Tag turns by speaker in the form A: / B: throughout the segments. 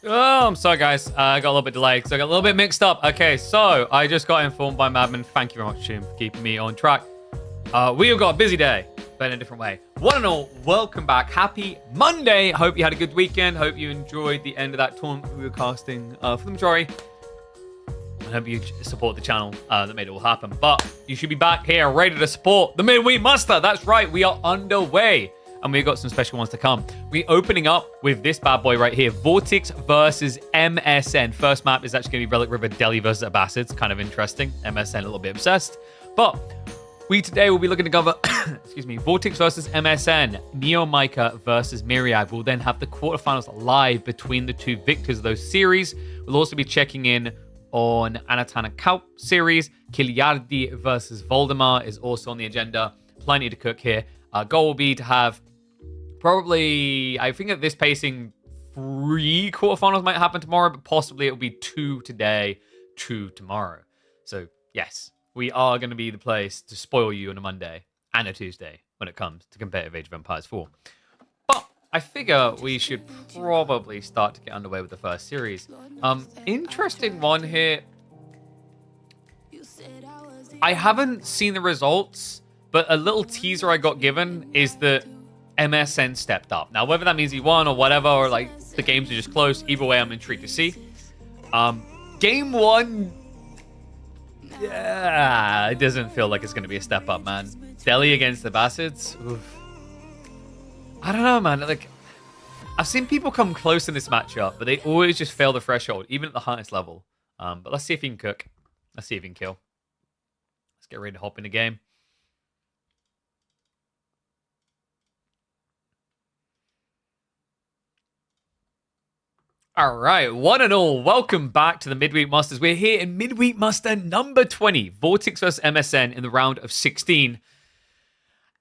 A: Oh, I'm sorry, guys. I got a little bit delayed, so I got a little bit mixed up. Okay, so I just got informed by Madman. Thank you very much, Jim, for keeping me on track. We have got a busy day, but in a different way. One and all, welcome back. Happy Monday. Hope you had a good weekend. Hope you enjoyed the end of that tournament we were casting for the majority. I hope you support the channel that made it all happen. But you should be back here ready to support the Midweek Muster. That's right, we are underway. And we've got some special ones to come. We're opening up with this bad boy right here. Vortex versus MSN. First map is actually going to be Relic River Delhi versus Abbasids. Kind of interesting. MSN a little bit obsessed. But we today will be looking to cover, excuse me, Vortex versus MSN. Neo Micah versus Myriad. We'll then have the quarterfinals live between the two victors of those series. We'll also be checking in on Anatan and Calp series. Kiliadi versus Voldemar is also on the agenda. Plenty to cook here. Our goal will be to have probably, I think at this pacing, 3 quarterfinals might happen tomorrow, but possibly it'll be 2 today, 2 tomorrow. So, yes, we are going to be the place to spoil you on a Monday and a Tuesday when it comes to competitive Age of Empires 4. But I figure we should probably start to get underway with the first series. Interesting one here. I haven't seen the results, but a little teaser I got given is that MSN stepped up. Now, whether that means he won or whatever, or like the games are just close, either way, I'm intrigued to see. Game 1, yeah, it doesn't feel like it's going to be a step up, man. Delhi against the Abbasids. Oof. I don't know, man. Like, I've seen people come close in this matchup, but they always just fail the threshold, even at the highest level. But let's see if he can cook. Let's see if he can kill. Let's get ready to hop in the game. All right, one and all, welcome back to the Midweek Masters. We're here in Midweek Master number 20, Vortex vs MSN in the round of 16.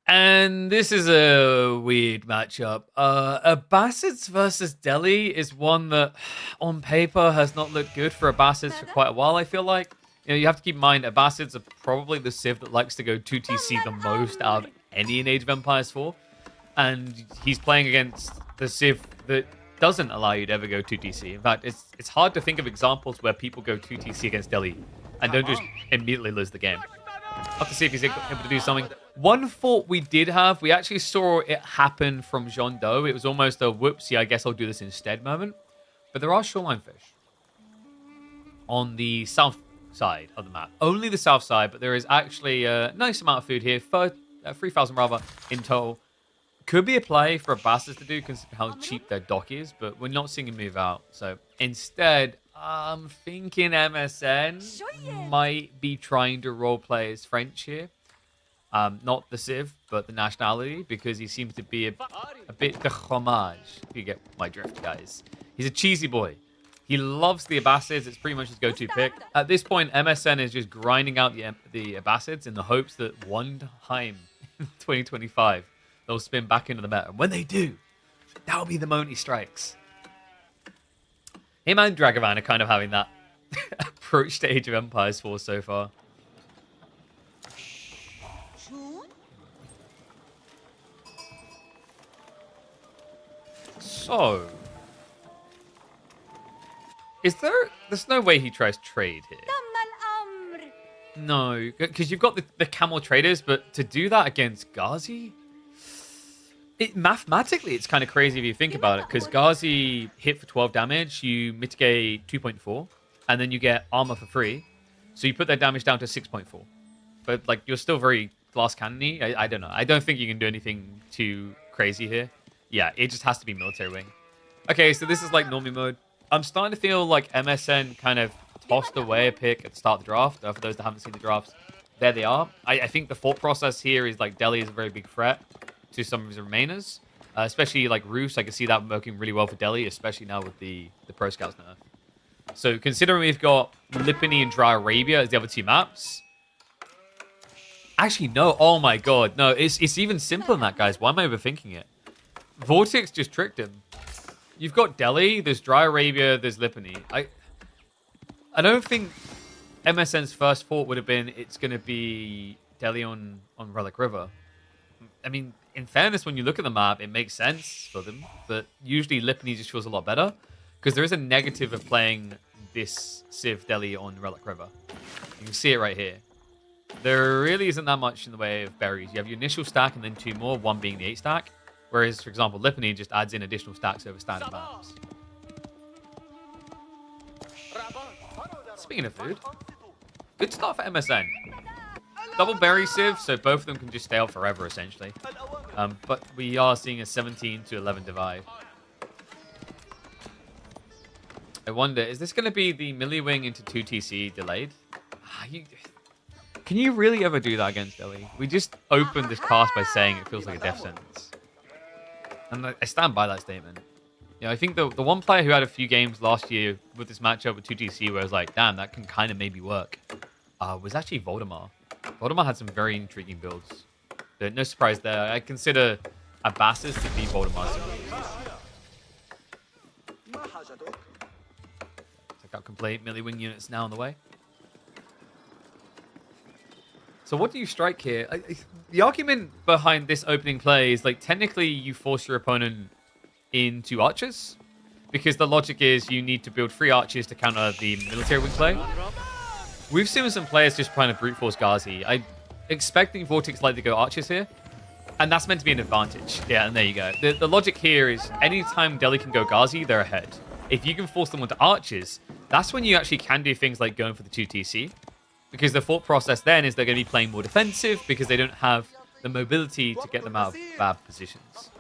A: And this is a weird matchup. Abbasids versus Delhi is one that, on paper, has not looked good for Abbasids for quite a while, I feel like. You know, you have to keep in mind, Abbasids are probably the Civ that likes to go 2TC the most out of any in Age of Empires 4. And he's playing against the Civ that doesn't allow you to ever go 2TC. In fact, it's hard to think of examples where people go 2TC against Delhi and don't just immediately lose the game. I'll have to see if he's able to do something. One thought we did have, we actually saw it happen from Jean Do. It was almost a whoopsie, I guess I'll do this instead moment. But there are shoreline fish on the south side of the map. Only the south side, but there is actually a nice amount of food here. 3,000 rather in total. Could be a play for Abbasids to do considering how cheap their dock is, but we're not seeing him move out. So instead, I'm thinking MSN might be trying to roleplay as French here. Not the Civ, but the nationality, because he seems to be a bit de fromage, if you get my drift, guys. He's a cheesy boy. He loves the Abbasids. It's pretty much his go-to pick. At this point, MSN is just grinding out the Abbasids in the hopes that one time in 2025, they'll spin back into the meta. And when they do, that'll be the moment he strikes. Him and Dragovan are kind of having that approach to Age of Empires 4 so far. So, there's no way he tries trade here. No, because you've got the camel traders, but to do that against Ghazi, mathematically, it's kind of crazy if you think about it, because Ghazi hit for 12 damage, you mitigate 2.4, and then you get armor for free. So you put that damage down to 6.4. But, like, you're still very glass cannon-y. I don't know. I don't think you can do anything too crazy here. Yeah, it just has to be military wing. Okay, so this is, like, normie mode. I'm starting to feel like MSN kind of tossed away a pick at the start of the draft. For those that haven't seen the drafts, there they are. I think the thought process here is, like, Delhi is a very big threat to some of his remainers, especially like Roos. I can see that working really well for Delhi, especially now with the Pro Scouts nerf. So considering we've got Lipany and Dry Arabia as the other two maps, actually no, oh my god, no, it's even simpler than that, guys. Why am I overthinking it? Vortex just tricked him. You've got Delhi, there's Dry Arabia, there's Lipany. I don't think MSN's first thought would have been it's going to be Delhi on Relic River. I mean, in fairness, when you look at the map, it makes sense for them, but usually Lipany just feels a lot better. Because there is a negative of playing this Civ Deli on Relic River. You can see it right here. There really isn't that much in the way of berries. You have your initial stack and then 2 more, one being the 8 stack. Whereas, for example, Lipany just adds in additional stacks over standard maps. Speaking of food, good start for MSN. Double berry Civ, so both of them can just stay out forever, essentially. But we are seeing a 17 to 11 divide. I wonder, is this going to be the Millie Wing into 2TC delayed? Can you really ever do that against Delhi? We just opened this cast by saying it feels like a death sentence. And I stand by that statement. You know, I think the one player who had a few games last year with this matchup with 2TC where I was like, damn, that can kind of maybe work, was actually Voldemar. Voldemar had some very intriguing builds. But no surprise there. I consider Abbasis to be Voldemar's. Take out complete. Millie Wing units now on the way. So what do you strike here? The argument behind this opening play is, like, technically you force your opponent into archers, because the logic is you need to build 3 archers to counter the military wing play. We've seen some players just trying to brute force Ghazi. I'm expecting Vortex like to go archers here, and that's meant to be an advantage. Yeah, and there you go. The logic here is anytime Delhi can go Ghazi, they're ahead. If you can force them onto archers, that's when you actually can do things like going for the 2TC. Because the thought process then is they're going to be playing more defensive because they don't have the mobility to get them out of bad positions.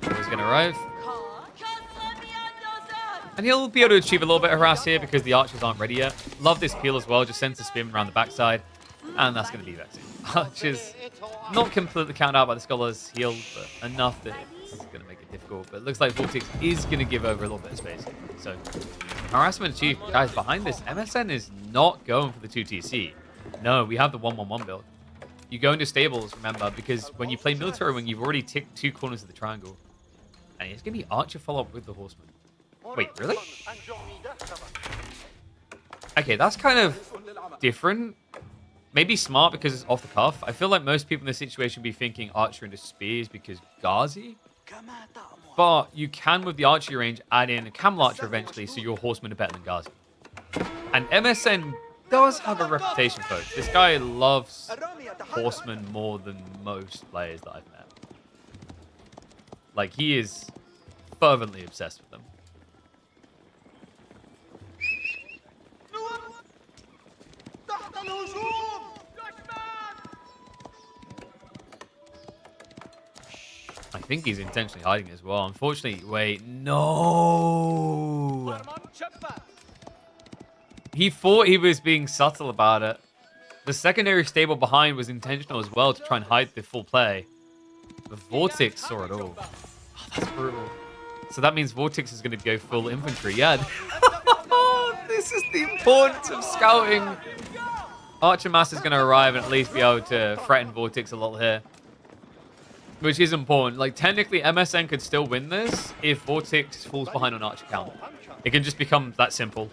A: He's going to arrive. And he'll be able to achieve a little bit of harass here because the archers aren't ready yet. Love this peel as well. Just sends the spearman around the backside. And that's going to be vexing. Archers not completely counted out by the Scholar's heal, but enough that it's going to make it difficult. But it looks like Vortex is going to give over a little bit of space. So harassment achieved. Guys, behind this, MSN is not going for the 2TC. No, we have the 1-1-1 build. You go into stables, remember, because when you play military wing, you've already ticked 2 corners of the triangle. And it's going to be archer follow-up with the horseman. Wait, really? Okay, that's kind of different. Maybe smart because it's off the cuff. I feel like most people in this situation would be thinking archer into spears because Ghazi. But you can, with the archery range, add in a camel archer eventually, so your horsemen are better than Ghazi. And MSN does have a reputation, folks. This guy loves horsemen more than most players that I've met. Like, he is fervently obsessed with them. I think he's intentionally hiding as well. Unfortunately, wait, no. He thought he was being subtle about it. The secondary stable behind was intentional as well to try and hide the full play. The Vortex saw it all. Oh, that's brutal. So that means Vortex is going to go full infantry. Yeah. This is the importance of scouting. Archer Master is going to arrive and at least be able to threaten Vortex a little here. Which is important. Like, technically, MSN could still win this if Vortex falls behind on Archer count. It can just become that simple.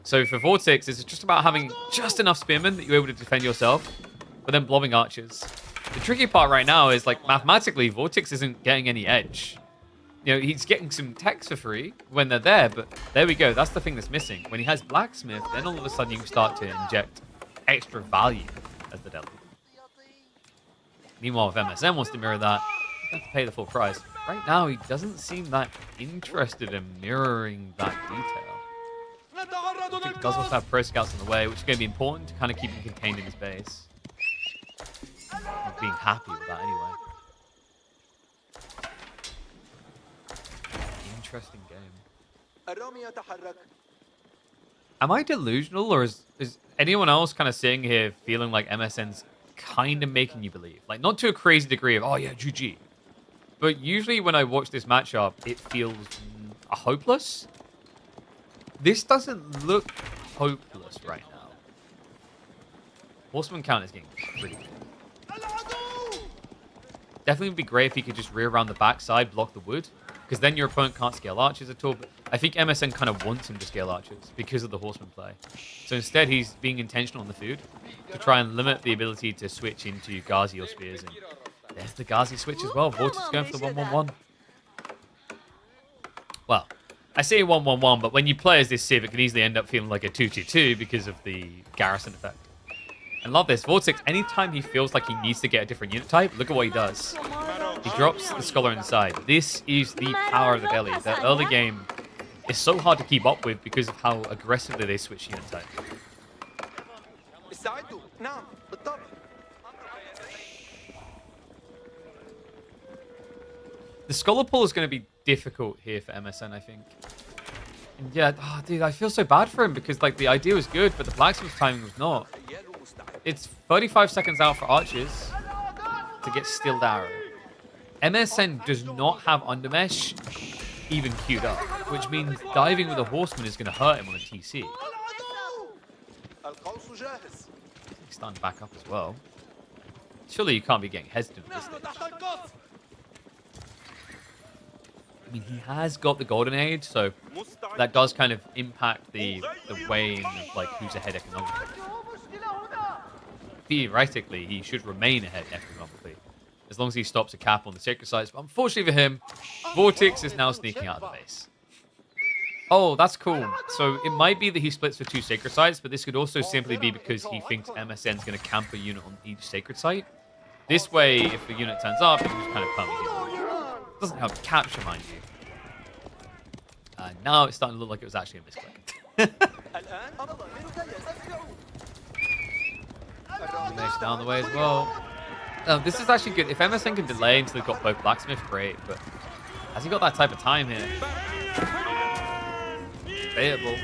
A: So for Vortex, it's just about having just enough spearmen that you're able to defend yourself, but then blobbing archers. The tricky part right now is, like, mathematically, Vortex isn't getting any edge. You know, he's getting some techs for free when they're there, but there we go. That's the thing that's missing. When he has Blacksmith, then all of a sudden you can start to inject extra value as the Delhi. Meanwhile, if MSN wants to mirror that, he's going to pay the full price. Right now, he doesn't seem that interested in mirroring that detail. He does also have pro scouts in the way, which is going to be important to kind of keep him contained in his base. I'm being happy with that anyway. Interesting game. Am I delusional, or is anyone else kind of sitting here feeling like MSN's kind of making you believe? Like, not to a crazy degree of, oh yeah, GG. But usually when I watch this matchup, it feels hopeless. This doesn't look hopeless right now. Horseman count is getting pretty good. Definitely would be great if he could just rear around the backside, block the wood, because then your opponent can't scale archers at all. But I think MSN kind of wants him to scale archers because of the horseman play. So instead, he's being intentional on the food to try and limit the ability to switch into Ghazi or spears. And there's the Ghazi switch as well. Vortex going for the 1-1-1. Well, I say 1-1-1, but when you play as this Civ, it can easily end up feeling like a 2-2-2 because of the garrison effect. And love this. Vortex, anytime he feels like he needs to get a different unit type, look at what he does. He drops the Scholar inside. This is the power of the Delhi. The early game is so hard to keep up with because of how aggressively they switch unit type. The Scholar pull is going to be difficult here for MSN, I think. And yeah, oh, dude, I feel so bad for him because like the idea was good, but the Blacksmith's timing was not. It's 35 seconds out for archers to get Stilled Arrow. MSN does not have Undermesh even queued up, which means diving with a Horseman is going to hurt him on a TC. He's starting to back up as well. Surely you can't be getting hesitant at this stage. I mean, he has got the Golden Age, so that does kind of impact the weighing of like who's ahead economically. Theoretically, he should remain ahead economically, as long as he stops a cap on the sacred sites. But unfortunately for him, Vortex is now sneaking out of the base. Oh, that's cool. So it might be that he splits for 2 sacred sites, but this could also simply be because he thinks MSN's going to camp a unit on each sacred site. This way, if the unit turns up, he can just kind of permanently heal. Doesn't have capture, mind you. Now it's starting to look like it was actually a misclick. Nice down the way as well. This is actually good. If MSN can delay until they've got both Blacksmith, great. But has he got that type of time here? Debatable.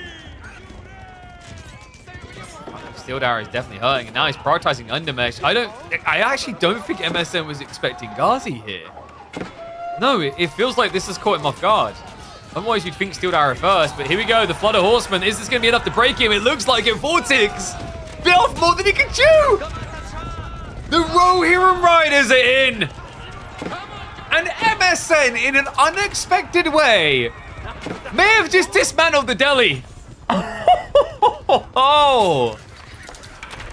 A: Steel Arrow is definitely hurting, and now he's prioritizing Undermesh. I actually don't think MSN was expecting Ghazi here. No, it feels like this has caught him off guard. Otherwise, you'd think Steel Arrow first, but here we go. The Flood of Horsemen. Is this going to be enough to break him? It looks like it. Vortex bit off more than he can chew. The Rohirrim Riders are in. And MSN, in an unexpected way, may have just dismantled the Delhi. Oh.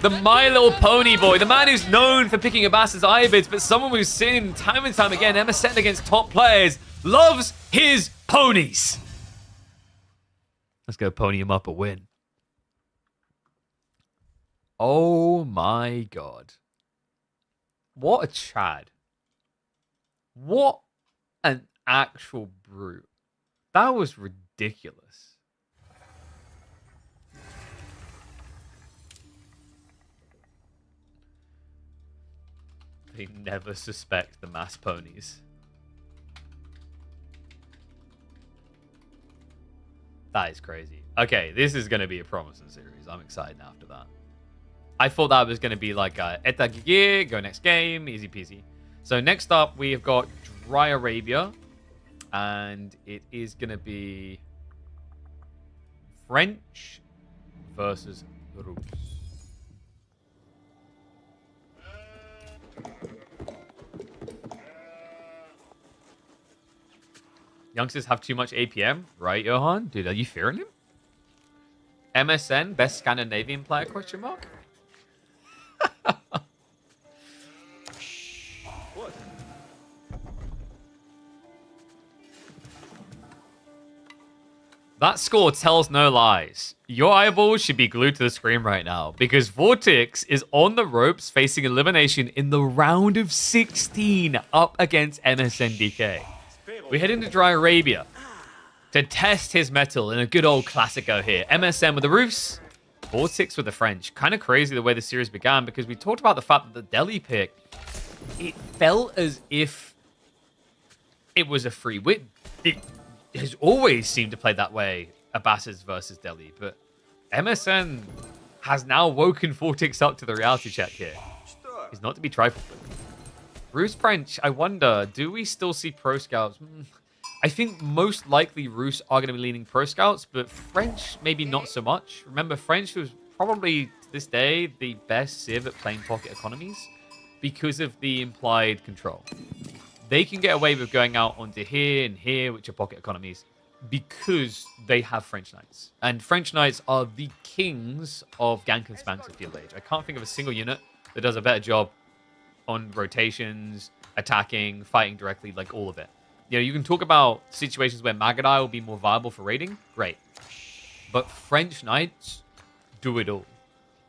A: The My Little Pony boy, the man who's known for picking Abbas's Ibids, but someone we've seen time and time again, MSN against top players, loves his ponies. Let's go pony him up a win. Oh my god. What a Chad. What an actual brute. That was ridiculous. They never suspect the mass ponies. That is crazy. Okay, this is going to be a promising series. I'm excited after that. I thought that was going to be like Eta Gigir, go next game, easy peasy. So next up, we have got Dry Arabia. And it is going to be French versus Rus. Youngsters have too much APM, right, Johan? Dude, are you fearing him? MSN, best Scandinavian player, question mark? That score tells no lies. Your eyeballs should be glued to the screen right now because Vortex is on the ropes facing elimination in the round of 16 up against MSNDK. We head into Dry Arabia to test his mettle in a good old Classico here. MSN with the Rus, Vortex with the French. Kind of crazy the way the series began because we talked about the fact that the Delhi pick, it felt as if it was a free win. It has always seemed to play that way, Abbas's versus Delhi, but MSN has now woken Vortex up to the reality check here. He's not to be trifled with. Rus French, I wonder, do we still see Pro Scouts? I think most likely Rus are going to be leaning Pro Scouts, but French maybe not so much. Remember, French was probably, to this day, the best Civ at playing pocket economies because of the implied control. They can get away with going out onto here and here, which are pocket economies, because they have French Knights. And French Knights are the kings of gank and spanks of Field Age. I can't think of a single unit that does a better job on rotations, attacking, fighting directly, like all of it. You know, you can talk about situations where Magadai will be more viable for raiding. Great. But French Knights do it all.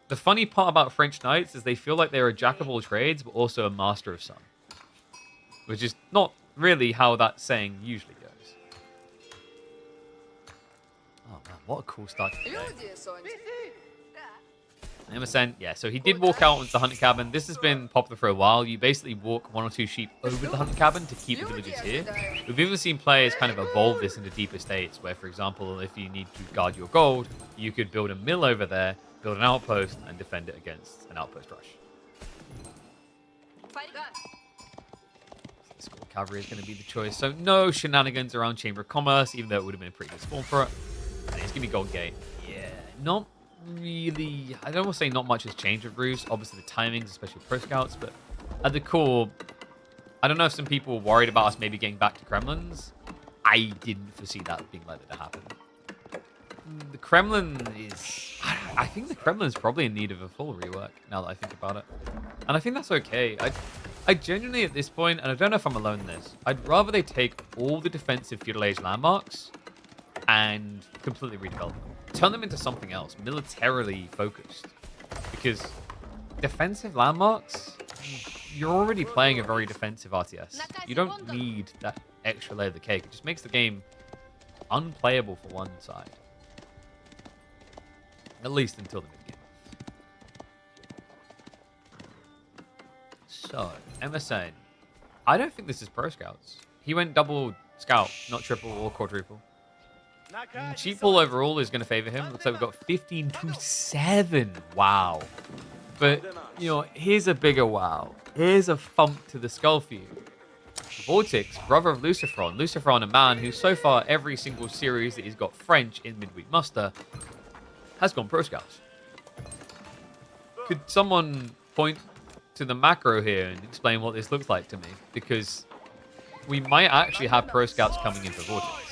A: The funny part about French Knights is they feel like they're a jack of all trades, but also a master of some. Which is not really how that saying usually goes. Oh man, what a cool start to the day. MSN, yeah, so he did walk out onto the hunting cabin. This has been popular for a while. You basically walk 1 or 2 sheep over the hunting cabin to keep the villagers here. We've even seen players kind of evolve this into deeper states, where, for example, if you need to guard your gold, you could build a mill over there, build an outpost, and defend it against an outpost rush. Escort cavalry is going to be the choice. So no shenanigans around Chamber of Commerce, even though it would have been a pretty good spawn for it. And it's going to be Gold Gate. Yeah, not really. I don't want to say not much has changed with Roost. Obviously the timings, especially with Pro Scouts, but at the core, I don't know if some people were worried about us maybe getting back to Kremlins. I didn't foresee that being likely to happen. The Kremlin is... I think the Kremlin is probably in need of a full rework, now that I think about it. And I think that's okay. I genuinely, at this point, and I don't know if I'm alone in this, I'd rather they take all the defensive feudal age landmarks and completely redevelop them. Turn them into something else, militarily focused. Because defensive landmarks, you're already playing a very defensive RTS. You don't need that extra layer of the cake. It just makes the game unplayable for one side. At least until the mid-game. So, MSN. I don't think this is Pro Scouts. He went double scout, not triple or quadruple. Cheap pull overall is going to favor him. Looks like we've got 15 to 7. Wow. But, you know, here's a bigger wow. Here's a thump to the skull for you. Vortex, brother of Lucifron. Lucifron, a man who so far every single series that he's got French in Midweek Muster has gone Pro Scouts. Could someone point to the macro here and explain what this looks like to me? Because we might actually have Pro Scouts coming in for Vortex.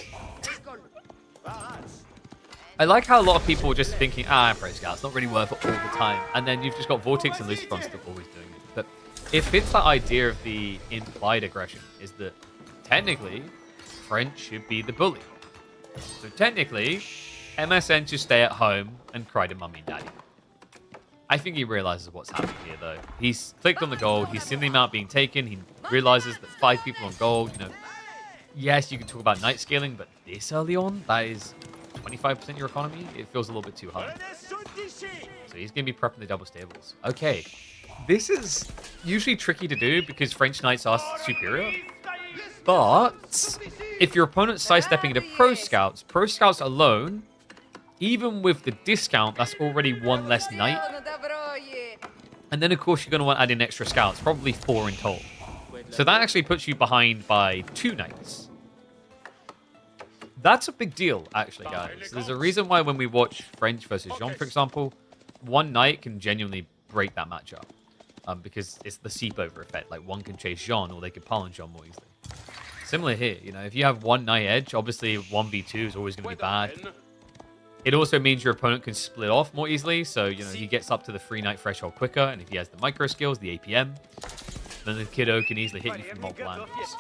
A: I like how a lot of people are just thinking, Pro Scouts, not really worth it all the time. And then you've just got Vortex and Lucifron still always doing it. But it fits that idea of the implied aggression, is that technically, French should be the bully. So technically, MSN should stay at home and cry to mummy and daddy. I think he realizes what's happening here, though. He's clicked on the gold. He's seen the amount being taken. He realizes that 5 people on gold, you know, yes, you can talk about night scaling, but this early on, that is 25% your economy. It feels a little bit too high. So he's going to be prepping the double stables. Okay. This is usually tricky to do because French Knights are superior. But if your opponent's sidestepping into Pro Scouts alone, even with the discount, that's already 1 less knight. And then, of course, you're going to want to add in extra scouts, probably 4 in total. So that actually puts you behind by 2 knights. That's a big deal, actually, guys. There's a reason why when we watch French versus Jean, for example, 1 knight can genuinely break that matchup. Because it's the seep over effect. Like, one can chase Jean, or they could pile on Jean more easily. Similar here, you know, if you have 1 knight edge, obviously 1v2 is always going to be bad. It also means your opponent can split off more easily, so, you know, he gets up to the 3 knight threshold quicker, and if he has the micro skills, the APM, then the kiddo can easily hit you from multiple angles.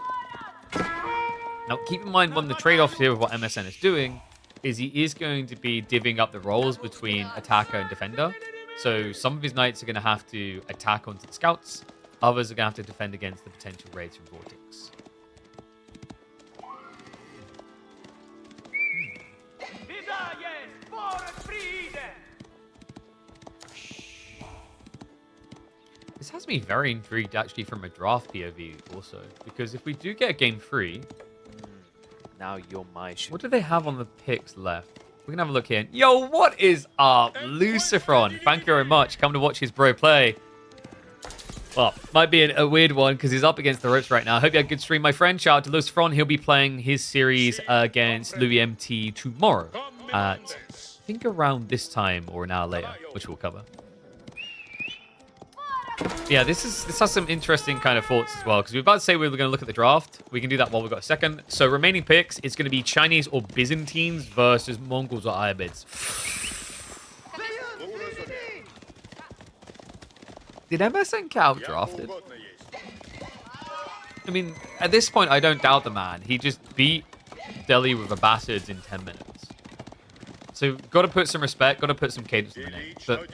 A: Now, keep in mind, one of the trade-offs here with what MSN is doing is he is going to be divvying up the roles between attacker and defender. So some of his knights are going to have to attack onto the scouts. Others are going to have to defend against the potential raids from Vortex. This has me very intrigued, actually, from a draft POV also. Because if we do get a game 3...
B: Now you're my shit.
A: What do they have on the picks left? We can have a look here. Yo, what is up, Lucifron? Thank you very much. Come to watch his bro play. Well, might be a weird one because he's up against the ropes right now. Hope you had a good stream, my friend. Shout out to Lucifron. He'll be playing his series against Louis MT tomorrow at, I think, around this time or an hour later, which we'll cover. Yeah, this has some interesting kind of thoughts as well, because we were about to say we were going to look at the draft. We can do that while we've got a second. So remaining picks, it's going to be Chinese or Byzantines versus Mongols or Ayabids. Did MSN Calp drafted? I mean, at this point, I don't doubt the man. He just beat Delhi with a Bastards in 10 minutes. So, got to put some respect, got to put some cadence in the name. But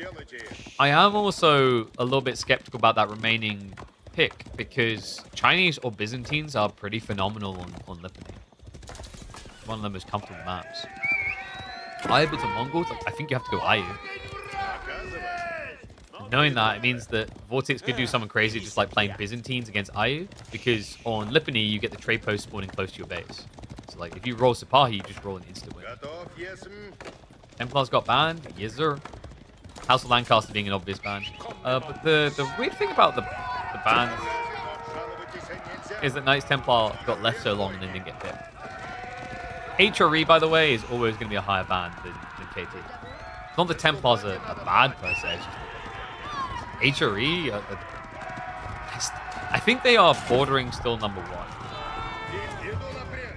A: I am also a little bit skeptical about that remaining pick because Chinese or Byzantines are pretty phenomenal on Lipany. One of the most comfortable maps. Ayubs and Mongols, I think you have to go Ayu. Knowing that, it means that Vortex could do something crazy, just like playing Byzantines against Ayu, because on Lipany, you get the trade post spawning close to your base. So, like, if you roll Sipahi, you just roll an instant win. Templar's got banned. Yes, sir. House of Lancaster being an obvious ban. But the weird thing about the bans is that Knights Templar got left so long and then didn't get picked. HRE, by the way, is always going to be a higher ban than KT. It's not the Templars are bad per se. It's just HRE, I think they are bordering still number 1.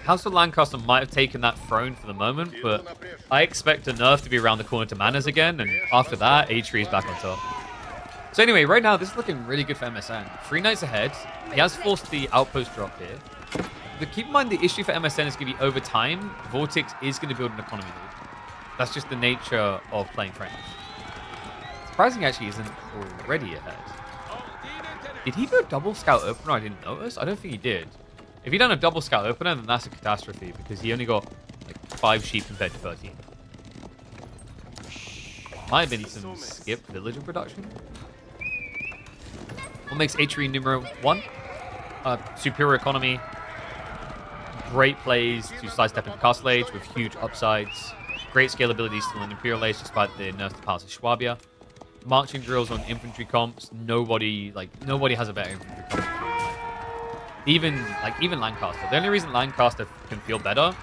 A: House of Lancaster might have taken that throne for the moment, but I expect a nerf to be around the corner to Manners again, and after that, HRE is back on top. So anyway, right now, this is looking really good for MSN. 3 knights ahead. He has forced the outpost drop here. But keep in mind, the issue for MSN is going to be over time, Vortex is going to build an economy lead. That's just the nature of playing French. Surprising actually isn't already ahead. Did he do a double scout opener? I didn't notice. I don't think he did. If he'd done a double scout opener, then that's a catastrophe because he only got like 5 sheep compared to 13. Might have been some skip villager production. What makes HRE numero 1? Superior economy. Great plays to sidestep into Castle Age with huge upsides. Great scalability still in Imperial Age despite the nerf to Palace of Schwabia. Marching drills on infantry comps. Nobody has a better infantry comp. Even Lancaster. The only reason Lancaster can feel better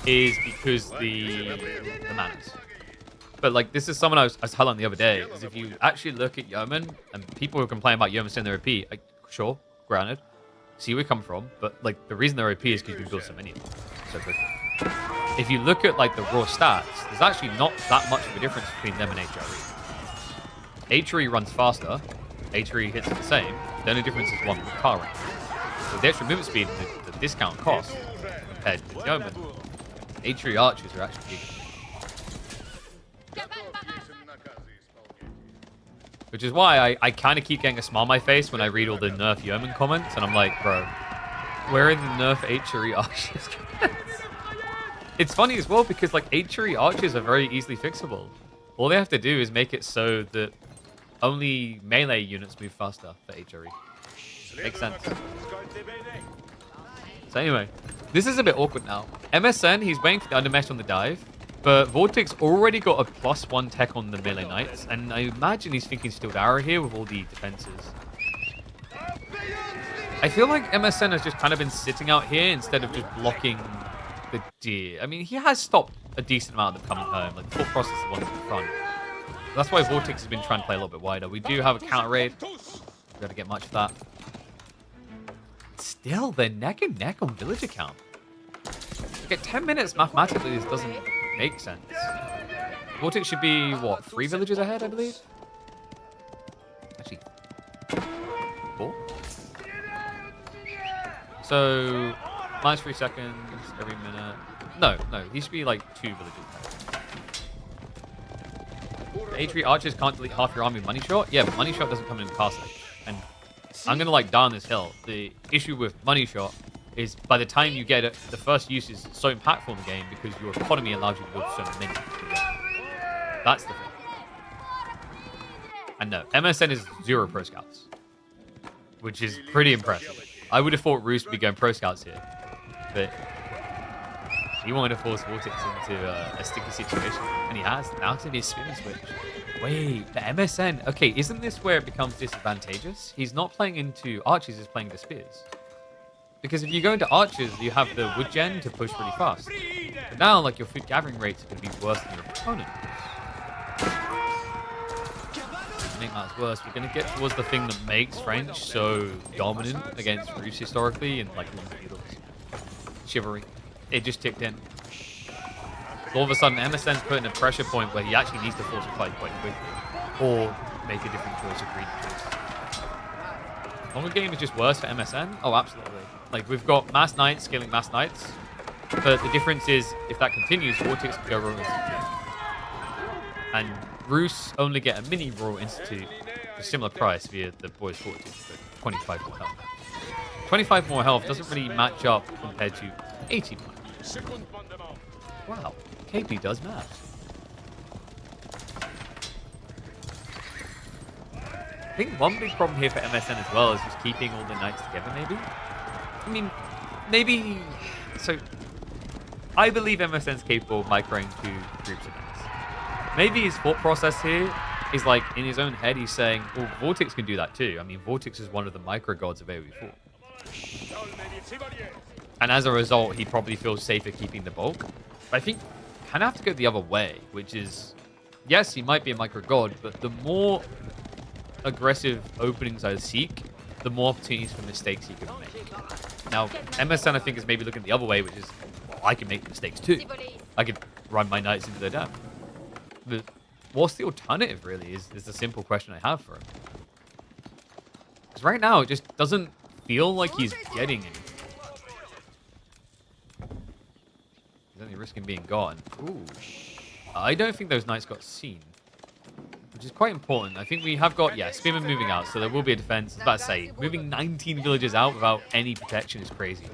A: is because the manners. But like this is someone I was highlighting the other day. Is if you actually look at Yeoman and people who complain about Yeoman saying they're OP, like sure, granted, see where we come from, but like the reason they're OP is because you can build so many of them so quickly. If you look at like the raw stats, there's actually not that much of a difference between them and HRE. HRE runs faster, HRE hits the same. The only difference is one with car range. So the extra movement speed and the discount cost compared to the Yeoman, HRE archers are actually bigger. Which is why I kind of keep getting a smile on my face when I read all the nerf Yeoman comments, and I'm like, bro, where are the nerf HRE archers? It's funny as well because like HRE archers are very easily fixable. All they have to do is make it so that only melee units move faster for HRE. Makes sense. So anyway, this is a bit awkward now. MSN, he's waiting for the undermesh on the dive, but Vortex already got a +1 tech on the melee knights, and I imagine he's thinking Steeled Arrow here with all the defenses. I feel like MSN has just kind of been sitting out here instead of just blocking the deer. I mean, he has stopped a decent amount of them coming home. Like, the thought process is the ones in the front. That's why Vortex has been trying to play a little bit wider. We do have a counter raid. We've got to get much of that. Still, they're neck and neck on villager count. Like, at 10 minutes, mathematically, this doesn't make sense. Vortex should be, what, 3 villagers ahead, I believe? Actually, 4? So, -3 seconds every minute. No, he should be like 2 villagers ahead. The HRE archers can't delete half your army with money shot? Yeah, but money shot doesn't come in Castle Age. And I'm going to like die on this hill. The issue with money shot is by the time you get it, the first use is so impactful in the game because your economy allows you to build so many. That's the thing. And no, MSN is 0 pro scouts, which is pretty impressive. I would have thought Roos would be going pro scouts here, but he wanted to force Vortex into a sticky situation, and he has. Now it's going to be a spin switch. Wait, the MSN. Okay, isn't this where it becomes disadvantageous? He's not playing into archers, he's playing the spears. Because if you go into archers, you have the wood gen to push really fast. But now, like, your food gathering rates are going to be worse than your opponent. To make matters worse, we're going to get towards the thing that makes French so dominant against Roos historically in, like, long feudals. Chivalry. It just ticked in. So all of a sudden, MSN's put in a pressure point where he actually needs to force a fight quite quickly. Or make a different choice of green choice. Longer game is just worse for MSN? Oh, absolutely. Like, we've got Mass Knights scaling Mass Knights. But the difference is, if that continues, Vortex can go Royal Institute. And Roos only get a mini Royal Institute for a similar price via the Boys Fortitude, but 25 more health. 25 more health doesn't really match up compared to 80 more. Wow, KP does math. I think one big problem here for MSN as well is just keeping all the knights together, maybe? I mean, maybe... So, I believe MSN's capable of microing 2 groups of knights. Maybe his thought process here is like, in his own head, he's saying, well, Vortex can do that too. I mean, Vortex is one of the micro gods of AoE4. And as a result, he probably feels safer keeping the bulk. But I think you kind of have to go the other way, which is, yes, he might be a micro god, but the more aggressive openings I seek, the more opportunities for mistakes he can make. Now, MSN, I think, is maybe looking the other way, which is, well, I can make mistakes too. I could run my knights into their dam. But what's the alternative, really, is the simple question I have for him. Because right now, it just doesn't feel like he's getting anything. He's only risking being gone. Ooh. I don't think those knights got seen, which is quite important. I think we have got, yeah, Spearman moving out, so there will be a defense. I was about to say, moving 19 villagers out without any protection is crazy.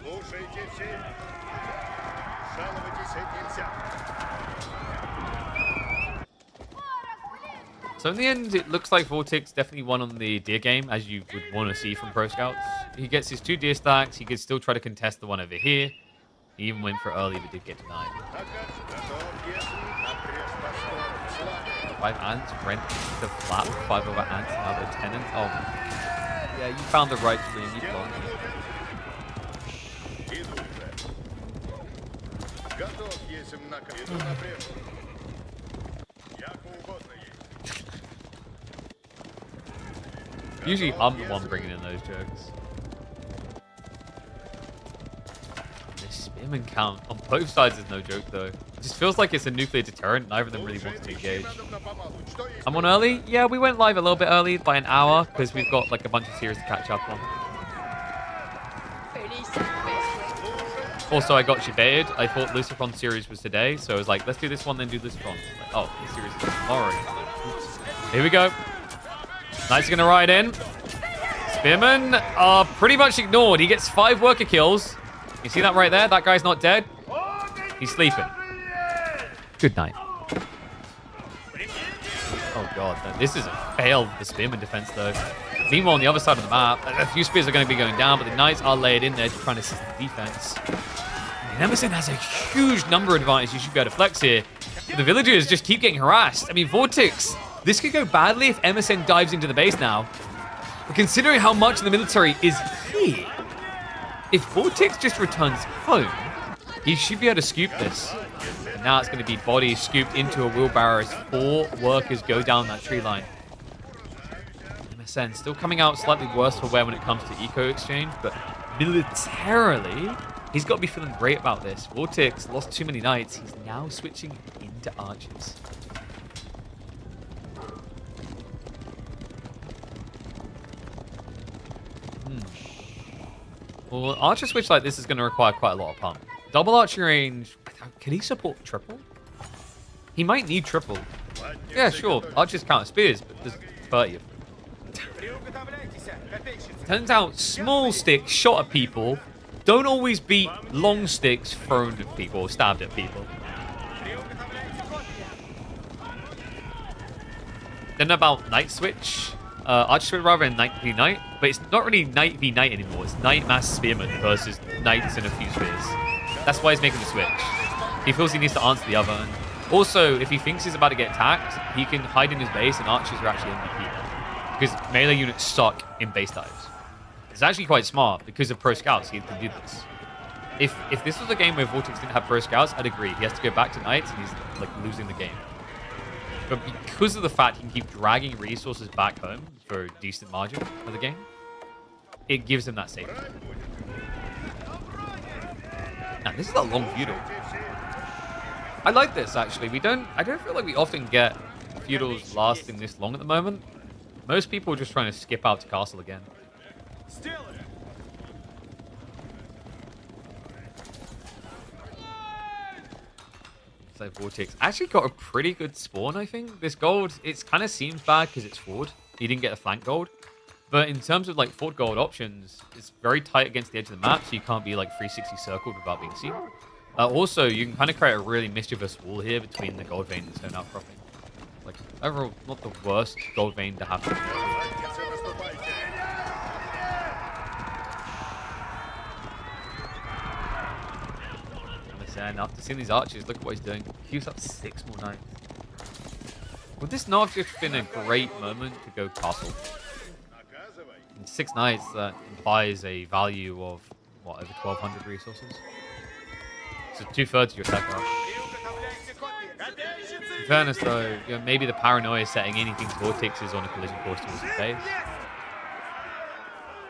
A: So in the end, it looks like Vortex definitely won on the deer game, as you would want to see from Pro Scouts. He gets his 2 deer stacks. He could still try to contest the one over here. He even went for early, but did get denied. 5 ants rent the flat with 5 other ants and other tenants. Oh, yeah, you found the right stream. You belong here. Usually I'm the one bringing in those jokes. This spearman count on both sides is no joke, though. It just feels like it's a nuclear deterrent. Neither of them really wants to engage. I'm on early? Yeah, we went live a little bit early, by an hour, because we've got like a bunch of series to catch up on. Also, I got Shibated. I thought Lucifron series was today, so I was like, let's do this one, then do Lucifron. Like, oh, this series is tomorrow. Oops. Here we go. Knights are going to ride in. Spearmen are pretty much ignored. He gets 5 worker kills. You see that right there? That guy's not dead. He's sleeping. Good night. Oh, God. This is a fail for the Spearman defense, though. Meanwhile, on the other side of the map, a few spears are going to be going down, but the Knights are laid in there trying to assist the defense. And Emerson has a huge number of advantages you should be able to flex here. But the villagers just keep getting harassed. I mean, Vortex... This could go badly if MSN dives into the base now. But considering how much the military is here, if Vortex just returns home, he should be able to scoop this. And now it's going to be bodies scooped into a wheelbarrow as 4 workers go down that tree line. MSN still coming out slightly worse for wear when it comes to eco exchange, but militarily, he's got to be feeling great about this. Vortex lost too many knights. He's now switching into archers. Well, archer switch like this is going to require quite a lot of pump. Double archer range, can he support triple? He might need triple. Yeah, sure, archers count as spears, but there's 30 of them. Turns out small sticks shot at people don't always beat long sticks thrown at people or stabbed at people. Then about knight switch. Archer switch rather than knight v knight, but it's not really knight v knight anymore. It's knight mass spearman versus knights and a few spears. That's why he's making the switch. He feels he needs to answer the other. And also, if he thinks he's about to get attacked, he can hide in his base, and archers are actually MVP. Because melee units suck in base dives. It's actually quite smart because of pro scouts. He can do this. If this was a game where Vortex didn't have pro scouts, I'd agree. He has to go back to knights, and he's like losing the game. But because of the fact he can keep dragging resources back home for a decent margin of the game, it gives him that safety. Now, this is a long feudal. I like this, actually. I don't feel like we often get feudals lasting this long at the moment. Most people are just trying to skip out to castle again. So Vortex actually got a pretty good spawn, I think. This gold, it kind of seems bad because it's forward. He didn't get a flank gold. But in terms of like forward gold options, it's very tight against the edge of the map, so you can't be like 360 circled without being seen. Also, you can kind of create a really mischievous wall here between the gold vein and stone outcropping. Like, overall, not the worst gold vein to have to And after seeing these archers, look at what he's doing. He's up 6 more knights. Would this not have just been a great moment to go castle? And 6 knights, that implies a value of, what, over 1,200 resources? So 2/3 of your attack rush. In fairness, though, you know, maybe the paranoia setting in. He thinks Vortex is on a collision course towards his base.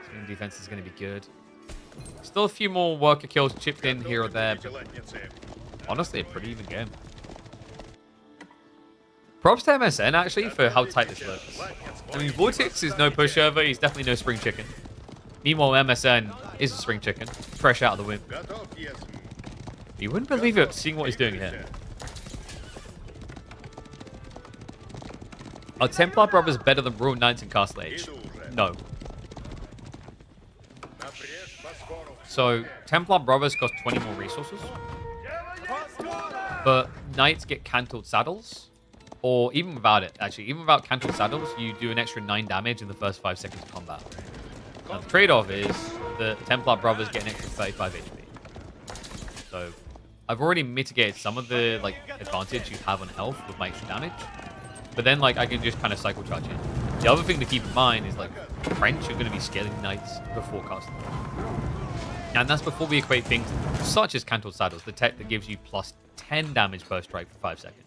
A: Swing defense is going to be good. Still a few more worker kills chipped in here or there, but honestly, a pretty even game. Props to MSN, actually, for how tight this looks. I mean, Vortex is no pushover. He's definitely no spring chicken. Meanwhile, MSN is a spring chicken, fresh out of the win. You wouldn't believe it, seeing what he's doing here. Are Templar Brothers better than Royal Knights in Castle Age? No. So, Templar Brothers cost 20 more resources. But Knights get cantled saddles. Or even without it, actually. Even without cantled saddles, you do an extra 9 damage in the first 5 seconds of combat. Now, the trade-off is that Templar Brothers get an extra 35 HP. So, I've already mitigated some of the like advantage you have on health with my extra damage. But then, like, I can just kind of cycle charge in. The other thing to keep in mind is, like, French are going to be scaling Knights before casting. And that's before we equate things such as cantled saddles, the tech that gives you plus 10 damage per strike for 5 seconds.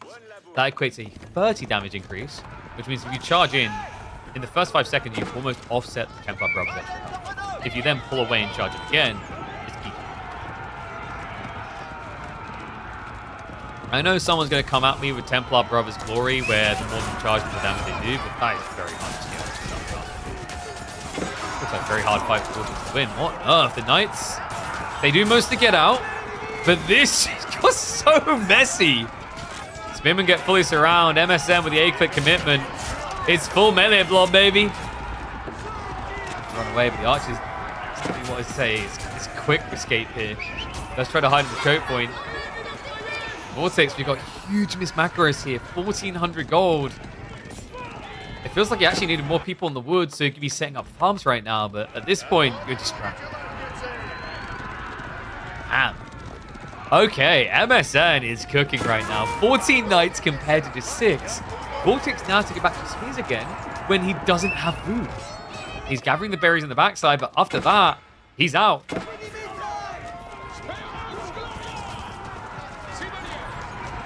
A: That equates a 30 damage increase, which means if you charge in the first 5 seconds, you almost offset the Templar Brothers extra health. If you then pull away and charge it again, it's key. I know someone's going to come at me with Templar Brothers Glory, where the more you charge, the more damage they do, but that is very hard to scale. Looks like a very hard fight for Vortex to win. What on earth? The Knights, they do mostly get out, but this got so messy. Spinman get fully surround. MSN with the A-click commitment. It's full melee blob, baby. Run away, but the archers, what I say, it's quick escape here. Let's try to hide in the choke point. Vortex, we've got huge miss macros here. 1,400 gold. It feels like you actually needed more people in the woods so you could be setting up farms right now, but at this point, you're distracted. Damn. Okay, MSN is cooking right now. 14 knights compared to just 6. Vortex now to get back to spears again when he doesn't have food. He's gathering the berries in the backside, but after that, he's out.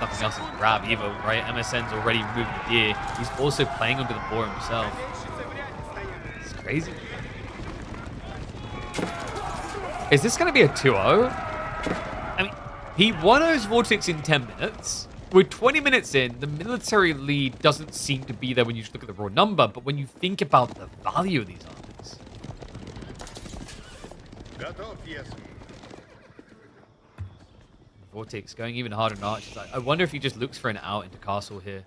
A: Nothing else to grab either, right? MSN's already moved the deer. He's also playing under the boar himself. It's crazy. Is this going to be a 2-0? I mean, he 1-0's Vortex in 10 minutes. We're 20 minutes in. The military lead doesn't seem to be there when you just look at the raw number, but when you think about the value of these armies. Vortex going even harder on archers. I wonder if he just looks for an out into castle here.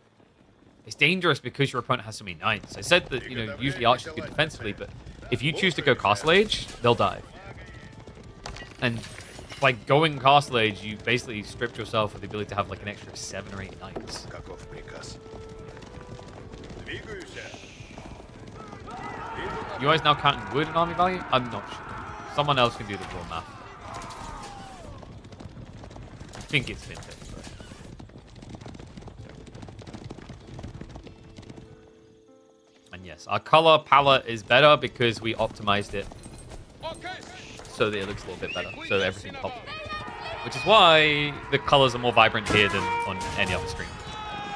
A: It's dangerous because your opponent has so many knights. I said that, you know, usually archers good defensively, but if you choose to go castle age, they'll die. And by going castle age, you basically stripped yourself of the ability to have like an extra 7 or 8 knights. You guys now counting wood and army value? I'm not sure. Someone else can do the raw math. I think it's vintage, but... And yes, our color palette is better because we optimized it so that it looks a little bit better, so everything pops. Which is why the colors are more vibrant here than on any other screen.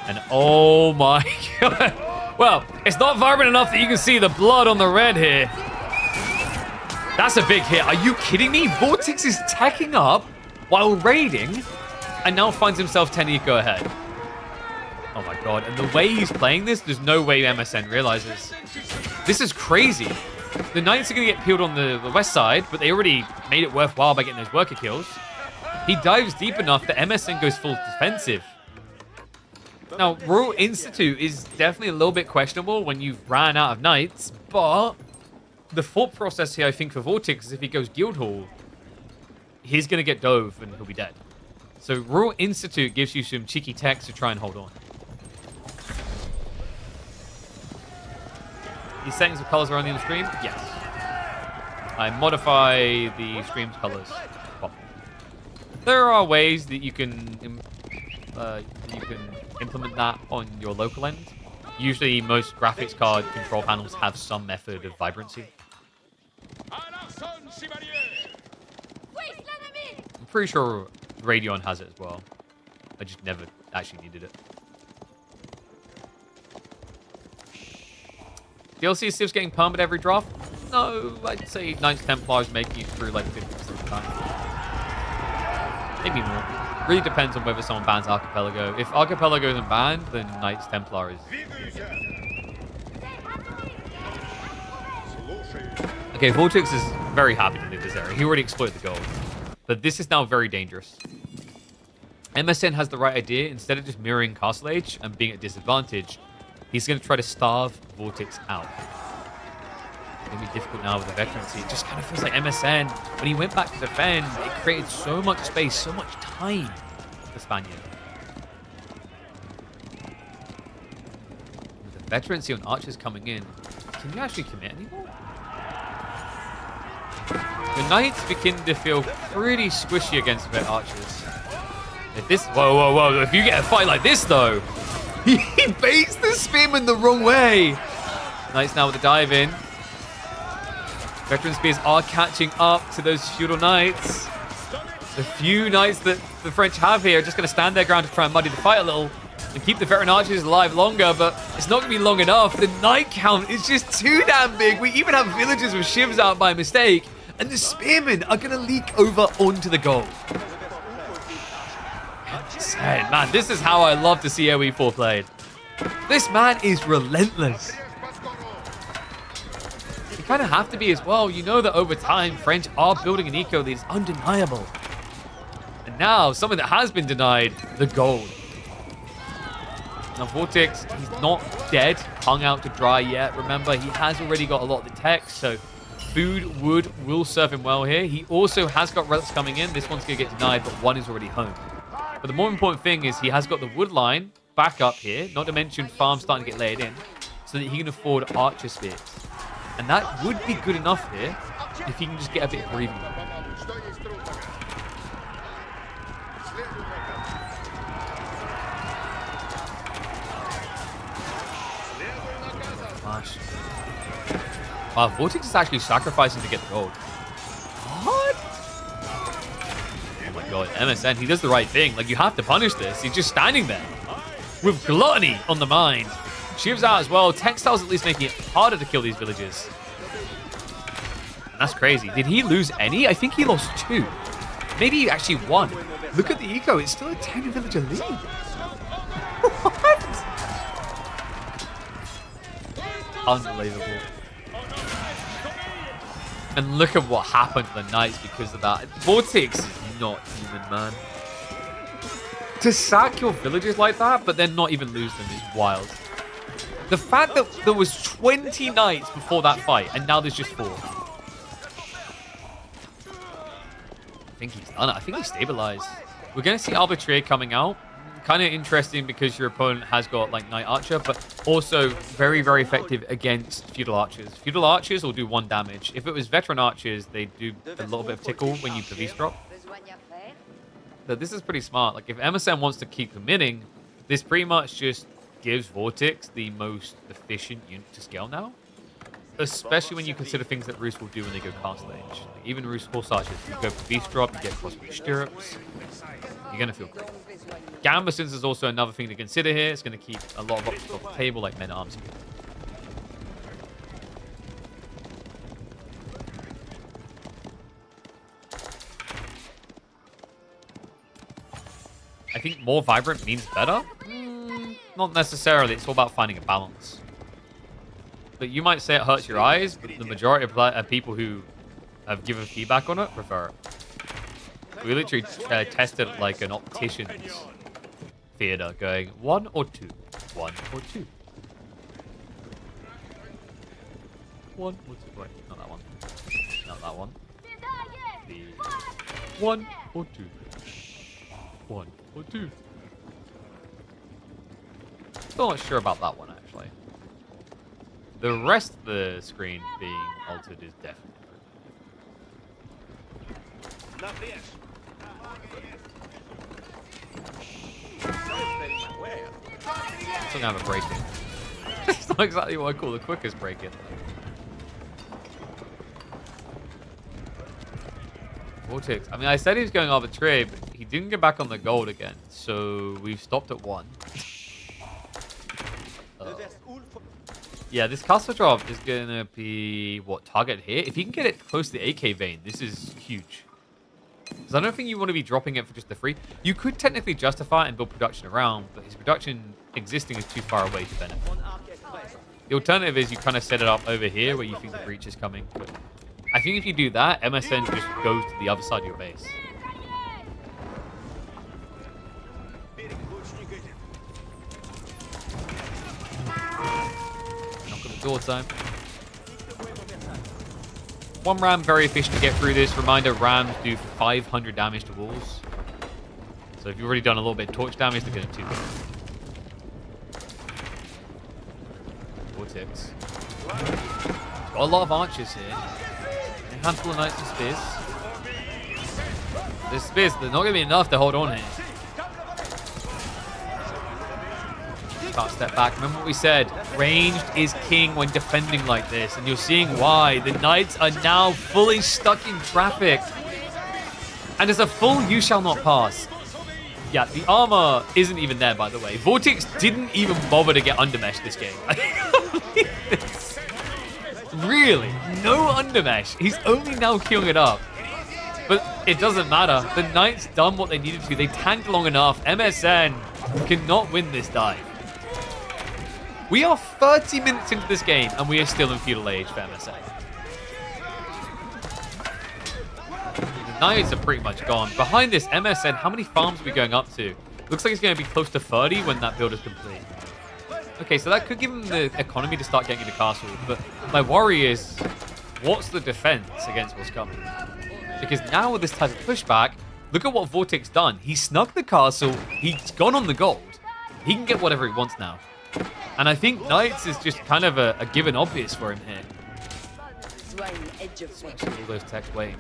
A: And oh my god. Well, it's not vibrant enough that you can see the blood on the red here. That's a big hit. Are you kidding me? Vortex is tacking up while raiding and now finds himself 10 eco ahead. Oh my god. And the way he's playing this, there's no way MSN realizes. This is crazy. The Knights are going to get peeled on the west side, but they already made it worthwhile by getting those worker kills. He dives deep enough that MSN goes full defensive. Now, Royal Institute is definitely a little bit questionable when you've ran out of Knights, but the thought process here, I think, for Vortex is if he goes Guildhall, he's going to get dove and he'll be dead. So Royal Institute gives you some cheeky tech to try and hold on. These settings of colors are only on the stream? Yes. I modify the stream's colors. Well, there are ways that you can implement that on your local end. Usually most graphics card control panels have some method of vibrancy. I'm pretty sure Radeon has it as well. I just never actually needed it. DLC Civ's getting permed every draft? No, I'd say Knights Templars making it through like 50% of the time. Maybe more. Really depends on whether someone bans Archipelago. If Archipelago isn't banned, then Knights Templar is. Okay, Vortex is very happy to leave this area. He already exploited the gold. But this is now very dangerous. MSN has the right idea. Instead of just mirroring Castle Age and being at disadvantage, he's going to try to starve Vortex out. It's going to be difficult now with the veterancy. It just kind of feels like MSN, when he went back to defend, it created so much space, so much time for Spaniard. With the veterancy on archers coming in, can you actually commit anymore? The Knights begin to feel pretty squishy against vet archers. If this, whoa, if you get a fight like this though, he baits the Spearman the wrong way. Knights now with the dive in. Veteran Spears are catching up to those feudal Knights. The few Knights that the French have here are just going to stand their ground to try and muddy the fight a little and keep the veteran archers alive longer, but it's not going to be long enough. The Knight count is just too damn big. We even have villagers with shivs out by mistake, and the Spearmen are going to leak over onto the gold. Man, this is how I love to see AoE4 played. This man is relentless. You kind of have to be as well. You know that over time, French are building an eco that is undeniable. And now, something that has been denied, the gold. Now, Vortex, he's not dead, hung out to dry yet. Remember, he has already got a lot of the tech, so food, wood will serve him well here. He also has got relics coming in. This one's going to get denied, but one is already home. But the more important thing is he has got the wood line back up here, not to mention farm starting to get laid in, so that he can afford archer spears. And that would be good enough here if he can just get a bit of breathing room. Gosh. Wow, Vortex is actually sacrificing to get the gold. What? Oh my god, MSN, he does the right thing. Like, you have to punish this. He's just standing there with gluttony on the mind. Shiv's out as well. Textile's at least making it harder to kill these villagers. And that's crazy. Did he lose any? I think he lost 2. Maybe he actually won. Look at the eco. It's still a 10 villager lead. What? Unbelievable. And look at what happened to the Knights because of that. Vortex is not human, man. To sack your villagers like that, but then not even lose them is wild. The fact that there was 20 Knights before that fight, and now there's just 4. I think he's done it. I think he's stabilized. We're going to see Arbitraire coming out. Kind of interesting because your opponent has got like Knight Archer, but also very, very effective against Feudal Archers. Feudal Archers will do 1 damage. If it was Veteran Archers, they do a little bit of tickle when you police drop. But this is pretty smart. Like, if MSN wants to keep committing, this pretty much just gives Vortex the most efficient unit to scale now. Especially when you consider things that Roos will do when they go Castle Age. Like, even Roos Horse Archers, you go for Beast Drop, you get crossbow stirrups. You're going to feel great. Gambesons is also another thing to consider here. It's going to keep a lot of options off the table, like Men-at-Arms. I think more vibrant means better. Not necessarily. It's all about finding a balance. that you might say it hurts your eyes, but the majority of people who have given feedback on it prefer it. We literally tested it like an optician's theater, going 1 or 2, 1 or 2. 1 or 2. Wait, not that one. Not that one. The 1 or 2. 1 or 2. Still not sure about that one, actually. The rest of the screen being altered is definitely. I'm still gonna have a break in. It's not exactly what I call the quickest break in. Vortex. I mean, I said he was going arbitrary, but he didn't get back on the gold again, so we've stopped at 1. Yeah, this castle drop is gonna be what, target hit? If he can get it close to the AK vein, this is huge. Because I don't think you want to be dropping it for just the free. You could technically justify it and build production around, but his production existing is too far away to benefit. The alternative is you kind of set it up over here where you think the breach is coming. But I think if you do that, MSN just goes to the other side of your base. Knock on the door time. 1 ram, very efficient to get through this. Reminder, rams do 500 damage to walls. So if you've already done a little bit of torch damage, they're going to 2. Vortex. Got a lot of archers here. A handful of knights and spears. The spears, they're not going to be enough to hold on here. Can't step back. Remember what we said. Ranged is king when defending like this. And you're seeing why. The knights are now fully stuck in traffic. And it's a full you shall not pass. Yeah, the armor isn't even there, by the way. Vortex didn't even bother to get undermesh this game. I can't believe this. Really? No undermesh. He's only now queuing it up. But it doesn't matter. The knights done what they needed to. They tanked long enough. MSN cannot win this dive. We are 30 minutes into this game, and we are still in feudal age for MSN. The knights are pretty much gone. Behind this, MSN, how many farms are we going up to? Looks like it's going to be close to 30 when that build is complete. Okay, so that could give them the economy to start getting into castle, but my worry is, what's the defense against what's coming? Because now with this type of pushback, look at what Vortex done. He snuck the castle, he's gone on the gold. He can get whatever he wants now. And I think Knights is just kind of a given obvious for him here. All those techs waiting.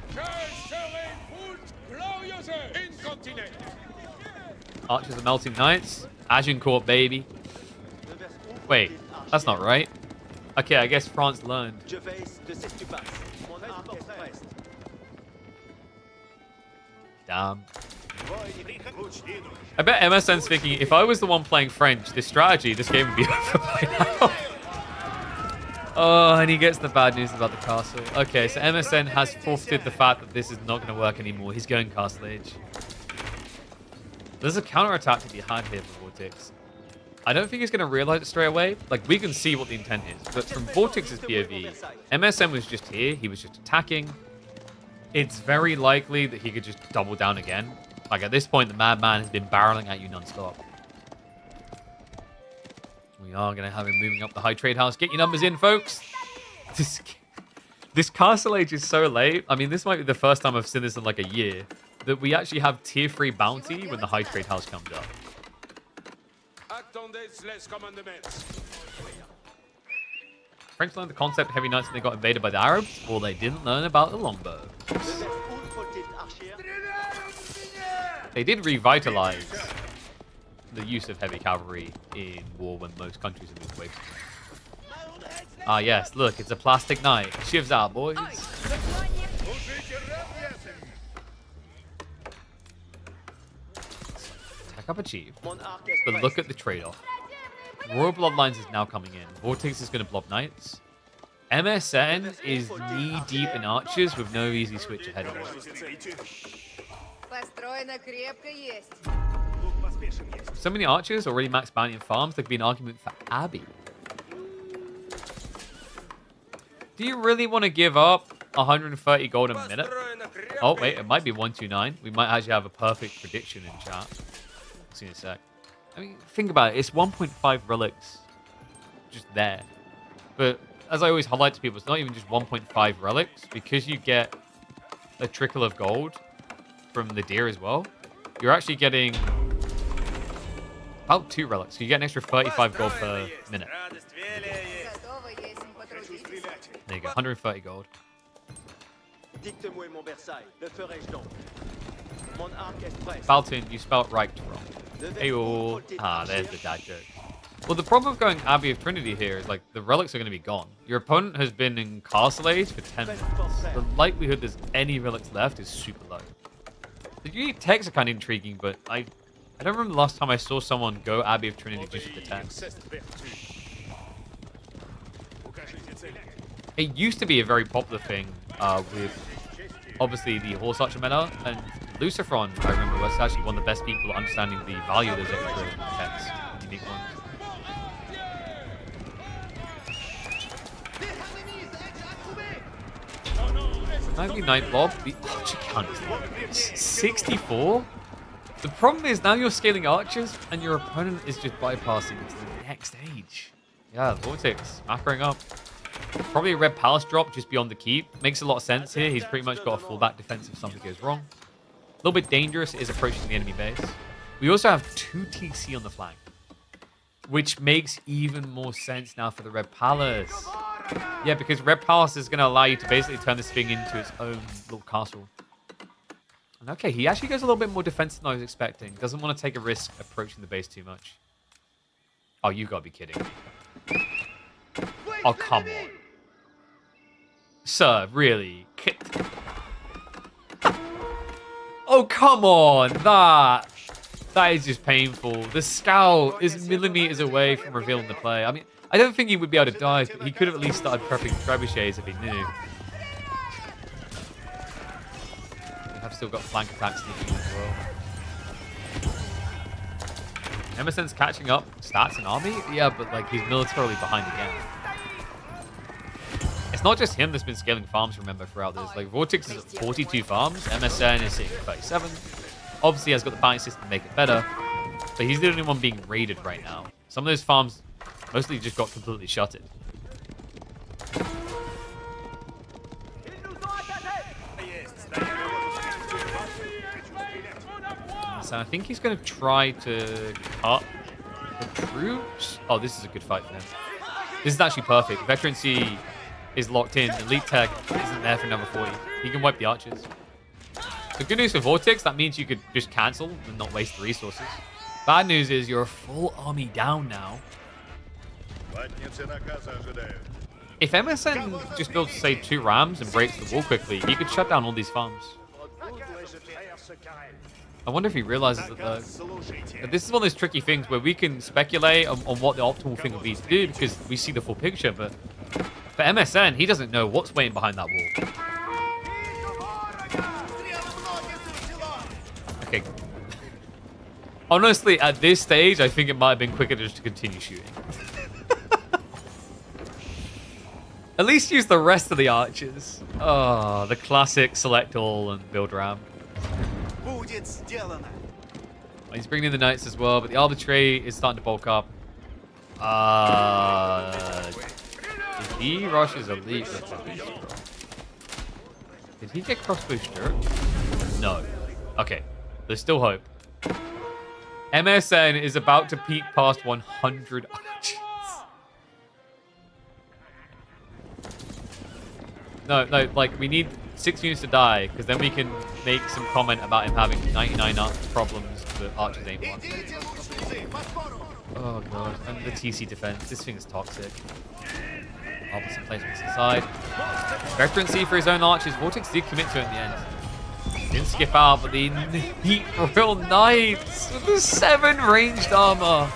A: Archers are melting Knights. Agincourt, baby. Wait, that's not right. Okay, I guess France learned. Damn. I bet MSN's thinking, if I was the one playing French, this strategy, this game would be over by now. Oh, and he gets the bad news about the castle. Okay, so MSN has forfeited the fact that this is not going to work anymore. He's going Castle Age. There's a counterattack to be had here for Vortex. I don't think he's going to realize it straight away. Like, we can see what the intent is. But from Vortex's POV, MSN was just here. He was just attacking. It's very likely that he could just double down again. Like, at this point, the madman has been barreling at you non-stop. We are going to have him moving up the high trade house. Get your numbers in, folks. This Castle Age is so late. I mean, this might be the first time I've seen this in like a year. That we actually have tier 3 bounty when the high trade house comes up. French learned the concept of heavy knights when they got invaded by the Arabs, or they didn't learn about the longbow. They did revitalize the use of heavy cavalry in war when most countries have moved away from it. Ah yes, look, it's a plastic knight. Shivs out, boys. Tech up achieved. But look at the trade-off. Royal Bloodlines is now coming in. Vortex is going to blob knights. MSN is knee-deep in archers with no easy switch ahead of it. So many archers already max bounty and farms. There could be an argument for Abbey. Do you really want to give up 130 gold a minute? Oh, wait, it might be 129. We might actually have a perfect prediction in chat. See in a sec. I mean, think about it. It's 1.5 relics just there. But as I always highlight to people, it's not even just 1.5 relics. Because you get a trickle of gold from the deer as well, you're actually getting about 2 relics. So you get an extra 35 gold per minute. There you go, 130 gold. Baltoon, you spelled right wrong. Ayo. Ah, there's the dad joke. Well, the problem with going Abbey of Trinity here is, like, the relics are going to be gone. Your opponent has been in Castle Age for 10 minutes. The likelihood there's any relics left is super low. The unique texts are kind of intriguing, but I don't remember the last time I saw someone go Abbey of Trinity just with the text. It used to be a very popular thing with, obviously, the Horse Archer meta, and Lucifron, I remember, was actually one of the best people at understanding the value of those extra texts, unique ones. $99 blob, the archer count is 64? The problem is now you're scaling archers and your opponent is just bypassing to the next stage. Yeah, Vortex, macroing up. Probably a red palace drop just beyond the keep. Makes a lot of sense here. He's pretty much got a fullback defense if something goes wrong. A little bit dangerous is approaching the enemy base. We also have 2 TC on the flank, which makes even more sense now for the red palace. Yeah, because red palace is going to allow you to basically turn this thing into its own little castle. And okay, he actually goes a little bit more defensive than I was expecting. Doesn't want to take a risk approaching the base too much. Oh, you got to be kidding me. Oh, come on. Sir, really? Oh, come on. That is just painful. The scout is millimeters away from revealing the play. I mean, I don't think he would be able to dive, but he could have at least started prepping trebuchets if he knew. They have still got flank attacks sneaking as well. Emerson's catching up stats and army? Yeah, but like he's militarily behind again. It's not just him that's been scaling farms, remember, throughout this. Like, Vortex is at 42 farms. MSN is sitting at 37. Obviously, has got the bounty system to make it better. But he's the only one being raided right now. Some of those farms mostly just got completely shutted. So I think he's going to try to cut the troops. Oh, this is a good fight for him. This is actually perfect. Veterancy is locked in. Elite Tech isn't there for number 40. He can wipe the archers. So good news for Vortex, that means you could just cancel and not waste the resources. Bad news is you're a full army down now. If MSN just builds, say, 2 rams and breaks the wall quickly, he could shut down all these farms. I wonder if he realizes that, though. But this is one of those tricky things where we can speculate on what the optimal thing would be to do because we see the full picture, but for MSN, he doesn't know what's waiting behind that wall. Okay. Honestly, at this stage, I think it might have been quicker just to continue shooting. At least use the rest of the archers. Oh, the classic select all and build ram. He's bringing in the knights as well, but the arbitrary is starting to bulk up. If he rushes elite with the beast, did he get crossbow stirred? No. Okay, there's still hope. MSN is about to peak past 100 archers. No, like, we need 6 units to die, because then we can make some comment about him having 99 problems that archers ain't one. Oh god, and the TC defense. This thing is toxic. Opposite placements inside. Veterancy for his own archers. Vortex did commit to it in the end. Didn't skip out, but the Heat Royal Knights with the 7 ranged armor.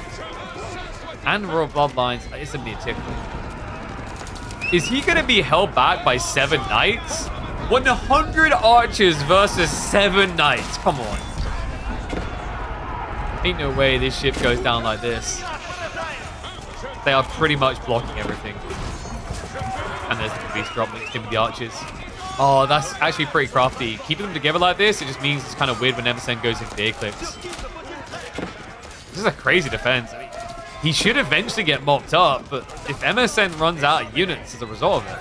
A: And Royal Bloodlines. It's going to be a tickle. Is he going to be held back by 7 knights? 100 archers versus 7 knights. Come on. Ain't no way this ship goes down like this. They are pretty much blocking everything. And there's the beast drop mixed in with the archers. Oh, that's actually pretty crafty. Keeping them together like this, it just means it's kind of weird when MSN goes into the Eclipse. This is a crazy defense. I mean, he should eventually get mopped up, but if MSN runs out of units as a result of it,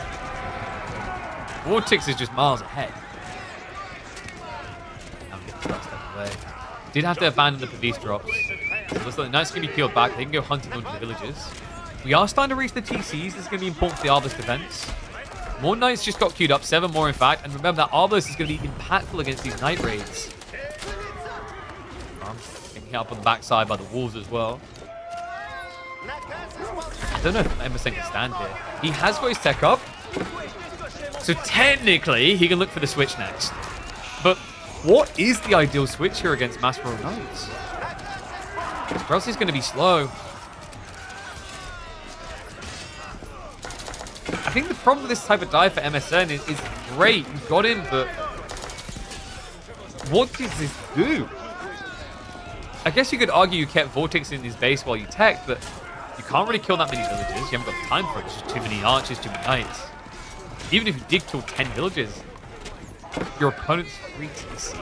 A: Vortex is just miles ahead. I'm getting that step away. Did have to abandon the Pavis drops. So looks like the Knights can be peeled back. They can go hunting onto the villages. We are starting to reach the TCs. This is going to be important for the Arbalest defense. More Knights just got queued up. 7 more, in fact. And remember that Arbalest is going to be impactful against these Knight raids. Getting hit up on the backside by the Wolves as well. I don't know if Emerson can stand here. He has got his tech up. So technically, he can look for the switch next. But what is the ideal switch here against Master Royal Knights? Or else he's going to be slow. I think the problem with this type of dive for MSN is great. You got him, but what does this do? I guess you could argue you kept Vortex in his base while you tech, but you can't really kill that many villages. You haven't got time for it. It's just too many archers, too many knights. Even if you did kill 10 villages, your opponent's free TC.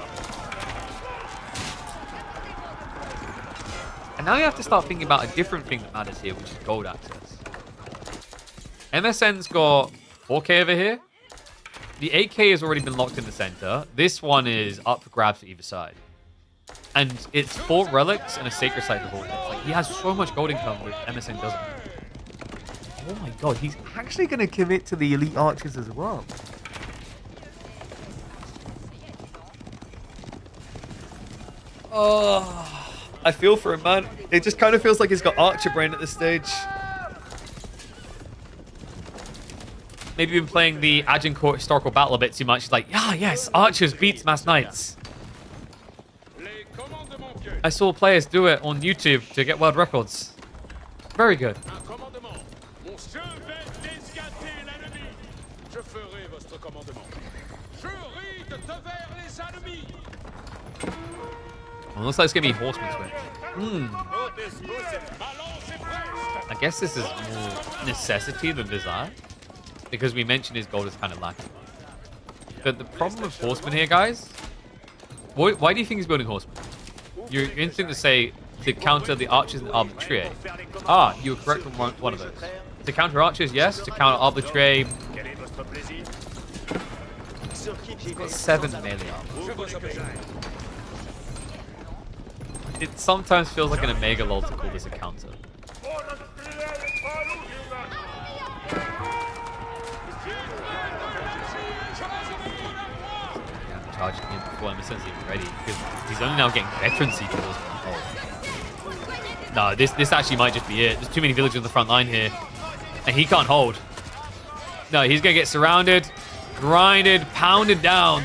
A: And now you have to start thinking about a different thing that matters here, which is gold access. MSN's got 4k over here. The 8k has already been locked in the center. This one is up for grabs for either side. And it's 4 relics and a sacred site for Vortex. Like, he has so much gold income, which MSN doesn't. Oh my god, he's actually going to commit to the elite archers as well. Oh, I feel for him, man. It just kind of feels like he's got archer brain at this stage. Maybe been playing the Agincourt historical battle a bit too much. He's like, yeah, yes, archers beats mass knights. I saw players do it on YouTube to get world records. Very good. Well, looks like it's going to be horseman switch. I guess this is more necessity than desire. Because we mentioned his gold is kind of lacking. But the problem with horseman here, guys... Why do you think he's building horseman? Your instinct to say to counter the archers and arbitrary. Ah, you were correct on one of those. To counter archers, yes. To counter arbitrary... He's got 7 melee armor. It sometimes feels like an Omega lol to call this a counter. Charging him before Emerson's even ready, because he's only now getting veteran seekers. No, this actually might just be it. There's too many villagers on the front line here, and he can't hold. No, he's gonna get surrounded, grinded, pounded down.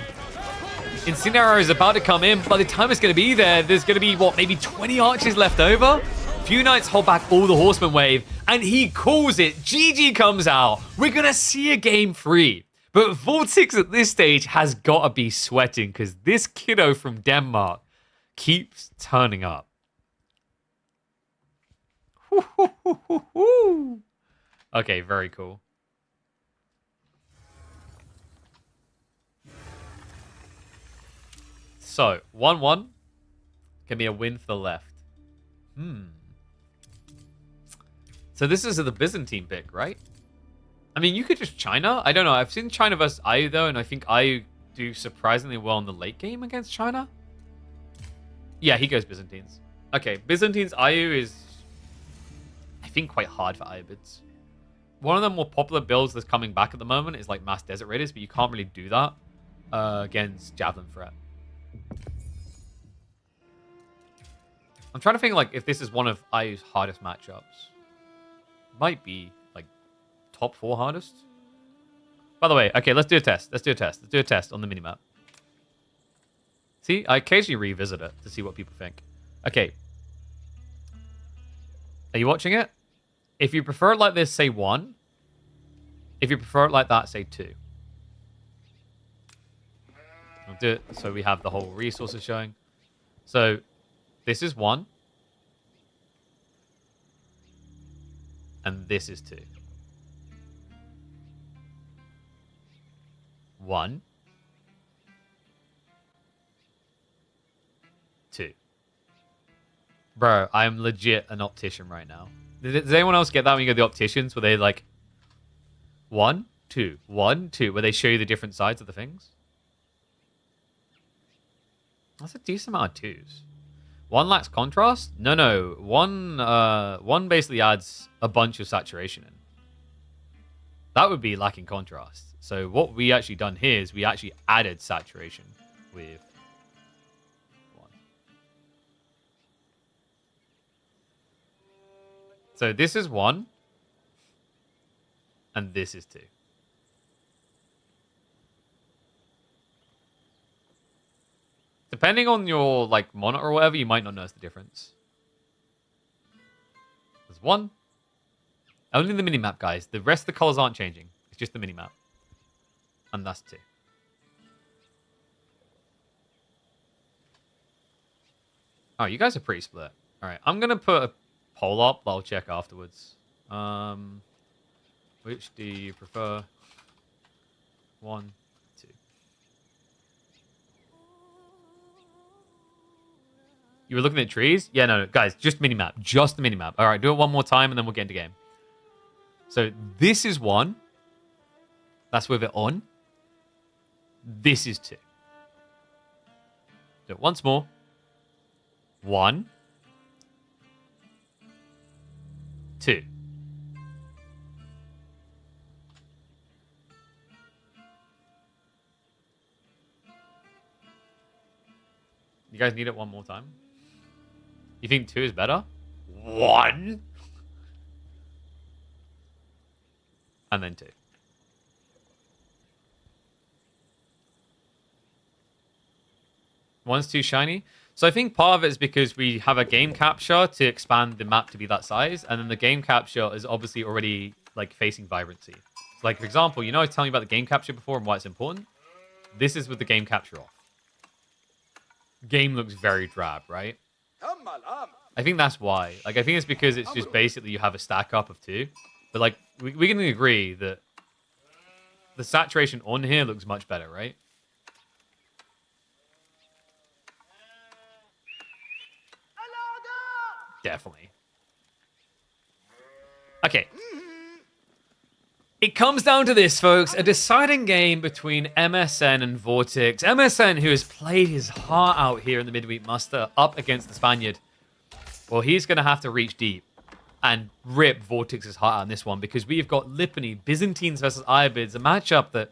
A: Incineroar is about to come in. By the time it's gonna be there, there's gonna be what, maybe 20 archers left over. Few Knights hold back all the horseman wave, and he calls it. GG comes out. We're gonna see a game 3. But Vortex at this stage has got to be sweating because this kiddo from Denmark keeps turning up. Okay, very cool. So, 1-1 can be a win for the left. So this is the Byzantine pick, right? I mean, you could just China. I don't know. I've seen China versus IU, though, and I think IU do surprisingly well in the late game against China. Yeah, he goes Byzantines. Okay, Byzantines IU is, I think, quite hard for IUbids. One of the more popular builds that's coming back at the moment is like Mass Desert Raiders, but you can't really do that against Javelin Threat. I'm trying to think like if this is one of IU's hardest matchups. Might be like top 4 hardest. By the way, okay, let's do a test. Let's do a test on the minimap. See, I occasionally revisit it to see what people think. Okay. Are you watching it? If you prefer it like this, say 1. If you prefer it like that, say 2. I'll do it so we have the whole resources showing. So, this is 1. And this is 2. 1, 2. Bro, I'm legit an optician right now. Does anyone else get that when you go to the opticians, where they like 1, 2, 1, 2, where they show you the different sides of the things? That's a decent amount of 2s. 1 lacks contrast? No. 1 basically adds a bunch of saturation in. That would be lacking contrast. So what we actually done here is we actually added saturation with 1. So this is 1, and this is 2. Depending on your like monitor or whatever, you might not notice the difference. There's 1. Only the minimap, guys. The rest of the colors aren't changing. It's just the minimap. And that's 2. Oh, you guys are pretty split. All right, I'm gonna put a poll up, but I'll check afterwards. Which do you prefer? 1, 2. You were looking at trees? Yeah, no, guys, just minimap. Just the minimap. All right, do it one more time, and then we'll get into game. So this is 1. That's with it on. This is 2. Do it once more. 1, 2. You guys need it one more time? You think 2 is better? 1. And then 2. One's too shiny. So I think part of it is because we have a game capture to expand the map to be that size, and then the game capture is obviously already like facing vibrancy. So like for example, you know I was telling you about the game capture before and why it's important? This is with the game capture off. Game looks very drab, right? I think that's why. Like I think it's because it's just basically you have a stack up of 2. But like we can agree that the saturation on here looks much better, right? Definitely. Okay. It comes down to this, folks. A deciding game between MSN and Vortex. MSN, who has played his heart out here in the midweek muster, up against the Spaniard. Well, he's going to have to reach deep and rip Vortex's heart out in this one, because we've got Lipany, Byzantines versus Iobids, a matchup that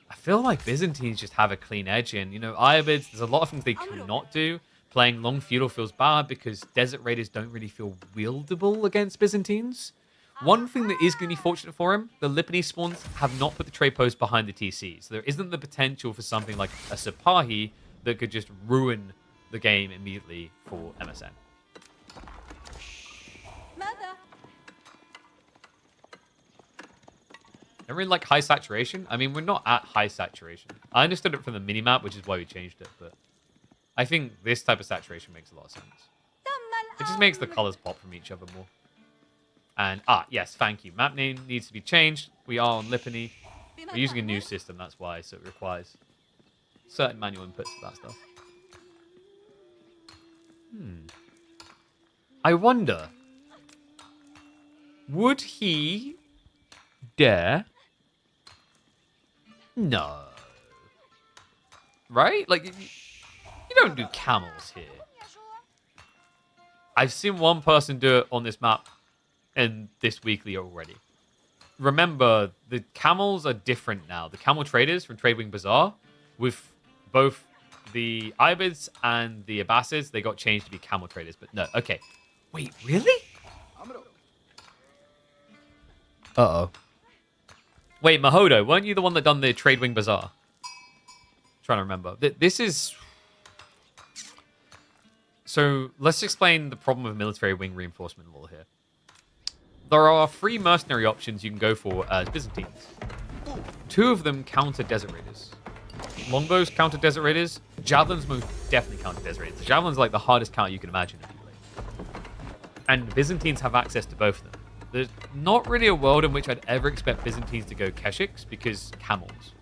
A: I feel like Byzantines just have a clean edge in. You know, Iobids, there's a lot of things they cannot do. Playing long feudal feels bad because Desert Raiders don't really feel wieldable against Byzantines. One thing that is going to be fortunate for him, the Lipany spawns have not put the trade post behind the TC. So there isn't the potential for something like a Sipahi that could just ruin the game immediately for MSN. I really like high saturation. I mean, we're not at high saturation. I understood it from the minimap, which is why we changed it, but I think this type of saturation makes a lot of sense. It just makes the colors pop from each other more. And, yes, thank you. Map name needs to be changed. We are on Lipany. We're using a new system, that's why, so it requires certain manual inputs for that stuff. I wonder, would he dare? No. Right? Like, you don't do camels here. I've seen one person do it on this map in this weekly already. Remember, the camels are different now. The camel traders from Tradewing Bazaar, with both the Ibids and the Abbasids, they got changed to be camel traders. But no, okay. Wait, really? Uh-oh. Wait, Mahodo, weren't you the one that done the Tradewing Bazaar? Trying to remember. This is... So, let's explain the problem with military wing reinforcement law here. There are 3 mercenary options you can go for as Byzantines. 2 of them counter Desert Raiders. Longbows counter Desert Raiders. Javelins most definitely counter Desert Raiders. The Javelin's like the hardest counter you can imagine. And Byzantines have access to both of them. There's not really a world in which I'd ever expect Byzantines to go Keshiks because camels.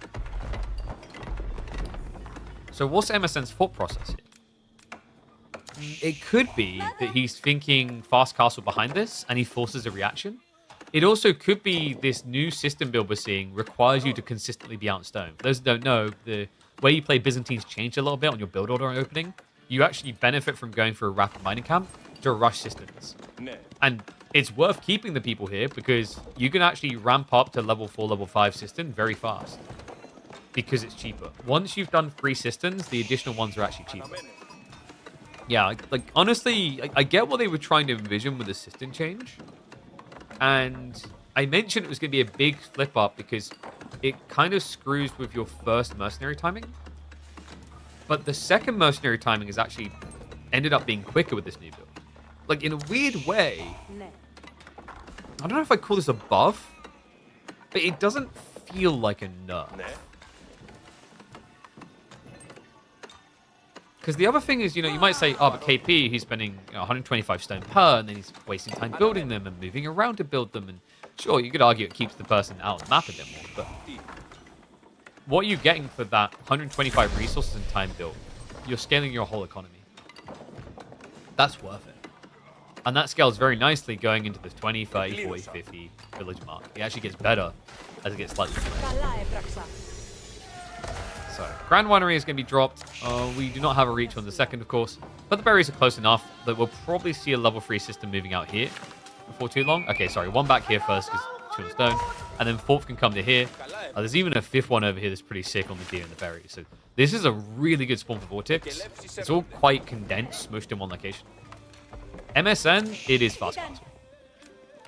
A: So what's MSN's thought process here? It could be that he's thinking fast castle behind this and he forces a reaction. It also could be this new system build we're seeing requires you to consistently be out in stone. For those who don't know, the way you play Byzantines changed a little bit on your build order opening. You actually benefit from going for a rapid mining camp to rush systems. And it's worth keeping the people here because you can actually ramp up to level 4, level 5 system very fast. Because it's cheaper. Once you've done 3 systems, the additional ones are actually cheaper. Yeah, like honestly, I get what they were trying to envision with the system change. And I mentioned it was going to be a big flip up because it kind of screws with your first mercenary timing. But the second mercenary timing has actually ended up being quicker with this new build. Like, in a weird way, I don't know if I call this a buff, but it doesn't feel like a nerf. Because the other thing is, you know, you might say, oh, but KP, he's spending 125 stone per, and then he's wasting time building them and moving around to build them. And sure, you could argue it keeps the person out of the map a bit more, but what are you getting for that 125 resources and time built? You're scaling your whole economy. That's worth it. And that scales very nicely going into the 20, 30, 40, 50 village mark. It actually gets better as it gets slightly better. So, Grand Winery is going to be dropped. We do not have a reach on the second, of course. But the berries are close enough that we'll probably see a level 3 system moving out here before too long. Okay, sorry. One back here first because 2 on stone. And then 4th can come to here. There's even a 5th one over here that's pretty sick on the deer and the berry. So this is a really good spawn for Vortex. It's all quite condensed, smushed in one location. MSN, it is fast castle.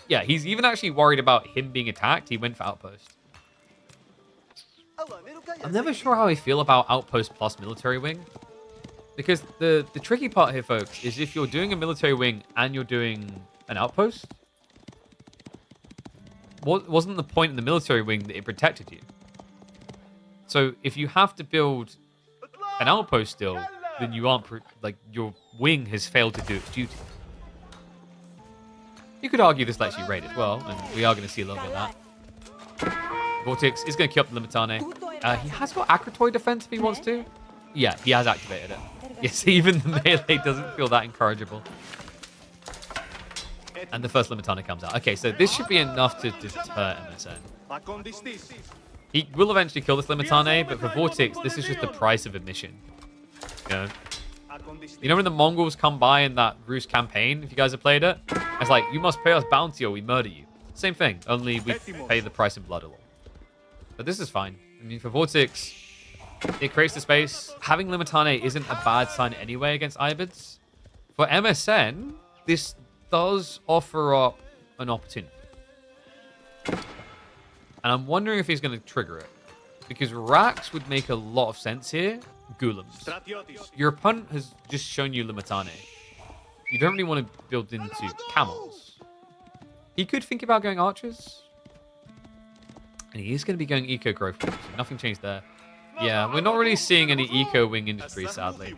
A: Yeah, he's even actually worried about him being attacked. He went for Outpost. I'm never sure how I feel about Outpost plus Military Wing. Because the tricky part here, folks, is if you're doing a Military Wing and you're doing an Outpost, wasn't the point in the Military Wing that it protected you? So if you have to build an Outpost still, then you aren't, like, your wing has failed to do its duty. You could argue this lets you raid as well, and we are going to see a little bit of that. Vortex is going to kill up the Limitane. He has got Akratoy defense if he wants to. Yeah, he has activated it. Yes, even the melee doesn't feel that encourageable. And the first Limitane comes out. Okay, so this should be enough to deter MSN. He will eventually kill this Limitane, but for Vortex, this is just the price of admission. You know when the Mongols come by in that Rus campaign, if you guys have played it? It's like, you must pay us bounty or we murder you. Same thing, only we pay the price in blood a lot. But this is fine. I mean, for Vortex, it creates the space. Having Limitane isn't a bad sign anyway against Ibids. For MSN, this does offer up an opportunity. And I'm wondering if he's going to trigger it. Because Rax would make a lot of sense here. Golems. Your opponent has just shown you Limitane. You don't really want to build into camels. He could think about going archers. And he is going to be going eco growth. So nothing changed there. Yeah, we're not really seeing any eco wing industry, sadly.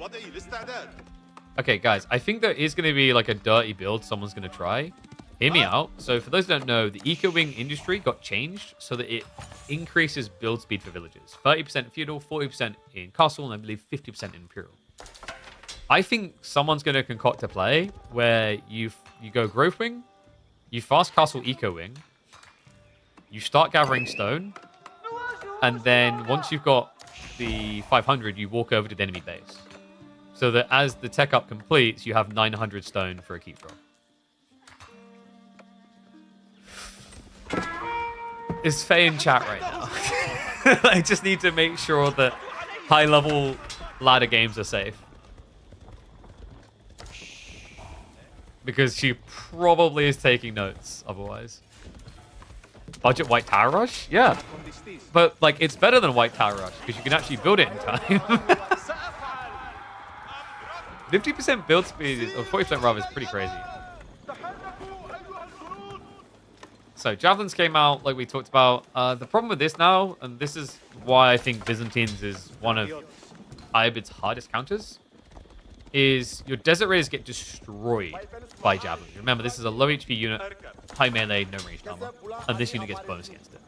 A: Okay, guys, I think there is going to be like a dirty build someone's going to try. Hear me out. So for those who don't know, the eco wing industry got changed so that it increases build speed for villagers. 30% feudal, 40% in castle, and I believe 50% in imperial. I think someone's going to concoct a play where you go growth wing, you fast castle eco wing, you start gathering stone, and then once you've got the 500, you walk over to the enemy base. So that as the tech up completes, you have 900 stone for a keep drop. Is Faye in chat right now? I just need to make sure that high-level ladder games are safe. Because she probably is taking notes otherwise. Budget White Tower Rush? Yeah. But, like, it's better than White Tower Rush because you can actually build it in time. 50% build speed, or 40% rather, is pretty crazy. So, Javelins came out, like we talked about. The problem with this now, and this is why I think Byzantines is one of Ibid's hardest counters, is your Desert Raiders get destroyed by Javelins. Remember, this is a low HP unit, high melee, no ranged armor, and this unit gets bonus against it.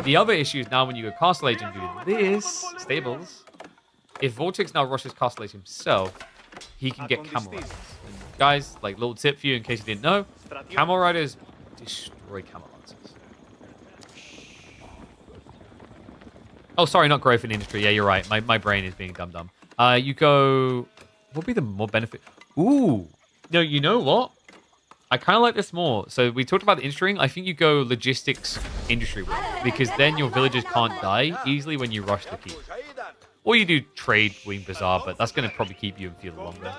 A: The other issue is now when you go Castle Age and do this, Stables, if Vortex now rushes Castle Age himself, he can get Camel Riders. And guys, like, little tip for you in case you didn't know, Camel Riders destroy Camel Lancers. Oh, sorry, not growth in industry. Yeah, you're right. My brain is being dumb. You go... What would be the more benefit? Ooh. No, you know what? I kind of like this more. So we talked about the industry ring. I think you go logistics industry wing, because then your villagers can't die easily when you rush the keep. Or you do trade wing bazaar, but that's going to probably keep you in field longer.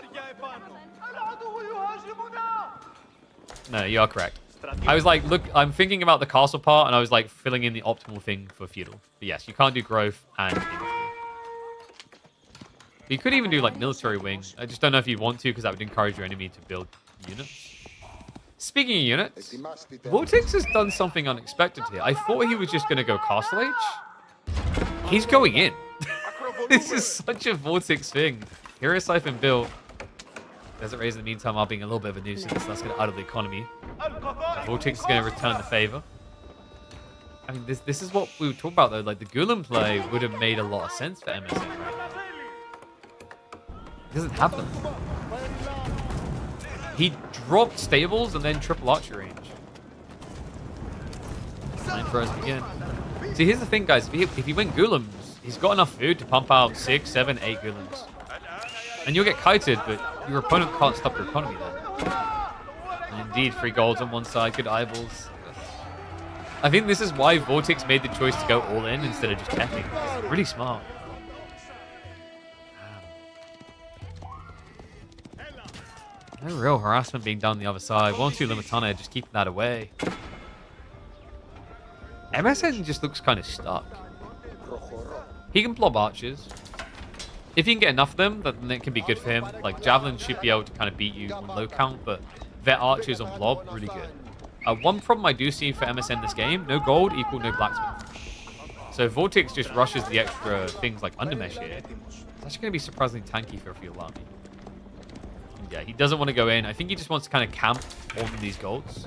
A: No, you are correct. I was like, look, I'm thinking about the castle part, and I was like filling in the optimal thing for feudal. But yes, you can't do growth and industry. You could even do like military wing. I just don't know if you want to, because that would encourage your enemy to build units. Speaking of units, Vortex has done something unexpected here. I thought he was just going to go Castle Age. He's going in. This is such a Vortex thing. Hero Siphon built. Desert Rays in the meantime are being a little bit of a nuisance. That's going to out of the economy. Vortex is going to return the favor. I mean, this is what we were talking about, though. Like, the Gulam play would have made a lot of sense for MSN right now. It doesn't happen. He dropped stables and then triple archery range. Line throws again. See, here's the thing, guys. If he went Gulams, he's got enough food to pump out 6, 7, 8 Gulams. And you'll get kited, but your opponent can't stop your economy then. And indeed, 3 golds on one side, good eyeballs. I think this is why Vortex made the choice to go all in instead of just teching. It's really smart. No real harassment being done on the other side. 1-2 Limitana, just keeping that away. MSN just looks kind of stuck. He can blob archers. If he can get enough of them, then it can be good for him. Like, Javelin should be able to kind of beat you on low count, but Vet archers on blob, really good. One problem I do see for MSN this game, no gold equal no blacksmith. So Vortex just rushes the extra things like Undermesh here. It's actually going to be surprisingly tanky for a field army. Yeah, he doesn't want to go in. I think he just wants to kind of camp on these golds.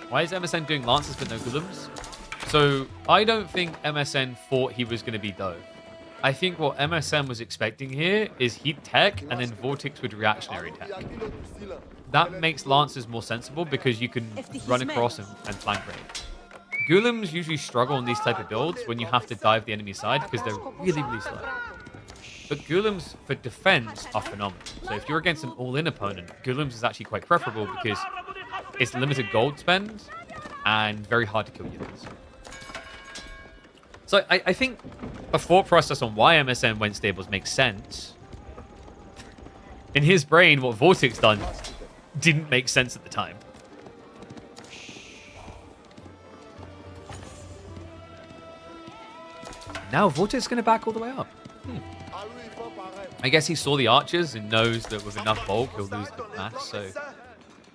A: Why is MSN doing lances but no Gulams? So I don't think MSN thought he was going to be dove. I think what MSN was expecting here is he'd tech and then Vortex would reactionary tech. That makes lances more sensible because you can run across and flank raid. Gulams usually struggle on these type of builds when you have to dive the enemy side because they're really, really slow. But Gulams for defense are phenomenal. So if you're against an all-in opponent, Gulams is actually quite preferable because it's limited gold spend and very hard to kill units. So I think a thought process on why MSN went stables makes sense. In his brain, what Vortex done didn't make sense at the time. Now Vortex is going to back all the way up. I guess he saw the archers and knows that with enough bulk he'll lose the mass, so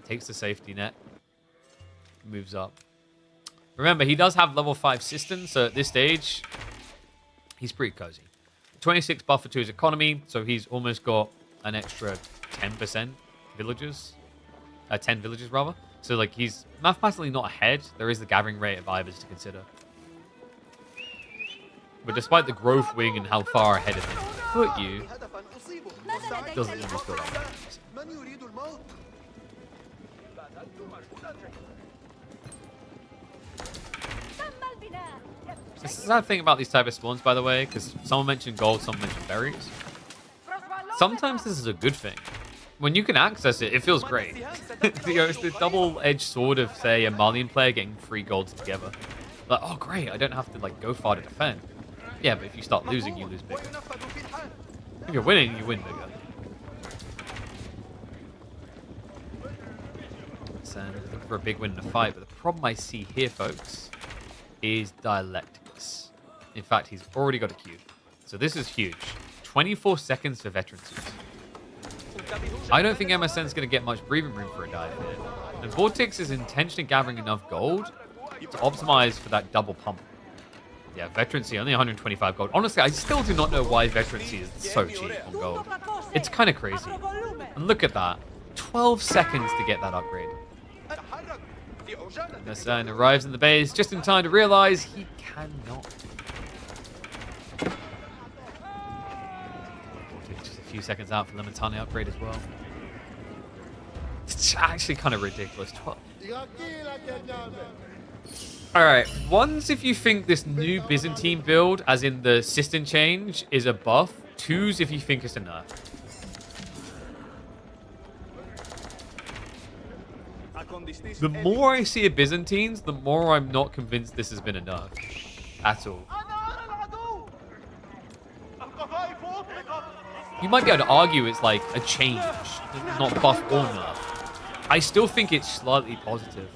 A: takes the safety net, moves up. Remember, he does have level 5 systems, so at this stage, he's pretty cozy. 26 buffer to his economy, so he's almost got an extra 10% villagers. 10 villagers, rather. So, like, he's mathematically not ahead. There is the gathering rate of Ivers to consider. But despite the growth wing and how far ahead of him put you, it doesn't really feel like that. This is the sad thing about these type of spawns, by the way, because someone mentioned gold, someone mentioned berries. Sometimes this is a good thing. When you can access it, it feels great. You know, it's the double-edged sword of, say, a Malian player getting 3 golds together. Like, oh, great, I don't have to, like, go far to defend. Yeah, but if you start losing, you lose bigger. If you're winning, you win bigger. So, looking for a big win in a fight, but the problem I see here, folks, is Dialecticus. In fact, he's already got a Q. So this is huge. 24 seconds for veterancies. I don't think MSN's going to get much breathing room for a dive here. And Vortex is intentionally gathering enough gold to optimize for that double pump. Yeah, veterancy, only 125 gold. Honestly, I still do not know why veterancy is so cheap on gold. It's kind of crazy. And look at that. 12 seconds to get that upgrade. MSN arrives in the base just in time to realize he cannot. Just a few seconds out for the Limitani upgrade as well. It's actually kind of ridiculous. Alright, ones if you think this new Byzantine build, as in the system change, is a buff. Twos if you think it's a nerf. The more I see of Byzantines, the more I'm not convinced this has been a nerf. At all. You might be able to argue it's like a change, not buff or nerf. I still think it's slightly positive.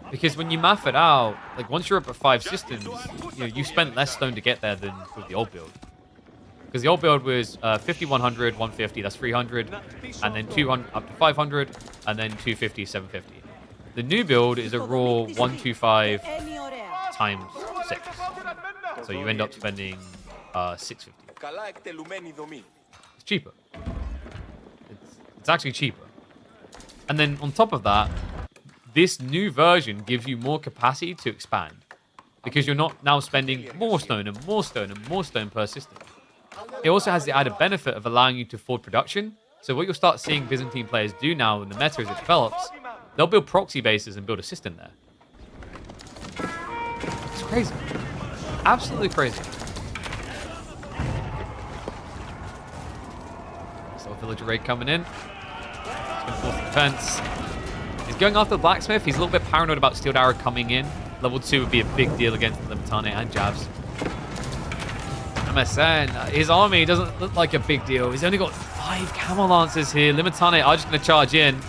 A: Because when you math it out, like once you're up at 5 systems, you know, you spent less stone to get there than with the old build. Because the old build was 50, 100, 150, that's 300, and then 200 up to 500, and then 250, 750. The new build is a raw 125 times 6. So you end up spending 650. It's cheaper. It's actually cheaper. And then on top of that, this new version gives you more capacity to expand. Because you're not now spending more stone and more stone and more stone per system. It also has the added benefit of allowing you to afford production. So what you'll start seeing Byzantine players do now in the meta as it develops, they'll build proxy bases and build a system there. It's crazy. Absolutely crazy. So villager raid coming in. He's going to force the defense. He's going after the blacksmith. He's a little bit paranoid about Steel Arrow coming in. Level 2 would be a big deal against the Limitane and Jabs. MSN, his army doesn't look like a big deal. He's only got 5 Camel Lancers here. Limitane are just going to charge in.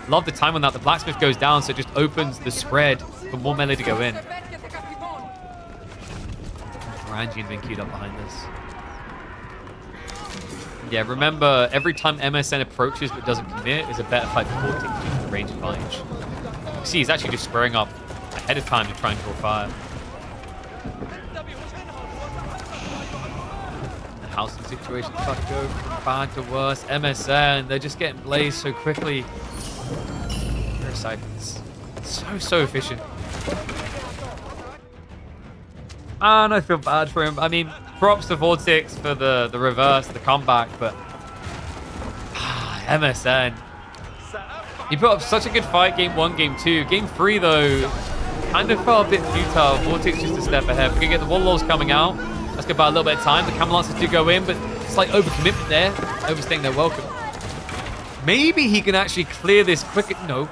A: Love the time on that. The blacksmith goes down, so it just opens the spread for more melee to go in. Rangian being queued up behind this. Yeah, remember, every time MSN approaches but doesn't commit is a better fight for Vortex due to the range advantage. You see, he's actually just squaring up ahead of time to try and draw fire. The housing situation starts to go from bad to worse. MSN, they're just getting blazed so quickly. Siphons. So efficient. And I feel bad for him. I mean, props to Vortex for the reverse, the comeback, but MSN. He put up such a good fight, game 1, game 2. Game 3, though, kind of felt a bit futile. Vortex just a step ahead. We can get the wall walls coming out. Let's go by a little bit of time. The Camel Lancers do go in, but it's like overcommitment there. Overstaying their welcome. Maybe he can actually clear this quicker. No.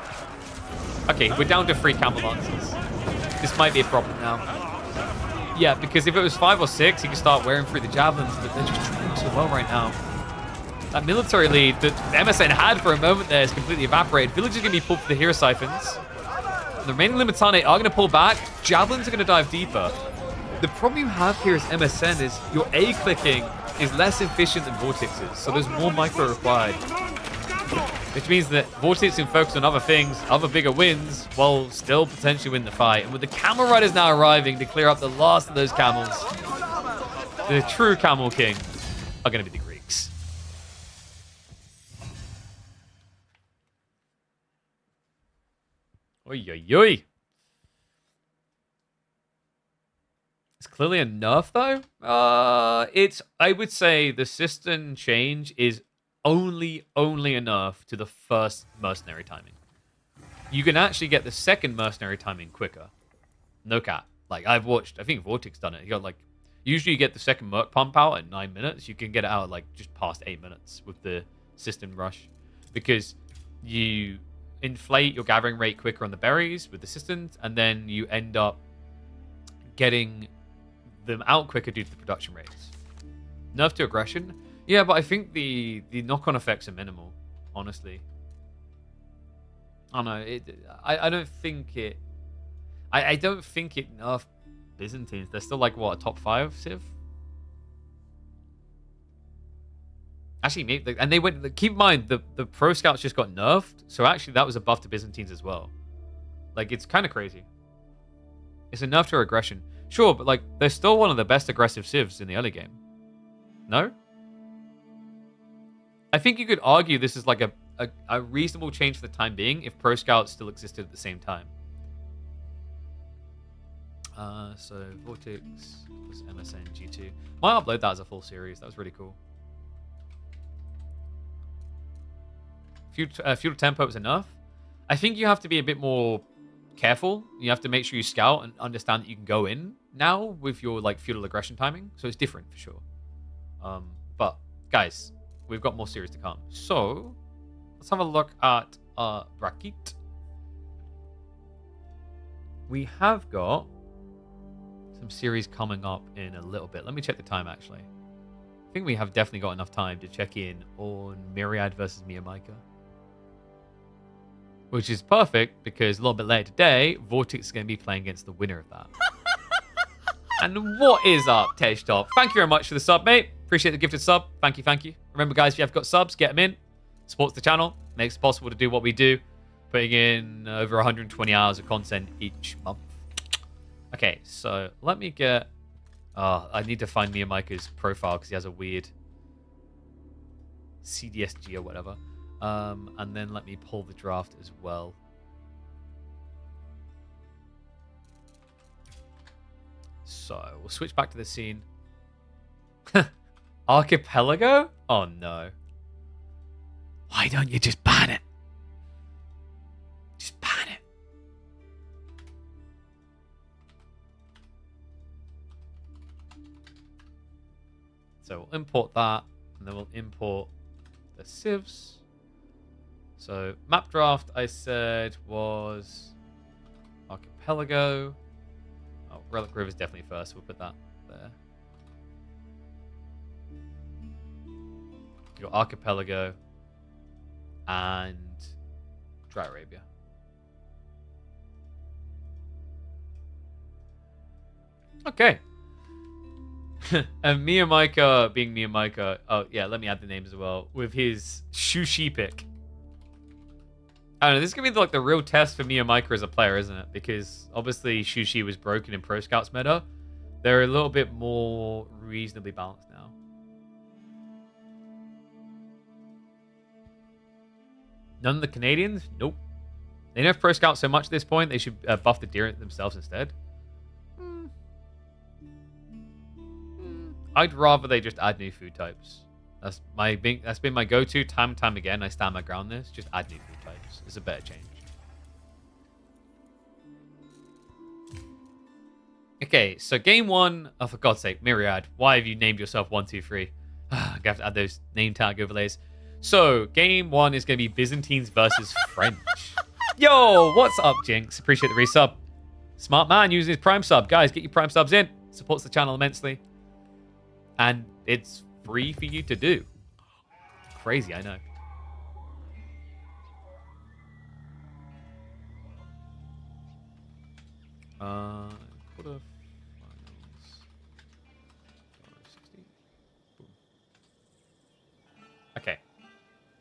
A: Okay, we're down to 3 Camel Lancers. This might be a problem now. Yeah, because if it was 5 or 6, he could start wearing through the javelins, but they're just training so well right now. That military lead that MSN had for a moment there is completely evaporated. Villagers are going to be pulled for the hero siphons. The remaining Limitane are going to pull back. Javelins are going to dive deeper. The problem you have here as MSN is your A-clicking is less efficient than Vortex's, so there's more micro required. Which means that Vortex can focus on other things, other bigger wins, while still potentially win the fight. And with the Camel Riders now arriving to clear up the last of those camels, the true Camel King are going to be the Greeks. Oy, oy, oy. It's clearly a nerf, though. I would say the system change is only enough to the first mercenary timing. You can actually get the second mercenary timing quicker. No cap. Like, I've watched, I think Vortex done it. You got like, usually you get the second merc pump out at 9 minutes. You can get it out at like just past 8 minutes with the system rush. Because you inflate your gathering rate quicker on the berries with the systems, and then you end up getting them out quicker due to the production rates. Nerf to aggression. Yeah, but I think the knock-on effects are minimal, honestly. I don't know. I don't think it... I don't think it nerfed Byzantines. They're still like, what, a top 5 civ? Actually, maybe, and they went... Keep in mind, the Pro Scouts just got nerfed, so actually that was a buff to Byzantines as well. Like, it's kind of crazy. It's a nerf to aggression. Sure, but like, they're still one of the best aggressive civs in the early game. No? I think you could argue this is like a reasonable change for the time being if Pro Scouts still existed at the same time. So Vortex was MSN G2. Might upload that as a full series. That was really cool. Feudal tempo is enough. I think you have to be a bit more careful. You have to make sure you scout and understand that you can go in now with your like feudal aggression timing. So it's different for sure. But guys, we've got more series to come. So let's have a look at bracket. We have got some series coming up in a little bit. Let me check the time actually. I think we have definitely got enough time to check in on Myriad versus Micah. Which is perfect because a little bit later today, Vortex is going to be playing against the winner of that. And what is up, Tej Top? Thank you very much for the sub, mate. Appreciate the gifted sub. Thank you, thank you. Remember, guys, if you have got subs, get them in. Supports the channel. Makes it possible to do what we do. Putting in over 120 hours of content each month. Okay, so let me get... I need to find Micah's profile because he has a weird CDSG or whatever. And then let me pull the draft as well. So we'll switch back to the scene. Archipelago? Oh no. Why don't you just ban it? Just ban it. So we'll import that, and then we'll import the civs. So map draft, I said, was Archipelago. Oh, Relic River is definitely first. We'll put that there. You got Archipelago and Dry Arabia. Okay. And Micah being Micah. Oh, yeah, let me add the name as well. With his Shushi pick. I don't know, this is going to be like the real test for Micah as a player, isn't it? Because obviously Shushi was broken in Pro Scouts meta. They're a little bit more reasonably balanced now. None of the Canadians? Nope. They nerf Pro Scouts so much at this point, they should buff the deer themselves instead. I'd rather they just add new food types. That's been my go-to time and time again. I stand my ground this. Just add new food types. It's a better change. Okay, so game one. Oh, for God's sake, Myriad. Why have you named yourself 123? I have to add those name tag overlays. So game one is going to be Byzantines versus French. Yo, what's up, Jinx? Appreciate the resub. Smart man using his Prime sub. Guys, get your Prime subs in. Supports the channel immensely. And it's free for you to do. Crazy, I know. Quarterfinals. Okay.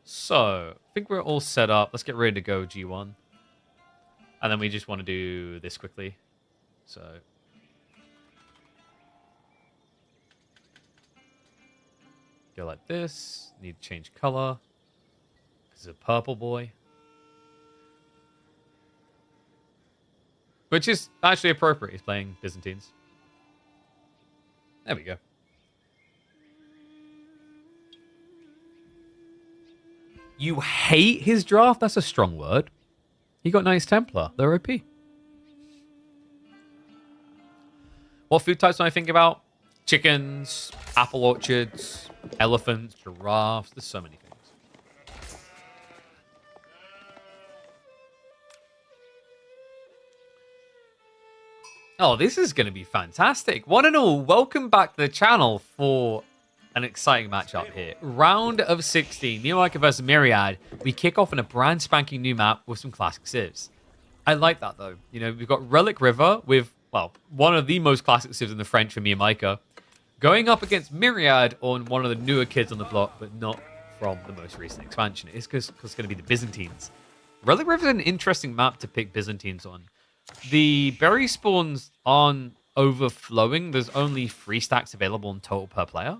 A: So, I think we're all set up. Let's get ready to go G1. And then we just want to do this quickly. So... go like this. Need to change color. This is a purple boy. Which is actually appropriate. He's playing Byzantines. There we go. You hate his draft? That's a strong word. He got nice Templar. They're OP. What food types do I think about? Chickens, apple orchards, elephants, giraffes. There's so many things. Oh, this is going to be fantastic. One and all, welcome back to the channel for an exciting matchup here. Round of 16, Micah versus Myriad. We kick off in a brand spanking new map with some classic civs. I like that, though. You know, we've got Relic River with, well, one of the most classic civs in the French for Micah. Going up against Myriad on one of the newer kids on the block, but not from the most recent expansion. It's because it's going to be the Byzantines. Relic River is an interesting map to pick Byzantines on. The berry spawns aren't overflowing. There's only 3 stacks available in total per player.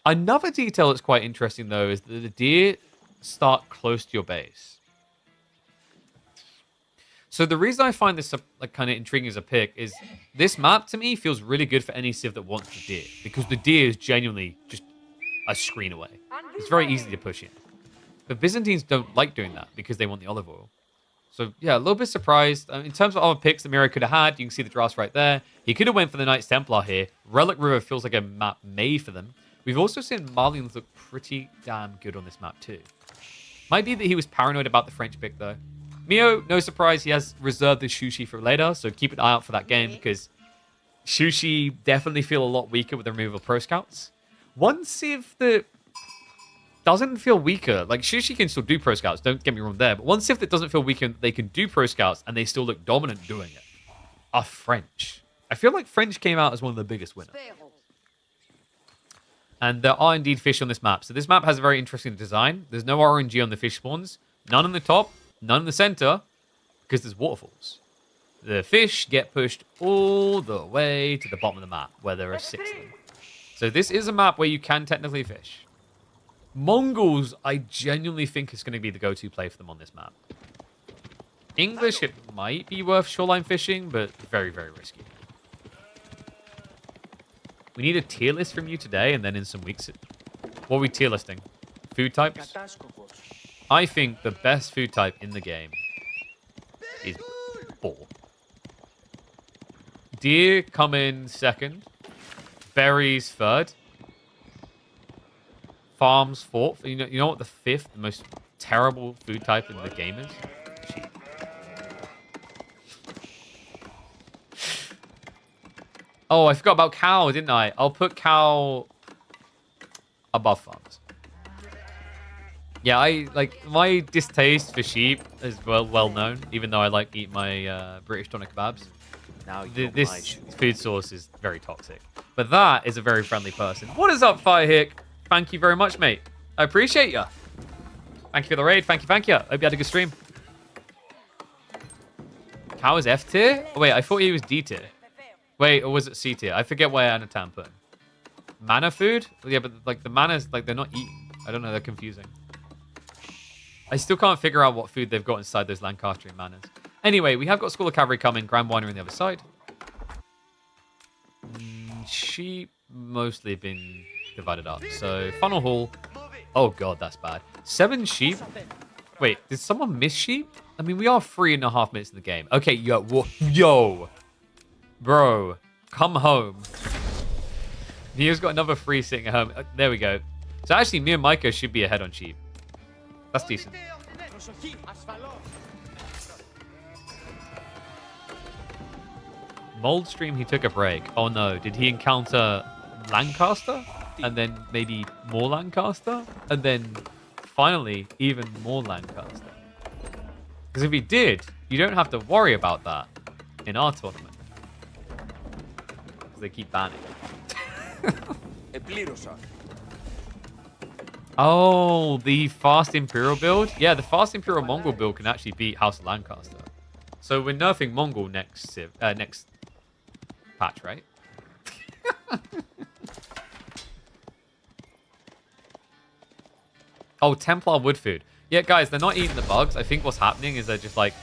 A: Another detail that's quite interesting, though, is that the deer start close to your base. So the reason I find this like kind of intriguing as a pick is this map to me feels really good for any civ that wants the deer, because the deer is genuinely just a screen away. It's very easy to push in. But Byzantines don't like doing that because they want the olive oil. So yeah, a little bit surprised. In terms of other picks that Myriad could have had, you can see the drafts right there. He could have went for the Knights Templar here. Relic River feels like a map made for them. We've also seen Malians look pretty damn good on this map too. Might be that he was paranoid about the French pick though. Mio, no surprise, he has reserved the Sushi for later, so keep an eye out for that game because Sushi definitely feel a lot weaker with the removal of Pro Scouts. One civ that doesn't feel weaker, like Sushi can still do Pro Scouts, don't get me wrong there, but one civ that doesn't feel weaker, they can do Pro Scouts and they still look dominant doing it, are French. I feel like French came out as one of the biggest winners. And there are indeed fish on this map. So this map has a very interesting design. There's no RNG on the fish spawns. None on the top, none in the center, because there's waterfalls. The fish get pushed all the way to the bottom of the map, where there are 6 of them. So this is a map where you can technically fish. Mongols, I genuinely think is going to be the go-to play for them on this map. English, it might be worth shoreline fishing, but very, very risky. We need a tier list from you today, and then in some weeks... What are we tier listing? Food types? I think the best food type in the game is boar. Deer come in second. Berries third. Farms fourth. You know what the fifth, the most terrible food type in the game is? Sheep. Oh, I forgot about cow, didn't I? I'll put cow above farms. Yeah, I like my distaste for sheep is well known, even though I like eat my British doner kebabs.
B: Now
A: This food source is very toxic. But that is a very friendly person. What is up, Firehick? Thank you very much, mate. I appreciate you. Thank you for the raid. Thank you. Hope you had a good stream. Cow is F tier? Oh, wait, I thought he was D tier. Wait, or was it C tier? I forget where Anatan put him. Mana food? Yeah, but like the mana's like they're not eating. I don't know, they're confusing. I still can't figure out what food they've got inside those Lancastrian manors. Anyway, we have got School of Cavalry coming, Grand Winery on the other side. Sheep mostly been divided up. So Funnel Hall. Oh god, that's bad. 7 sheep. Wait, did someone miss sheep? I mean, we are 3.5 minutes in the game. Okay, yo. Bro, come home. Mio's got another 3 sitting at home. There we go. So actually, me and Micah should be ahead on sheep. That's decent. Mold stream, he took a break. Oh no, did he encounter Lancaster? And then maybe more Lancaster? And then finally, even more Lancaster. Because if he did, you don't have to worry about that in our tournament. Because they keep banning. Oh, the Fast Imperial build? Yeah, the Fast Imperial Mongol build can actually beat House of Lancaster. So we're nerfing Mongol next patch, right? Oh, Templar wood food. Yeah, guys, they're not eating the bugs. I think what's happening is they're just like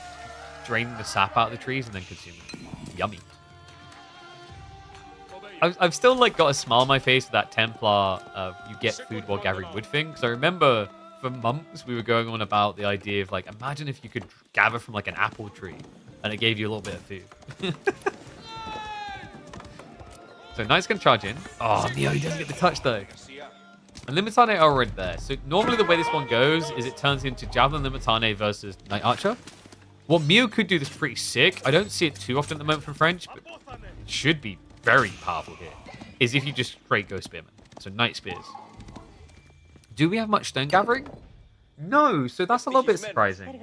A: draining the sap out of the trees and then consuming it. Yummy. I've still like got a smile on my face with that Templar you get food while gathering wood thing. Because I remember for months we were going on about the idea of like, imagine if you could gather from like an apple tree and it gave you a little bit of food. So Knight's going to charge in. Oh, Neo, he doesn't get the touch though. And Limitane are already there. So normally the way this one goes is it turns into Javelin Limitane versus Knight Archer. Well, Mio could do this pretty sick. I don't see it too often at the moment from French, but it should be very powerful here. Is if you just straight go Spearman. So Knight Spears. Do we have much stone gathering? No, so that's a little bit surprising.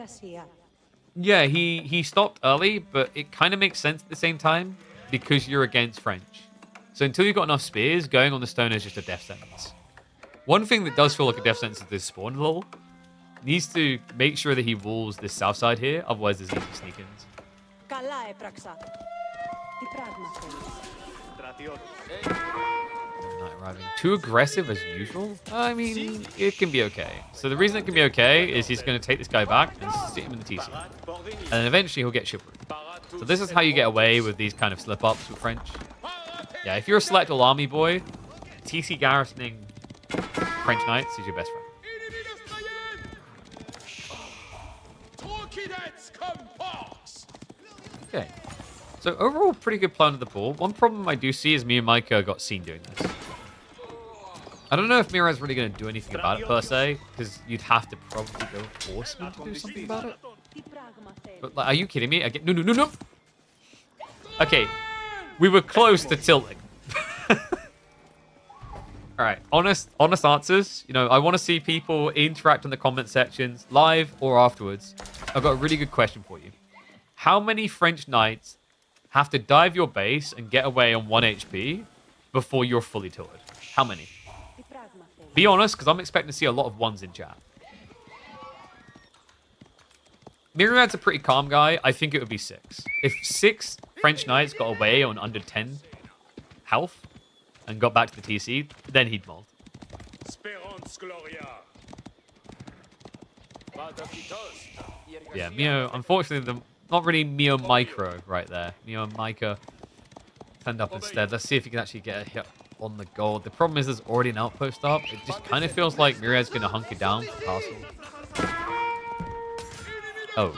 A: Yeah, he stopped early, but it kind of makes sense at the same time because you're against French. So until you've got enough spears, going on the stone is just a death sentence. One thing that does feel like a death sentence is this spawn lull. Needs to make sure that he walls this south side here, otherwise there's easy sneak-ins. Knight arriving. Too aggressive as usual? I mean, it can be okay. So the reason it can be okay is he's going to take this guy back and sit him in the TC. And then eventually he'll get chivalry. So this is how you get away with these kind of slip-ups with French. Yeah, if you're a select all army boy, TC garrisoning French Knights is your best friend. Okay. So overall, pretty good plan of the ball. One problem I do see is me and Micah got seen doing this. I don't know if Myriad's really going to do anything about it per se, because you'd have to probably go force him to do something about it. But like, are you kidding me? No, no, no, no. Okay, we were close to tilting. All right, honest answers. You know, I want to see people interact in the comment sections, live or afterwards. I've got a really good question for you. How many French Knights have to dive your base and get away on 1 HP before you're fully tilted? How many? Be honest, because I'm expecting to see a lot of ones in chat. Myriad's a pretty calm guy. I think it would be 6. If 6 French Knights got away on under 10 health and got back to the TC, then he'd mold. Yeah, Mio, unfortunately, not really Mio Micro right there. Mio and Micah turned up instead. Let's see if he can actually get a hit on the gold. The problem is there's already an outpost up. It just kind of feels like Myriad's going to hunker down for castle. Oh.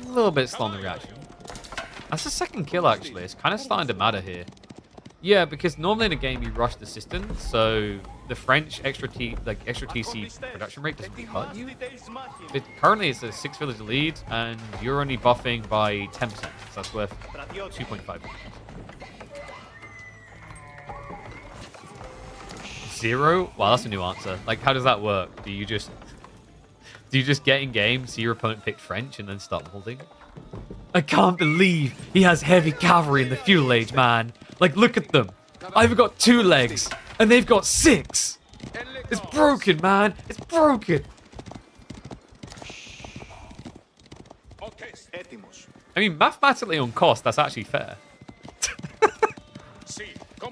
A: A little bit slow on the reaction. That's the second kill, actually. It's kind of starting to matter here. Yeah, because normally in a game you rush the assistant, so the French extra TC production rate doesn't really hurt you. Currently it's a 6 villager lead, and you're only buffing by 10%, so that's worth 2.5. 0? Wow, that's a new answer. Like, how does that work? Do you just get in game, see your opponent pick French, and then start holding? I can't believe he has heavy cavalry in the feudal age, man. Like, look at them. I've got 2 legs, and they've got 6. It's broken, man. It's broken. I mean, mathematically on cost, that's actually fair.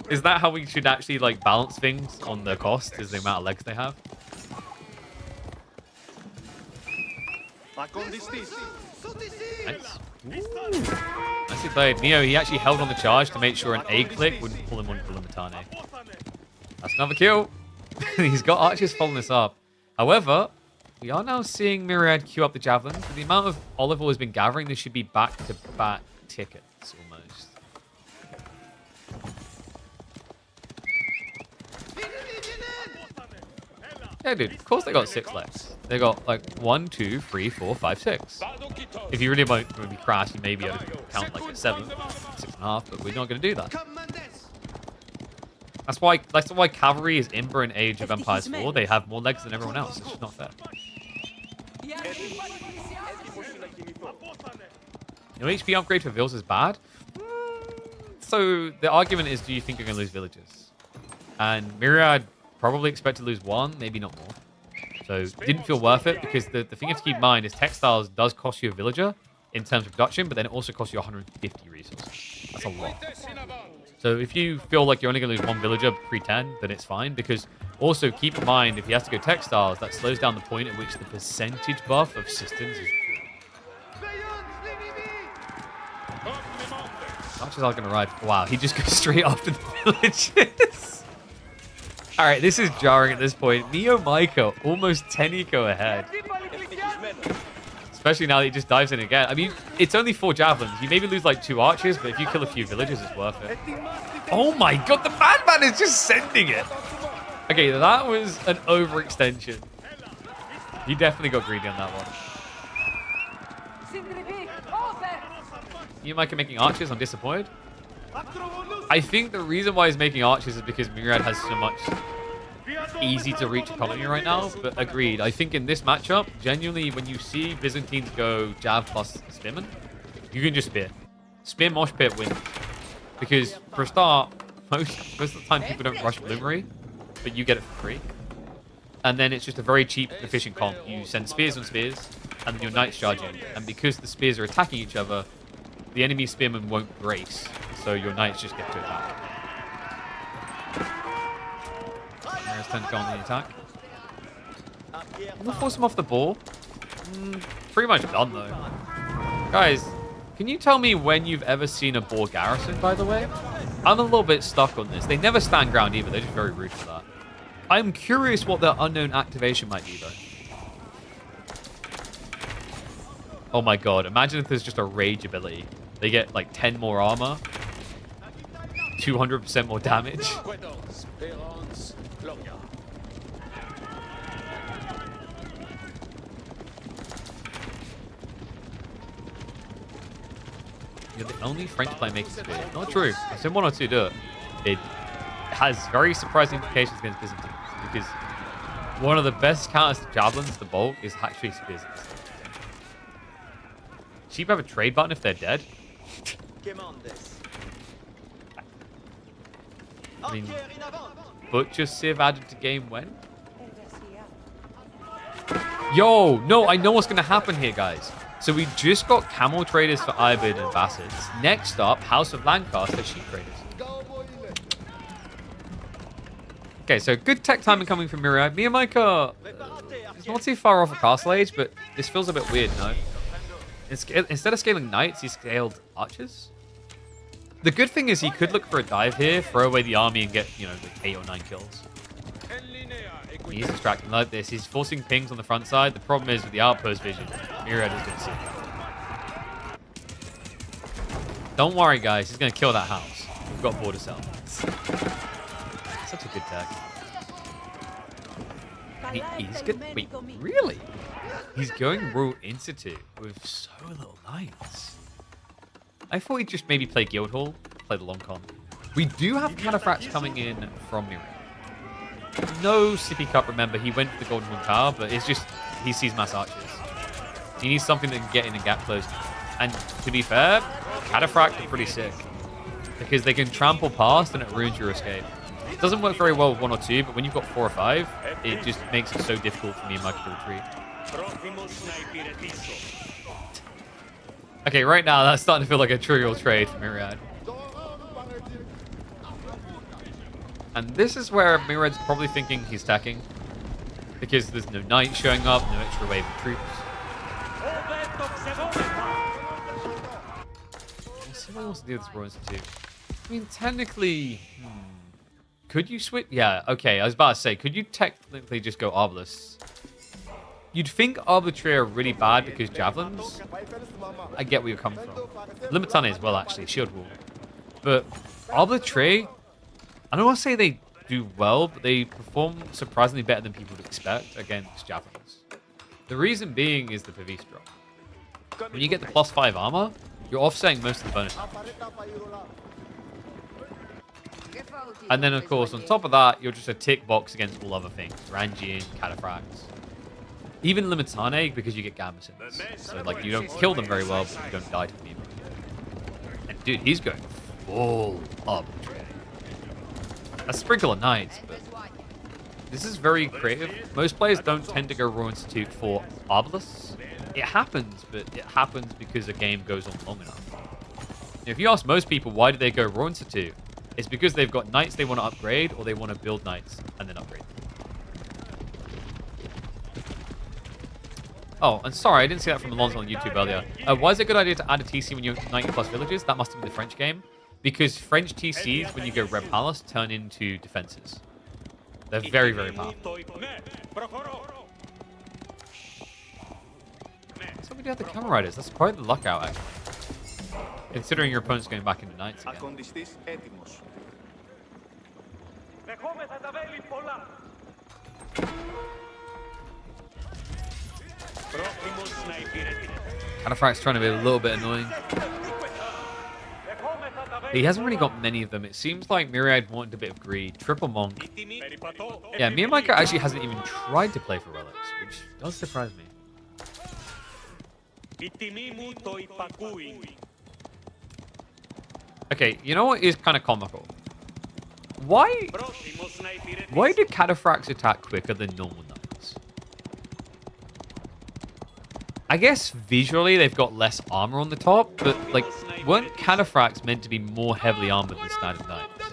A: Is that how we should actually, like, balance things on the cost, is the amount of legs they have? Nice. Nicely played. Neo, he actually held on the charge to make sure an A click wouldn't pull him on Voldemar. That's another kill. He's got archers following this up. However, we are now seeing Myriad queue up the javelin. With the amount of olive oil has been gathering, this should be back-to-back tickets, almost. Yeah, dude, of course they got 6 legs. They got like 1, 2, 3, 4, 5, 6. If you really want to be crash, you may be able to count like a 7, 6.5, but we're not going to do that. That's why cavalry is Ember in Age of Empires 4. They have more legs than everyone else. It's just not fair. No HP upgrade for Vils is bad. So the argument is, do you think you're going to lose villages? And Myriad probably expect to lose 1, maybe not more. So didn't feel worth it, because the thing you have to keep in mind is Textiles does cost you a villager in terms of production, but then it also costs you 150 resources. That's a lot. So if you feel like you're only going to lose 1 villager pre-10, then it's fine, because also keep in mind, if he has to go Textiles, that slows down the point at which the percentage buff of systems is good. Archers are going to arrive. Wow, he just goes straight after the villages. All right, this is jarring at this point. Neo Micah almost 10 eco ahead. Especially now that he just dives in again. I mean, it's only 4 javelins. You maybe lose like 2 archers, but if you kill a few villagers, it's worth it. Oh my god, the madman is just sending it. Okay, that was an overextension. He definitely got greedy on that one. You Micah making archers, I'm disappointed. I think the reason why he's making archers is because Myriad has so much easy to reach economy right now, but agreed. I think in this matchup, genuinely, when you see Byzantines go Jav plus Spearman, you can just spear. Spear Mosh Pit win. Because for a start, most of the time people don't rush Bloomery, but you get it for free. And then it's just a very cheap, efficient comp. You send spears on spears, and then your knights charge in. And because the spears are attacking each other, the enemy spearmen won't brace, so your knights just get to attack. turn to go on the attack. We'll force him off the ball. Pretty much done, though. Guys, can you tell me when you've ever seen a ball garrison, by the way? I'm a little bit stuck on this. They never stand ground either. They're just very rude for that. I'm curious what their unknown activation might be, though. Oh my god. Imagine if there's just a rage ability. They get like 10 more armor. 200% more damage. You're the only French player making spear. Not true. I've seen one or two do it. It has very surprising implications against Byzantines because one of the best counters to javelins, the bulk, is actually spears. Sheep have a trade button if they're dead. I mean, Butcher Civ added to game when? Yo, no, I know what's going to happen here, guys. So we just got camel traders for Ibid and Bassets. Next up, House of Lancaster sheep traders. Okay, so good tech timing coming from Myriad. Me and Micah, it's not too far off a castle age, but this feels a bit weird, no? Instead of scaling knights, he scaled archers. The good thing is he could look for a dive here, throw away the army, and get, you know, like 8 or 9 kills. He's distracting like this. He's forcing pings on the front side. The problem is with the outpost vision, Myriad is going to see that. Don't worry, guys. He's going to kill that house. We've got border cells. Such a good tech. He's good. Wait, really? He's going Royal Institute with so little knights. I thought he'd just maybe play Guildhall, play the long con. We do have Cataphracts coming in from Myriad. No Sippy Cup, remember. He went for the Golden Moon Tower, but it's just he sees mass archers. He needs something that can get in and gap close. And to be fair, Cataphract are pretty sick because they can trample past and it ruins your escape. It doesn't work very well with 1 or 2, but when you've got 4 or 5, it just makes it so difficult for me and Micah to retreat. Okay, right now that's starting to feel like a trivial trade for Myriad. And this is where Myriad's probably thinking he's stacking. Because there's no knight showing up, no extra wave of troops. Let's see what else to do with this Royal Institute. I mean, technically... Could you switch? Yeah, okay, I was about to say, could you technically just go Arbalists? You'd think Arbitrary are really bad because Javelins. I get where you're coming from. Limitane as well, actually, Shield Wall. But Arbitrary... I don't want to say they do well, but they perform surprisingly better than people would expect against Javelins. The reason being is the Pavis drop. When you get the +5 armor, you're offsetting most of the bonus. And then, of course, on top of that, you're just a tick box against all other things. Rangian, Cataphracts. Even Limitane, because you get Gambesons. So, like, you don't kill them very well, but you don't die to them either. And, dude, he's going full up. A sprinkle of knights, but this is very creative. Most players don't tend to go Royal Institute for Arbalists. It happens, but it happens because a game goes on long enough. If you ask most people why do they go Royal Institute, it's because they've got knights they want to upgrade or they want to build knights and then upgrade them. Oh, and sorry, I didn't see that from Alonso on YouTube earlier. Why is it a good idea to add a TC when you're 90 plus villages? That must have been the French game. Because French TCs, when you go Red Palace, turn into defenses. They're very, very powerful. So we do have the Camel Riders. That's quite the luck out, actually. Considering your opponent's going back into Knights again. Cataphract's trying to be a little bit annoying. He hasn't really got many of them. It seems like Myriad wanted a bit of greed. Triple Monk. Yeah, me and Micah actually hasn't even tried to play for relics, which does surprise me. Okay, you know what is kind of comical? Why do Cataphracts attack quicker than normal knights? I guess visually they've got less armor on the top, but like, weren't Cataphracts meant to be more heavily armored than standard knights?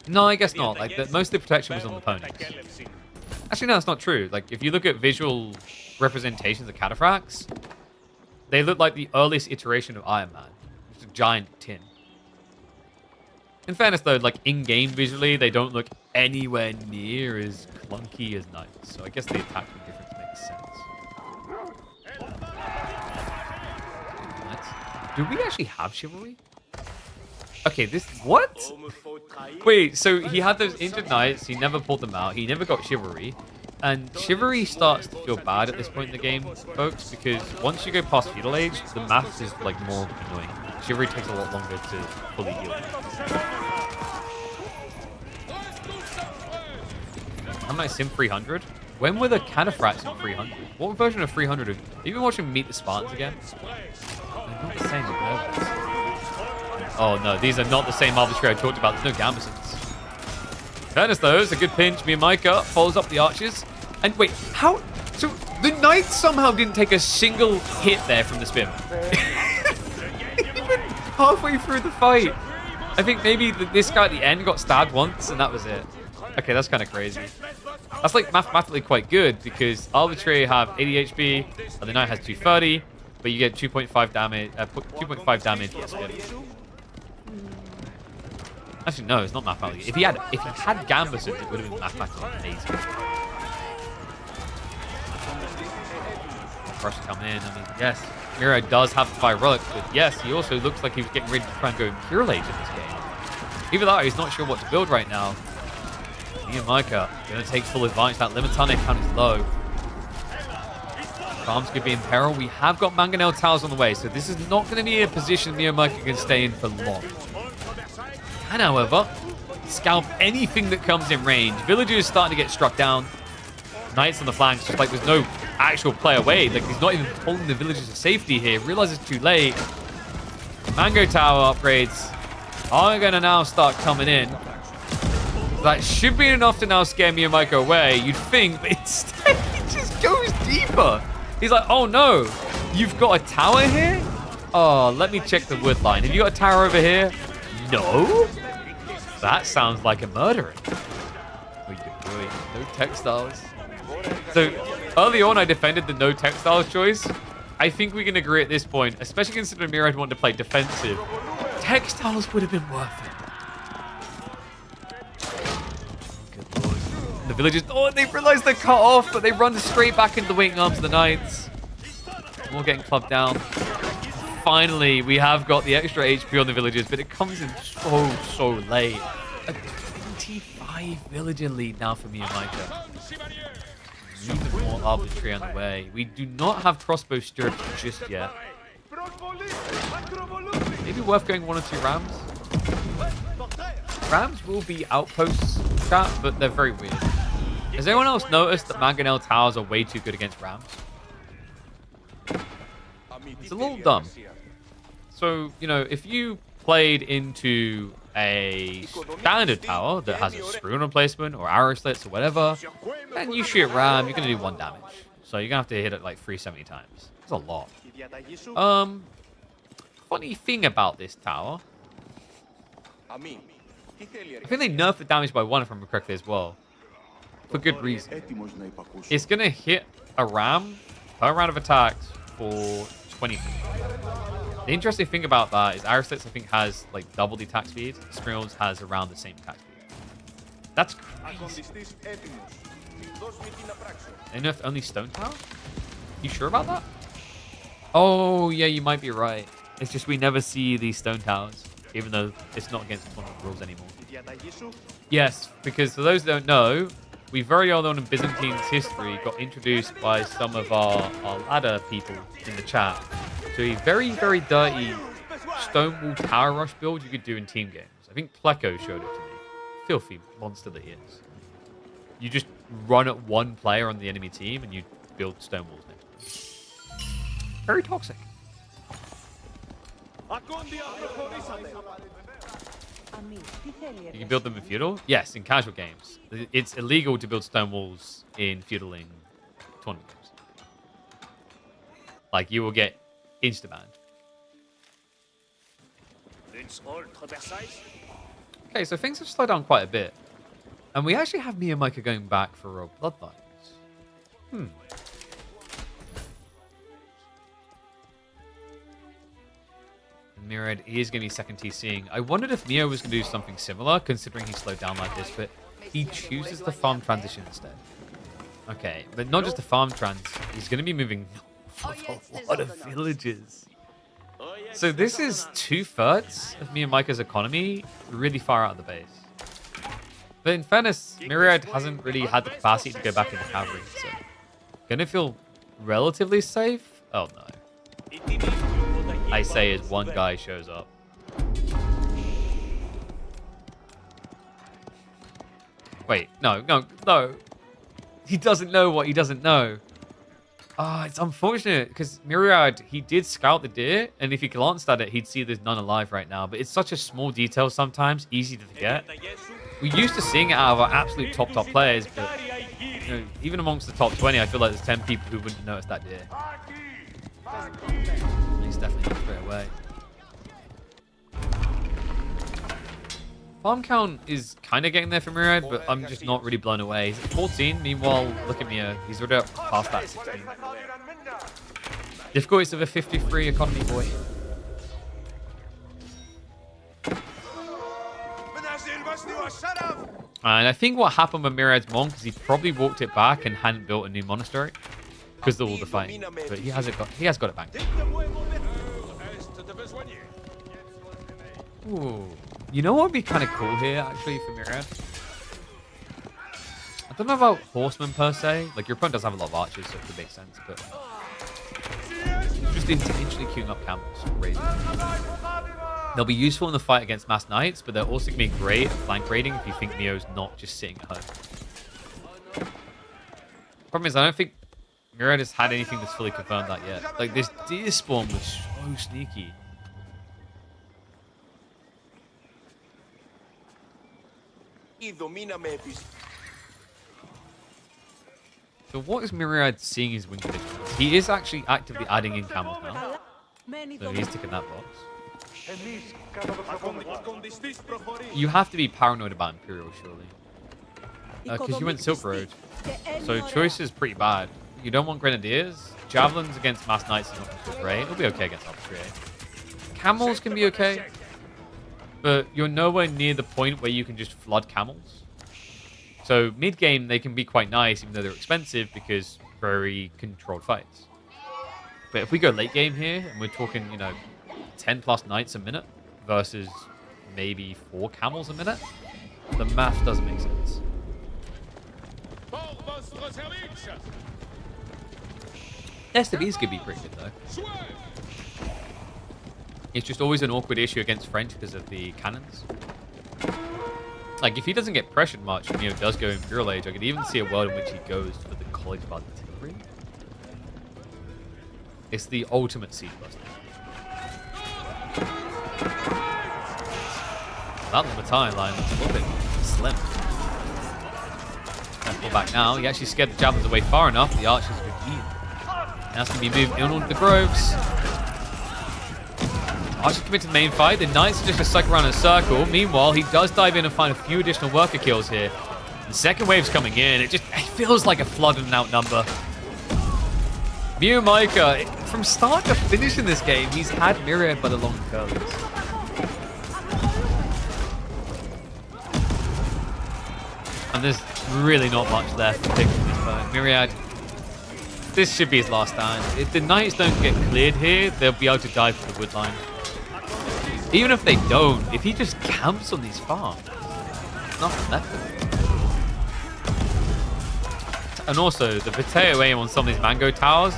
A: No, I guess not. Like, most of the protection was on the ponies. Actually, no, that's not true. Like, if you look at visual representations of cataphracts, they look like the earliest iteration of Iron Man. It's a giant tin. In fairness, though, like, in-game visually, they don't look anywhere near as clunky as Knights. So I guess the attachment difference makes sense. Do we actually have Chivalry? Okay, this... What? Wait, so he had those injured Knights. He never pulled them out. He never got Chivalry. And Chivalry starts to feel bad at this point in the game, folks, because once you go past Feudal Age, the math is, like, more annoying. Chivalry takes a lot longer to fully heal. I'm like Sim 300. When were the cataphracts in 300? What version of 300? Have you been watching Meet the Spartans again? They're not the same. Oh no, these are not the same arbitrary I talked about. There's no Gambesons. Fairness though, it's a good pinch. Me and Micah follows up the archers. And wait, how? So the Knights somehow didn't take a single hit there from the spin. Even halfway through the fight. I think maybe this guy at the end got stabbed once and that was it. Okay, that's kind of crazy. That's like mathematically quite good because Arbitrary have 80 HP, and the Knight has 230, but you get 2.5 damage. 2.5 damage. Yes, actually, no, it's not mathematically. If he had Gambesons, it would have been mathematically amazing. Rush to come in. I mean, yes, Myriad does have the fire relic, but yes, he also looks like he was getting ready to try and go Imperial Age in this game. Even though he's not sure what to build right now. Me and Micah going to take full advantage. That Limitanic count is low. Farms could be in peril. We have got Mangonel Towers on the way, so this is not going to be a position me and Micah can stay in for long. And however, scalp anything that comes in range. Villagers starting to get struck down. Knights on the flanks, just like there's no actual play away. Like he's not even pulling the villagers to safety here. Realizes it's too late. Mango Tower upgrades are going to now start coming in. That should be enough to now scare me and Micah away, you'd think, but instead he just goes deeper. He's like, oh no, you've got a tower here? Oh, let me check the wood line. Have you got a tower over here? No? That sounds like a murderer. No textiles. So early on, I defended the no textiles choice. I think we can agree at this point, especially considering Myriad wanted to play defensive, textiles would have been worth it. The villagers, oh, they realize they're cut off, but they run straight back into the waiting arms of the Knights. We're getting clubbed down. Finally, we have got the extra HP on the villagers, but it comes in so late. A 25 villager lead now for me and Micah. Even more arbitrary on the way. We do not have crossbow stirrups just yet. Maybe worth going 1 or 2 rams. Rams will be outposts, chat, but they're very weird. Has anyone else noticed that Mangonel Towers are way too good against rams? It's a little dumb. So, you know, if you played into a standard tower that has a screw replacement or arrow slits or whatever, and you shoot ram, you're going to do 1 damage. So you're going to have to hit it like 370 times. That's a lot. Funny thing about this tower, I think they nerfed the damage by 1 if I remember correctly as well. For good reason. It's going to hit a ram per round of attacks for 20. The interesting thing about that is Aristoteles, I think, has like double the attack speed. Skrill's has around the same attack speed. That's crazy. They nerfed only Stone Tower? You sure about that? Oh, yeah, you might be right. It's just we never see these Stone Towers, even though it's not against one of the rules anymore. Yes, because for those who don't know, we very early on in Byzantine's history got introduced by some of our ladder people in the chat to a very, very dirty Stonewall Tower Rush build you could do in team games. I think Pleco showed it to me. Filthy monster that he is. You just run at 1 player on the enemy team and you build Stonewalls next to him. Very toxic. You can build them in Feudal? Yes, in casual games. It's illegal to build stone walls in Feudal in tournament games. Like, you will get insta-banned. Okay, so things have slowed down quite a bit. And we actually have me and Micah going back for Rogue Bloodlines. And Myriad is going to be second TCing. I wondered if Neo was going to do something similar, considering he slowed down like this, but he chooses the farm transition instead. Okay, but not just the farm trans. He's going to be moving a lot of villages. So this is 2/3 of me and Micah's economy really far out of the base. But in fairness, Myriad hasn't really had the capacity to go back into cavalry, so gonna feel relatively safe. Oh no. I say as one guy shows up. Wait, no. He doesn't know what he doesn't know. Ah, it's unfortunate because Myriad, he did scout the deer, and if he glanced at it, he'd see there's none alive right now. But it's such a small detail sometimes, easy to forget. We're used to seeing it out of our absolute top players, but you know, even amongst the top 20, I feel like there's 10 people who wouldn't notice that deer. He's definitely not straight away. Farm count is kind of getting there for Myriad, but I'm just not really blown away. He's at 14. Meanwhile, look at Mia. He's already up past that 16. Difficulties of a 53 economy boy. And I think what happened with Myriad's monk is he probably walked it back and hadn't built a new monastery because of all the fighting. But he has got it back. Ooh. You know what would be kind of cool here, actually, for Myriad? I don't know about horsemen per se. Like, your opponent does have a lot of archers, so it could make sense, but just intentionally queuing up camels. Crazy. They'll be useful in the fight against mass knights, but they're also going to be great at flank raiding if you think Neo's not just sitting at home. Problem is, I don't think Myriad has had anything that's fully confirmed that yet. Like, this deer spawn was so sneaky. So what is Myriad seeing his wing conditions? He is actually actively adding in camels now. So he's ticking that box. You have to be paranoid about Imperial, surely. Because you went Silk Road. So choice is pretty bad. You don't want Grenadiers. Javelins against Mass Knights is not going to feel great. It'll be okay against Archery. Camels can be okay. But you're nowhere near the point where you can just flood camels. So mid-game, they can be quite nice, even though they're expensive, because very controlled fights. But if we go late game here, and we're talking, 10 plus knights a minute versus maybe 4 camels a minute, the math doesn't make sense. SWBs could be pretty good, though. It's just always an awkward issue against French because of the cannons. Like, if he doesn't get pressured much and Neo does go Imperial Age, I could even see a world in which he goes for the College of Artillery. It's the ultimate siege buster. That battalion line is a little bit slim. And pull back now. He actually scared the javelins away far enough. The archers are good. Now it's going to be moved in on the groves. Archers commit to the main fight. The Knights are just a cycle around in a circle. Meanwhile, he does dive in and find a few additional worker kills here. The second wave's coming in. It feels like a flood and an outnumber. Micah, from start to finish in this game, he's had Myriad by the long curls. And there's really not much left to pick from this fight. Myriad, this should be his last stand. If the Knights don't get cleared here, they'll be able to dive for the wood line. Even if they don't, if he just camps on these farms, there's nothing left of it. And also, the potato aim on some of these mango towers,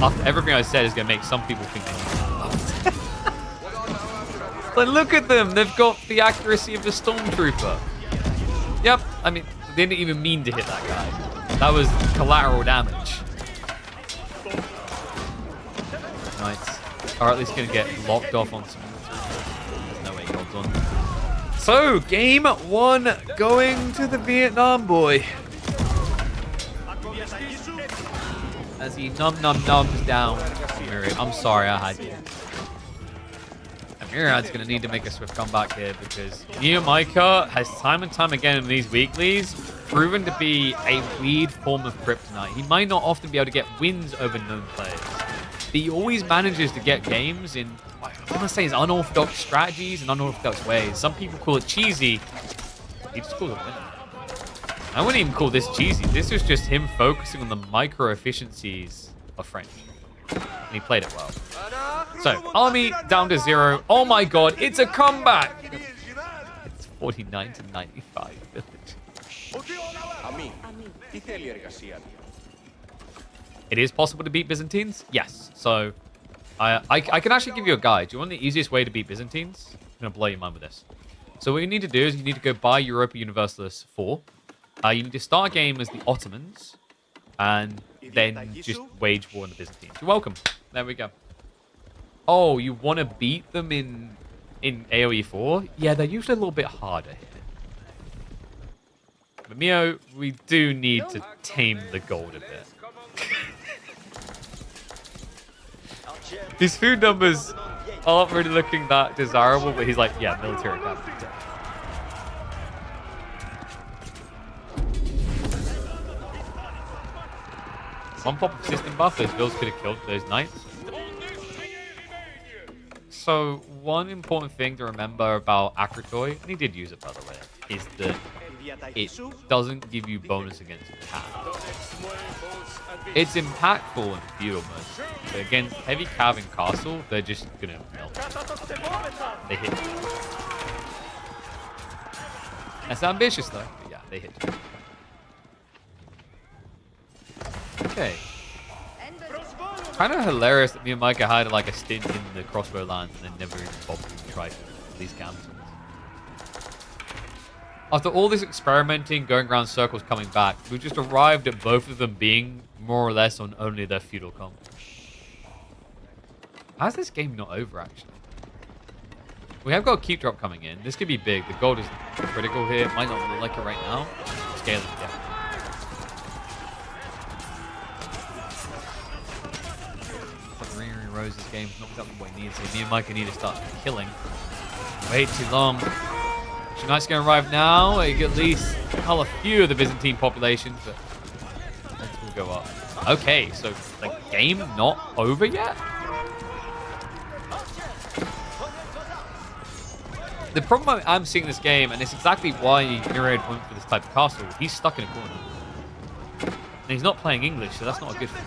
A: after everything I said, is going to make some people think they need to. But look at them, they've got the accuracy of the Stormtrooper. Yep, I mean, they didn't even mean to hit that guy. That was collateral damage. Knights are at least going to get locked off on some. There's no way he holds on. So, game 1 going to the Vietnam boy. As he nums down Myriad. I'm sorry I had you. And Myriad's going to need to make a swift comeback here because Micah has time and time again in these weeklies proven to be a weird form of kryptonite. He might not often be able to get wins over known players, but he always manages to get games in, I want to say, his unorthodox strategies and unorthodox ways. Some people call it cheesy. He just calls it winning. I wouldn't even call this cheesy. This was just him focusing on the micro efficiencies of French. And he played it well. So, army down to 0. Oh my god, it's a comeback! It's 49 to 95 village. It is possible to beat Byzantines? Yes. So, I can actually give you a guide. Do you want the easiest way to beat Byzantines? I'm going to blow your mind with this. So what you need to do is you need to go buy Europa Universalis 4. You need to start a game as the Ottomans, and then just wage war on the Byzantines. You're welcome. There we go. Oh, you want to beat them in AoE 4? Yeah, they're usually a little bit harder here. But Mio, we do need to tame the gold a bit. His food numbers aren't really looking that desirable, but he's like, yeah, military capital. One pop of system buff, those builds could have killed those knights. So, one important thing to remember about Akrotoy, and he did use it by the way, is that it doesn't give you bonus against attack. It's impactful in feudal mode, but against heavy cav and castle, they're just gonna melt. They hit you. That's ambitious though, but yeah, they hit you. Okay. Kind of hilarious that me and Micah had like a stint in the crossbow lands and then never even bothered to try these camps. After all this experimenting, going around circles, coming back, we've just arrived at both of them being more or less on only their feudal comp. How's this game not over, actually? We have got a keep drop coming in. This could be big. The gold is critical here. It might not look like it right now. Scaling, yeah. Rose's game, not exactly what he needs. So me and Micah need to start killing. Way too long. Knight's going to arrive now. You get at least cull a few of the Byzantine population, but that will go up. Okay, so the game not over yet? The problem I'm seeing in this game, and it's exactly why Myriad went for this type of castle, he's stuck in a corner. And he's not playing English, so that's not a good thing.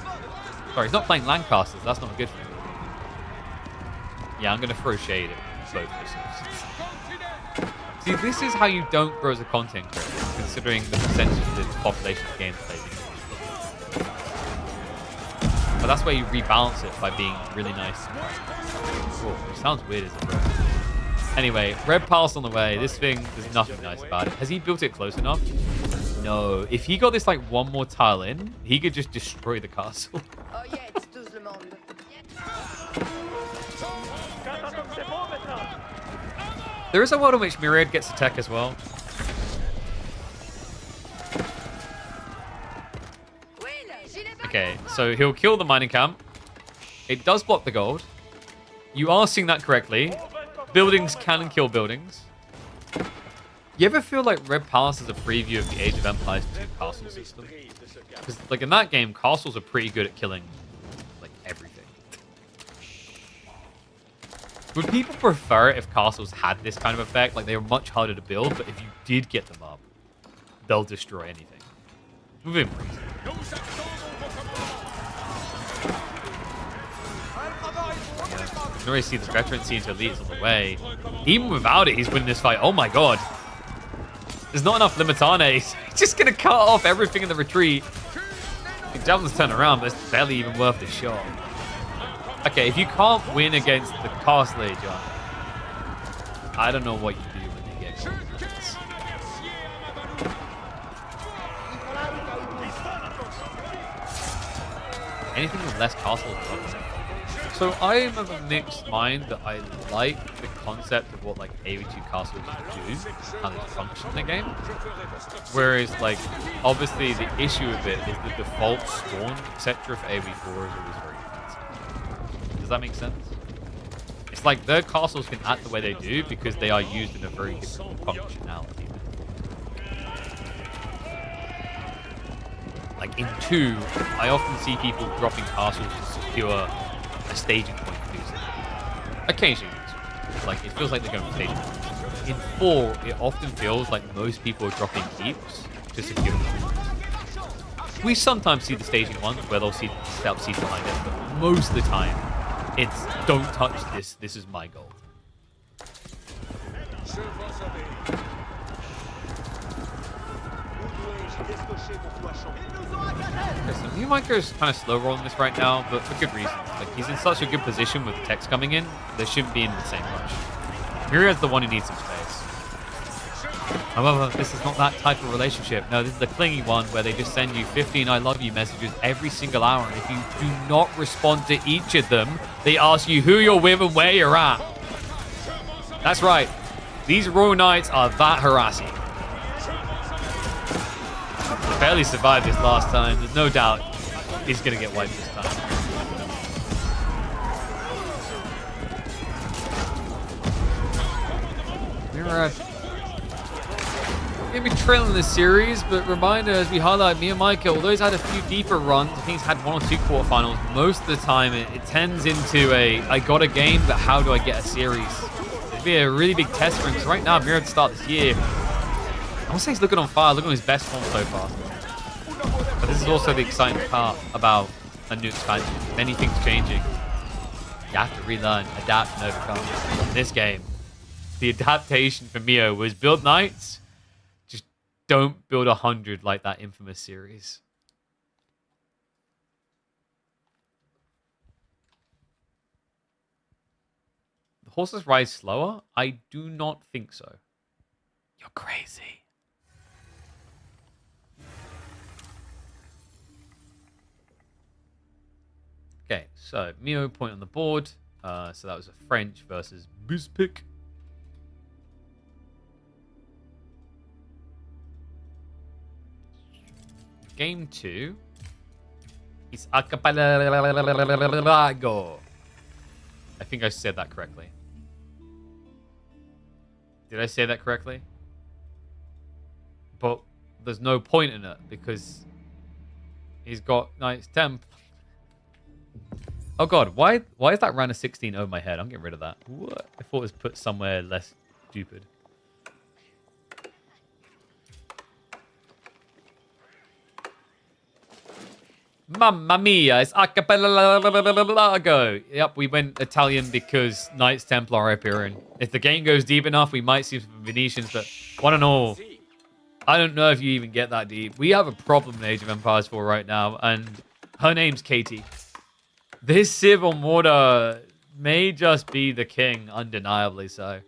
A: Sorry, he's not playing Lancasters, that's not a good thing. Yeah, I'm going to throw shade at both missiles. See, this is how you don't grow as a content creator, considering the percentage of the population of games played English. But that's where you rebalance it by being really nice. Whoa, it sounds weird as a bro. Anyway, Red Palace on the way. This thing, there's nothing nice about it. Has he built it close enough? No. If he got this like one more tile in, he could just destroy the castle.
C: Oh yeah, it's tout le monde.
A: There is a world in which Myriad gets a tech as well. Okay, so he'll kill the mining camp. It does block the gold. You are seeing that correctly. Buildings can kill buildings. You ever feel like Red Palace is a preview of the Age of Empires 2 castle system? Because like in that game, castles are pretty good at killing like everything. Would people prefer it if castles had this kind of effect? Like they were much harder to build, but if you did get them up, they'll destroy anything. Within reason. You can already see the veteran scene to elites on the way. Even without it, he's winning this fight. Oh my god. There's not enough Limitane. He's just going to cut off everything in the retreat. The Javelin's turn around, but it's barely even worth the shot. Okay, if you can't win against the Castle Age, I don't know what you do when you get gold. Anything with less castle is better. So I am of a mixed mind that I like the concept of what like AoE2 castles do, how they function in the game. Whereas like obviously the issue with it is the default spawn, etc. for AoE4 is always very expensive. Does that make sense? It's like their castles can act the way they do because they are used in a very different functionality. Like in 2, I often see people dropping castles to secure a staging point to do something. Occasionally, like it feels like they're going for staging points. In 4, it often feels like most people are dropping keeps to secure them. We sometimes see the staging ones where they'll see stealth seeds behind it, but most of the time, it's don't touch this. This is my goal. So Micah is kind of slow rolling this right now, but for good reasons. Like he's in such a good position with the text coming in, they shouldn't be in the same rush. Myriad's the one who needs some space. However, this is not that type of relationship. No, this is the clingy one where they just send you 15 I love you messages every single hour. And if you do not respond to each of them, they ask you who you're with and where you're at. That's right. These Royal Knights are that harassing. Barely survived this last time. There's no doubt he's going to get wiped this time. Myriad maybe trailing the series, but reminder as we highlight, me and Micah, although he's had a few deeper runs, I think he's had 1 or 2 quarterfinals, most of the time it tends into a, I got a game, but how do I get a series? It'd be a really big test for him, because right now, Myriad to start this year, I would say he's looking on fire, looking on his best form so far. But this is also the exciting part about a new expansion. Many things changing. You have to relearn, adapt, and overcome. In this game, the adaptation for Mio was build knights, don't build 100 like that infamous series. The horses rise slower? I do not think so. You're crazy. Okay, so Mio point on the board. So that was a French versus Bizpic. Game 2 is Archipelago. I think I said that correctly. Did I say that correctly? But there's no point in it because he's got Knights Temp. Oh god, why is that round of 16 over my head? I'm getting rid of that. What? I thought it was put somewhere less stupid. Mamma mia, it's Archipelago. Yep, we went Italian because Knights Templar are appearing. If the game goes deep enough, we might see some Venetians, but one and all, I don't know if you even get that deep. We have a problem in Age of Empires 4 right now, and her name's Katie. This Civ on water may just be the king, undeniably so.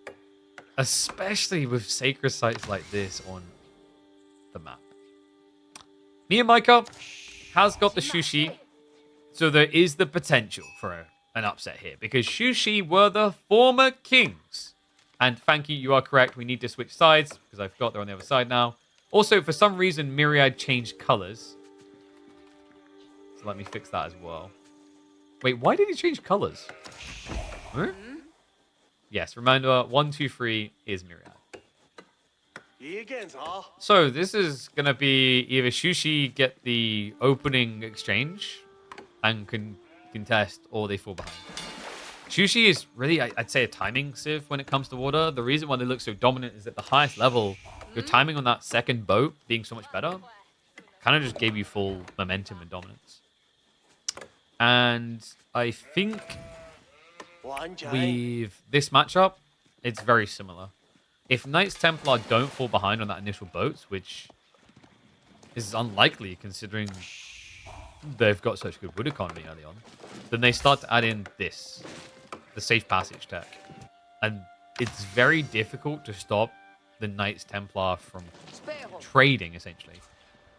A: Especially with sacred sites like this on the map. Me and Micah has got the Shushi, so there is the potential for an upset here, because Shushi were the former kings. And thank you, you are correct, we need to switch sides, because I forgot they're on the other side now. Also, for some reason, Myriad changed colors. So let me fix that as well. Wait, why did he change colors? Huh? Yes, reminder, 1, 2, 3 is Myriad. So this is going to be either Shushi get the opening exchange and can contest, or they fall behind. Shushi is really, I'd say, a timing civ when it comes to water. The reason why they look so dominant is at the highest level, your timing on that second boat being so much better kind of just gave you full momentum and dominance. And I think with this matchup, it's very similar. If Knights Templar don't fall behind on that initial boat, which is unlikely considering they've got such good wood economy early on, then they start to add in this, the safe passage tech. And it's very difficult to stop the Knights Templar from trading, essentially.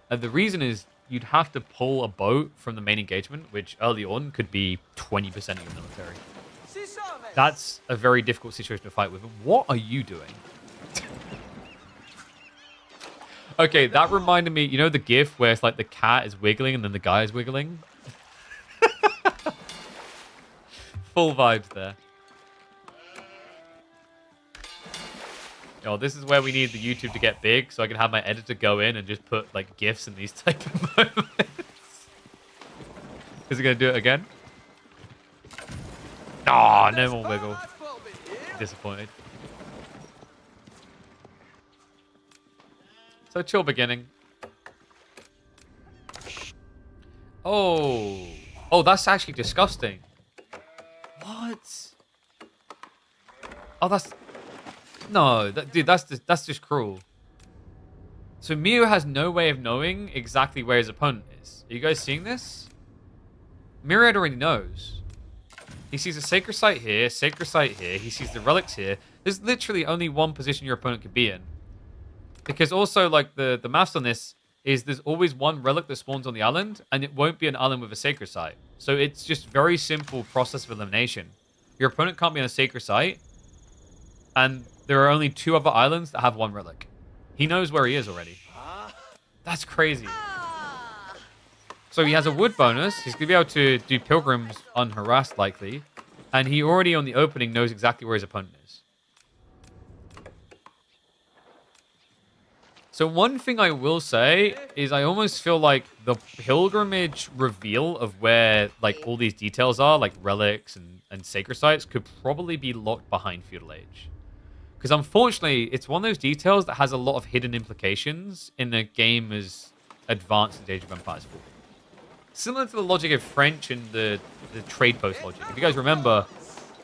A: And the reason is you'd have to pull a boat from the main engagement, which early on could be 20% of your military. That's a very difficult situation to fight with. What are you doing? Okay, that reminded me, you know the gif where it's like the cat is wiggling and then the guy is wiggling? Full vibes there. Yo, this is where we need the YouTube to get big, so I can have my editor go in and just put like GIFs in these type of moments. Is he gonna do it again? Oh, no more wiggle. Disappointed. So chill beginning. Oh. Oh, that's actually disgusting. What? Oh, that's... No, dude, that's just cruel. So Mio has no way of knowing exactly where his opponent is. Are you guys seeing this? Myriad already knows. He sees a sacred site here, sacred site here. He sees the relics here. There's literally only one position your opponent could be in. Because also, like, the maths on this is there's always one relic that spawns on the island, and it won't be an island with a sacred site. So it's just very simple process of elimination. Your opponent can't be on a sacred site, and there are only 2 other islands that have 1 relic. He knows where he is already. That's crazy. So he has a wood bonus. He's going to be able to do pilgrims unharassed, likely. And he already, on the opening, knows exactly where his opponent is. So one thing I will say is I almost feel like the pilgrimage reveal of where like all these details are, like relics and sacred sites, could probably be locked behind Feudal Age. Because unfortunately, it's one of those details that has a lot of hidden implications in a game as advanced as Age of Empires 4. Similar to the logic of French and the trade post logic. If you guys remember,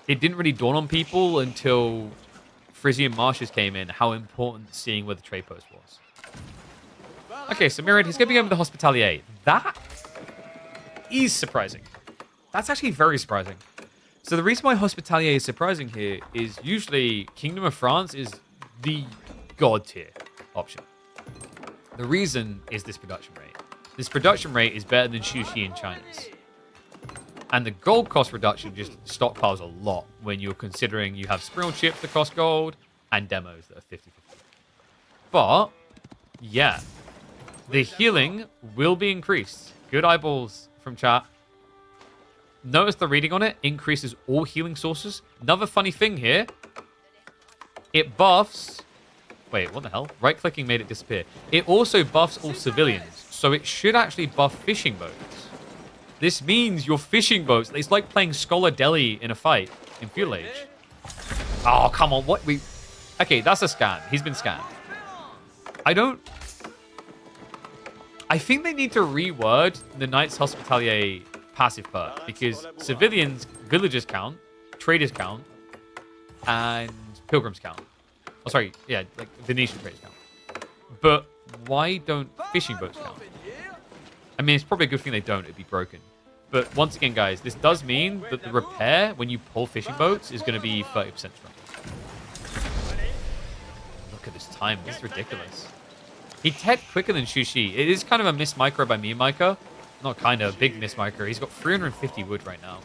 A: it didn't really dawn on people until Frisian Marshes came in how important seeing where the trade post was. Okay, so Myriad, he's going to be going with the Hospitalier. That is surprising. That's actually very surprising. So the reason why Hospitalier is surprising here is usually Kingdom of France is the god tier option. The reason is this production rate. This production rate is better than Shushi in China's. And the gold cost reduction just stockpiles a lot when you're considering you have Springle chips that cost gold and demos that are 50-50. But, yeah, the healing will be increased. Good eyeballs from chat. Notice the reading on it increases all healing sources. Another funny thing here, it buffs... Wait, what the hell? Right-clicking made it disappear. It also buffs all civilians, so it should actually buff fishing boats. This means your fishing boats... It's like playing Scholar Deli in a fight in Feudal Age. Oh, come on. What? Okay, that's a scam. He's been scammed. I think they need to reword the Knights Hospitalier passive perk, because civilians, villagers count, traders count, and pilgrims count. Oh, sorry, yeah, like Venetian traders count. But why don't fishing boats count? I mean, it's probably a good thing they don't. It'd be broken. But once again, guys, this does mean that the repair when you pull fishing boats is going to be 30% stronger. Look at this time. This is ridiculous. He tech quicker than Shushi. It is kind of a miss micro by me, Micah. Not kind of, big miss micro. He's got 350 wood right now.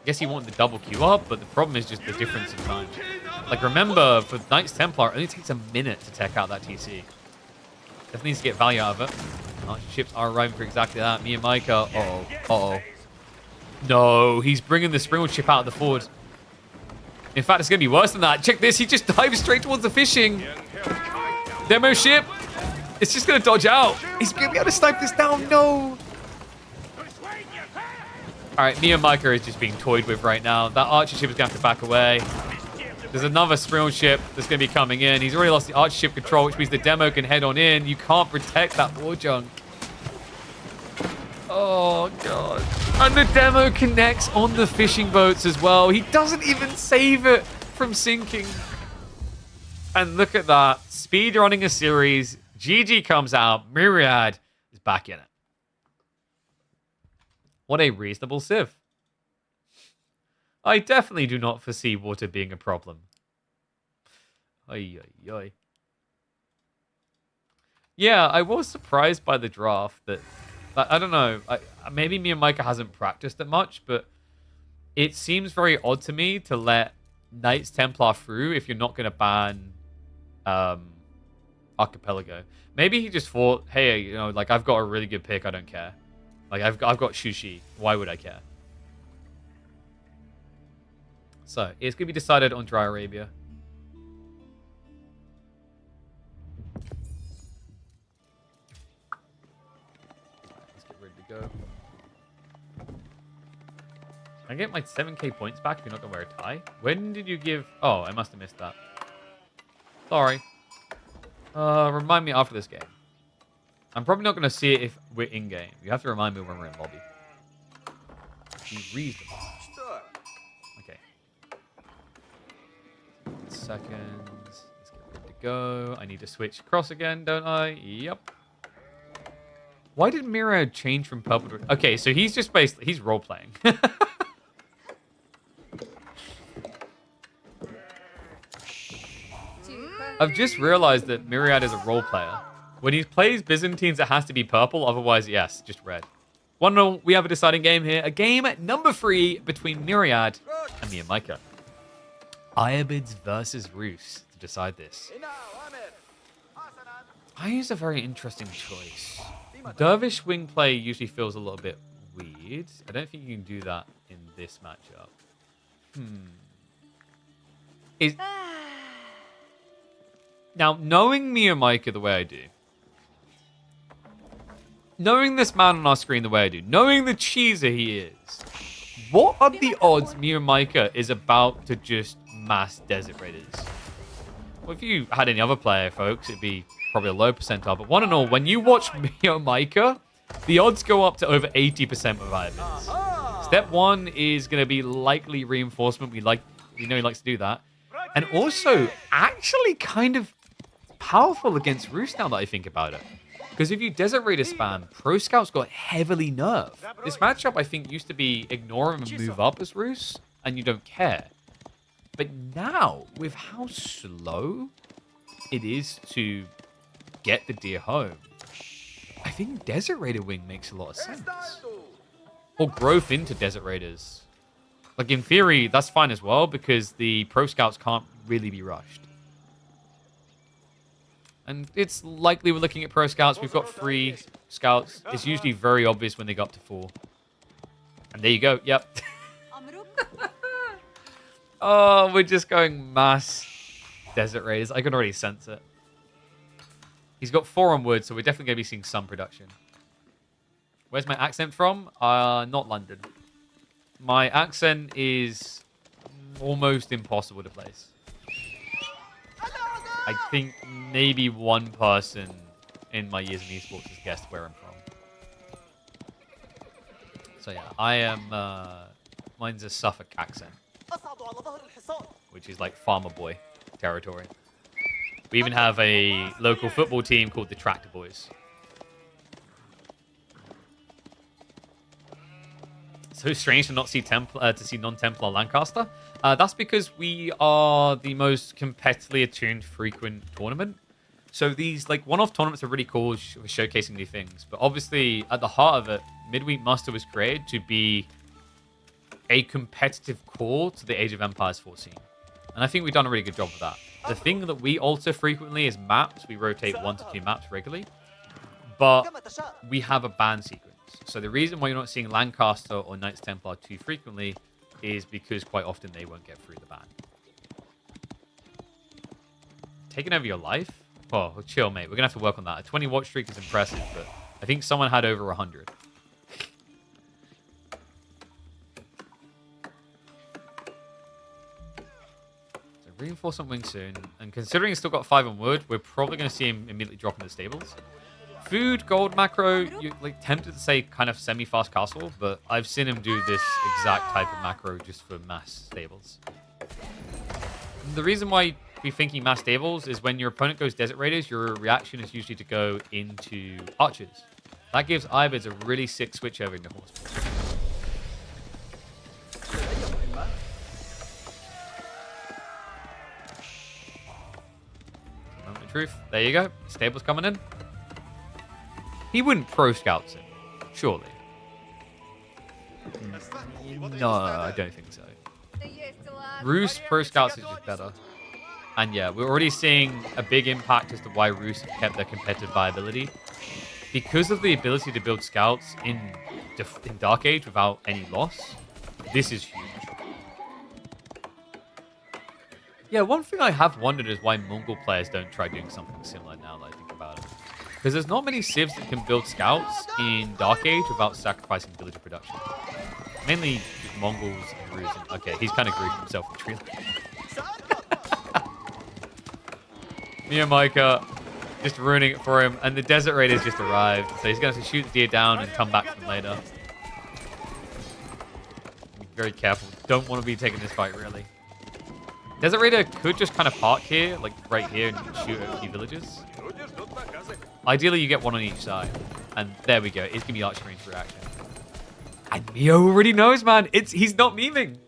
A: I guess he wanted the double Q up, but the problem is just the difference in time. Like, remember, for Knights Templar, it only takes a minute to tech out that TC. Definitely needs to get value out of it. Archer ships are arriving for exactly that. Me and Micah. Uh-oh. Uh-oh. No, he's bringing the Springle chip out of the ford. In fact, it's going to be worse than that. Check this. He just dives straight towards the fishing. Demo ship. It's just going to dodge out. He's going to be able to snipe this down. No. All right, me and Micah is just being toyed with right now. That archer ship is going to have to back away. There's another Springle ship that's going to be coming in. He's already lost the archer ship control, which means the demo can head on in. You can't protect that war junk. Oh, God. And the demo connects on the fishing boats as well. He doesn't even save it from sinking. And look at that. Speed running a series. GG comes out. Myriad is back in it. What a reasonable civ. I definitely do not foresee water being a problem. Ay, ay, ay. Yeah, I was surprised by the draft that... I don't know. Maybe me and Micah hasn't practiced it much, but it seems very odd to me to let Knights Templar through if you're not going to ban Archipelago. Maybe he just thought, hey, you know, like, I've got a really good pick. I don't care. Like, I've got Shushi. Why would I care? So, it's going to be decided on Dry Arabia. go. Can I get my 7k points back if you're not going to wear a tie? When did you give... Oh, I must have missed that. Sorry. Remind me after this game. I'm probably not going to see it if we're in-game. You have to remind me when we're in lobby. Be reasonable. Okay. 1 second. Let's get ready to go. I need to switch across again, don't I? Yep. Why did Myriad change from purple to... Okay, so he's just basically... He's role-playing. I've just realized that Myriad is a role player. When he plays Byzantines, it has to be purple. Otherwise, yes, just red. 1-0, we have a deciding game here. A game number 3 between Myriad and me and Micah. Iabids versus Rus to decide this. I use a very interesting choice. Dervish wing play usually feels a little bit weird. I don't think you can do that in this matchup. Now, knowing me and Micah the way I do, knowing this man on our screen the way I do, knowing the cheeser he is, what are the odds me and Micah is about to just mass Desert Raiders? Well, if you had any other player, folks, it'd be probably a low percentile. But one and all, when you watch me and Micah, the odds go up to over 80% with Iabids. Step 1 is going to be likely reinforcement. We know he likes to do that. And also, actually kind of powerful against Rus now that I think about it. Because if you Desert Raider spam, Pro Scouts got heavily nerfed. This matchup, I think, used to be ignore him and move up as Rus, and you don't care. But now, with how slow it is to get the deer home, I think Desert Raider wing makes a lot of sense. Or growth into Desert Raiders. Like, in theory, that's fine as well, because the Pro Scouts can't really be rushed. And it's likely we're looking at Pro Scouts. We've got 3 Scouts. It's usually very obvious when they go up to 4. And there you go. Yep. Oh, we're just going mass Desert Raiders. I can already sense it. He's got 4 on wood, so we're definitely going to be seeing some production. Where's my accent from? Not London. My accent is almost impossible to place. I think maybe one person in my years in esports has guessed where I'm from. So yeah, I am... mine's a Suffolk accent, which is like farmer boy territory. We even have a local football team called the Tractor Boys. So strange to not see non-Templar Lancaster. That's because we are the most competitively attuned frequent tournament. So these like one-off tournaments are really cool for showcasing new things. But obviously, at the heart of it, Midweek Muster was created to be a competitive core to the Age of Empires 14. And I think we've done a really good job of that. The thing that we alter frequently is maps. We rotate 1 to 2 maps regularly. But we have a ban sequence. So the reason why you're not seeing Lancaster or Knights Templar too frequently is because quite often they won't get through the ban. Taking over your life? Oh, chill, mate. We're going to have to work on that. A 20 watch streak is impressive, but I think someone had over 100. So reinforcement wing soon. And considering he's still got 5 on wood, we're probably going to see him immediately drop in the stables. Food, gold macro, you're like tempted to say kind of semi-fast castle, but I've seen him do this exact type of macro just for mass stables. And the reason why we're thinking mass stables is when your opponent goes Desert Raiders, your reaction is usually to go into archers. That gives Iabids a really sick switch over into horsemen. Moment of truth. There you go. Stables coming in. He wouldn't Pro Scouts him, surely. No, I don't think so. Rus Pro Scouts is just better. And yeah, we're already seeing a big impact as to why Rus have kept their competitive viability. Because of the ability to build scouts in Dark Age without any loss, this is huge. Yeah, one thing I have wondered is why Mongol players don't try doing something similar now that I think about it. Because there's not many civs that can build scouts in Dark Age without sacrificing villager production. Mainly just Mongols and Rus. Okay, he's kind of griefed himself with tree. Micah just ruining it for him, and the Desert Raiders just arrived. So he's going to have to shoot the deer down and come back for them later. Be very careful. Don't want to be taking this fight, really. Desert Raider could just kind of park here, like right here, and shoot at a few villages. Ideally, you get one on each side. And there we go. It's going to be archer range reaction. And Mio already knows, man. He's not memeing.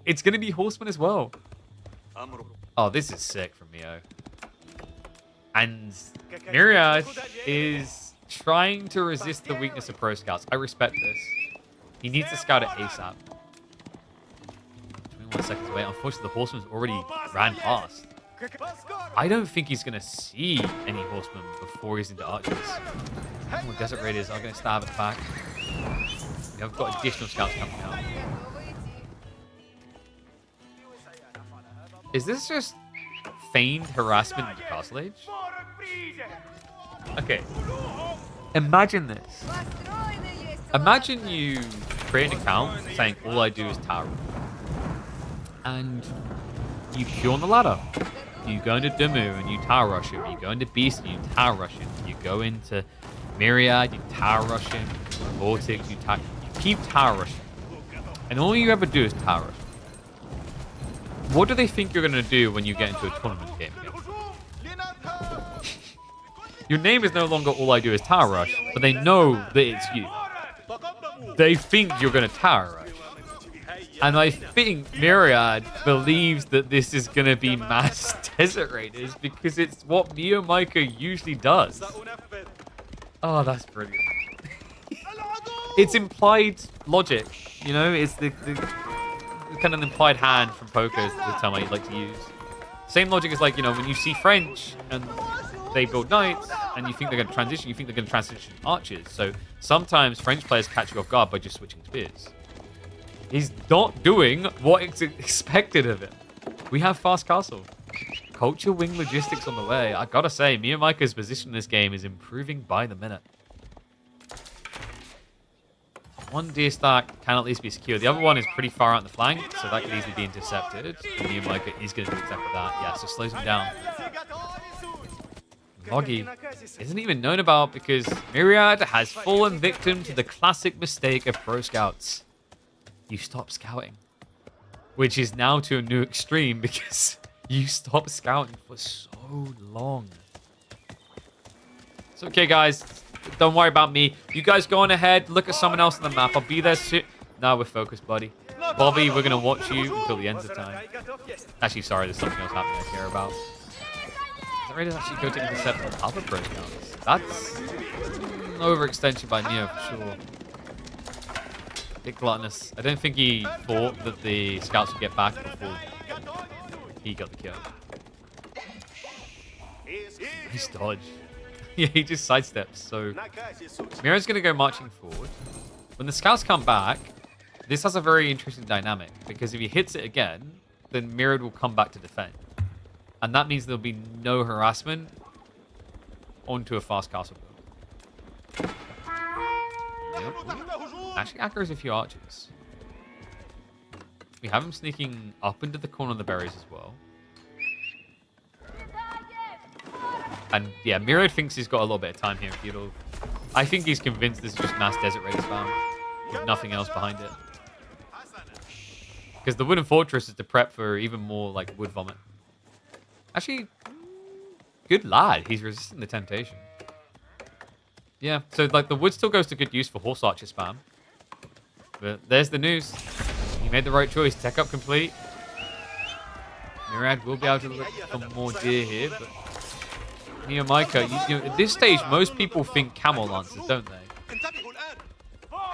A: It's going to be Horseman as well. Oh, this is sick from Mio. And Myriad is trying to resist the weakness of Pro Scouts. I respect this. He needs to scout it ASAP. 21 seconds away. Unfortunately, the Horseman's already ran past. I don't think he's going to see any Horsemen before he's into archers. More Desert Raiders are going to stab at the back. We have got additional scouts coming out. Is this just feigned harassment in the Castle Age? Okay. Imagine this. Imagine you create an account saying all I do is tower. And you queue on the ladder. You go into Dumu and you tower rush him. You go into Beast and you tower rush him. You go into Myriad, you tower rush him. Vortex, you keep tower rushing. And all you ever do is tower rush. What do they think you're going to do when you get into a tournament game again? Your name is no longer all I do is tower rush, but they know that it's you. They think you're going to tower rush. And I think Myriad believes that this is going to be mass Desert Raiders because it's what Micah usually does. Oh, that's brilliant. It's implied logic, you know? It's the kind of implied hand from poker is the term I like to use. Same logic as like, you know, when you see French and they build knights and you think they're going to transition, you think they're going to transition archers. So sometimes French players catch you off guard by just switching spears. He's not doing what is expected of him. We have fast castle. Culture wing logistics on the way. I gotta say, Micah's position in this game is improving by the minute. One deer stack can at least be secured. The other one is pretty far out on the flank, so that could easily be intercepted. And Micah is going to do exactly that. Yeah, so slows him down. Moggy isn't even known about because Myriad has fallen victim to the classic mistake of pro scouts. You stop scouting. Which is now to a new extreme because you stop scouting for so long. It's okay, guys. Don't worry about me. You guys go on ahead. Look at someone else on the map. I'll be there soon. No, we're focused, buddy. Bobby, we're going to watch you until the end of time. Actually, sorry. There's something else happening I care about. The Raiders actually go to intercept other pro scouts. That's an overextension by Neo for sure. Bit gluttonous. I don't think he thought that the scouts would get back before he got the kill. Nice dodge. Yeah, he just sidesteps. So Myriad's going to go marching forward. When the scouts come back, this has a very interesting dynamic because if he hits it again, then Myriad will come back to defend. And that means there'll be no harassment onto a fast castle build. Yep. Actually, Akira's a few archers. We have him sneaking up into the corner of the berries as well. And yeah, Myriad thinks he's got a little bit of time here in Feudal. I think he's convinced this is just mass Desert Raider spam with nothing else behind it. Because the Wooden Fortress is to prep for even more like wood vomit. Actually, good lad. He's resisting the temptation. Yeah, so like the wood still goes to good use for horse archer spam. But there's the news. He made the right choice. Tech up complete. Myriad will be able to look for more deer here, but Micah, you know, at this stage, most people think camel lancers, don't they?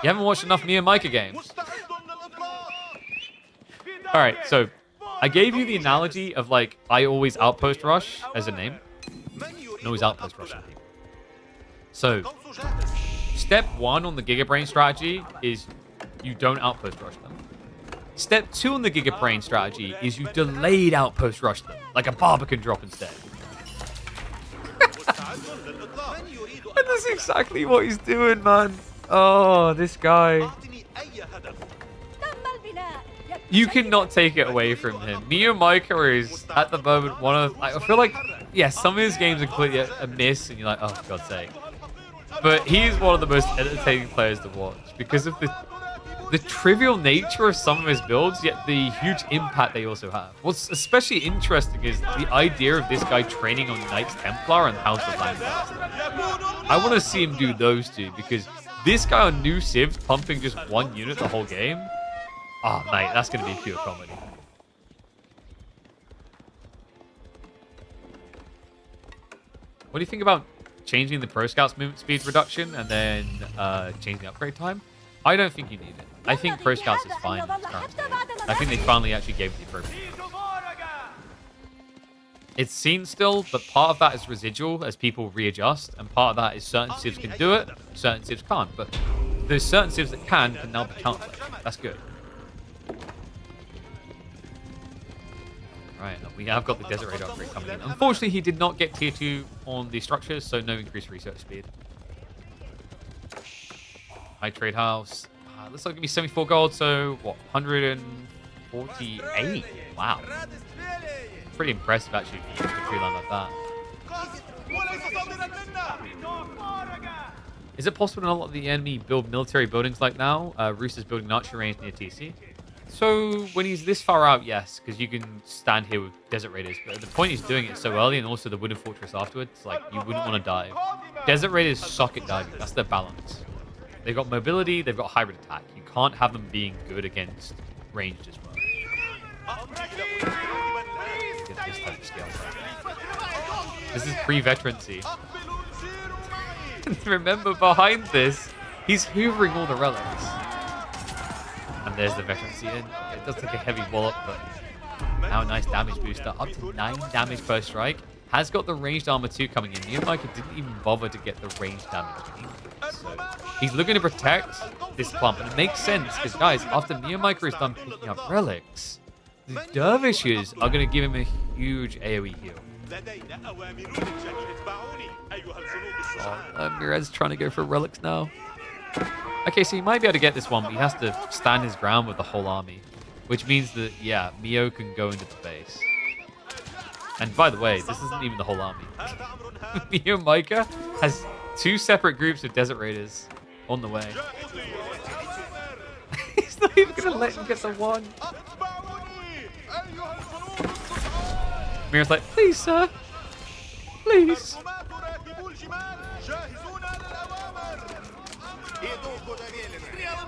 A: You haven't watched enough Micah games. All right, so I gave you the analogy of like I always outpost rush as a name, and always outpost rushing people. So step 1 on the Gigabrain strategy is you don't outpost rush them. Step 2 on the Gigabrain strategy is you delayed outpost rush them, like a Barbican drop instead. And that's exactly what he's doing, man. Oh, this guy. You cannot take it away from him. Micah is, at the moment, one of... I feel like, yeah, some of his games are completely a miss, and you're like, oh, for God's sake. But he's one of the most entertaining players to watch because of the trivial nature of some of his builds, yet the huge impact they also have. What's especially interesting is the idea of this guy training on Knights Templar and House of Lancaster. I want to see him do those two because this guy on new civs pumping just one unit the whole game. Oh, mate, that's going to be pure comedy. What do you think about changing the Pro Scout's movement speed reduction and then changing the upgrade time? I don't think you need it. I think Pro Scouts is fine in its current state. I think they finally actually gave it the appropriate. It's seen still, but part of that is residual as people readjust, and part of that is certain civs can do it, certain civs can't. But there's certain civs that can now be counted. That's good. Right, we have got the Desert Raider upgrade coming in. Unfortunately, he did not get tier 2 on the structures, so no increased research speed. High trade house. Looks like it'll be 74 gold, so what, 148? Wow. Pretty impressive, actually, for a tree line like that. Is it possible to not let the enemy build military buildings like now? Roos is building an archery range near TC. So when he's this far out, yes, because you can stand here with Desert Raiders. But the point he's doing it so early, and also the Wooden Fortress afterwards, like, you wouldn't want to dive. Desert Raiders suck at diving. That's their balance. They've got mobility, they've got hybrid attack. You can't have them being good against ranged as well. Get this type of scale. This is pre-veterancy. Remember, behind this, he's hoovering all the relics. And there's the veterancy in. It does take a heavy wallop, but now a nice damage booster. Up to 9 damage per strike. Has got the ranged armor 2 coming in. Micah didn't even bother to get the ranged damage in. So he's looking to protect this clump. And it makes sense, because guys, after Micah is done picking up relics, the dervishes are going to give him a huge AoE heal. Myriad's trying to go for relics now. Okay, so he might be able to get this one, but he has to stand his ground with the whole army. Which means that, yeah, Mio can go into the base. And by the way, this isn't even the whole army. Micah has 2 separate groups of Desert Raiders on the way. He's not even going to let him get the one. Mira's like, please, sir. Please.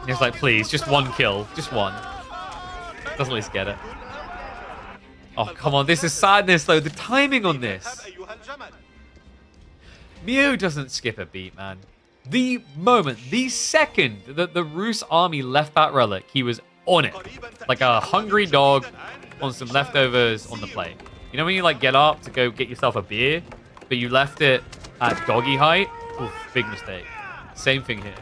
A: He's like, please, just one kill. Just one. Doesn't at least get it. Oh, come on. This is sadness, though. The timing on this. Mio doesn't skip a beat, man. The moment, the second that the Roos army left that relic, he was on it. Like a hungry dog on some leftovers on the plate. You know when you, like, get up to go get yourself a beer, but you left it at doggy height? Oof, big mistake. Same thing here.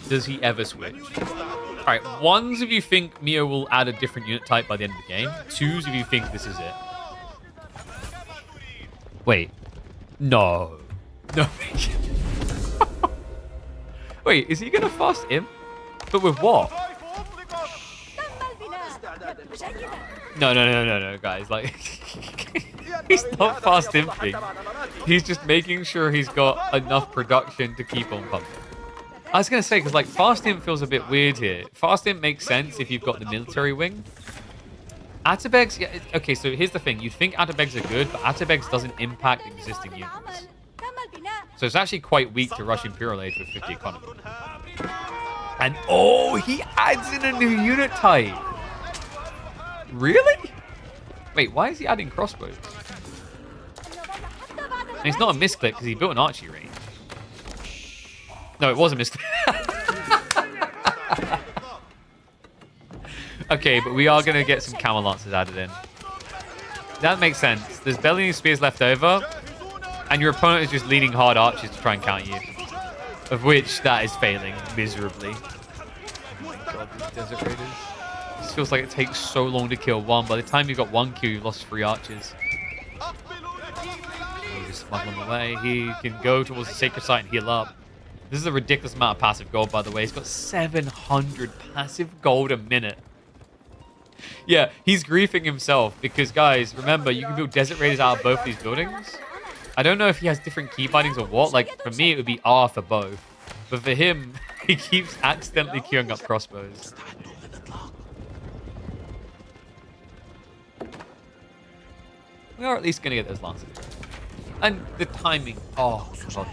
A: Does he ever switch? All right, ones of you think Mio will add a different unit type by the end of the game. Twos of you think this is it. Wait. No. No. Wait, is he going to fast imp? But with what? No, guys. Like, he's not fast imping. He's just making sure he's got enough production to keep on pumping. I was going to say, because, like, fast imp feels a bit weird here. Fast imp makes sense if you've got the military wing. Atabegs, yeah, okay, so here's the thing. You think Atabegs are good, but Atabegs doesn't impact existing units. So it's actually quite weak to rush Imperial Age with 50 economy. And, oh, he adds in a new unit type. Really? Wait, why is he adding crossbows? And it's not a misclick because he built an archery range. No, it was a misclick. Okay, but we are going to get some camel lancers added in. That makes sense. There's barely any spears left over, and your opponent is just leading hard archers to try and counter you. Of which that is failing miserably. Oh my god, these Desert Raiders. just feels like it takes so long to kill one. By the time you got one kill, you've lost 3 archers. You just smuggle him away. He can go towards the sacred site and heal up. This is a ridiculous amount of passive gold, by the way. He's got 700 passive gold a minute. Yeah, he's griefing himself because, guys, remember, you can build Desert Raiders out of both these buildings. I don't know if he has different key bindings or what. Like, for me, it would be R for both. But for him, he keeps accidentally queuing up crossbows. We are at least going to get those lances. And the timing. Oh, God.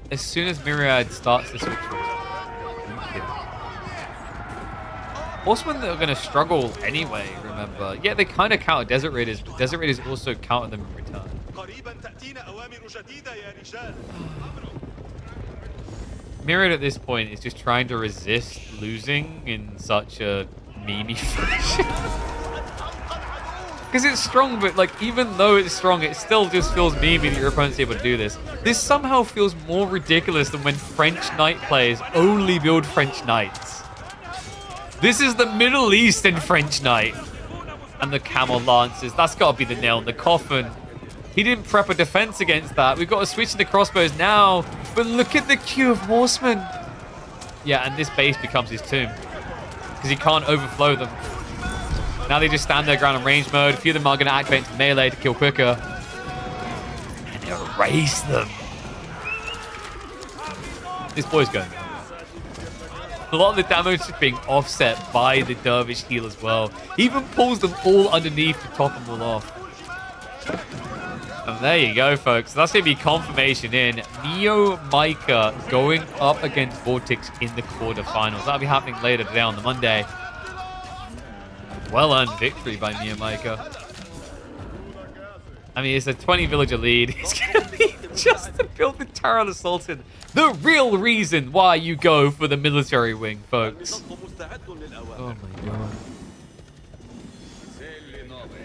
A: As soon as Myriad starts the switch. Horsemen that are going to struggle anyway, remember. Yeah, they kind of counter Desert Raiders, but Desert Raiders also counter them in return. Myriad at this point is just trying to resist losing in such a memey fashion. Because it's strong, but like even though it's strong, it still just feels memey that your opponent's able to do this. This somehow feels more ridiculous than when French Knight players only build French Knights. This is the Middle East in French Knight. And the Camel Lancers. That's got to be the nail in the coffin. He didn't prep a defense against that. We've got to switch into crossbows now. But look at the queue of horsemen. Yeah, and this base becomes his tomb. Because he can't overflow them. Now they just stand their ground in range mode. A few of them are going to activate into melee to kill quicker. And erase them. This boy's going down. A lot of the damage is being offset by the Dervish heal as well. He even pulls them all underneath to top them all off. And there you go, folks. That's going to be confirmation in. Neo Micah going up against Vortex in the quarterfinals. That'll be happening later today on the Monday. Well-earned victory by Neo Micah. I mean, it's a 20 villager lead. It's going to be just to build the Tower of the Sultan. The real reason why you go for the military wing, folks. Oh my god.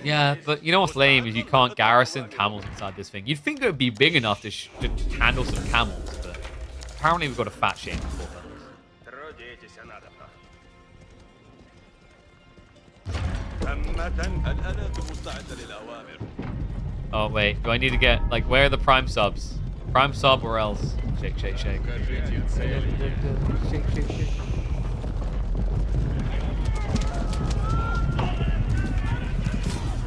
A: Yeah, but you know what's lame is you can't garrison camels inside this thing. You'd think it would be big enough to handle some camels, but apparently we've got a fat shame for them. Oh wait, do I need to get, like, where are the prime subs? Prime sub or else? Shake, shake, shake. Shake, shake, shake.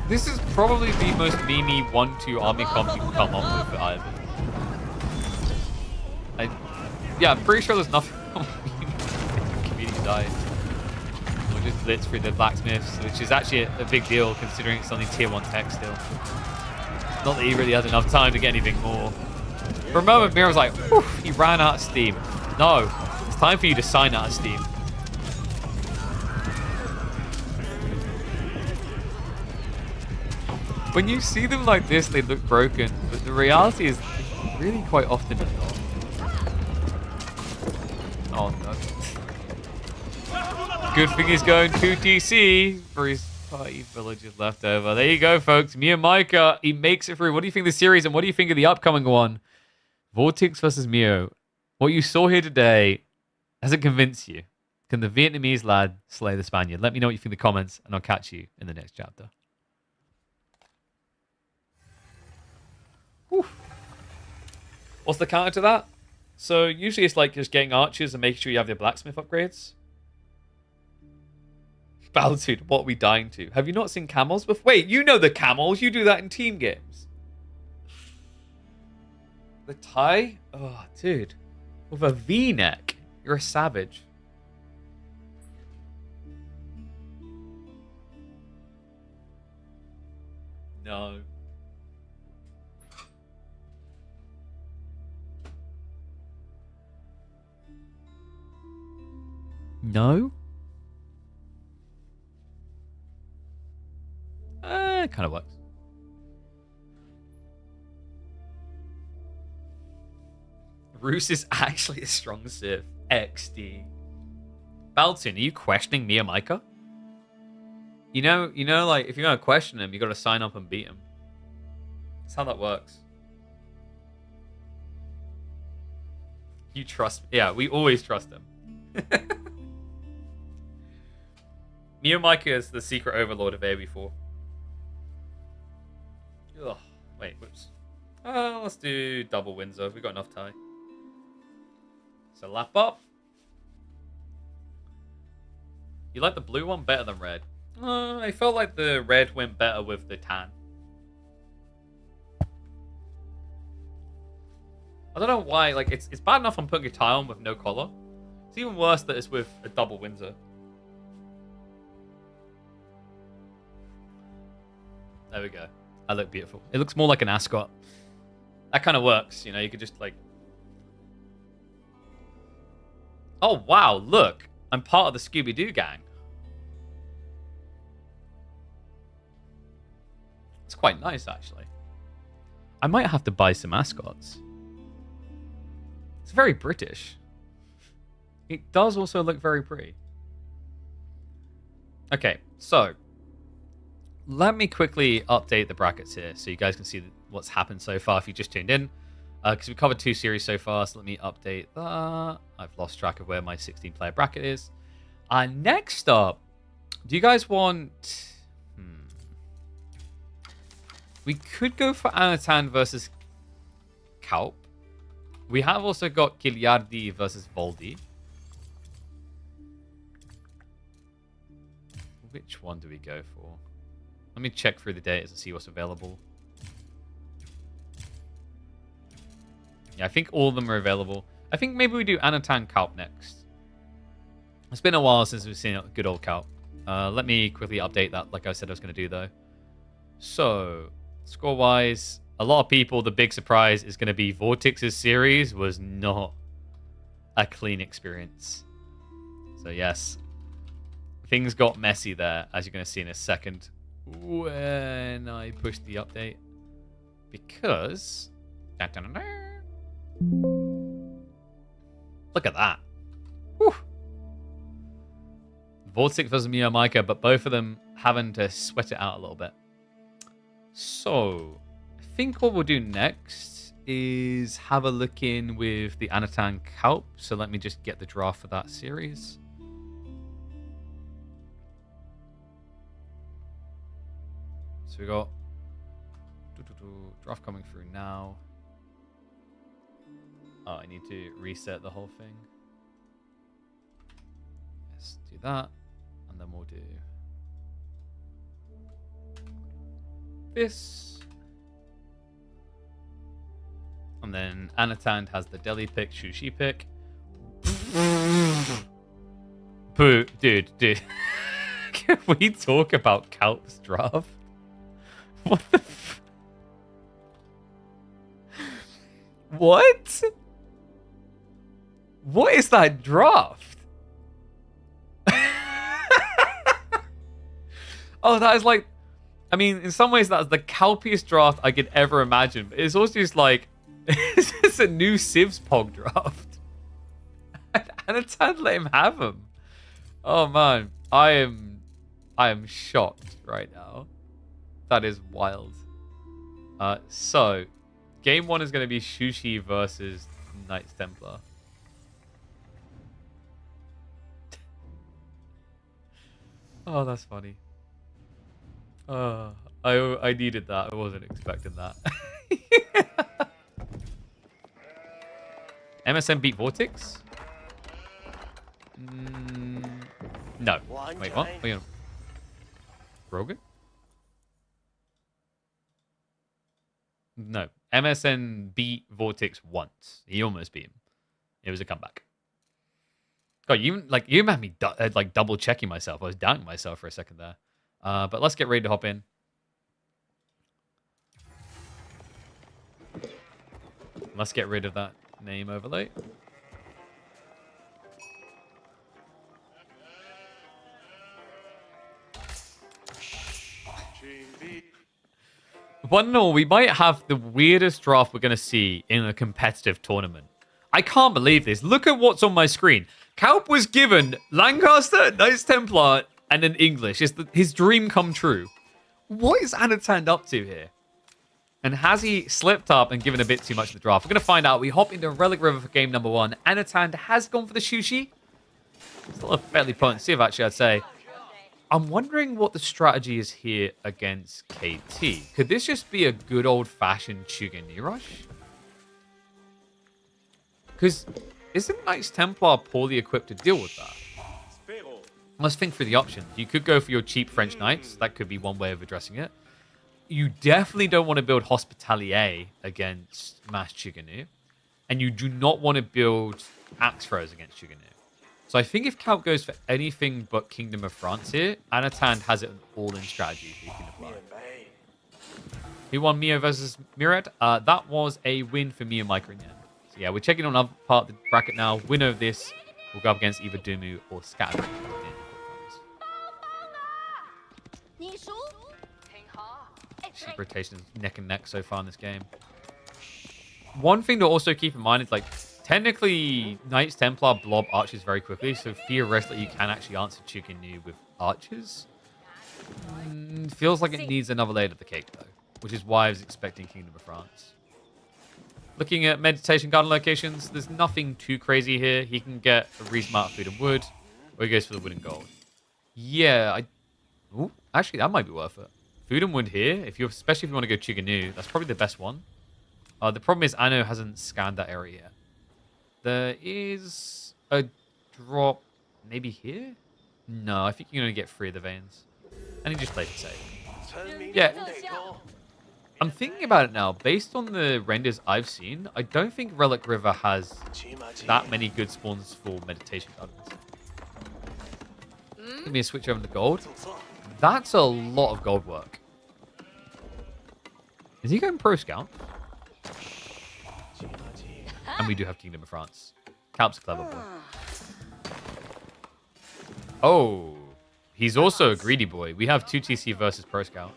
A: This is probably the most memey 1-2 army comp you can come up with for either. Yeah, I'm pretty sure there's nothing community died. We'll just blitz through the blacksmiths, which is actually a big deal considering it's only tier 1 tech still. Not that he really has enough time to get anything more. For a moment, Mira was like, whew, he ran out of steam. No, it's time for you to sign out of steam. When you see them like this, they look broken, but the reality is really quite often not. Oh no. Good thing he's going to DC for his 5 villagers left over. There you go, folks. Neo Micah, he makes it through. What do you think of the series, and what do you think of the upcoming one? Vortex versus Mio. What you saw here today, has it convinced you? Can the Vietnamese lad slay the Spaniard? Let me know what you think in the comments, and I'll catch you in the next chapter. Whew. What's the counter to that? So usually it's like just getting archers and making sure you have your blacksmith upgrades. Battletude, what are we dying to? Have you not seen camels before? Wait, you know the camels. You do that in team games. The tie? Oh, dude. With a V-neck. You're a savage. No. No? It kind of works. Roos is actually a strong Civ. XD. Balton, are you questioning Neo Micah? You know, like, if you're going to question him, you got to sign up and beat him. That's how that works. You trust... Yeah, we always trust him. Micah is the secret overlord of AoE4. Ugh. Wait, whoops. Let's do double Windsor. We've got enough tie. So lap up. You like the blue one better than red? I felt like the red went better with the tan. I don't know why. Like, it's bad enough I'm putting a tie on with no collar. It's even worse that it's with a double Windsor. There we go. I look beautiful. It looks more like an ascot. That kind of works, you know. You could just like. Oh wow! Look, I'm part of the Scooby-Doo gang. It's quite nice, actually. I might have to buy some ascots. It's very British. It does also look very pretty. Okay, so let me quickly update the brackets here so you guys can see what's happened so far if you just tuned in. Because we covered 2 series so far, so let me update that. I've lost track of where my 16-player bracket is. Next up, do you guys want... We could go for Anatan versus Calp. We have also got Kiliadi versus Voldy. Which one do we go for? Let me check through the data to see what's available. Yeah, I think all of them are available. I think maybe we do Anatan Calp next. It's been a while since we've seen a good old Calp. Let me quickly update that like I said I was going to do, though. So, score-wise, a lot of people, the big surprise is going to be Vortex's series was not a clean experience. So, yes. Things got messy there, as you're going to see in a second when I push the update. Because... Look at that. Whew. Vortex versus Micah, but both of them having to sweat it out a little bit. So, I think what we'll do next is have a look in with the Anatan Calp. So let me just get the draft for that series. So we got draft coming through now. Oh, I need to reset the whole thing. Let's do that. And then we'll do this. And then Anatan has the deli pick, Shushi pick. Boo, dude. Can we talk about Calp's draft? What the What? What is that draft? Oh, that is like... I mean, in some ways, that's the calpiest draft I could ever imagine. But it's also just like... It's a new Civs Pog draft. And Anatan let him have him. Oh, man. I am shocked right now. That is wild. So, game 1 is going to be Shushi versus Knights Templar. Oh, that's funny. I needed that. I wasn't expecting that. MSN beat Vortex? No. Wait, what? Wait, Rogan? No. MSN beat Vortex once. He almost beat him. It was a comeback. God, you had me double checking myself. I was doubting myself for a second there. But let's get ready to hop in. Let's get rid of that name overlay. One and all, we might have the weirdest draft we're going to see in a competitive tournament. I can't believe this. Look at what's on my screen. Calp was given Lancaster, Knights Templar, and then English. It's his dream come true. What is Anatan up to here? And has he slipped up and given a bit too much of the draft? We're going to find out. We hop into Relic River for game number 1. Anatan has gone for the Shushi. Still a fairly potent sieve, actually, I'd say. I'm wondering what the strategy is here against KT. Could this just be a good old-fashioned Chugani rush? Because isn't Knights Templar poorly equipped to deal with that? Let's think through the options. You could go for your cheap French Knights. That could be one way of addressing it. You definitely don't want to build Hospitalier against Mass Chuganu. And you do not want to build Axe Throws against Chuganu. So I think if Calp goes for anything but Kingdom of France here, Anatan has it an all-in strategy he can apply. Who won Mio versus Myriad? That was a win for me and Micah in the end. So yeah, we're checking on another part of the bracket now. Winner of this will go up against either Dumu or Scatter. Sheep rotation is neck and neck so far in this game. One thing to also keep in mind is, like, technically Knights Templar blob archers very quickly, so theoretically you can actually answer Chuganu with archers. Feels like it needs another layer to the cake though, which is why I was expecting Kingdom of France. Looking at meditation garden locations, there's nothing too crazy here. He can get a reasonable amount of food and wood, or he goes for the wood and gold. Yeah, Ooh, actually that might be worth it. Food and wood here, especially if you want to go Chuganu, that's probably the best one. The problem is Anno hasn't scanned that area yet. There is a drop maybe here? No, I think you're going to get 3 of the veins. And he just played it safe. Yeah. I'm thinking about it now. Based on the renders I've seen, I don't think Relic River has that many good spawns for meditation gardens. Give me a switch over to gold. That's a lot of gold work. Is he going pro scout? And we do have Kingdom of France. Calp's a clever boy. Oh, he's also a greedy boy. We have 2 TC versus pro scout.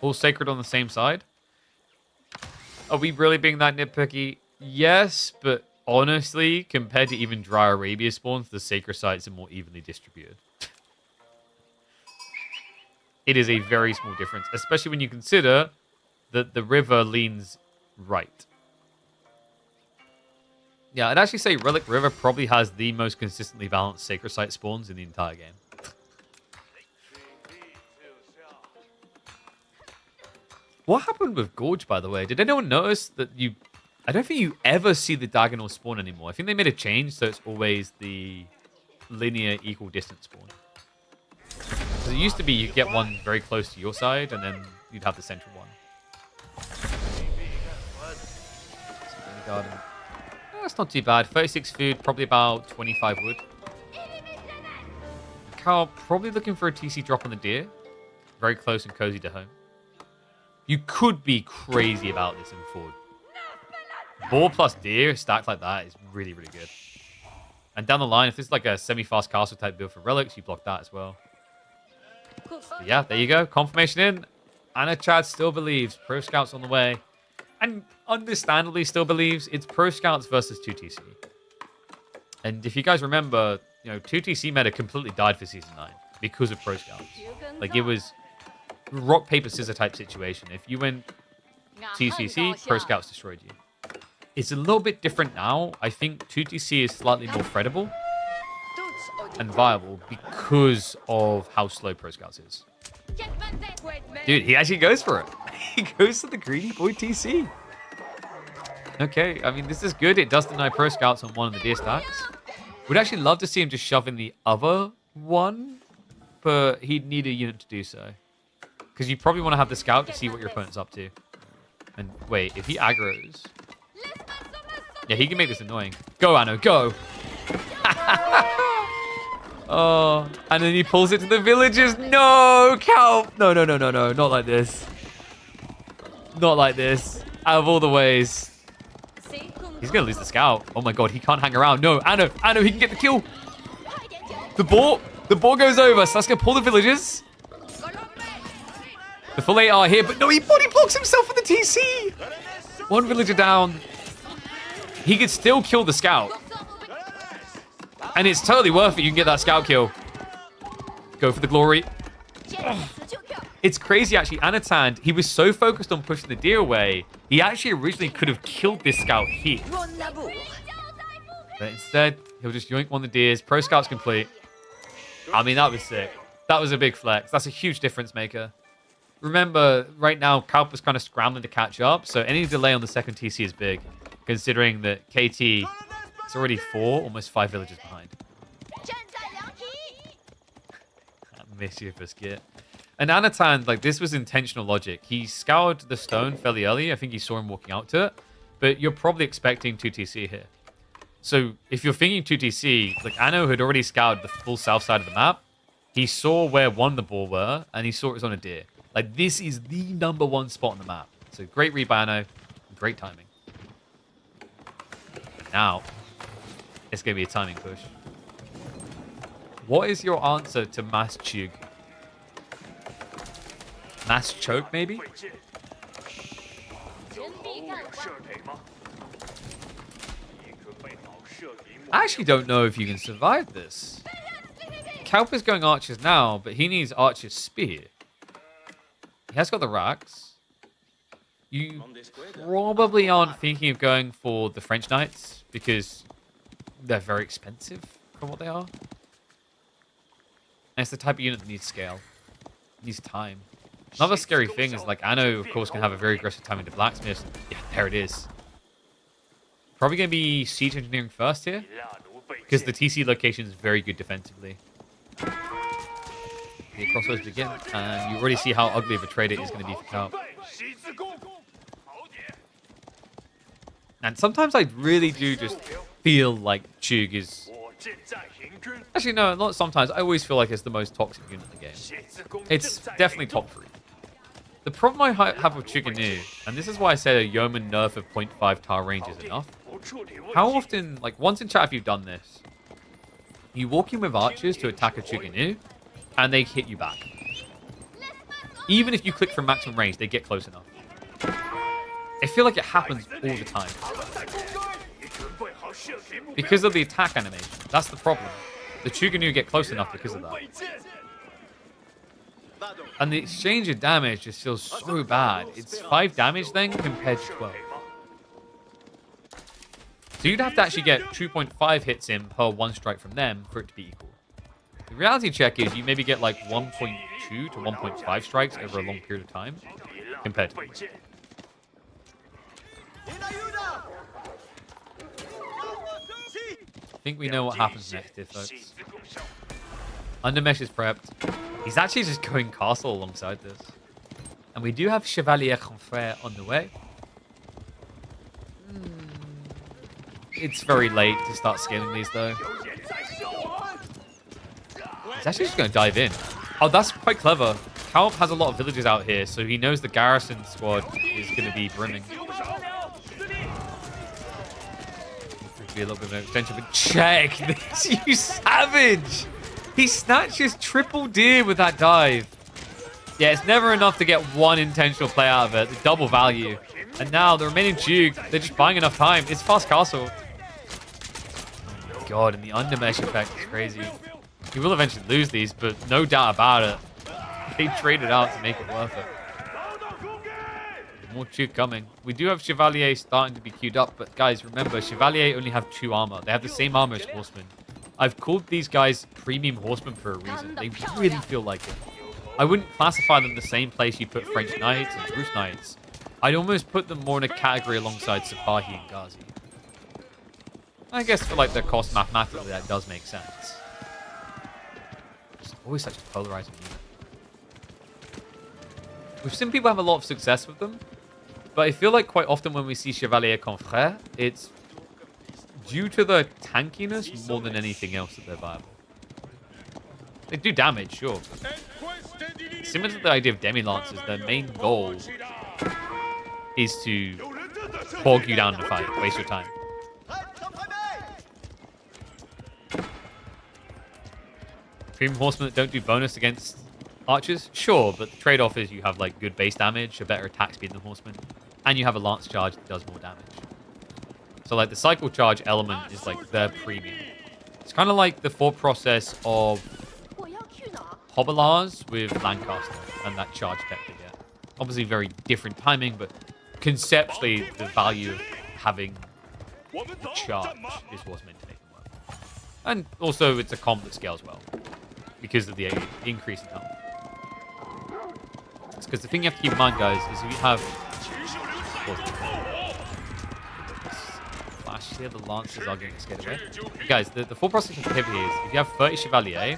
A: All sacred on the same side. Are we really being that nitpicky? Yes, but honestly, compared to even Dry Arabia spawns, the sacred sites are more evenly distributed. It is a very small difference, especially when you consider that the river leans right. Yeah, I'd actually say Relic River probably has the most consistently balanced sacred site spawns in the entire game. What happened with Gorge, by the way? Did anyone notice that I don't think you ever see the diagonal spawn anymore. I think they made a change, so it's always the linear equal distance spawn. Because it used to be you get one very close to your side, and then you'd have the central one. Garden. That's not too bad. 36 food, probably about 25 wood. Calp probably looking for a TC drop on the deer. Very close and cozy to home. You could be crazy about this in forward. Boar plus deer stacked like that is really, really good. And down the line, if this is like a semi-fast castle type build for relics, you block that as well. But yeah, there you go. Confirmation in. Anna Chad still believes. Pro Scouts on the way. And understandably still believes it's Pro Scouts versus 2TC. And if you guys remember, 2TC meta completely died for Season 9 because of Pro Scouts. Like, it was rock, paper, scissor type situation. If you went TCC, Pro Scouts destroyed you. It's a little bit different now. I think 2TC is slightly more credible and viable because of how slow Pro Scouts is. Dude, he actually goes for it. He goes to the greedy boy TC. Okay, I mean, this is good. It does deny Pro Scouts on one of the deer stacks. Would actually love to see him just shove in the other one, but he'd need a unit to do so. Because you probably want to have the scout to see what your opponent's up to. And wait, if he aggroes... Yeah, he can make this annoying. Go, Anno, go! Oh, and then he pulls it to the villagers. No, Calp! No, not like this. Not like this. Out of all the ways. He's going to lose the scout. Oh my god, he can't hang around. No, Anno, he can get the kill. The ball goes over. So that's going to pull the villagers. The full 8 are here, but no, he body blocks himself with the TC. One villager down. He could still kill the scout. And it's totally worth it. You can get that scout kill. Go for the glory. Ugh. It's crazy, actually. Anatan, he was so focused on pushing the deer away, he actually originally could have killed this scout here. But instead, he'll just yoink one of the deers. Pro Scout's complete. I mean, that was sick. That was a big flex. That's a huge difference maker. Remember, right now, Calp is kind of scrambling to catch up, so any delay on the second TC is big, considering that KT is already 4, almost 5 villages behind. Mischievous git. And Anatan, like, this was intentional logic. He scoured the stone fairly early. I think he saw him walking out to it, but you're probably expecting 2TC here. So if you're thinking 2TC, like, Anno had already scouted the full south side of the map. He saw where one the ball were, and he saw it was on a deer. Like, this is the #1 spot on the map. So great read by Anno, great timing. Now, it's going to be a timing push. What is your answer to Mass Chug? Mass Choke, maybe? I actually don't know if you can survive this. Calp is going archers now, but he needs archer's spear. He has got the racks. You probably aren't thinking of going for the French Knights because they're very expensive for what they are. And it's the type of unit that needs scale. Needs time. Another scary thing is, like, Anno, of course, can have a very aggressive timing to blacksmiths. Yeah, there it is. Probably going to be siege engineering first here, because the TC location is very good defensively. The crossbows begin, and you already see how ugly of a trade it is going to be for Calp. And sometimes I really do just feel like Chug is... Actually, no, not sometimes. I always feel like it's the most toxic unit in the game. It's definitely top 3. The problem I have with Chug and this is why I said a yeoman nerf of 0.5 tar range is enough. How often, like, once in chat if you've done this, you walk in with archers to attack a Chug and they hit you back. Even if you click for maximum range, they get close enough. I feel like it happens all the time. Because of the attack animation. That's the problem. The Chuganu get close enough because of that. And the exchange of damage just feels so bad. It's 5 damage then compared to 12. So you'd have to actually get 2.5 hits in per 1 strike from them for it to be equal. The reality check is you maybe get like 1.2 to 1.5 strikes over a long period of time compared to them. I think we know what happens next here, folks. Undermesh is prepped. He's actually just going castle alongside this. And we do have Chevalier Confrère on the way. It's very late to start scaling these, though. He's actually just going to dive in. Oh, that's quite clever. Calp has a lot of villagers out here, so he knows the garrison squad is going to be brimming. Be a little bit of an extension, but check this, you savage! He snatches triple deer with that dive. Yeah, it's never enough to get 1 intentional play out of it. The double value. And now the remaining Duke, they're just buying enough time. It's fast castle. Oh my god, and the undermesh effect is crazy. He will eventually lose these, but no doubt about it. They traded out to make it worth it. More Chug coming. We do have Chevalier starting to be queued up, but guys, remember, Chevalier only have 2 armor. They have the same armor as Horsemen. I've called these guys premium Horsemen for a reason. They really feel like it. I wouldn't classify them the same place you put French Knights and Bruce Knights. I'd almost put them more in a category alongside Sipahi and Ghazi. I guess for like their cost mathematically, that does make sense. It's always such a polarizing unit. We've seen people have a lot of success with them, but I feel like quite often when we see Chevalier Confrère, it's due to the tankiness more than anything else that they're viable. They do damage, sure. But similar to the idea of Demi-Lancers, their main goal is to bog you down in a fight, waste your time. Premium Horsemen that don't do bonus against archers? Sure, but the trade-off is you have like good base damage, a better attack speed than Horsemen, and you have a lance charge that does more damage. So like the cycle charge element is like their premium. It's kind of like the thought process of Hobbelars with Lancaster and that charge tech they get. Obviously very different timing, but conceptually the value of having the charge is what's meant to make them work. And also it's a comp that scales well. because of the increase in health. It's because the thing you have to keep in mind, guys, is if you have flash here, the lancers are getting scared away. But guys, the full process of pivot here is if you have 30 Chevalier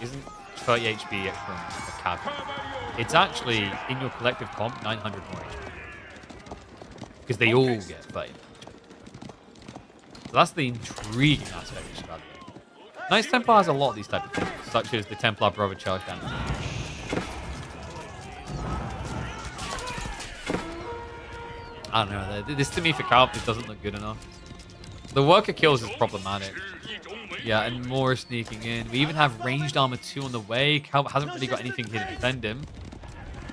A: isn't 30 HP from a cav. It's actually in your collective comp 900 more HP because they all get 30. So that's the intriguing aspect of Chevalier. Knights Templar has a lot of these type of things, such as the Templar Brother charge down. I don't know. This to me for Calp, it doesn't look good enough. The worker kills is problematic. Yeah, and more sneaking in. We even have ranged armor 2 on the way. Calp hasn't really got anything here to defend him.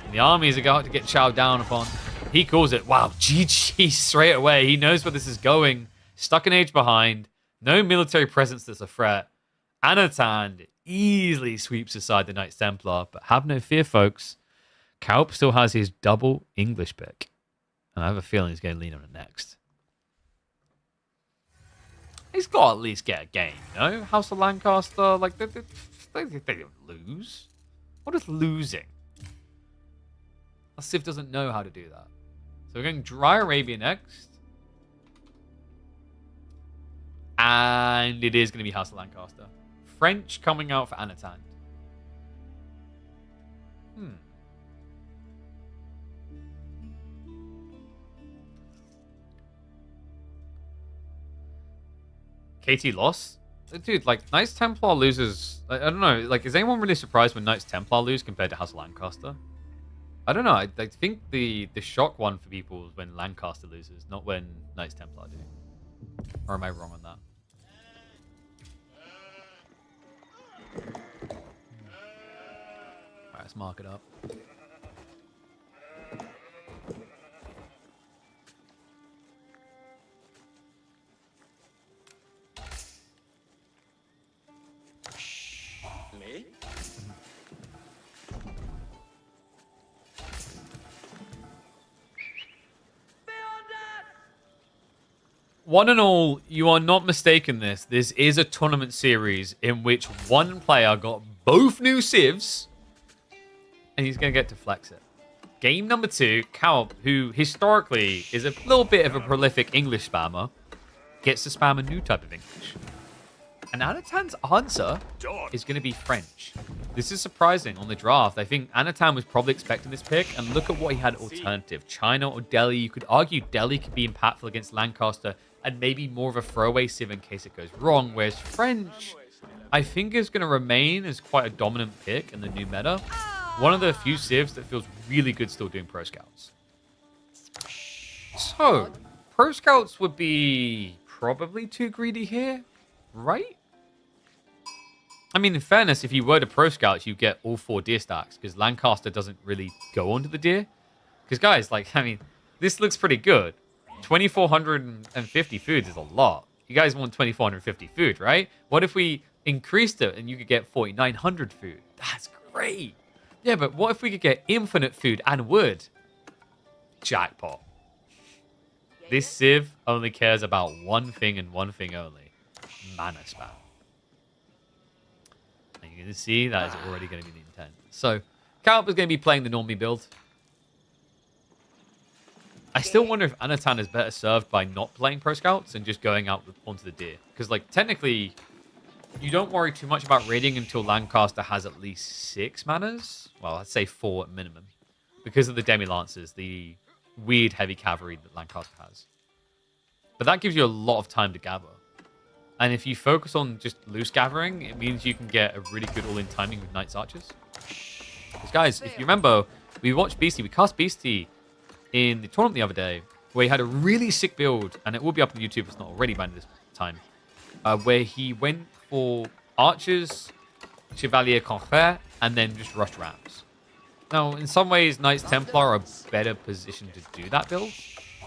A: And the armies are about to get chowed down upon. He calls it. Wow, GG straight away. He knows where this is going. Stuck an age behind. No military presence that's a threat. Anatan easily sweeps aside the Knights Templar. But have no fear, folks. Calp still has his double English pick. And I have a feeling he's going to lean on it next. He's got to at least get a game, you know? House of Lancaster, like, they don't lose. What is losing? Civ doesn't know how to do that. So we're going Dry Arabia next. And it is going to be House of Lancaster. French coming out for Anatan. KT lost? Dude, like, Knights Templar loses... I don't know. Like, is anyone really surprised when Knights Templar lose compared to House of Lancaster? I don't know. I think the shock one for people is when Lancaster loses, not when Knights Templar do. Or am I wrong on that? Alright, let's mark it up. One and all, you are not mistaken this. This is a tournament series in which one player got both new civs, and he's going to get to flex it. Game number 2, Calp, who historically is a little bit of a prolific English spammer, gets to spam a new type of English. And Anatan's answer is going to be French. This is surprising on the draft. I think Anatan was probably expecting this pick, and look at what he had alternative. China or Delhi. You could argue Delhi could be impactful against Lancaster, and maybe more of a throwaway civ in case it goes wrong. Whereas French, I think, is going to remain as quite a dominant pick in the new meta. One of the few civs that feels really good still doing Pro Scouts. So, Pro Scouts would be probably too greedy here, right? I mean, in fairness, if you were to Pro Scouts, you get all 4 deer stacks, because Lancaster doesn't really go onto the deer. Because, guys, like, I mean, this looks pretty good. 2,450 food is a lot. You guys want 2,450 food, right? What if we increased it and you could get 4,900 food? That's great. Yeah, but what if we could get infinite food and wood? Jackpot. This civ only cares about one thing and one thing only. Mana spam. And you're going to see that is already going to be the intent. So, Calp is going to be playing the normie build. I still wonder if Anatan is better served by not playing Pro Scouts and just going out onto the deer. Because, like, technically, you don't worry too much about raiding until Lancaster has at least 6 manas. Well, I'd say 4 at minimum. Because of the Demi-Lancers, the weird heavy cavalry that Lancaster has. But that gives you a lot of time to gather. And if you focus on just loose gathering, it means you can get a really good all-in timing with Knights Archers. Because, guys, if you remember, we watched Beastie. We cast Beastie in the tournament the other day, where he had a really sick build, and it will be up on YouTube if it's not already by this time, where he went for Archers, Chevalier Confrère, and then just rushed Rams. Now, in some ways, Knights Templar are better positioned to do that build,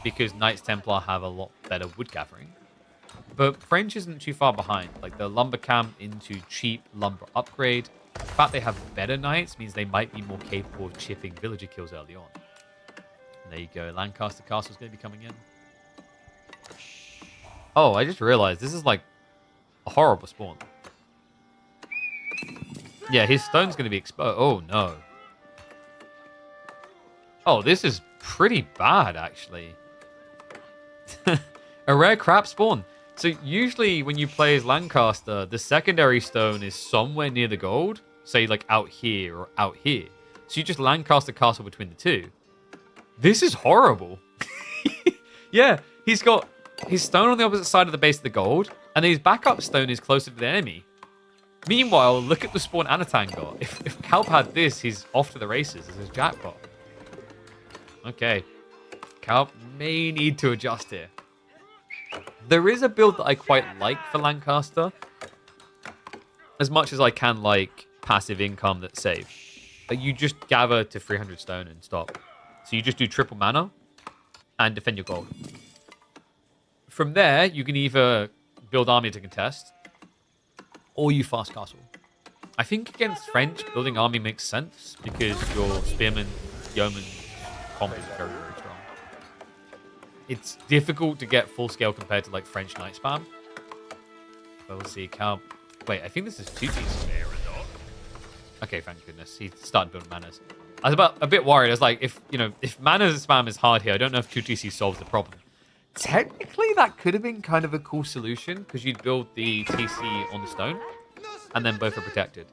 A: because Knights Templar have a lot better wood gathering. But French isn't too far behind. Like, the lumber camp into cheap lumber upgrade. The fact they have better knights means they might be more capable of chipping villager kills early on. And there you go. Lancaster Castle's going to be coming in. Oh, I just realized this is like a horrible spawn. Yeah, his stone's going to be exposed. Oh, no. Oh, this is pretty bad, actually. A rare crap spawn. So usually when you play as Lancaster, the secondary stone is somewhere near the gold. Say like out here or out here. So you just Lancaster castle between the two. This is horrible. Yeah, he's got his stone on the opposite side of the base of the gold, and his backup stone is closer to the enemy. Meanwhile, look at the spawn Anatan got. If Calp had this, he's off to the races as his jackpot. Okay. Calp may need to adjust here. There is a build that I quite like for Lancaster. As much as I can like passive income that's safe. But you just gather to 300 stone and stop. So you just do triple mana and defend your gold. From there, you can either build army to contest, or you fast castle. I think against French, building army makes sense because your spearman, yeoman comp is very, very strong. It's difficult to get full scale compared to like French knight spam. But we'll see. Calp. Wait, I think this is 2T's. Okay, thank goodness. He started building manners. I was a bit worried. I was like, if manners spam is hard here, I don't know if 2TC solves the problem. Technically, that could have been kind of a cool solution because you'd build the TC on the stone and then both are protected.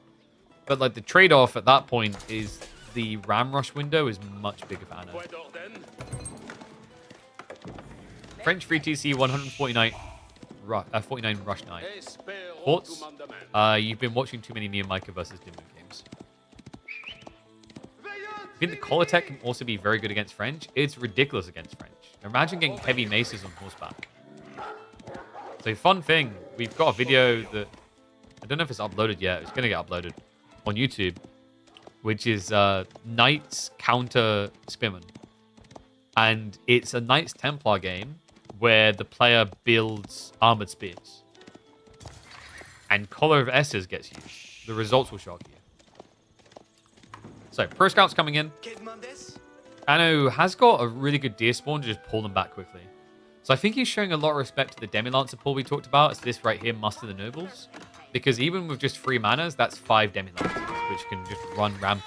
A: But like the trade-off at that point is the ram rush window is much bigger for Anna. French free TC 149 49 rush knight. Thoughts? You've been watching too many me and Micah versus Dimmu games. I think the collar tech can also be very good against French. It's ridiculous against French. Imagine getting heavy maces on horseback. So fun thing, we've got a video that I don't know if it's uploaded yet. It's going to get uploaded on YouTube, which is Knights counter Spearman. And it's a Knights Templar game where the player builds armored spears. And Collar of S's gets used. The results will shock you. So, Pro Scouts coming in. Anno has got a really good deer spawn to just pull them back quickly. So I think he's showing a lot of respect to the Demi-Lancer pull we talked about. It's this right here, Muster the Nobles. Because even with just 3 manas, that's 5 Demi-Lancers, which can just run rampant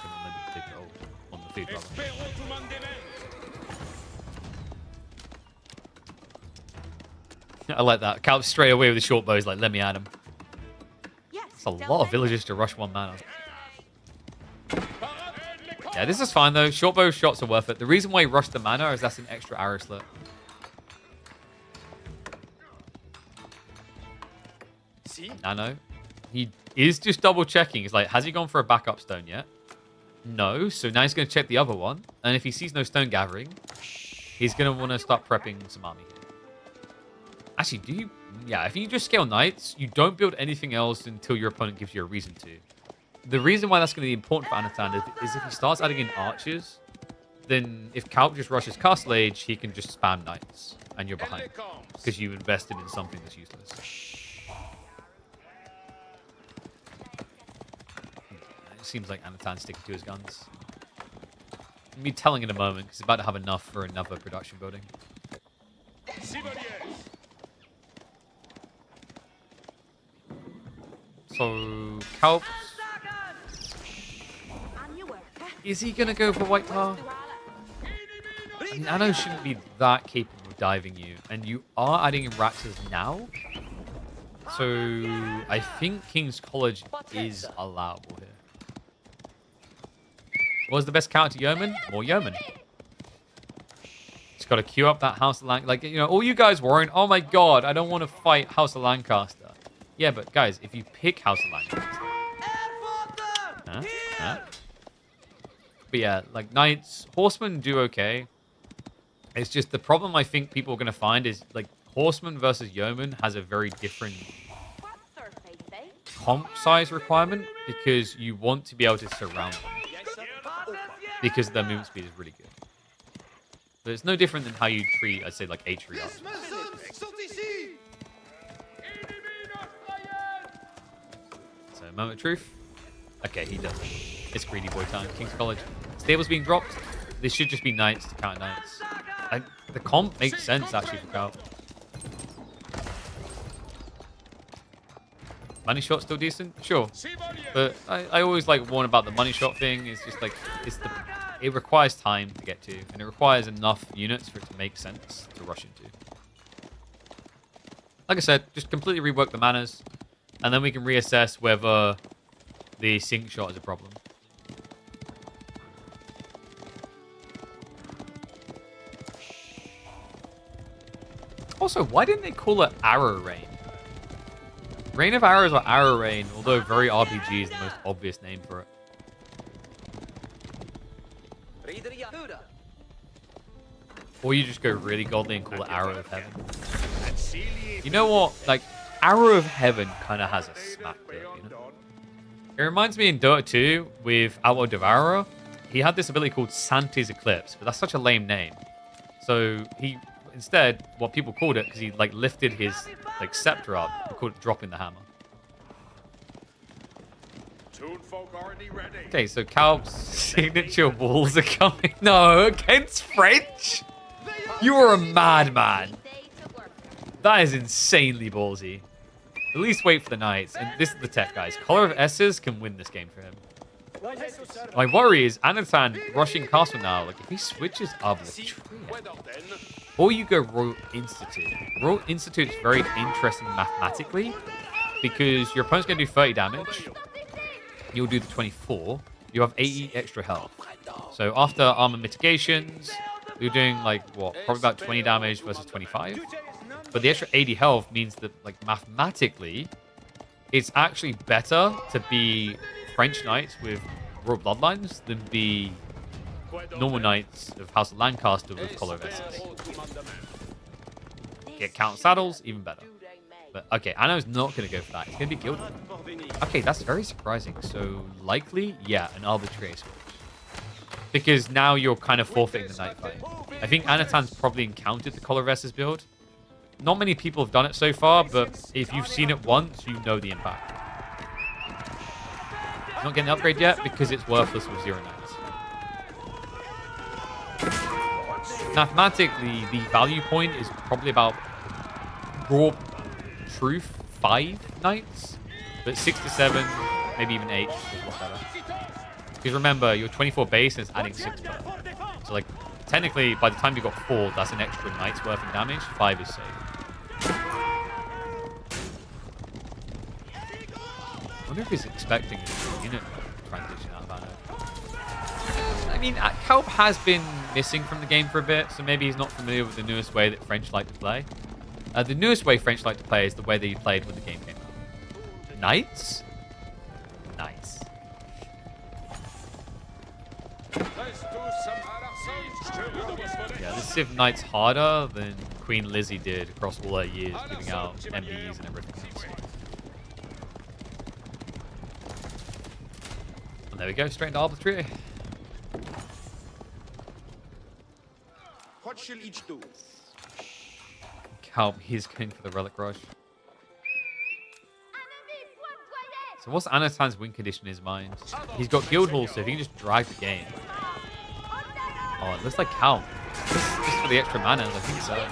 A: on the food rubber. I like that. Calp straight away with the short bows, like, let me at him. It's a lot of villagers to rush 1 mana. Yeah, this is fine though. Short bow shots are worth it. The reason why he rushed the mana is that's an extra arrow slit. Nano. He is just double checking. He's like, has he gone for a backup stone yet? No. So now he's going to check the other one. And if he sees no stone gathering, he's going to want to start prepping some army here. Actually, do you... Yeah, if you just scale knights, you don't build anything else until your opponent gives you a reason to. The reason why that's going to be important for Anatan is if he starts adding in archers, then if Calp just rushes Castle Age, he can just spam knights, and you're behind because you invested in something that's useless. It seems like Anatan's sticking to his guns. I'll be telling in a moment because he's about to have enough for another production building. So Calp. Is he going to go for White Tar? I mean, Anno shouldn't be that capable of diving you. And you are adding in Raptors now. So I think King's College is allowable here. What was the best counter to Yeoman? More Yeoman. Just got to queue up that House of Lancaster. Like, you know, all you guys worrying, oh my god, I don't want to fight House of Lancaster. Yeah, but guys, if you pick House of Lancaster... Huh? But yeah, like Knights, Horsemen do okay. It's just the problem I think people are going to find is like Horseman versus Yeoman has a very different comp size requirement because you want to be able to surround them. Because their movement speed is really good. But it's no different than how you treat, I'd say, like H3 archers. So, moment of truth. Okay, he does it. It's greedy boy time. King's College. Stables being dropped. This should just be knights to counter knights. The comp makes sense, actually, for Calp. Money shot's still decent, sure. But I always like warn about the money shot thing. It's just like it requires time to get to, and it requires enough units for it to make sense to rush into. Like I said, just completely rework the manners, and then we can reassess whether the sync shot is a problem. Also, why didn't they call it Arrow Rain? Rain of Arrows or Arrow Rain, although very RPG is the most obvious name for it. Or you just go really godly and call it Arrow of Heaven. You know what? Like, Arrow of Heaven kind of has a smack to it, you know? It reminds me in Dota 2 with Outlaw Devour. He had this ability called Sante's Eclipse, but that's such a lame name. So he instead, what people called it, because he like lifted his like scepter up, they called it dropping the hammer. Okay, so Calp's signature walls are coming. No, against French? You are a madman. That is insanely ballsy. At least wait for the Knights. And this is the tech, guys. Collar of S's can win this game for him. My worry is Anatan rushing castle now. Like, if he switches Arbitria, or you go Royal Institute. Royal Institute is very interesting mathematically because your opponent's going to do 30 damage. You'll do the 24. You have 80 extra health. So after armor mitigations, you're doing like what? Probably about 20 damage versus 25. But the extra 80 health means that like mathematically, it's actually better to be French Knights with Royal Bloodlines than be normal Knights of House of Lancaster with Collar of Essex. Get count saddles, even better. But okay, Anno's not going to go for that. It's going to be Guildhall. Okay, that's very surprising. So likely, yeah, an arbitrary switch. Because now you're kind of forfeiting the Knight fight. I think Anatan's probably encountered the Collar of Essex build. Not many people have done it so far, but if you've seen it once, you know the impact. Not getting the upgrade yet because it's worthless with 0 Knights. Mathematically, the value point is probably about raw truth 5 Knights, but 6 to 7, maybe even 8 is a lot better. Because remember, your 24 base is adding 6 per. So like, technically, by the time you got 4, that's an extra Knight's worth of damage. 5 is safe. I wonder if he's expecting a unit transition out of Anno. I mean, Calp has been missing from the game for a bit, so maybe he's not familiar with the newest way that French like to play. The newest way French like to play is the way that he played when the game came out. Knights? Nice. Yeah, this Civ Knight's harder than Queen Lizzie did across all her years, giving out MBEs and everything else. And there we go, straight into Arbitrary.
D: What shall each do?
A: Calp, he's going for the Relic Rush. So what's Anatan's win condition in his mind? He's got Guildhall, so if he can just drag the game. Oh, it looks like Calp. Just for the extra mana, I think so.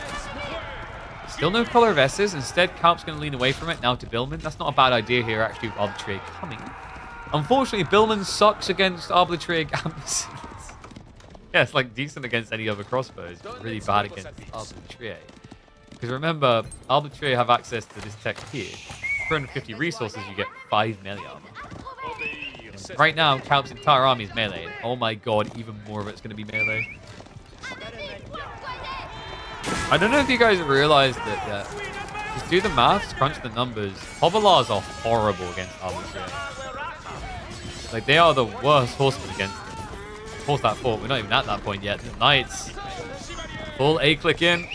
A: Still no Collar of S's. Instead, Calp's going to lean away from it now to Billman. That's not a bad idea here, actually, with Arbitrary coming. Unfortunately, Billman sucks against Arbitrary Gambits. Yeah, it's like decent against any other crossbows, but really bad against Arbitrary. Because remember, Arbitrary have access to this tech here. 350 resources, you get 5 melee armor. And right now, Calp's entire army is melee. And oh my god, even more of it's going to be melee. I don't know if you guys realized that yet. Just do the maths, crunch the numbers. Hovelars are horrible against Arbitrary. Like, they are the worst horsemen against them. Force that fort. We're not even at that point yet. The Knights. Full A-click in.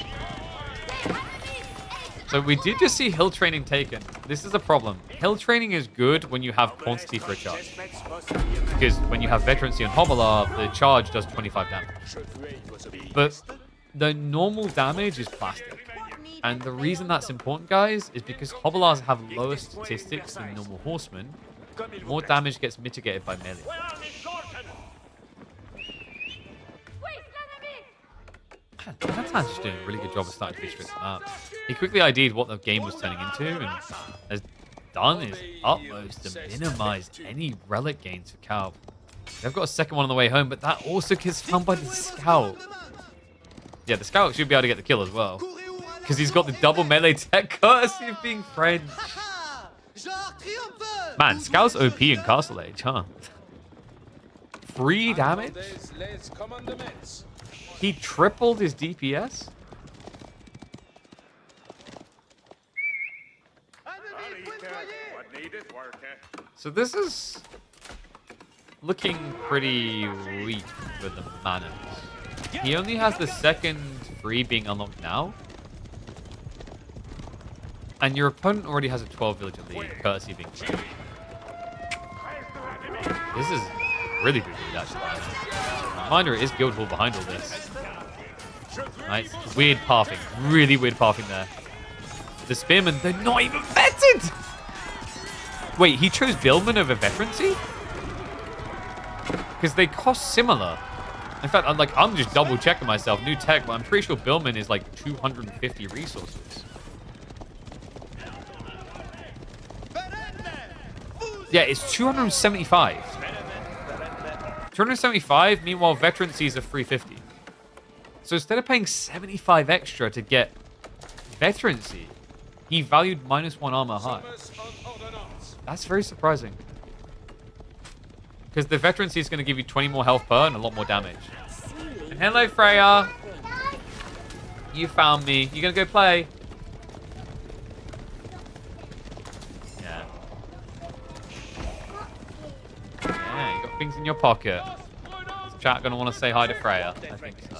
A: So we did just see hill training taken. This is a problem. Hill training is good when you have quantity for a charge. Because when you have veterancy on Hovelar, the charge does 25 damage. But the normal damage is plastic. And the reason that's important, guys, is because Hovelars have lower statistics than normal horsemen. More damage gets mitigated by melee. Anatan's just doing a really good job of starting to restrict the map. He quickly ID'd what the game was turning into and has done his utmost to minimize any relic gains for Calp. They've got a second one on the way home, but that also gets found by the scout. Yeah, the scout should be able to get the kill as well. Because he's got the double melee tech courtesy of being French. Man, Scout's OP in Castle Age, huh? 3 damage? He tripled his DPS? So this is looking pretty weak with the manas. He only has the second free being unlocked now. And your opponent already has a 12 villager lead, courtesy being French. This is really good lead, actually. Reminder, it is Guildhall behind all this. Nice. Weird pathing. Really weird pathing there. The Spearmen, they're not even vetted! Wait, he chose Billman over Veterancy? Because they cost similar. In fact, I'm just double checking myself. New tech, but I'm pretty sure Billman is like 250 resources. Yeah, it's 275. 275, meanwhile, Veterancies are 350. So instead of paying 75 extra to get Veterancy, he valued -1 armor high. That's very surprising. Because the Veterancy is going to give you 20 more health per and a lot more damage. And hello, Freya. You found me. You going to go play? Yeah. Yeah, you got things in your pocket. Is chat going to want to say hi to Freya? I think so.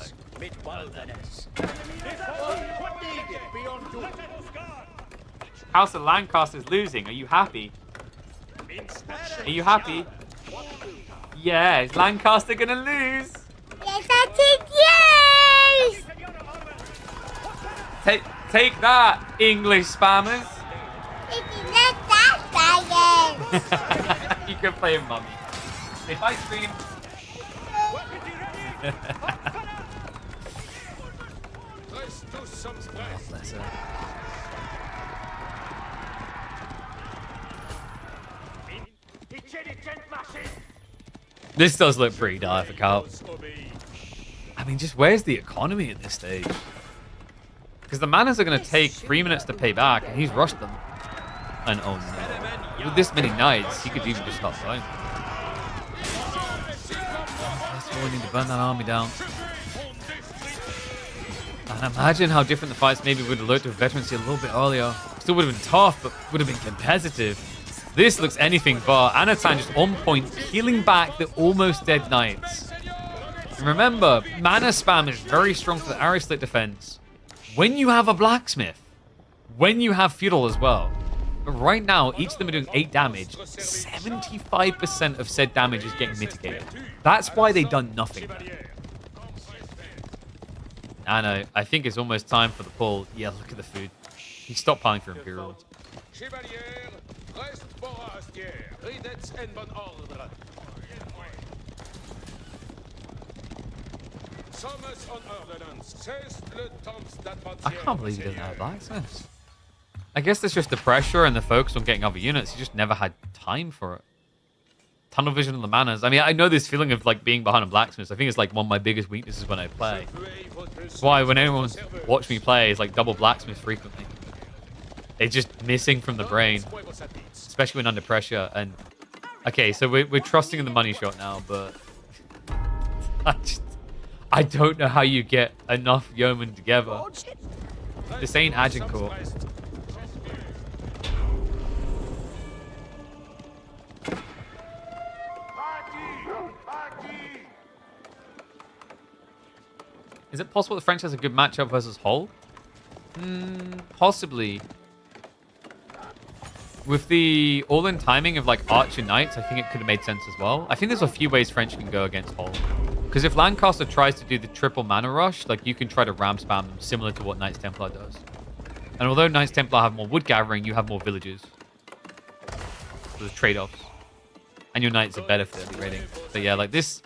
A: House of Lancaster's losing. Are you happy? Are you happy? Yeah, is Lancaster gonna lose?
D: Yes, I think yes!
A: Take that, English spammers. You can play him, mummy. If I stream... Oh, bless her. This does look pretty dire for Calp. I mean, just where's the economy at this stage? Because the manas are going to take 3 minutes to pay back, and he's rushed them. And oh no. With this many knights, he could even just start going. That's what we need to burn that army down. And imagine how different the fights maybe would have looked with Veterancy a little bit earlier. Still would have been tough, but would have been competitive. This looks anything but. Anatan just on point, peeling back the almost dead knights. And remember, mana spam is very strong for the arrow slit defense. When you have a blacksmith, when you have feudal as well. But right now, each of them are doing 8 damage. 75% of said damage is getting mitigated. That's why they've done nothing. I know. I think it's almost time for the pull. Yeah, look at the food. He stopped piling for Imperial. I can't believe he doesn't have blacksmiths. I guess there's just the pressure and the focus on getting other units. He just never had time for it. Tunnel vision on the manas. I mean, I know this feeling of like being behind a blacksmith. I think it's like one of my biggest weaknesses when I play. That's why when anyone's watched me play, it's like double blacksmith frequently. It's just missing from the brain, especially when under pressure. And okay, so we're trusting in the money shot now, but I don't know how you get enough yeomen together. This ain't Agincourt. Is it possible the French has a good matchup versus Hull? Possibly. With the all-in timing of like Archer Knights, I think it could have made sense as well. I think there's a few ways French can go against Hull. Because if Lancaster tries to do the triple mana rush, like you can try to ram spam them similar to what Knights Templar does. And although Knights Templar have more wood gathering, you have more villages. So there's trade-offs. And your Knights are better for early raiding. So yeah, like this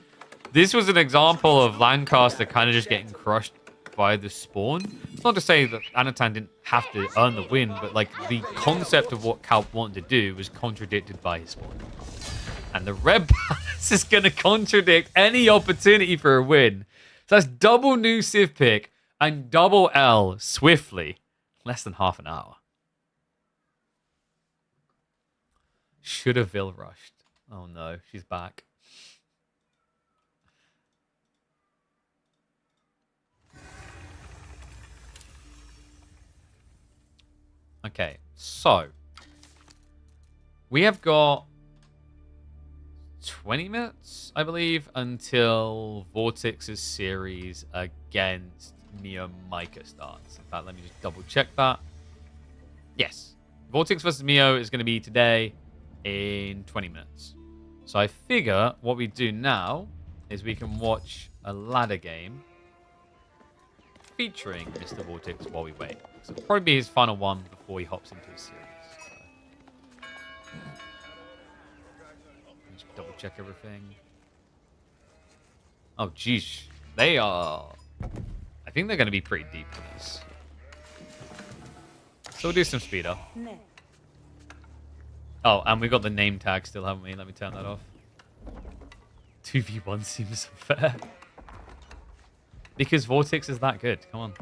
A: was an example of Lancaster kind of just getting crushed by the spawn. It's not to say that Anatan didn't have to earn the win, but like the concept of what Calp wanted to do was contradicted by his spawn. And the red pass is going to contradict any opportunity for a win. So that's double new Civ pick and double L swiftly. Less than half an hour. Should have Vil rushed. Oh no, she's back. Okay, so we have got 20 minutes, I believe, until Vortex's series against Micah starts. In fact, let me just double check that. Yes, Vortex versus Mio is going to be today in 20 minutes. So I figure what we do now is we can watch a ladder game featuring Mr. Vortex while we wait. So it'll probably be his final one before he hops into his series. So. Just double check everything. Oh, geez. They are... I think they're going to be pretty deep for this. So we'll do some speed up. Oh, and we've got the name tag still, haven't we? Let me turn that off. 2v1 seems unfair. Because Vortex is that good. Come on.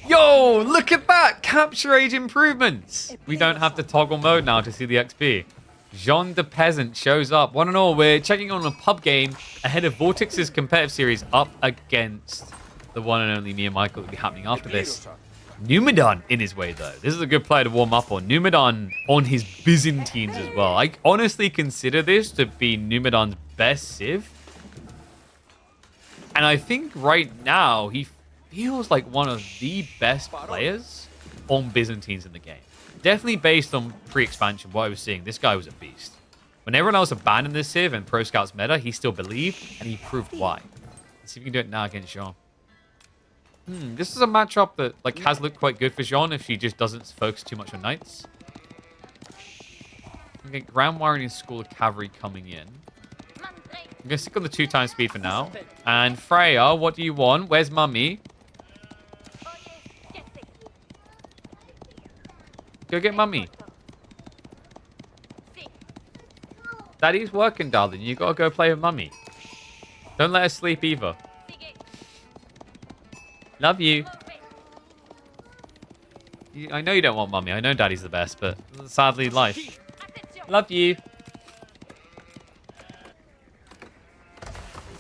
A: Yo, look at that! Capture age improvements! We don't have to toggle mode now to see the XP. Jean the Peasant shows up. One and all, we're checking on a pub game ahead of Vortex's competitive series up against the one and only Mia Michael that will be happening after this. Numidan in his way, though. This is a good player to warm up on. Numidan on his Byzantines as well. I honestly consider this to be Numidan's best Civ. And I think right now he feels like one of the best players on Byzantines in the game. Definitely based on pre-expansion, what I was seeing. This guy was a beast. When everyone else abandoned this Civ and Pro Scouts meta, he still believed, and he proved why. Let's see if we can do it now against Jean. This is a matchup that like has looked quite good for Jean if she just doesn't focus too much on knights. Okay, Grand Wiring School of Cavalry coming in. I'm going to stick on the 2x speed for now. And Freya, what do you want? Where's Mummy? Go get Mummy. Daddy's working, darling. You got to go play with Mummy. Don't let her sleep either. Love you. I know you don't want Mummy. I know Daddy's the best, but sadly, life. Love you.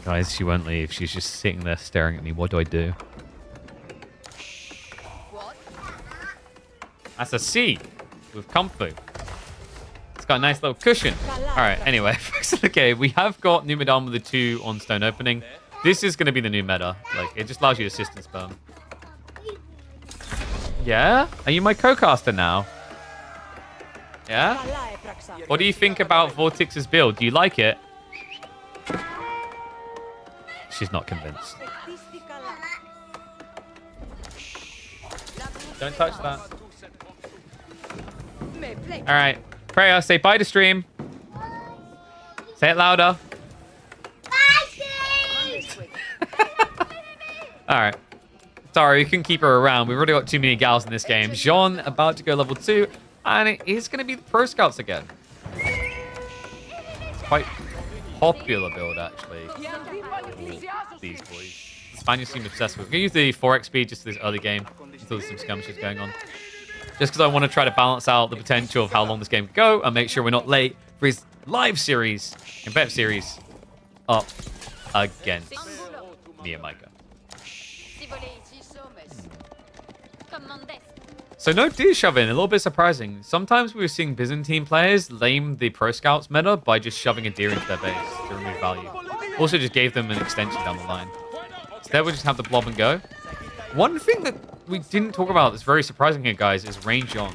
A: Guys, she won't leave. She's just sitting there staring at me. What do I do? That's a C with comfort. It's got a nice little cushion. All right, anyway. Okay, we have got Numidan with the 2 on stone opening. This is going to be the new meta. Like, it just allows you to assist and spam. Yeah? Are you my co-caster now? Yeah? What do you think about Vortex's build? Do you like it? She's not convinced. Don't touch that. All right. Freya, say bye to stream. Say it louder. All right. Sorry, we couldn't keep her around. We've already got too many gals in this game. Jean about to go level 2, and it is going to be the Pro Scouts again. It's quite popular build, actually. These boys. The Spaniards seem obsessed with. We're going to use the 4x speed just for this early game until there's some skirmishes going on. Just because I want to try to balance out the potential of how long this game could go and make sure we're not late for his live series, competitive series, up against me and Micah. So no deer shoving, a little bit surprising. Sometimes we were seeing Byzantine players lame the Pro Scouts meta by just shoving a deer into their base to remove value. Also just gave them an extension down the line. Instead we just have the blob and go. One thing that we didn't talk about that's very surprising here, guys, is Range John.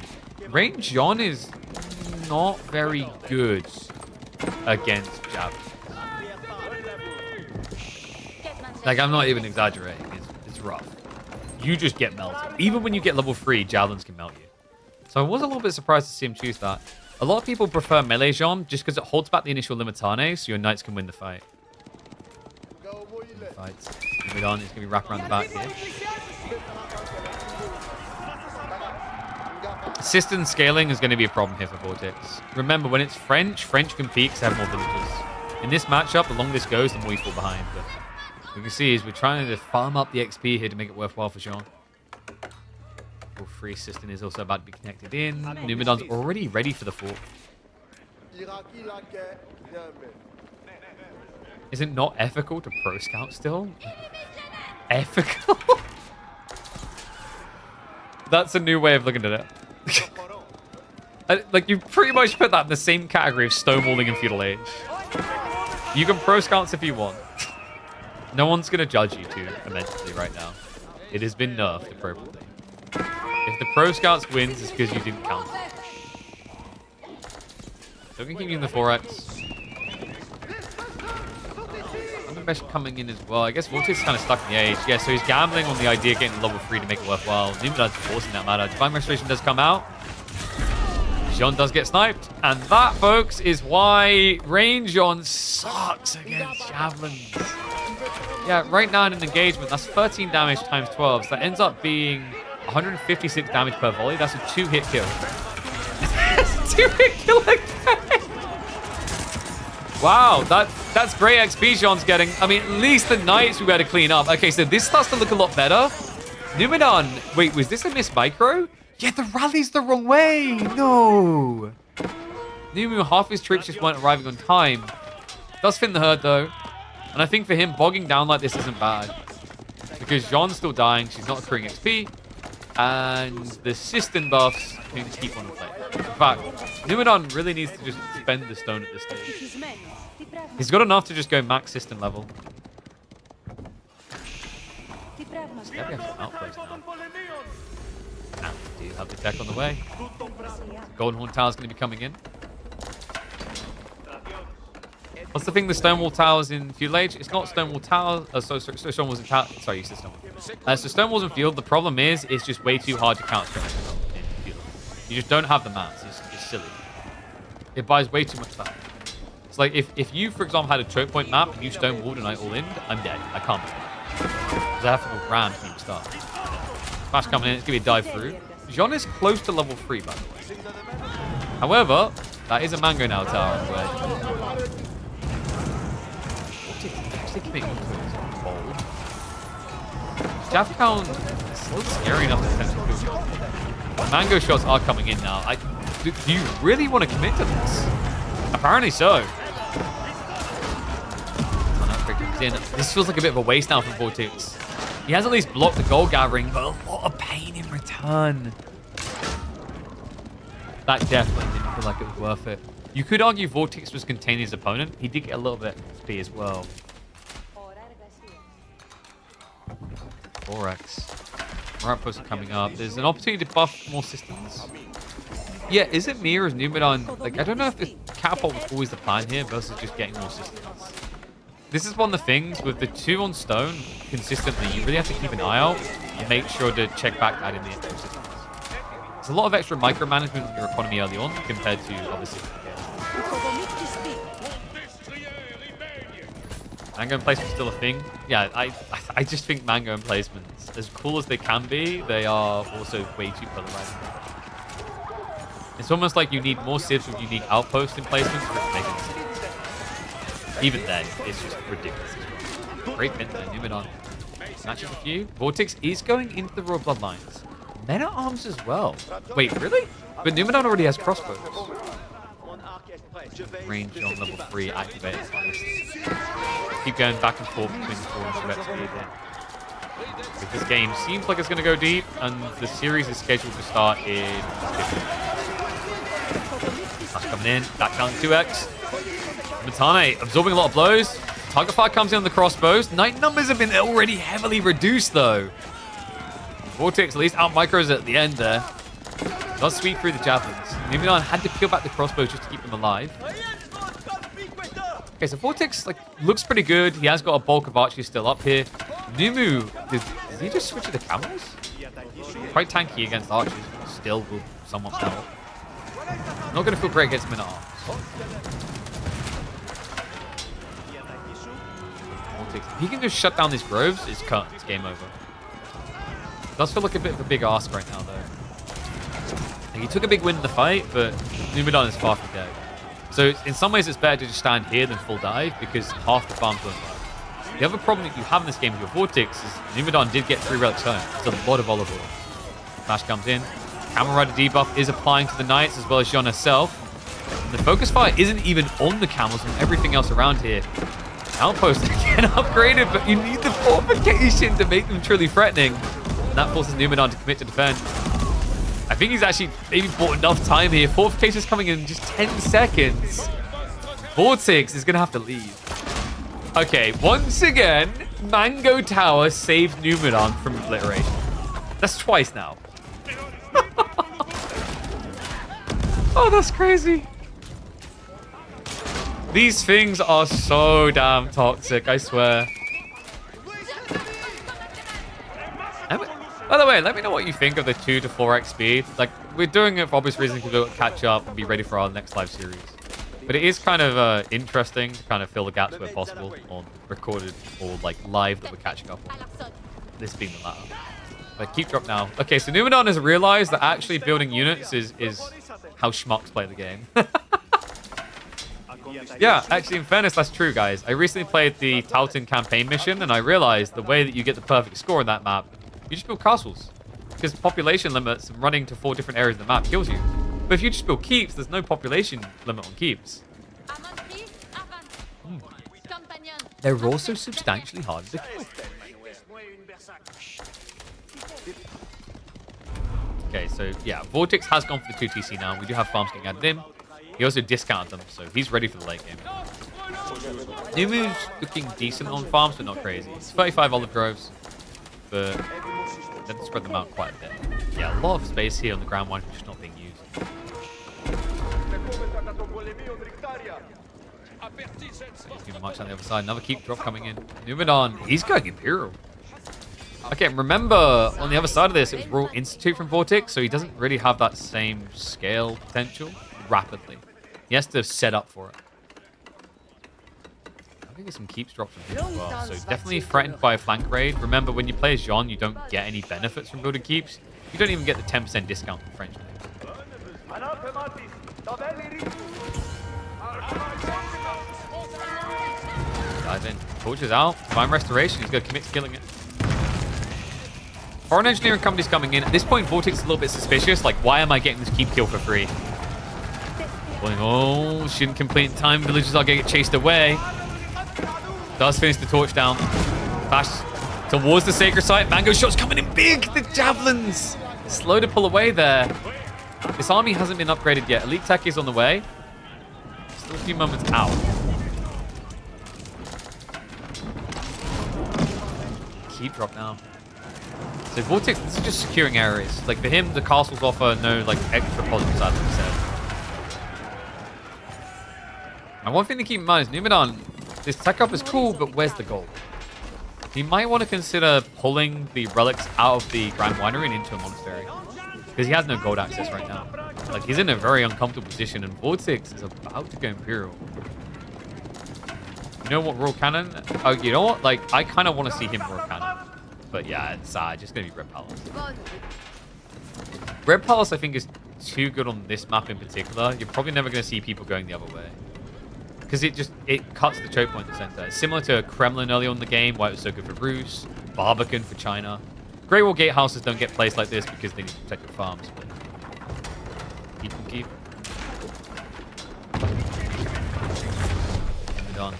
A: Range John is not very good against Jav. Like, I'm not even exaggerating. It's rough. You just get melted. Even when you get level 3, javelins can melt you. So I was a little bit surprised to see him choose that. A lot of people prefer melee Jean just because it holds back the initial limitane so your knights can win the fight. fights. Anatan is going to be wrapped around the back here. Assistant scaling is going to be a problem here for Vortex. Remember, when it's French can peak because they have more villagers. In this matchup, the longer this goes, the more you fall behind. But what you can see is we're trying to farm up the XP here to make it worthwhile for Jean. All free assistant is also about to be connected in. Numidan's already ready for the fort. Is it not ethical to pro scout still? Ethical? That's a new way of looking at it. Like, you pretty much put that in the same category of stonewalling and feudal age. You can pro scouts if you want. No one's going to judge you too immensely right now. It has been nerfed appropriately. If the pro scouts wins, it's because you didn't count. So we can keep using the 4x. Best coming in as well. I guess Vortex is kind of stuck in the age. Yeah, so he's gambling on the idea of getting level 3 to make it worthwhile. Numidan's forcing that matter. Divine Restoration does come out. Jean does get sniped. And that, folks, is why range Jean sucks against javelins. Yeah, right now in an engagement, that's 13 damage times 12. So that ends up being 156 damage per volley. That's a 2-hit kill. That's a 2-hit kill again. Wow, that's great XP Jean's getting. I mean, at least the knights we better clean up. Okay, so this starts to look a lot better. Numidan, wait, was this a missed micro? Yeah, the rally's the wrong way. No. Numu, half his troops just weren't arriving on time. Does thin the herd, though. And I think for him, bogging down like this isn't bad. Because Jean's still dying. She's not accruing XP. And the assistant buffs can keep on playing. In fact, Numidan really needs to just spend the stone at this stage. He's got enough to just go max system level. So we have some outplays now. And we do have the deck on the way. Golden Horn Tower is going to be coming in. What's the thing? The Stonewall Towers in Feudal Age? It's not Stonewall Tower. Stonewall's in Tower. Sorry, you said Stonewall. So Stonewall's in Field. The problem is, it's just way too hard to count Stonewall in Feudal. You just don't have the mats. It's silly. It buys way too much time. It's like if you, for example, had a choke point map and you Stonewalled and I all-in, I'm dead. I can't move. Because I have to go ram to keep start. Flash coming in. It's going to be a dive through. Jean is close to level 3, by the way. However, that is a Mango now tower on the way. Actually committing to it. Bold. Jav count is still scary enough to potentially kill Jean. Mango shots are coming in now. Do you really want to commit to this? Apparently so. This feels like a bit of a waste now for Vortex. He has at least blocked the gold gathering, but a lot of pain in return. That definitely didn't feel like it was worth it. You could argue Vortex was containing his opponent. He did get a little bit of XP as well. 4x. More outposts are coming up. There's an opportunity to buff more systems. Yeah, is it me or is Numidan... Like, I don't know if the catapult was always the plan here versus just getting more systems. This is one of the things with the 2 on stone consistently. You really have to keep an eye out and make sure to check back that in the extra systems. There's a lot of extra micromanagement with your economy early on compared to other systems. Mango emplacement is still a thing. Yeah, I just think mango emplacements, as cool as they can be, they are also way too polarizing. It's almost like you need more civs with unique outpost emplacements for it to make any sense. Even then, it's just ridiculous. Great pin there, Numidan. Matches a few. Vortex is going into the Royal Bloodlines. Men at Arms as well. Wait, really? But Numidan already has crossbows. Range on level 3 activated. Keep going back and forth between the 4 and 2 XP again. This game seems like it's going to go deep, and the series is scheduled to start in 15 minutes. That's coming in. Back down to 2x. Matane absorbing a lot of blows. Target fire comes in on the crossbows. Knight numbers have been already heavily reduced, though. Vortex at least out micros at the end there. Does sweep through the javelins. Numidan had to peel back the crossbows just to keep them alive. Okay, so Vortex looks pretty good. He has got a bulk of archers still up here. Numu, did he just switch to the camels? Quite tanky against archers, but still will somewhat help. Not going to feel great against men at arms. Vortex If he can just shut down these groves, it's cut. It's game over. Does feel like a bit of a big ask right now, though. Like, he took a big win in the fight, but Numidon is far from dead. So in some ways, it's better to just stand here than full dive because half the farms won't work. The other problem that you have in this game with your Vortex is Numidon did get 3 relics home. It's a lot of olive oil. Flash comes in. Camel Rider debuff is applying to the Knights as well as Jean herself. And the focus fire isn't even on the camels and everything else around here. Outpost again upgraded, but you need the fortification to make them truly threatening. And that forces Numidon to commit to defend. I think he's actually maybe bought enough time here. Fortification is coming in just 10 seconds. Vortex is going to have to leave. Okay, once again, Mango Tower saved Numidon from obliteration. That's twice now. Oh, that's crazy. These things are so damn toxic, I swear. By the way, let me know what you think of the 2 to 4x speed. Like, we're doing it for obvious reasons to catch up and be ready for our next live series. But it is kind of interesting to kind of fill the gaps where possible on recorded or like live that we're catching up on. This being the latter. But keep drop now. Okay, so Numidon has realized that actually building units is how schmucks play the game. Yeah, actually, in fairness, that's true, guys. I recently played the Talton campaign mission, and I realized the way that you get the perfect score on that map, you just build castles. Because population limits and running to 4 different areas of the map kills you. But if you just build keeps, there's no population limit on keeps. They're also substantially harder to kill. Okay, so yeah, Vortex has gone for the 2 TC now. We do have farms getting added in. He also discounted them, so he's ready for the late game. Numu's looking decent on farms, but not crazy. It's 35 olive groves, but then spread them out quite a bit. Yeah, a lot of space here on the ground one just not being used. He's gonna march on the other side. Another keep drop coming in. Numidon, he's going Imperial. Okay, remember, on the other side of this, it was Royal Institute from Vortex, so he doesn't really have that same scale potential rapidly. He has to set up for it. I think there's some keeps drops from him as well, so definitely threatened by a flank raid. Remember, when you play as Jean, you don't get any benefits from building keeps. You don't even get the 10% discount from French. Dive in. Torches out. Divine Restoration. He's going to commit to killing it. Foreign engineering companies coming in. At this point, Vortex is a little bit suspicious. Like, why am I getting this keep kill for free? Going, oh, shouldn't complete in time. Villagers are going to get chased away. Does finish the torch down. Flash towards the sacred site. Mango shots coming in big. The javelins. Slow to pull away there. This army hasn't been upgraded yet. Elite tech is on the way. Still a few moments out. Keep drop now. So Vortex, this is just securing areas. Like for him, the castles offer no like extra positives, as we said. And one thing to keep in mind is Numidon, this tech up is cool, but where's the gold? He might want to consider pulling the relics out of the Grand Winery and into a monastery. Because he has no gold access right now. Like he's in a very uncomfortable position and Vortex is about to go Imperial. You know what, Royal Cannon? Oh, you know what? Like, I kind of want to see him Royal Cannon. But yeah, it's just going to be Red Palace. Red Palace, I think, is too good on this map in particular. You're probably never going to see people going the other way. Because it cuts the choke point in the center. It's similar to Kremlin early on in the game, why it was so good for Rus, Barbican for China. Great Wall Gatehouses don't get placed like this because they need to protect their farms. But keep. Done.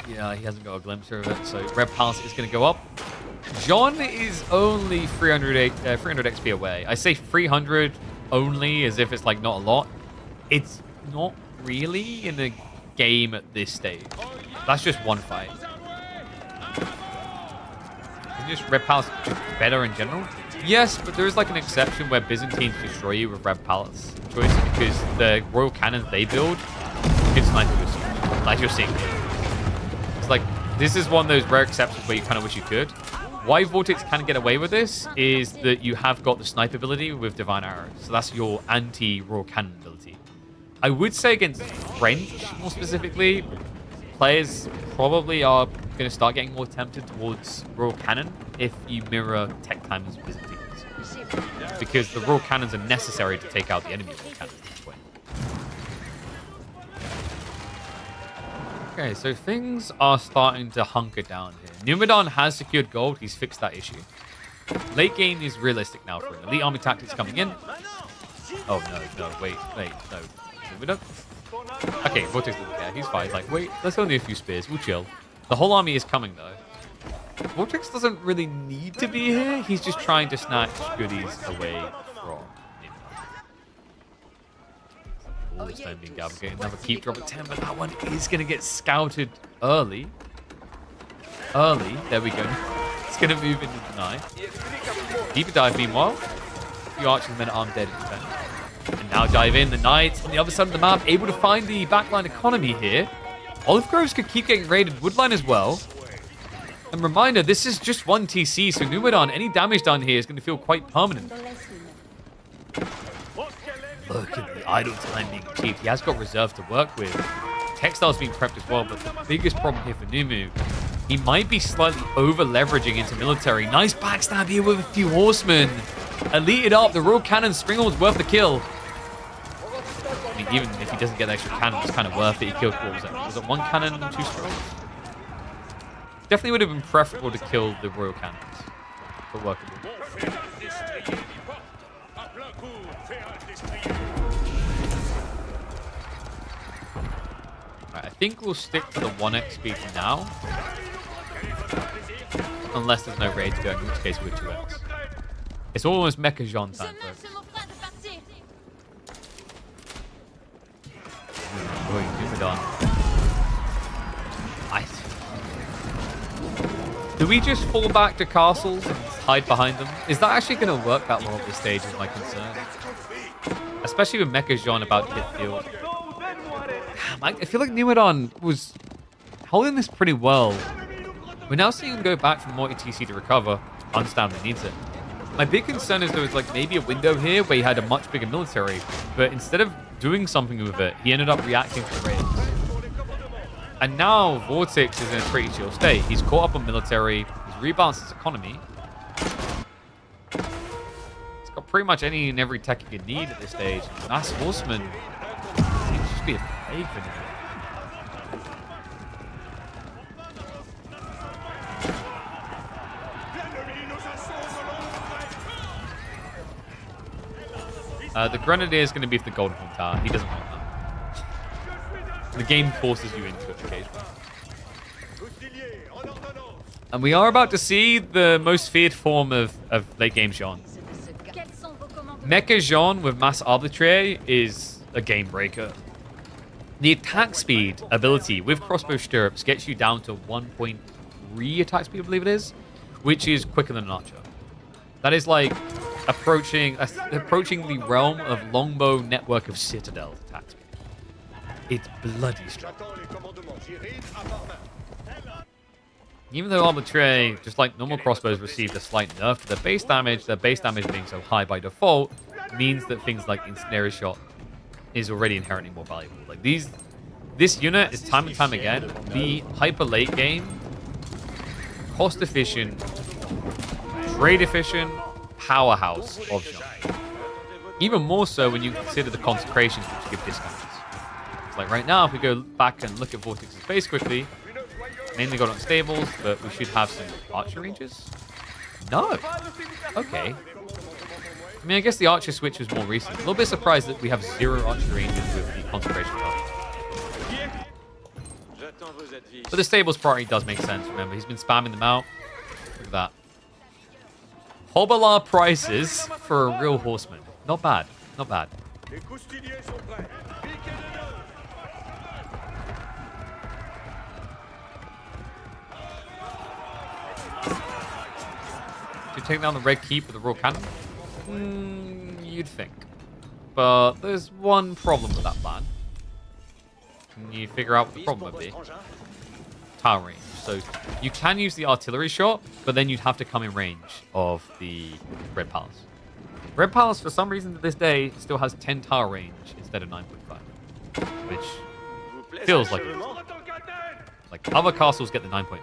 A: Yeah, he hasn't got a glimpse of it, so Red Palace is going to go up. Jean is only 300 XP away. I say 300 only as if it's like not a lot. It's not really in the game at this stage. That's just one fight. Isn't just Red Palace just better in general? Yes, but there is like an exception where Byzantines destroy you with Red Palace choice because the Royal Cannons they build can snipe you, like you're seeing here. It's like, this is one of those rare exceptions where you kind of wish you could. Why Vortex can get away with this is that you have got the snipe ability with Divine Arrow. So that's your anti-Royal Cannon ability. I would say against French, more specifically, players probably are going to start getting more tempted towards Royal Cannon if you mirror Tech Timer's Byzantines. Because the Royal Cannons are necessary to take out the enemy Royal Cannons this way. Okay, so things are starting to hunker down here. Numadon has secured gold. He's fixed that issue. Late game is realistic now for him. Elite army tactics coming in. Oh, no, wait, no. Numadon? Okay, Vortex doesn't care. He's fine. He's like, wait, there's only a few spears. We'll chill. The whole army is coming, though. Vortex doesn't really need to be here. He's just trying to snatch goodies away from him. All this time being Gabagate. Another keep drop at 10, but that one is going to get scouted early. There we go. It's going to move into the 9. Deeper dive, meanwhile. The archers and men at arm dead at 10. And now dive in. The Knights on the other side of the map, able to find the backline economy here. Olive Groves could keep getting raided. Woodline as well. And reminder, this is just one TC, so Numadon, any damage done here is going to feel quite permanent. Look at the idle time being achieved. He has got reserve to work with. Textile's being prepped as well, but the biggest problem here for Numu, he might be slightly over-leveraging into military. Nice backstab here with a few horsemen. Elited up, the Royal Cannon Stringall's worth the kill. I mean, even if he doesn't get the extra cannon, it's kind of worth it. He killed, what was it? Was it 1 cannon and 2 Stringals? Definitely would have been preferable to kill the Royal Cannons, but workable. Right, I think we'll stick to the 1x speed for now. Unless there's no raids going, in which case we're 2x. It's almost Mecha Jean time, folks. Do we just fall back to castles and hide behind them? Is that actually going to work that well at this stage is my concern. Especially with Mecha Jean about to hit field. Damn, I feel like Numadon was holding this pretty well. We're now seeing him go back from more ETC to recover. Understand he needs it. My big concern is there was like maybe a window here where he had a much bigger military, but instead of doing something with it, he ended up reacting to the raids. And now Vortex is in a pretty chill state. He's caught up on military. He's rebalanced his economy. He's got pretty much any and every tech he could need at this stage. Mass Horseman seems to just be a plague for him. The Grenadier is going to be for the Golden Horn Tower. He doesn't want that. The game forces you into it occasionally. And we are about to see the most feared form of late game Jean. Mecha Jean with Mass Arbitrary is a game breaker. The attack speed ability with crossbow stirrups gets you down to 1.3 attack speed, I believe it is, which is quicker than an archer. That is like approaching the realm of longbow network of citadel attack speed. It's bloody strong. Even though Arbitrary, just like normal crossbows, received a slight nerf to their base damage being so high by default means that things like Incendiary Shot is already inherently more valuable. Like this unit is time and time again the hyper late game, cost efficient, trade efficient powerhouse of Jean. Even more so when you consider the consecrations which give discounts. It's like right now, if we go back and look at Vortex's base quickly, mainly got on stables, but we should have some archer ranges. No. Okay. I mean, I guess the archer switch was more recent. A little bit surprised that we have 0 archer ranges with the consecration buff. But the stables priority does make sense. Remember, he's been spamming them out. Look at that. Hobbler prices for a real horseman. Not bad. Not bad. To take down the red keep with the Royal Cannon? You'd think. But there's one problem with that plan. Can you figure out what the problem would be? Tower range. So you can use the artillery shot, but then you'd have to come in range of the Red Palace. Red Palace, for some reason to this day, still has 10 tower range instead of 9.5. Which feels like it. Like, other castles get the 9.5.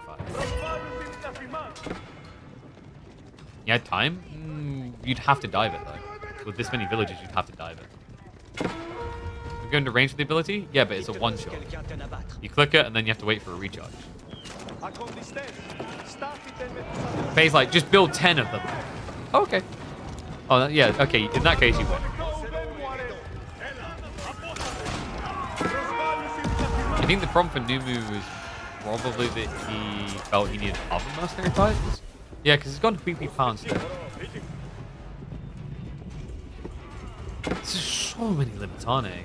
A: You had time? You'd have to dive it, though. With this many villages, you'd have to dive it. You're going to range with the ability? Yeah, but it's a one-shot. You click it, and then you have to wait for a recharge. Phase like, just build 10 of them. Oh, okay. Oh, yeah, okay. In that case, you win. I think the problem for Numu was probably that he felt he needed other mercenary fights. Yeah, because he's gone to PP pounds there. There's so many Limitane.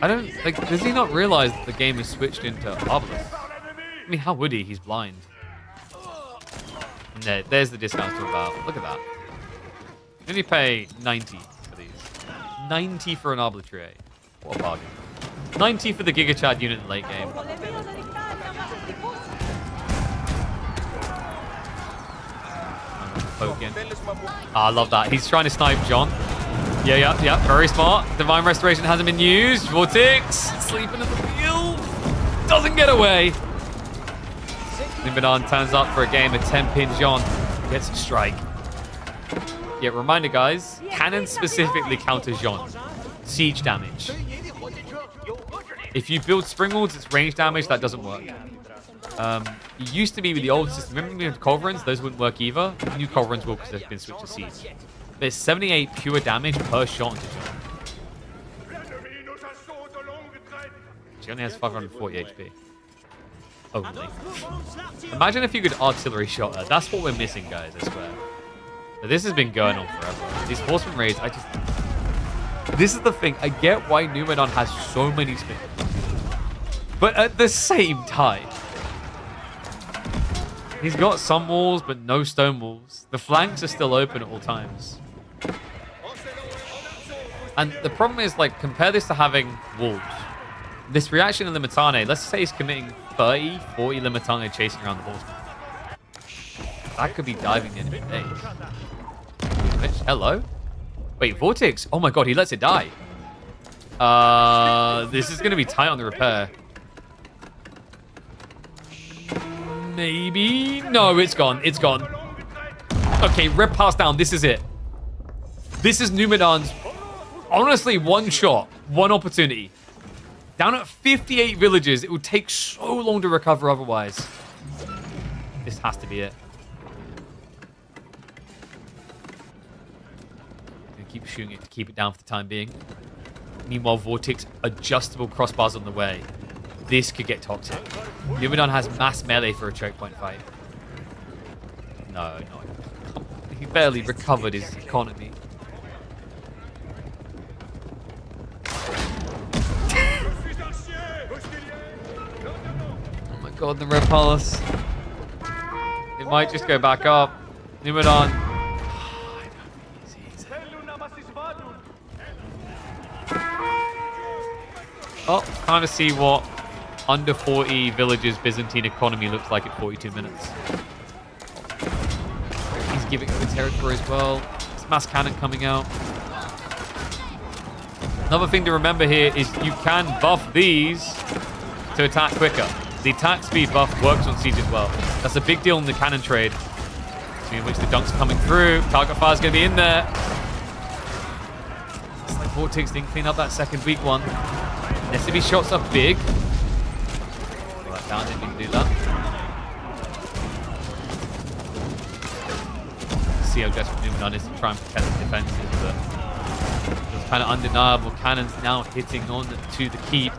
A: I don't, like, does he not realize that the game has switched into Obelisk? I mean, how would he? He's blind. And there's the discounts to about. Look at that. You only pay 90 for these. 90 for an Arbitrary. What a bargain. 90 for the Giga Chad unit in the late game. Poking. I love that. He's trying to snipe John. Yeah. Very smart. Divine Restoration hasn't been used. Vortex sleeping in the field. Doesn't get away. Limadon turns up for a game. A 10-pin John gets a strike. Yeah, reminder, guys. Cannon specifically counters John. Siege damage. If you build Springwalls, it's range damage. That doesn't work. It used to be with the old system. Remember we had Culverins? Those wouldn't work either. The new Culverins will because they've been switched to Siege. There's 78 pure damage per shot into John. She only has 540 HP. Only. Imagine if you could artillery shot her. That's what we're missing, guys, I swear. But this has been going on forever. These horseman raids, this is the thing. I get why Numenor has so many spins. But at the same time, he's got some walls, but no stone walls. The flanks are still open at all times. And the problem is, like, compare this to having walls. This reaction in Limitane, let's say he's committing 30, 40 Limitane chasing around the horseman. That could be diving the enemy base. Hello? Wait, Vortex? Oh my god, he lets it die. This is going to be tight on the repair. Maybe? No, it's gone. It's gone. Okay, rep pass down. This is it. This is Numenon's, honestly, one shot, one opportunity. Down at 58 villages. It would take so long to recover otherwise. This has to be it. Gonna keep shooting it to keep it down for the time being. Meanwhile, Vortex adjustable crossbars on the way. This could get toxic. Numenor has mass melee for a choke point fight. No. He barely recovered his economy. Oh my god, the red palace. It might just go back up. Numenor. Oh, kind of see what under 40 villages Byzantine economy looks like at 42 minutes. He's giving good territory as well. It's mass cannon coming out. Another thing to remember here is you can buff these to attack quicker. The attack speed buff works on siege as well. That's a big deal in the cannon trade. See in which the dunks are coming through. Target fire's going to be in there. It's like Vortex didn't clean up that second weak one. SCB shots are big. Pull that down, didn't do that. See how desperate Numenor is to try and protect the defenses, but it's kind of undeniable. Cannons now hitting on to the keep.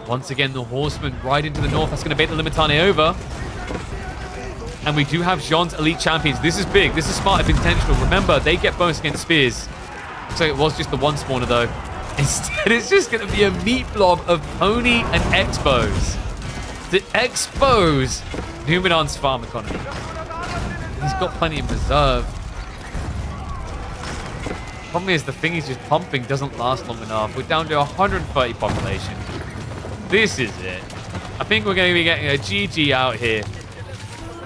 A: Once again, the horsemen right into the north. That's going to bait the Limitane over. And we do have Jean's elite champions. This is big. This is smart if intentional. Remember, they get bonus against spears. Looks like it was just the one spawner, though. Instead, it's just going to be a meat blob of Pony and Expos to expose Numenor's farm economy. He's got plenty in reserve. Problem is, the thing he's just pumping doesn't last long enough. We're down to 130 population. This is it. I think we're going to be getting a GG out here.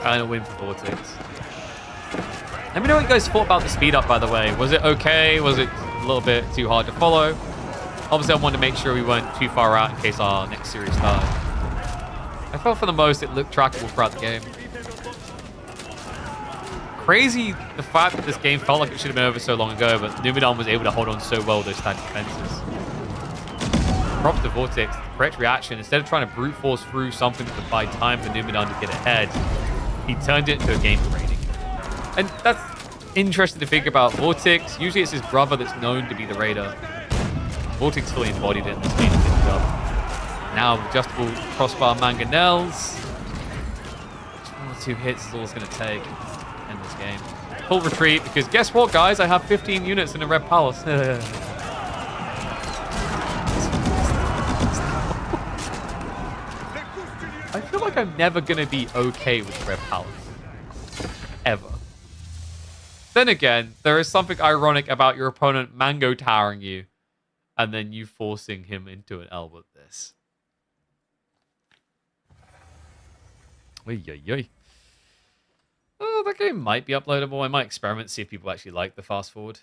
A: And a win for Vortex. Let me know what you guys thought about the speed up, by the way. Was it okay? Was it a little bit too hard to follow? Obviously, I wanted to make sure we weren't too far out in case our next series started. I felt for the most it looked trackable throughout the game. Crazy the fact that this game felt like it should have been over so long ago, but Numidan was able to hold on so well those tight defenses. Props to Vortex, the correct reaction. Instead of trying to brute force through something that would buy time for Numidan to get ahead, he turned it into a game of raiding. And that's interesting to think about Vortex. Usually it's his brother that's known to be the raider. Vortex fully embodied it in this game and picked it up. Now adjustable crossbar mangonels. Just 1 or 2 hits is all it's going to take to end this game. Full retreat, because guess what, guys? I have 15 units in the Red Palace. I feel like I'm never going to be okay with the Red Palace. Ever. Then again, there is something ironic about your opponent mango towering you and then you forcing him into an L with this. Oy, oy, oy. Oh, that game might be uploadable. I might experiment, see if people actually like the fast forward.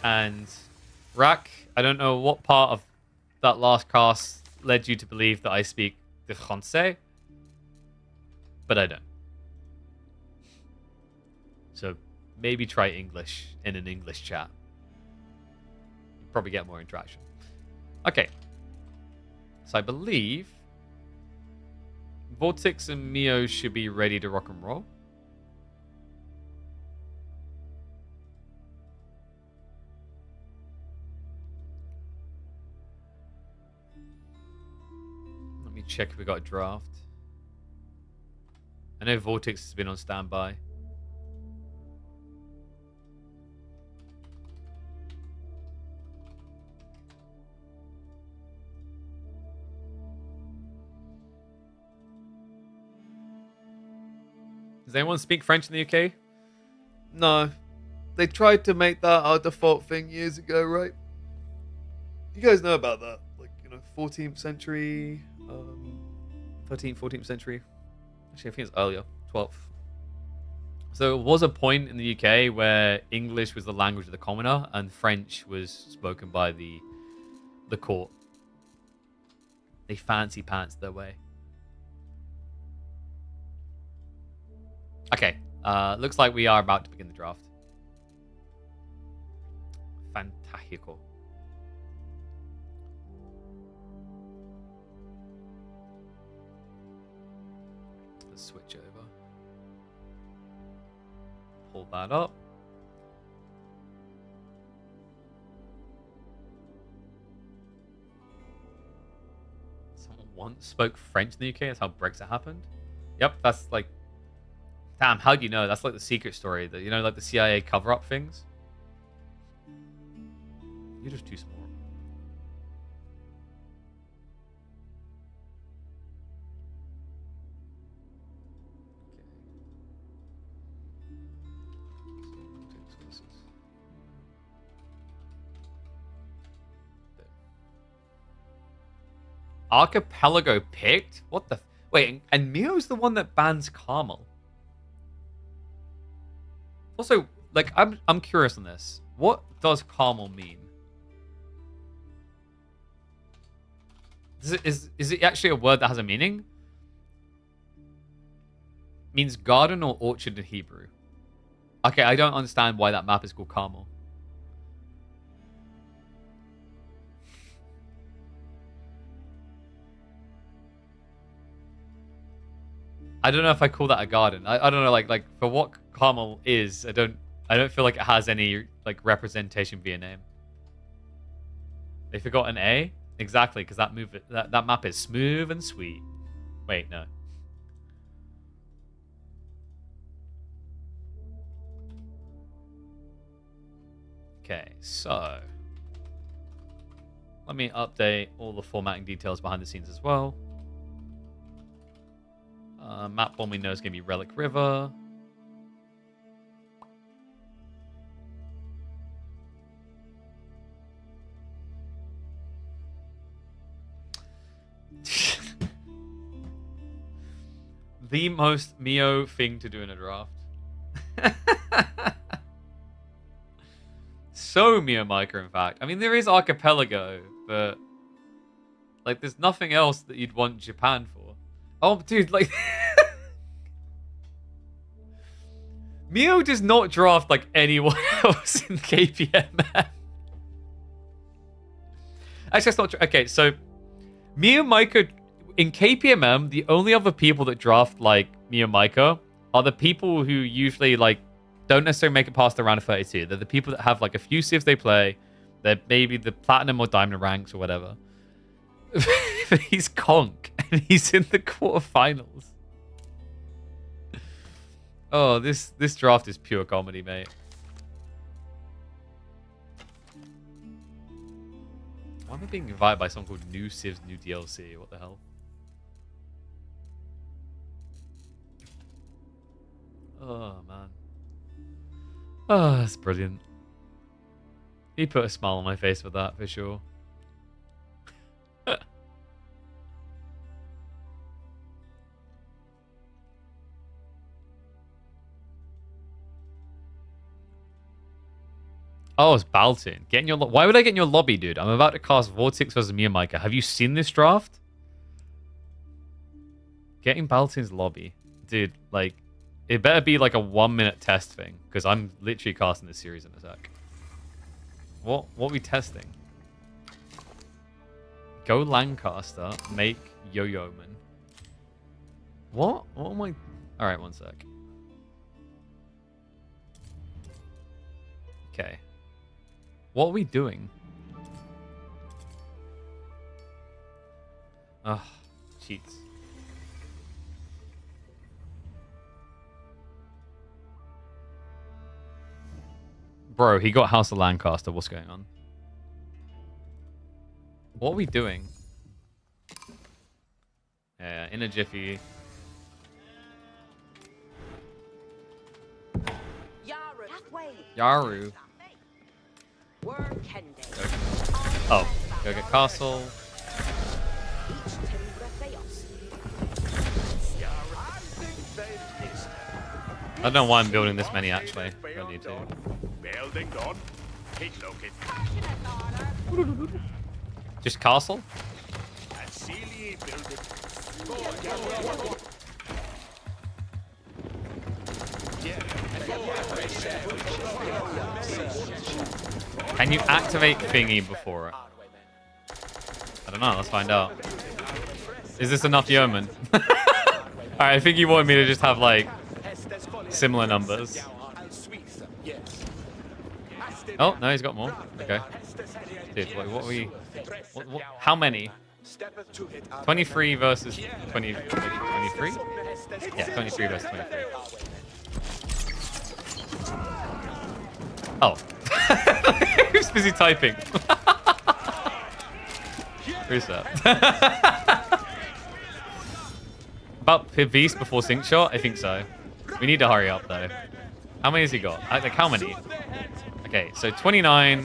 A: And Rack, I don't know what part of that last cast led you to believe that I speak the Francais, but I don't. So maybe try English in an English chat. You'll probably get more interaction. Okay. So I believe Vortex and Mio should be ready to rock and roll. Let me check if we got a draft. I know Vortex has been on standby. Does anyone speak French in the UK? No. They tried to make that our default thing years ago, right? You guys know about that. Like, 14th century, 13th, 14th century. Actually, I think it's earlier, 12th. So it was a point in the UK where English was the language of the commoner and French was spoken by the court. They fancy pants their way. Okay, looks like we are about to begin the draft. Fantastico. Let's switch over. Pull that up. Someone once spoke French in the UK. That's how Brexit happened. Yep, that's like... Damn, how do you know? That's like the secret story. That like the CIA cover-up things. You're just too smart. Archipelago picked? What the... Wait, and Mio's the one that bans Carmel. Also, like, I'm curious on this. What does Carmel mean? Is it actually a word that has a meaning? Means garden or orchard in Hebrew. Okay, I don't understand why that map is called Carmel. I don't know if I call that a garden. I don't know, like for what Carmel is, I don't feel like it has any like representation via name. They forgot an A? Exactly, because that map is smooth and sweet. Wait, no. Okay, so let me update all the formatting details behind the scenes as well. Map one we know is going to be Relic River. The most Mio thing to do in a draft. So Mio Micah, in fact. I mean, there is Archipelago, but like, there's nothing else that you'd want Japan for. Oh, dude, like, Mio does not draft like anyone else in KPMM. Actually, that's not true. Okay, so Mio Micah in KPMM, the only other people that draft like Mio Micah are the people who usually like don't necessarily make it past the round of 32. They're the people that have like a few civs they play. They're maybe the platinum or diamond ranks or whatever. He's conk and he's in the quarterfinals. Oh, this draft is pure comedy, mate. Why am I being invited by someone called New Civs, New DLC? What the hell? Oh, man. Oh, that's brilliant. He put a smile on my face with that, for sure. Oh, it's Baltin. Get in your why would I get in your lobby, dude? I'm about to cast Vortex versus Micah. Have you seen this draft? Getting Baltin's lobby. Dude, like, it better be like a 1-minute test thing, because I'm literally casting this series in a sec. What are we testing? Go Lancaster, make Yo-Yo-Man. What? What am I... Alright, one sec. Okay. What are we doing? Ugh, cheats. Bro, he got House of Lancaster. What's going on? What are we doing? Yeah, in a jiffy. Yaru. Oh, go get castle. I don't know why I'm building this many, actually. I don't need to. Just castle? Can you activate thingy before it? I don't know, let's find out. Is this enough yeoman? Alright, I think you wanted me to just have like similar numbers. Oh, no, he's got more. Okay. Dude, what are we... What, how many? 23 versus 20, 23? Yeah, 23 versus 23. Oh. Who's busy typing? Who's that? About Beast before Sync Shot? I think so. We need to hurry up, though. How many has he got? Like, how many? Okay, so 29.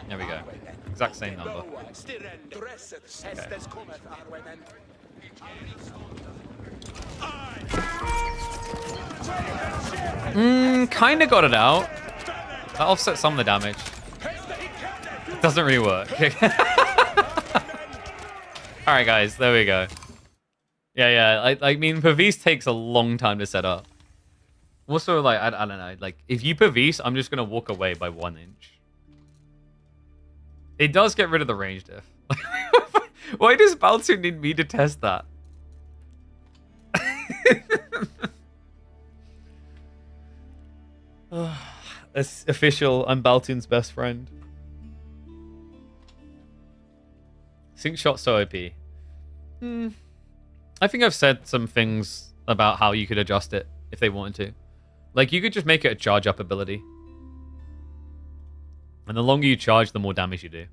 A: There we go. Exact same number. Okay. Kinda got it out. That offsets some of the damage. It doesn't really work. Alright, guys, there we go. Yeah. I mean, Pervice takes a long time to set up. Also, like, I don't know. Like, if you Pervice, I'm just gonna walk away by 1 inch. It does get rid of the range diff. Why does Baltu need me to test that? That's official. I'm Baltoon's best friend. Sync shot so OP. I think I've said some things about how you could adjust it if they wanted to. Like, you could just make it a charge up ability. And the longer you charge, the more damage you do.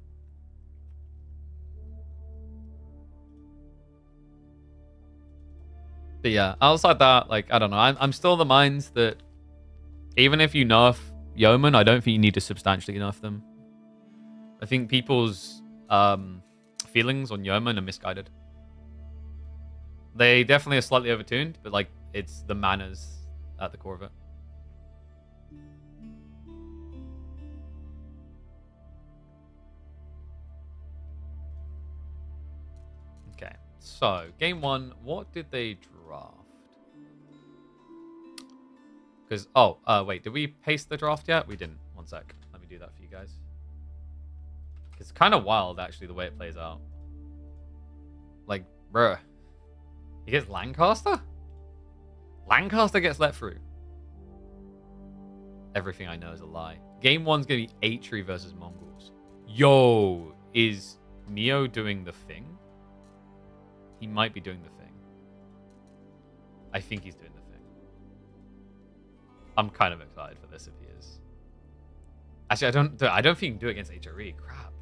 A: But yeah, outside that, like, I don't know. I'm still of the minds that even if you nerf Yeoman, I don't think you need to substantially nerf them. I think people's feelings on Yeoman are misguided. They definitely are slightly overtuned, but like it's the manners at the core of it. Okay, so game 1, what did they draft? Because wait, did we paste the draft yet? We didn't. One sec, let me do that for you guys. It's kind of wild actually the way it plays out. Like, bruh, he gets Lancaster. Lancaster gets let through. Everything I know is a lie. Game 1's gonna be Atri versus Mongols. Yo, is Mio doing the thing? He might be doing the thing. I think he's doing the thing. I'm kind of excited for this if he is. Actually, I don't think he can do it against HRE. Crap.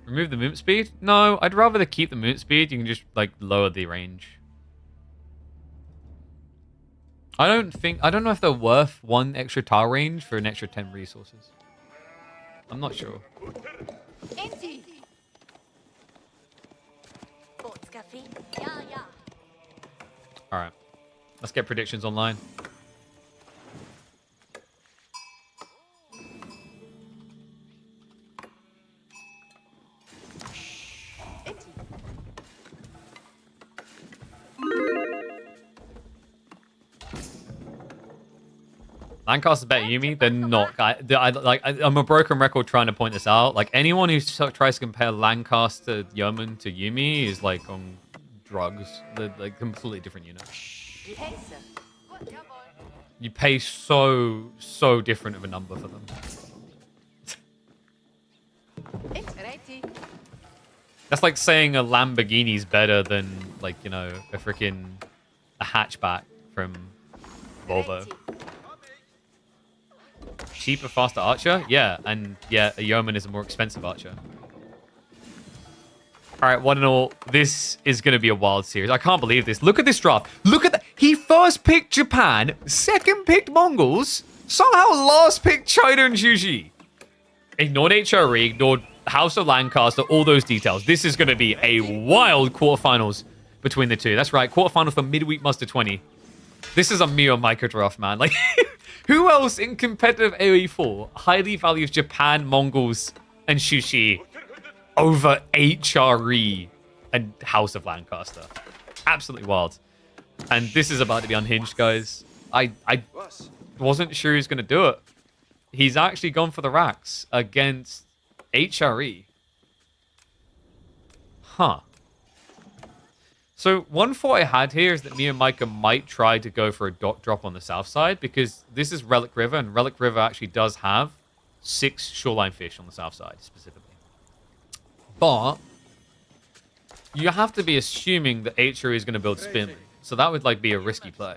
A: Remove the movement speed? No, I'd rather keep the movement speed. You can just like lower the range. I don't know if they're worth 1 extra tile range for an extra 10 resources. I'm not sure.
C: Empty.
A: Alright. Let's get predictions online. Lancaster's better Yumi. They're not. I'm a broken record trying to point this out. Like, anyone who tries to compare Lancaster Yeoman to Yumi is like on drugs. They're like completely different units. You pay so different of a number for them. That's like saying a Lamborghini's better than, like, you know, a hatchback from Volvo. Cheaper, faster archer? Yeah, and yeah, a yeoman is a more expensive archer. Alright, one and all, this is going to be a wild series. I can't believe this. Look at this draft. Look at that. He first picked Japan, second picked Mongols, somehow last picked China and Juji. Ignored HRE, ignored House of Lancaster, all those details. This is going to be a wild quarterfinals between the two. That's right, quarterfinals for Midweek Muster 20. This is a Mio Micah draft, man. Like, who else in competitive AoE4 highly values Japan, Mongols, and Shushi over HRE and House of Lancaster? Absolutely wild. And this is about to be unhinged, guys. I wasn't sure he was going to do it. He's actually gone for the racks against HRE. Huh. So one thought I had here is that me and Micah might try to go for a dot drop on the south side, because this is Relic River, and Relic River actually does have 6 shoreline fish on the south side, specifically. But you have to be assuming that HRE is going to build spin, so that would like be a risky play.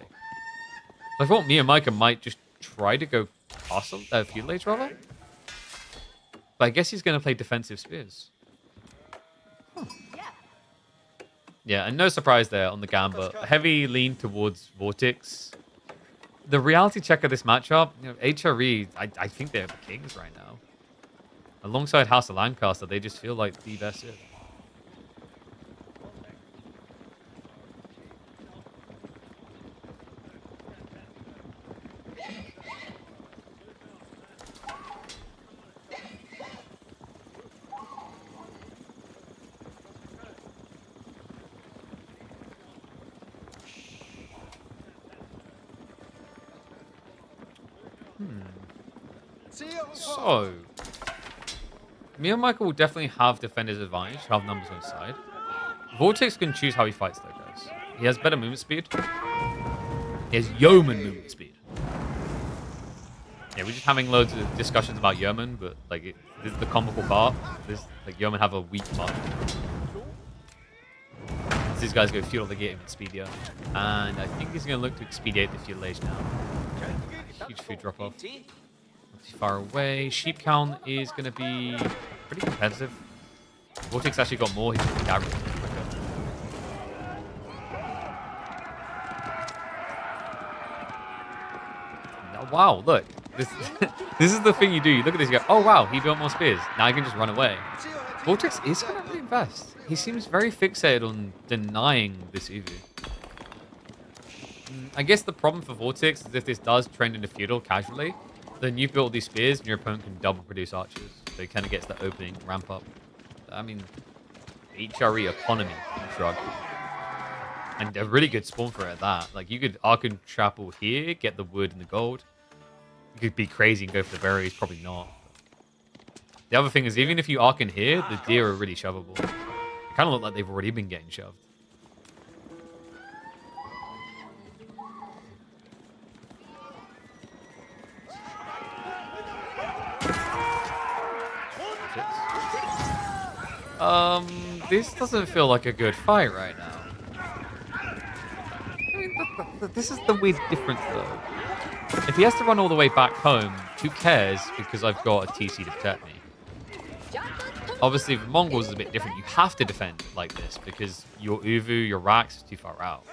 A: So I thought me and Micah might just try to go Castle, Feudal Age rather. But I guess he's going to play defensive spears. Huh. Yeah, and no surprise there on the Gamba. Heavy lean towards Vortex. The reality check of this matchup, you know, HRE, I think they're the kings right now. Alongside House of Lancaster, they just feel like the best here. So, me and Michael will definitely have defender's advantage, have numbers on his side. Vortex can choose how he fights though, guys. He has better movement speed. He has yeoman movement speed. Yeah, we're just having loads of discussions about yeoman, but like this is the comical part. This like yeoman have a weak part. These guys go feudal, they get him at speedier. And I think he's gonna look to expedite the feudal age now. Huge food drop off. Too far away. Sheep count is going to be pretty competitive. Vortex actually got more. He's just average. Wow, look. This, this is the thing you do. You look at this, you go, oh wow, he built more spears. Now I can just run away. Vortex is going to reinvest. He seems very fixated on denying this Uvu. I guess the problem for Vortex is if this does trend into feudal casually, then you've built these spears and your opponent can double produce archers. So he kind of gets the opening ramp up. I mean, HRE economy, shrug. And a really good spawn for it at that. Like, you could Archon Chapel here, get the wood and the gold. You could be crazy and go for the berries, probably not. The other thing is, even if you Archon here, the deer are really shovable. They kind of look like they've already been getting shoved. This doesn't feel like a good fight right now. I mean, this is the weird difference, though. If he has to run all the way back home, who cares? Because I've got a TC to protect me. Obviously, the Mongols is a bit different. You have to defend like this because your Uvu, your Rax is too far out.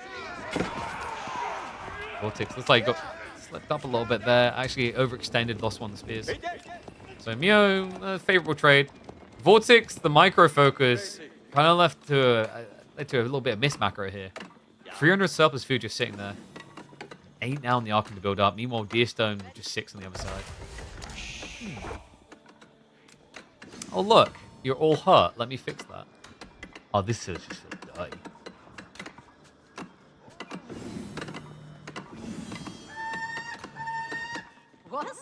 A: Vortex looks like he got slipped up a little bit there. Actually, overextended, lost one of the spears. So Mio, favorable trade. Vortex, the micro focus, kind of led to a little bit of miss macro here. 300 surplus food just sitting there. 8 now in the Archon to build up. Meanwhile, Deerstone just 6 on the other side. Oh, look. You're all hurt. Let me fix that. Oh, this is just so dirty.
C: What?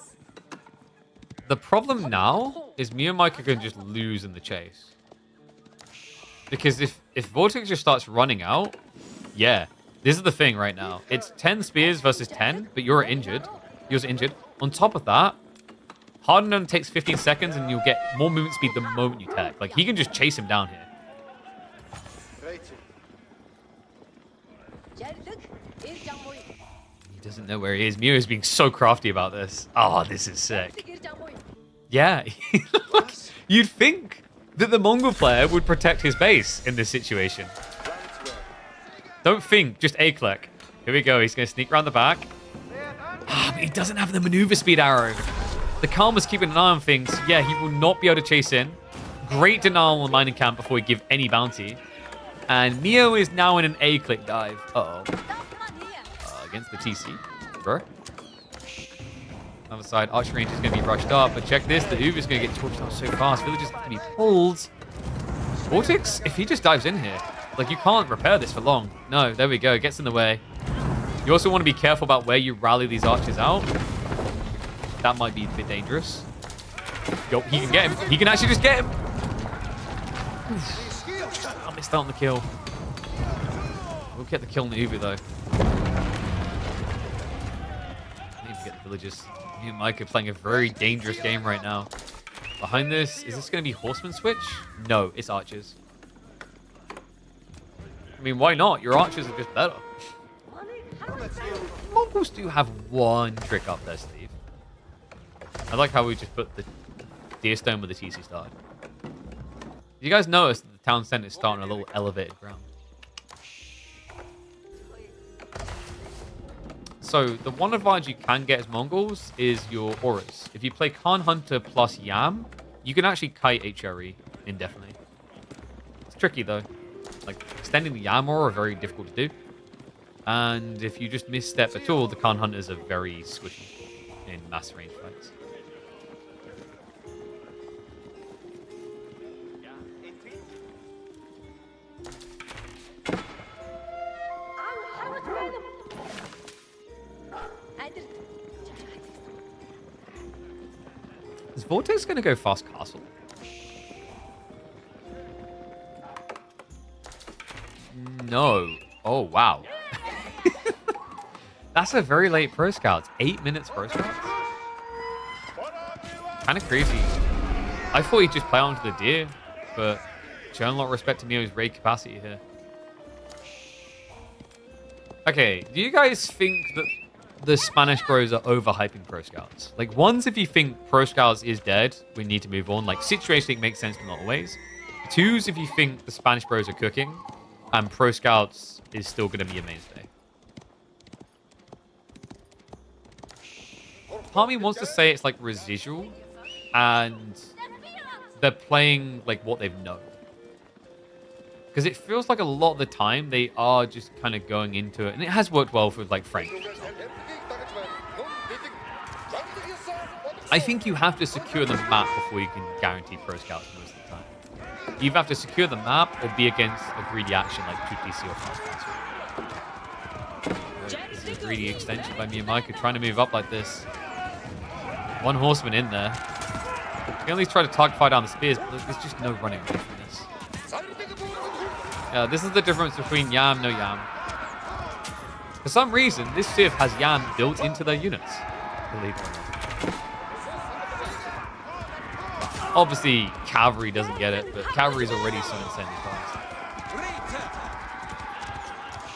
A: The problem now is me and Micah can just lose in the chase. Because if Vortex just starts running out, yeah. This is the thing right now. It's 10 spears versus 10, but you're injured. You're injured. On top of that, Harden only takes 15 seconds and you'll get more movement speed the moment you tech. Like, he can just chase him down here. He doesn't know where he is. Mio is being so crafty about this. Oh, this is sick. Yeah. You'd think that the Mongol player would protect his base in this situation. Don't think, just A-click. Here we go. He's going to sneak around the back. Ah, but he doesn't have the maneuver speed arrow. The Karma's keeping an eye on things. Yeah, he will not be able to chase in. Great denial on mining camp before we give any bounty. And Mio is now in an A-click dive. Uh-oh. Against the TC. Bro. Other side, archer range is going to be rushed up. But check this. The Uber is going to get torched out so fast. Villagers have to be pulled. Vortex, if he just dives in here, like, you can't repair this for long. No, there we go. Gets in the way. You also want to be careful about where you rally these archers out. That might be a bit dangerous. Yo, he can get him. He can actually just get him. I missed out on the kill. We'll get the kill on the Uber, though. I need to get the villagers. Me and Micah playing a very dangerous game right now. Behind this, is this going to be Horseman switch? No, it's archers. I mean, why not? Your archers are just better. Mongols do have one trick up their sleeve. I like how we just put the Deerstone with the TC start. You guys notice that the town center is starting a little elevated ground. So, the one advantage you can get as Mongols is your auras. If you play Khan Hunter plus Yam, you can actually kite HRE indefinitely. It's tricky though. Like, extending the Yam aura are very difficult to do. And if you just misstep at all, the Khan Hunters are very squishy in mass range fights. Is Vortex going to go fast castle? No. Oh, wow. That's a very late Pro Scouts. 8 minutes Pro Scouts? Kind of crazy. I thought he'd just play onto the deer, but showing a lot of respect to Neo's raid capacity here. Okay, do you guys think that the Spanish bros are overhyping Pro Scouts? Like, ones, if you think Pro Scouts is dead, we need to move on. Like, situationally makes sense in a lot of ways. Twos, if you think the Spanish bros are cooking, and Pro Scouts is still going to be a mainstay. part of me wants to say it's like residual, and they're playing like what they've known. Because it feels like a lot of the time they are just kind of going into it, and it has worked well for like Frank. I think you have to secure the map before you can guarantee pro scouts most of the time. You either have to secure the map or be against a greedy action like 2TC or fast pass. This is a greedy extension by me and Micah trying to move up like this. One horseman in there. He only tried to target fire down the spears, but there's just no running away from this. Yeah, this is the difference between Yam, no Yam. For some reason, this Civ has Yam built into their units. Believe it or not. Obviously, cavalry doesn't get it, but cavalry is already so insanely fast.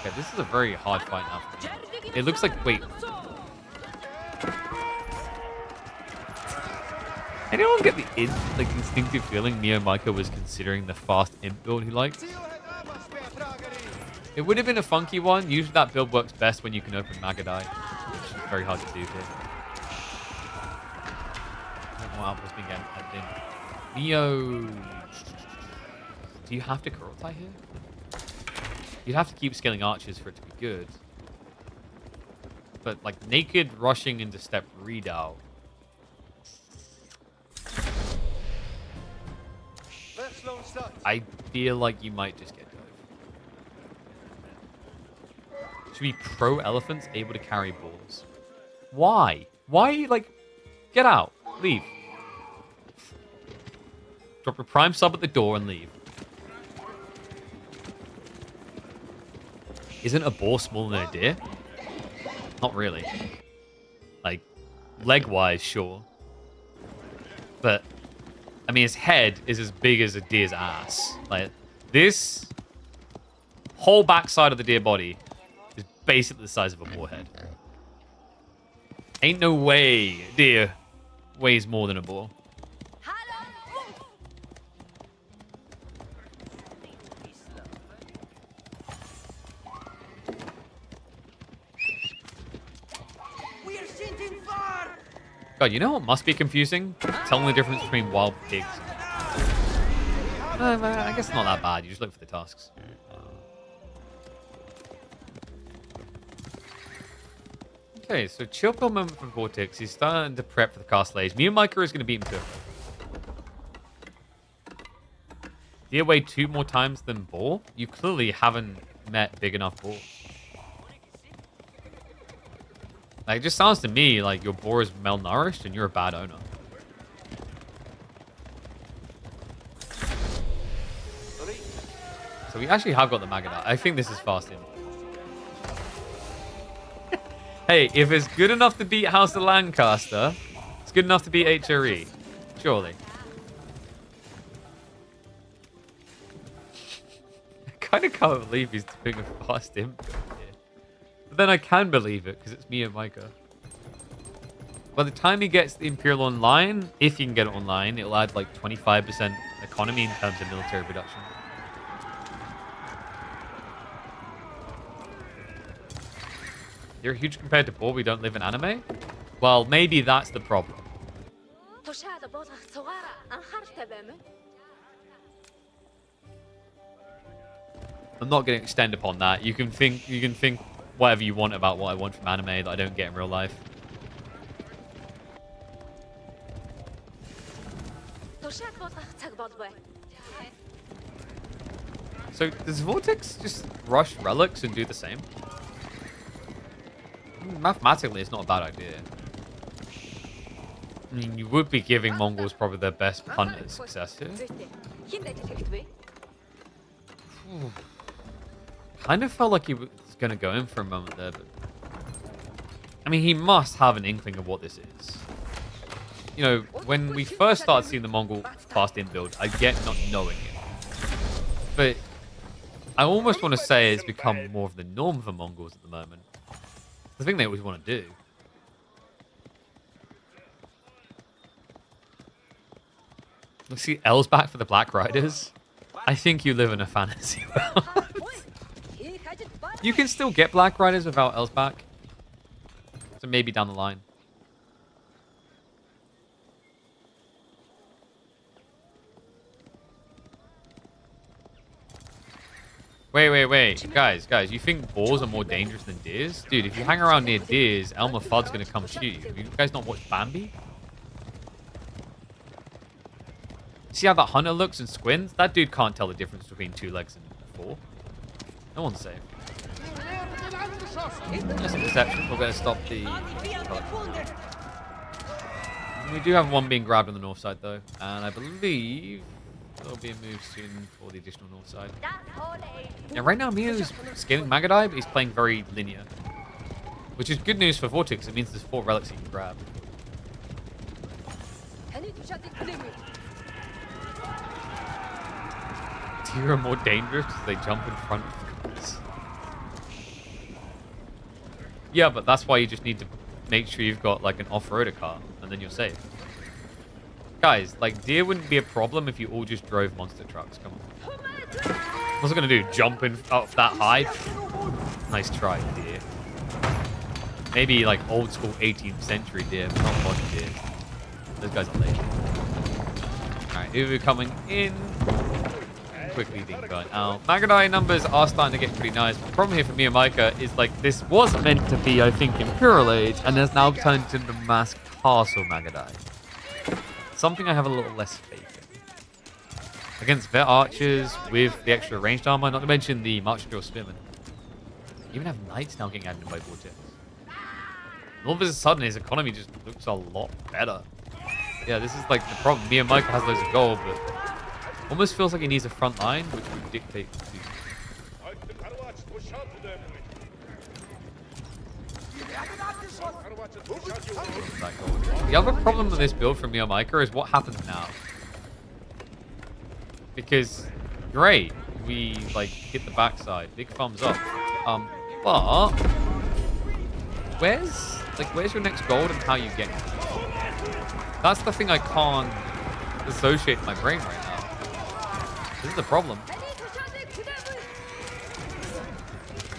A: Okay, this is a very hard fight now for me. It looks like, wait. Anyone get the instinctive feeling Neo Micah was considering the fast imp build he liked? It would have been a funky one. Usually that build works best when you can open Magadai, which is very hard to do here. What outpost being added in? Neo, do you have to Kurultai here? You'd have to keep scaling archers for it to be good. But like naked rushing into step redoubt. I feel like you might just get dove. Should be pro elephants able to carry balls. Why? Why, like, get out. Leave. Drop a prime sub at the door and leave. Isn't a boar smaller than a deer? Not really. Like, leg-wise, sure. But, I mean, his head is as big as a deer's ass. Like, this whole backside of the deer body is basically the size of a boar head. Ain't no way deer weighs more than a boar. God, you know what must be confusing? Telling the difference between wild pigs. I guess it's not that bad. You just look for the tasks. Okay, so chill pill moment from Vortex. He's starting to prep for the castle age. Me and Micah is going to beat him to it. Deer weigh 2 more times than boar? You clearly haven't met big enough boar. Like, it just sounds to me like your boar is malnourished and you're a bad owner. So we actually have got the Magadai. I think this is fast in. Hey, if it's good enough to beat House of Lancaster, it's good enough to beat HRE. Surely. I kind of can't believe he's doing a fast imp here. But then I can believe it, because it's me and Micah. By the time he gets the Imperial online, if he can get it online, it'll add like 25% economy in terms of military production. You're huge compared to boar, we don't live in anime? Well, maybe that's the problem. I'm not going to extend upon that. You can think whatever you want about what I want from anime that I don't get in real life. So does Vortex just rush relics and do the same? Mathematically, it's not a bad idea. I mean, you would be giving Mongols probably their best punt at success here. Kind of felt like he was going to go in for a moment there, but... I mean, he must have an inkling of what this is. You know, when we first started seeing the Mongol fast in build, I get not knowing it. But I almost want to say it's become more of the norm for Mongols at the moment. The thing they always want to do. Let's see L's back for the Black Riders. I think you live in a fantasy world. You can still get Black Riders without L's back. So maybe down the line. Wait. Guys, you think boars are more dangerous than deers? Dude, if you hang around near deers, Elmer Fudd's gonna come shoot you. Have you guys not watched Bambi? See how that hunter looks and squints? That dude can't tell the difference between 2 legs and 4. No one's safe. That's a perception. We're gonna stop the... We do have one being grabbed on the north side, though. And I believe there'll be a move soon for the additional north side. And right now, Mio's scaling Magadai, but he's playing very linear. Which is good news for Vortex. It means there's 4 relics he can grab. Deer are more dangerous because they jump in front of cars. Yeah, but that's why you just need to make sure you've got like an off-roader car, and then you're safe. Guys, like, deer wouldn't be a problem if you all just drove monster trucks. Come on. What's it gonna do? Jump in up that high? Nice try, deer. Maybe like old school 18th century deer, but not modern deer. Those guys are late. Alright, Uvu coming in. Quickly being burnt out. Magadai numbers are starting to get pretty nice. The problem here for me and Micah is like this was meant to be, I think, Imperial Age, and has now turned into Mass Castle Magadai. Something I have a little less faith in. Against Vet Archers with the extra ranged armor, not to mention the March Drill Spearmen. Even have Knights now getting added by Vortex. And all of a sudden, his economy just looks a lot better. Yeah, this is like the problem. Me and Micah has loads of gold, but almost feels like he needs a front line, which would dictate the future. The other problem with this build from Mio Micah is what happens now. Because, great, we like hit the backside, big thumbs up. But where's your next gold and how you get it? That's the thing I can't associate in my brain right now. This is the problem.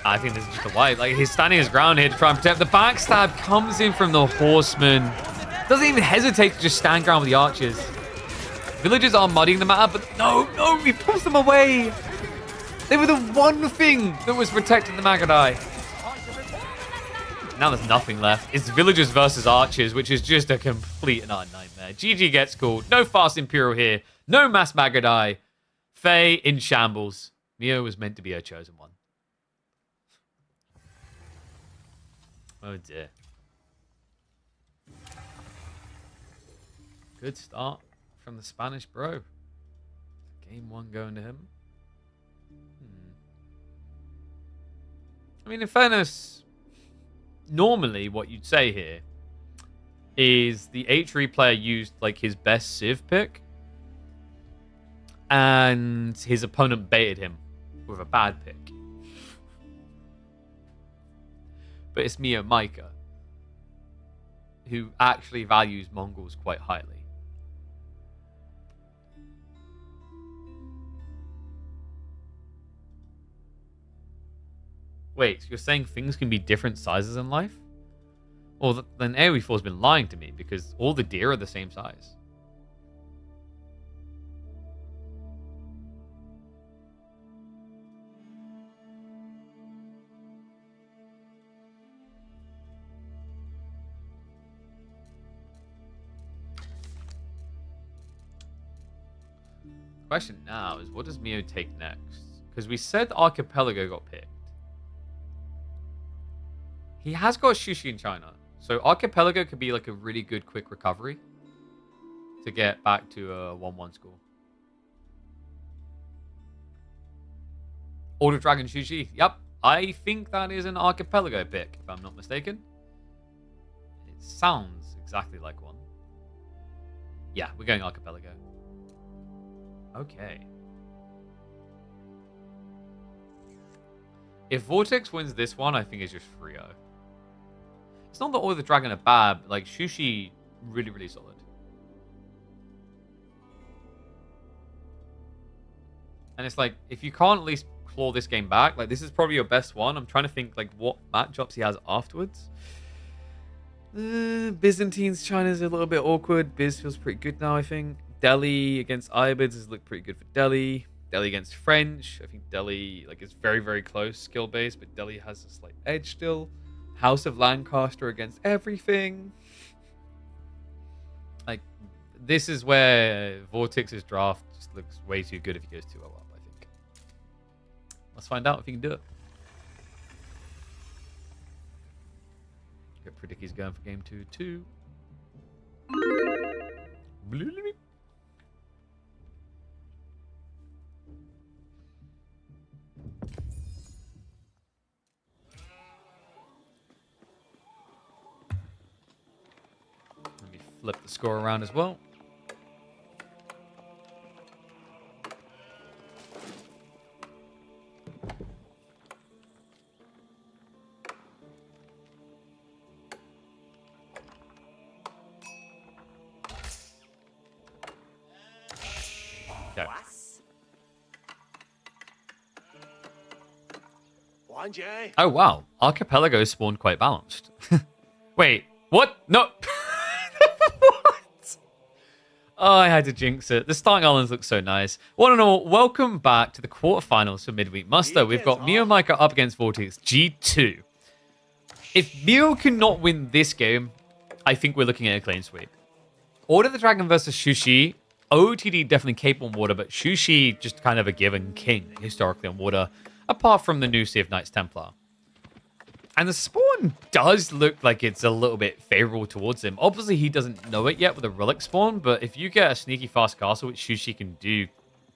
A: I think this is just a wipe. Like, he's standing his ground here to try and protect. The backstab comes in from the horseman. Doesn't even hesitate to just stand ground with the archers. Villagers are muddying the map, but no, he pulls them away. They were the one thing that was protecting the Magadai. Now there's nothing left. It's villagers versus archers, which is just a complete and utter nightmare. GG gets called. No fast Imperial here. No mass Magadai. Faye in shambles. Mio was meant to be her chosen one. Oh dear. Good start from the Spanish bro. Game 1 going to him. I mean, in fairness, normally what you'd say here is the H3 player used like his best Civ pick and his opponent baited him with a bad pick. But it's Mio Micah who actually values Mongols quite highly. Wait, so you're saying things can be different sizes in life? Well, then AoE4's been lying to me because all the deer are the same size. The question now is, what does Mio take next? Because we said Archipelago got picked. He has got Shushi in China. So Archipelago could be like a really good quick recovery to get back to a 1-1 score. Order Dragon Shushi. Yep. I think that is an Archipelago pick, if I'm not mistaken. It sounds exactly like one. Yeah, we're going Archipelago. Okay. If Vortex wins this one, I think it's just 3-0. It's not that all the Dragon are bad, but like Shushi, really, really solid. And it's like, if you can't at least claw this game back, like this is probably your best one. I'm trying to think like what matchups he has afterwards. Byzantines, China's a little bit awkward. Biz feels pretty good now, I think. Delhi against Ibids has looked pretty good for Delhi. Delhi against French. I think Delhi like is very, very close skill base, but Delhi has a slight edge still. House of Lancaster against everything. Like, this is where Vortex's draft just looks way too good if he goes 2-0 up, I think. Let's find out if he can do it. Get Predicky's going for game 2 too. Let me flip the score around as well. Oh, wow. Archipelago spawned quite balanced. Wait, what? No. What? Oh, I had to jinx it. The starting islands look so nice. One and all, welcome back to the quarterfinals for Midweek Muster. We've got Mio and Micah up against Vortex G2. If Mio cannot win this game, I think we're looking at a clean sweep. Order the Dragon versus Shushi. OTD definitely capable on water, but Shushi just kind of a given king historically on water, apart from the new Sea of Knights Templar. And the spawn does look like it's a little bit favorable towards him. Obviously, he doesn't know it yet with a relic spawn, but if you get a sneaky fast castle, which Shushi can do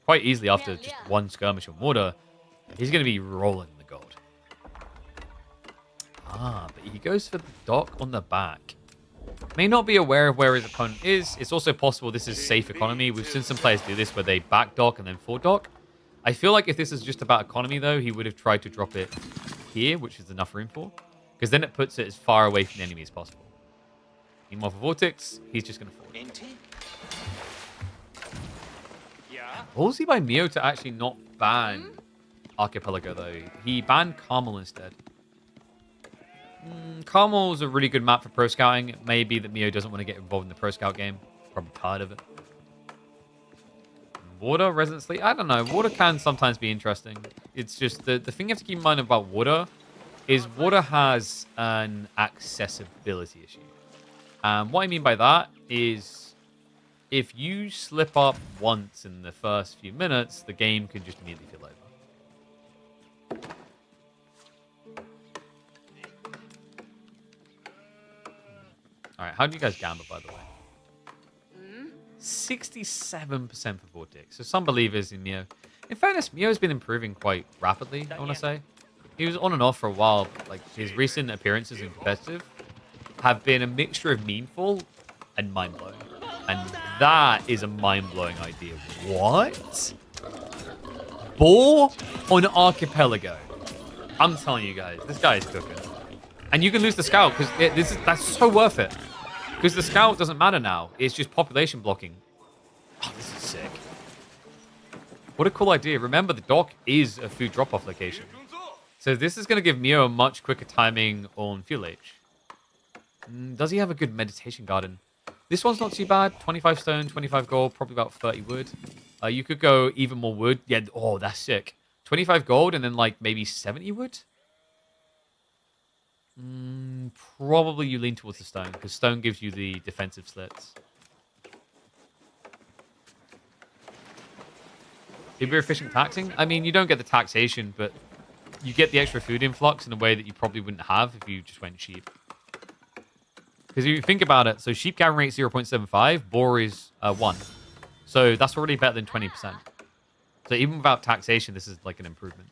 A: quite easily after just one skirmish on water, he's going to be rolling the gold. Ah, but he goes for the dock on the back. May not be aware of where his opponent is. It's also possible this is safe economy. We've seen some players do this where they back dock and then forward dock. I feel like if this is just about economy, though, he would have tried to drop it here, which is enough room for, because then it puts it as far away from the enemy as possible. Meanwhile, for Vortex, he's just going to forward. Ballsy by Mio to actually not ban Archipelago, though. He banned Carmel instead. Carmel's a really good map for pro scouting. It may be that Mio doesn't want to get involved in the pro scout game. Probably tired of it. Water, Resident Sleep? I don't know. Water can sometimes be interesting. It's just the thing you have to keep in mind about water is water has an accessibility issue. What I mean by that is if you slip up once in the first few minutes, the game can just immediately feel over. All right, how do you guys gamble, by the way? 67% for Vortex. So some believers in Mio. In fairness, Mio's been improving quite rapidly, I want to say. He was on and off for a while. Like, his recent appearances in competitive have been a mixture of meaningful and mind-blowing. And that is a mind-blowing idea. What? Boar on Archipelago. I'm telling you guys, this guy is cooking. And you can lose the scout because that's so worth it. Because the scout doesn't matter now. It's just population blocking. Oh, this is sick. What a cool idea. Remember, the dock is a food drop-off location. So this is going to give Mio a much quicker timing on fuel H. Does he have a good meditation garden? This one's not too bad. 25 stone, 25 gold, probably about 30 wood. You could go even more wood. Yeah, oh, that's sick. 25 gold and then like maybe 70 wood? Probably you lean towards the stone, because stone gives you the defensive slits. Uber efficient taxing? I mean, you don't get the taxation, but you get the extra food influx in a way that you probably wouldn't have if you just went sheep. Because if you think about it, so sheep gathering rate 0.75, boar is 1. So that's already better than 20%. So even without taxation, this is like an improvement.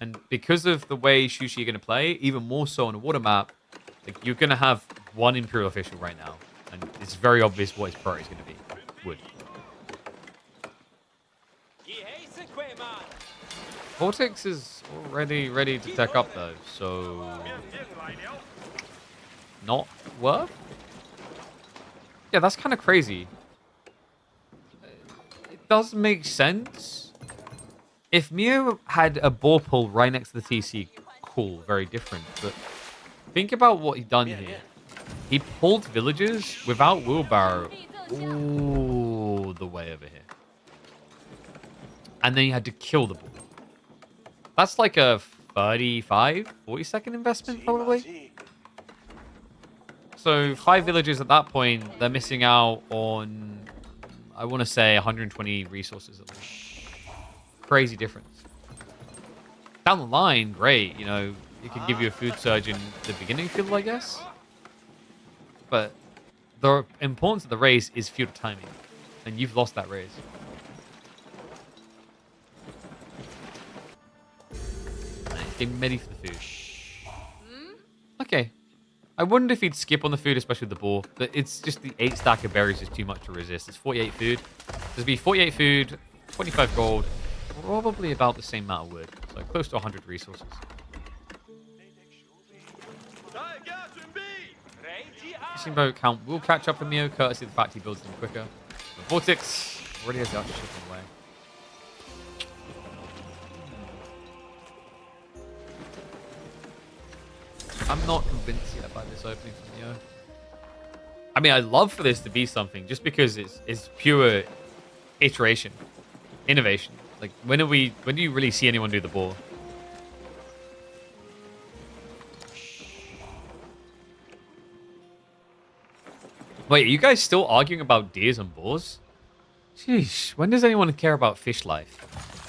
A: And because of the way Shushi are going to play, even more so on a water map, like you're going to have one Imperial official right now. And it's very obvious what his priority is going to be. Wood. Vortex is already ready to tech up though, so... Not worth? Yeah, that's kind of crazy. It does make sense. If Mio had a ball pull right next to the TC, cool, very different. But think about what he done here. He pulled villagers without wheelbarrow all the way over here. and then you had to kill the boar. That's like a 40-second investment, probably. So 5 villagers at that point, they're missing out on, I want to say, 120 resources at least. Crazy difference. Down the line, great. You know, it can give you a food surge in the beginning field, I guess. But the importance of the race is field timing. And you've lost that race. Getting ready for the food. Okay. I wondered if he'd skip on the food, especially with the boar. But it's just the 8 stack of berries is too much to resist. It's 48 food. There'll be 48 food, 25 gold, probably about the same amount of wood. So close to 100 resources. Fishing boat count will catch up with Mio, courtesy of the fact he builds them quicker. But Vortex already has the archer ship on the way. I'm not convinced yet by this opening from Neo. I mean, I'd love for this to be something, just because it's pure iteration, innovation. Like, when do you really see anyone do the ball? Wait, are you guys still arguing about deers and boars? Sheesh, when does anyone care about fish life?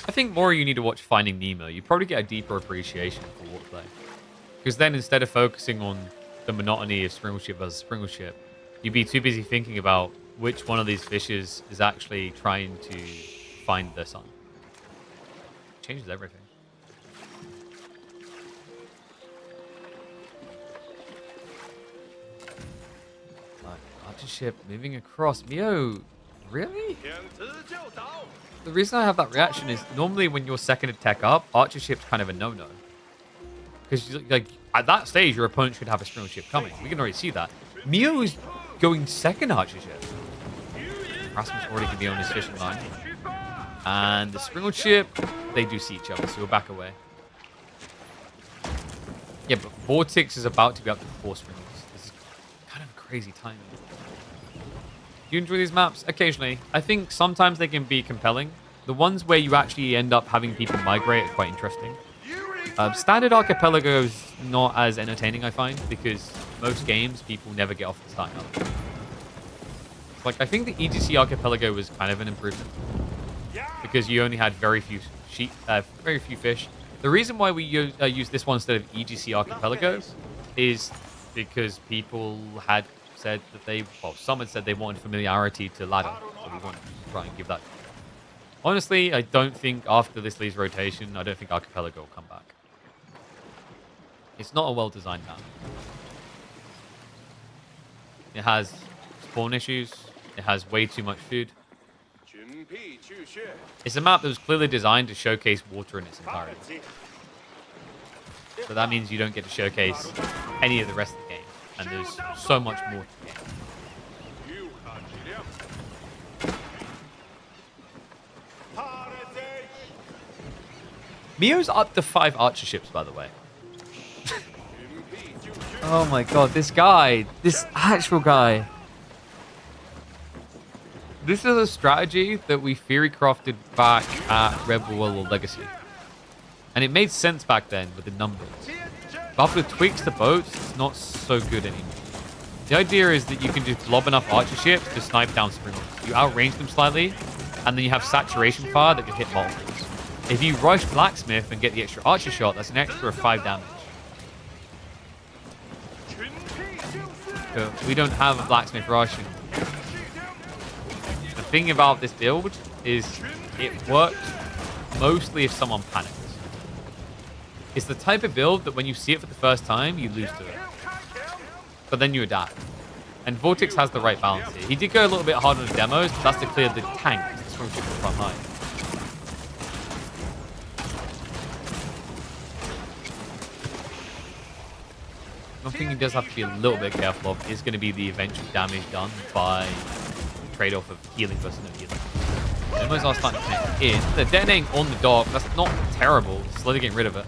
A: I think more you need to watch Finding Nemo. You probably get a deeper appreciation for waterplay. Because then instead of focusing on the monotony of springle ship versus springle ship, you'd be too busy thinking about which one of these fishes is actually trying to find their son. It changes everything. Archer ship moving across. Mio, really? The reason I have that reaction is normally when you're second attack up, archer ship's kind of a no-no. Because like at that stage, your opponent should have a springle ship coming. We can already see that. Mio is going second archer ship. Rasmus already can be on his fishing line. And the springle ship, they do see each other, so we'll back away. Yeah, but Vortex is about to be up to 4 springles. This is kind of crazy timing. Do you enjoy these maps? Occasionally. I think sometimes they can be compelling. The ones where you actually end up having people migrate are quite interesting. Standard Archipelago is not as entertaining, I find, because most games, people never get off the starting island. Like, I think the EGC Archipelago was kind of an improvement, because you only had very few fish. The reason why we use this one instead of EGC Archipelago is because people had said that some had said they wanted familiarity to ladder, so we wanted to try and give that. Honestly, I don't think after this leaves rotation, I don't think Archipelago will come back. It's not a well-designed map. It has spawn issues. It has way too much food. It's a map that was clearly designed to showcase water in its entirety. So that means you don't get to showcase any of the rest of the game. And there's so much more to the game. Mio's up to 5 archer ships, by the way. Oh my god, this actual guy. This is a strategy that we theory crafted back at Rebel World Legacy. And it made sense back then with the numbers. But after the tweaks to boats, it's not so good anymore. The idea is that you can just lob enough archer ships to snipe down springles. You outrange them slightly, and then you have saturation fire that can hit multiples. If you rush Blacksmith and get the extra archer shot, that's an extra 5 damage. We don't have a Blacksmith rush. The thing about this build is it works mostly if someone panics. It's the type of build that when you see it for the first time, you lose to it. But then you adapt. And Vortex has the right balance here. He did go a little bit hard on the demos, but that's to clear the tank. It's from the front line. One thing he does have to be a little bit careful of is going to be the eventual damage done by the trade-off of healing versus no healing. Demos are starting to connect in. They're detonating on the dock. That's not terrible. Slowly getting rid of it.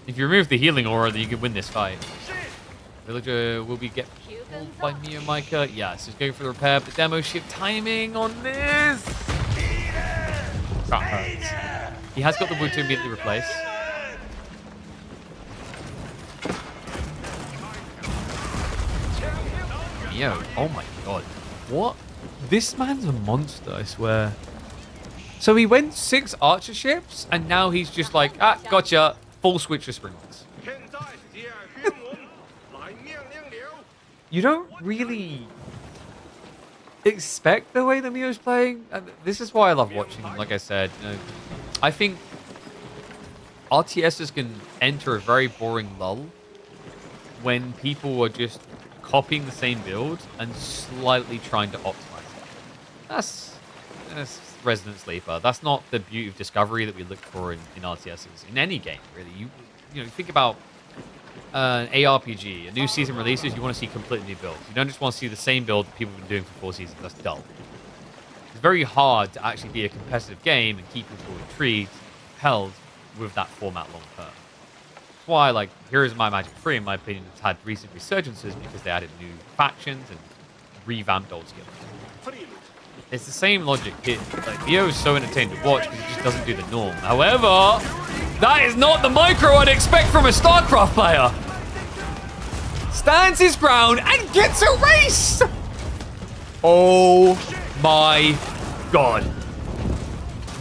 A: If you remove the healing aura, then you can win this fight. Villager will be get pulled by Mio Micah. Yes, he's going for the repair, but demo ship timing on this. That hurts. He has got the wood to immediately replace. Yo, oh my god. What? This man's a monster, I swear. So he went 6 archer ships, and now he's just like, ah, gotcha. Full switch to springlets. You don't really expect the way that Mio's playing. And this is why I love watching him, like I said. You know, I think RTSs can enter a very boring lull when people are just copying the same build and slightly trying to optimize it. That's Resident Sleeper. That's not the beauty of discovery that we look for in RTSs. In any game, really. You know, think about an ARPG, a new season releases, you want to see completely new builds. You don't just want to see the same build that people have been doing for 4 seasons. That's dull. It's very hard to actually be a competitive game and keep people intrigued, held with that format long term. That's why, like, Heroes of Might and Magic 3, in my opinion, has had recent resurgences because they added new factions and revamped old skills. It's the same logic here. Like, Neo is so entertaining to watch because it just doesn't do the norm. However, that is not the micro I'd expect from a StarCraft player. Stands his ground and gets erased. Oh my god.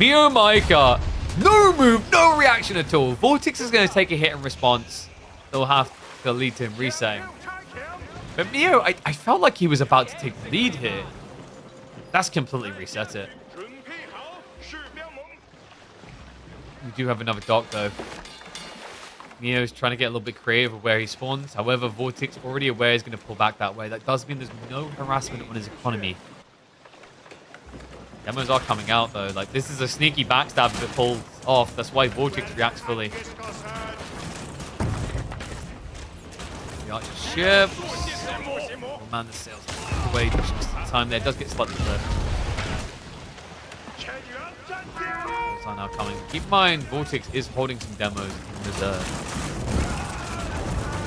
A: Neo Micah, no move, no reaction at all. Vortex is going to take a hit in response. They'll have to lead to him resetting. But Neo, I felt like he was about to take the lead here. That's completely reset it. We do have another dock, though. Neo's trying to get a little bit creative with where he spawns. However, Vortex already aware he's going to pull back that way. That does mean there's no harassment on his economy. Demos are coming out, though. Like, this is a sneaky backstab if it pulls off. That's why Vortex reacts fully. The archer ship. Oh, man, the sails away just in time there. It does get slightly clear. Are now coming. Keep in mind, Vortex is holding some demos in reserve.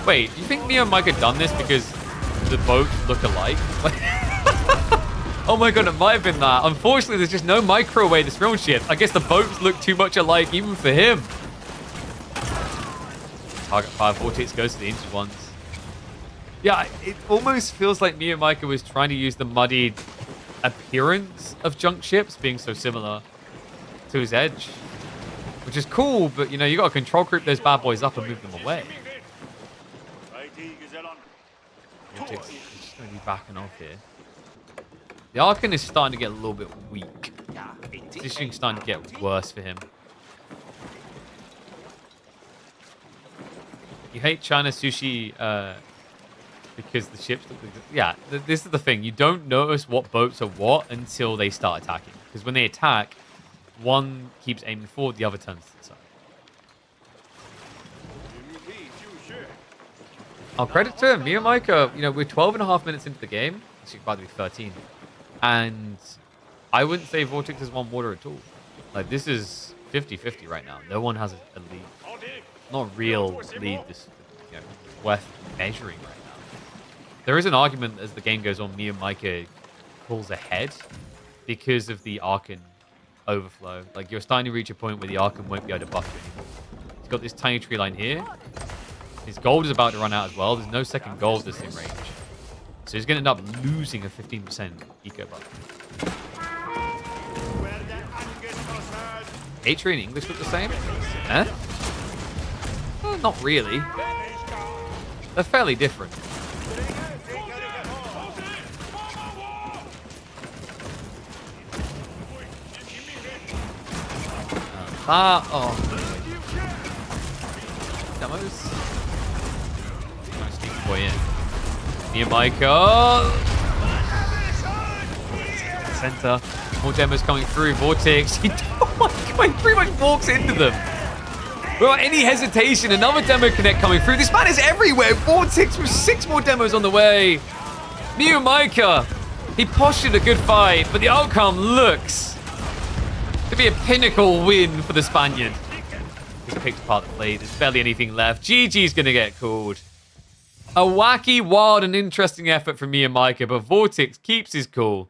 A: Wait, do you think Neo and Micah done this because the boats look alike? Oh my god, it might have been that. Unfortunately, there's just no microwave this real ship. I guess the boats look too much alike even for him. Target fire, Vortex goes to the injured ones. Yeah, it almost feels like Neo and Micah was trying to use the muddied appearance of junk ships being so similar to his edge, which is cool, but you know, you got to control group those bad boys up and move them away. Vortex is just going to be backing off here. The Archon is starting to get a little bit weak. Positioning starting to get worse for him. You hate China sushi because the ships look like this. Yeah, this is the thing. You don't notice what boats are what until they start attacking, because when they attack, one keeps aiming forward, the other turns to the side. I'll credit to him. Me and Micah, you know, we're 12.5 minutes into the game. It's about to be 13. And I wouldn't say Vortex has won water at all. Like, this is 50-50 right now. No one has a lead. Not a real lead, this, you know, worth measuring right now. There is an argument as the game goes on, me and Micah pulls ahead because of the Archon overflow. Like, you're starting to reach a point where the Archon won't be able to buff you anymore. He's got this tiny tree line here. His gold is about to run out as well. There's no second gold this in range. So he's going to end up losing a 15% eco buff. H3 and English look the same? Huh? Well, not really. They're fairly different. Oh. Demos. Nice sneaky boy in. Near Micah. Center. More demos coming through. Vortex. He pretty much walks into them. Without any hesitation, another demo connect coming through. This man is everywhere. Vortex with 6 more demos on the way. Neo Micah. He postured a good fight, but the outcome looks to be a pinnacle win for the Spaniard. He's picked apart the play. There's barely anything left. GG's going to get called. A wacky, wild, and interesting effort from me and Micah, but Vortex keeps his cool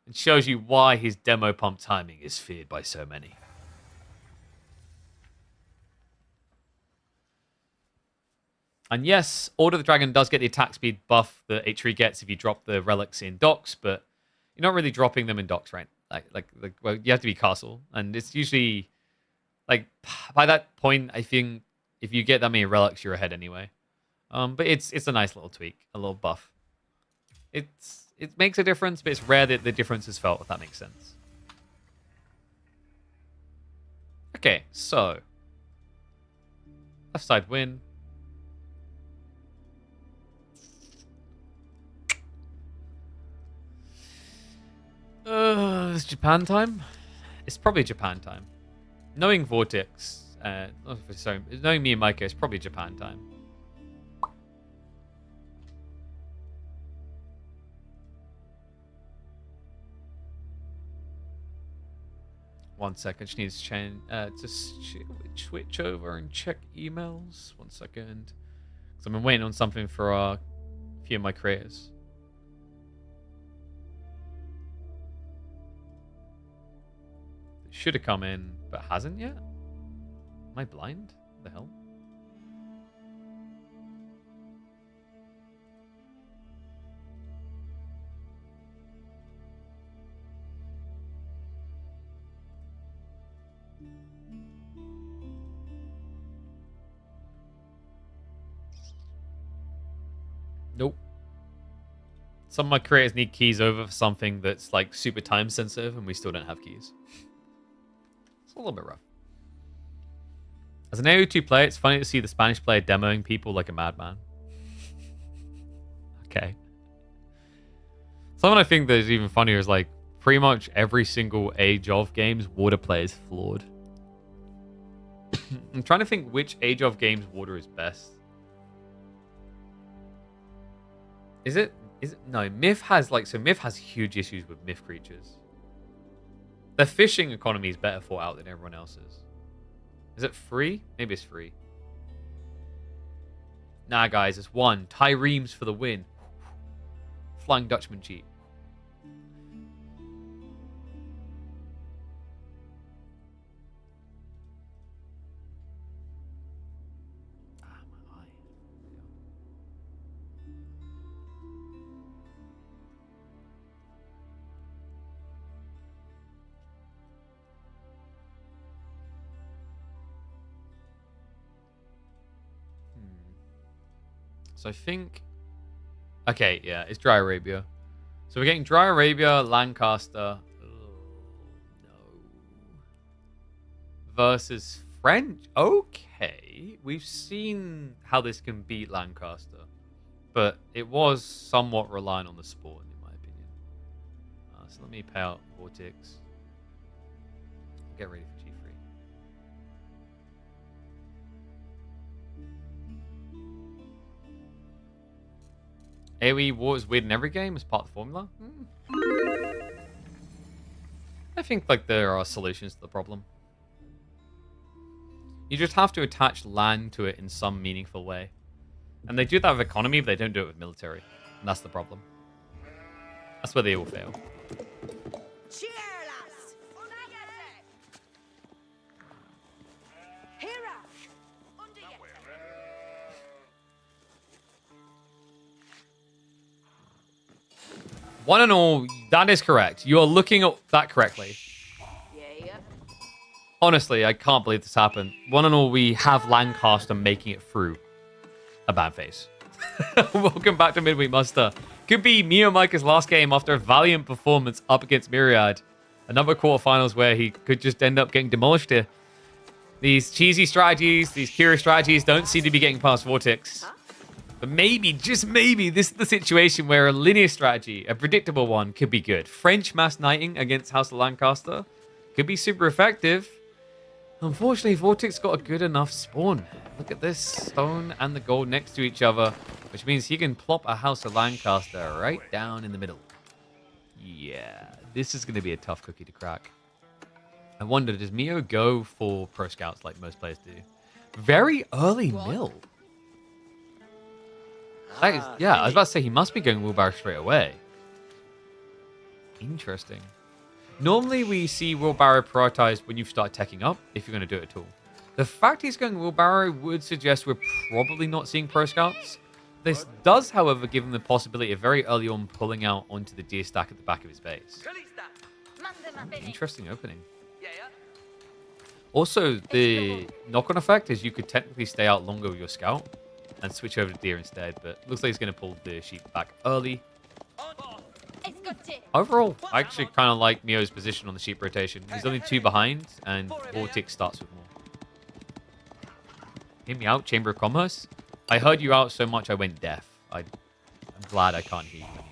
A: and shows you why his demo pump timing is feared by so many. And yes, Order of the Dragon does get the attack speed buff that H3 gets if you drop the relics in docks, but you're not really dropping them in docks, right? Well, you have to be castle, and it's usually like by that point, I think if you get that many relics, you're ahead anyway. But it's a nice little tweak, a little buff. It makes a difference, but it's rare that the difference is felt, if that makes sense. Okay, so left side win. It's Japan time? It's probably Japan time. Knowing Vortex, sorry, knowing me and Micah, it's probably Japan time. One second, just need to switch over and check emails. 1 second. Because I've been waiting on something for a few of my creators. Should have come in, but hasn't yet? Am I blind? What the hell? Nope. Some of my creators need keys over for something that's like super time sensitive, and we still don't have keys. It's a little bit rough. As an AO2 player, it's funny to see the Spanish player demoing people like a madman. Okay. Something I think that is even funnier is like pretty much every single Age of games, water play is flawed. I'm trying to think which Age of games water is best. Is it? No, Myth has Myth has huge issues with Myth creatures. The fishing economy is better thought out than everyone else's. Is it free? Maybe it's free. Nah, guys, it's one. Tyreems for the win. Flying Dutchman cheat. So I think... Okay, yeah, it's Dry Arabia. So we're getting Dry Arabia, Lancaster... Oh, no. Versus French. Okay. We've seen how this can beat Lancaster. But it was somewhat reliant on the spawn, in my opinion. So let me pay out Vortex. Get ready for G3. AoE war is weird in every game as part of the formula? I think like there are solutions to the problem. You just have to attach land to it in some meaningful way. And they do that with economy, but they don't do it with military. And that's the problem. That's where they all fail. One and all, that is correct. You are looking at that correctly. Honestly, I can't believe this happened. One and all, we have Lancaster making it through a bad phase. Welcome back to Midweek Muster. Could be me or Micah's last game after a valiant performance up against Myriad. Another quarterfinals where he could just end up getting demolished here. These cheesy strategies, these curious strategies don't seem to be getting past Vortex. But maybe, just maybe, this is the situation where a linear strategy, a predictable one, could be good. French mass knighting against House of Lancaster could be super effective. Unfortunately, Vortex got a good enough spawn. Look at this stone and the gold next to each other, which means he can plop a House of Lancaster right down in the middle. Yeah, this is going to be a tough cookie to crack. I wonder, does Mio go for Pro Scouts like most players do? Very early mill. That is, yeah, I was about to say he must be going wheelbarrow straight away. Interesting. Normally we see wheelbarrow prioritized when you start teching up, if you're going to do it at all. The fact he's going wheelbarrow would suggest we're probably not seeing pro scouts. This does, however, give him the possibility of very early on pulling out onto the deer stack at the back of his base. Interesting opening. Also, the knock-on effect is you could technically stay out longer with your scout and switch over to deer instead, but looks like he's going to pull the sheep back early. Overall, I actually kind of like Mio's position on the sheep rotation. He's only 2 behind, and Vortex starts with more. Hear me out, Chamber of Commerce? I heard you out so much I went deaf. I'm glad I can't hear you anymore.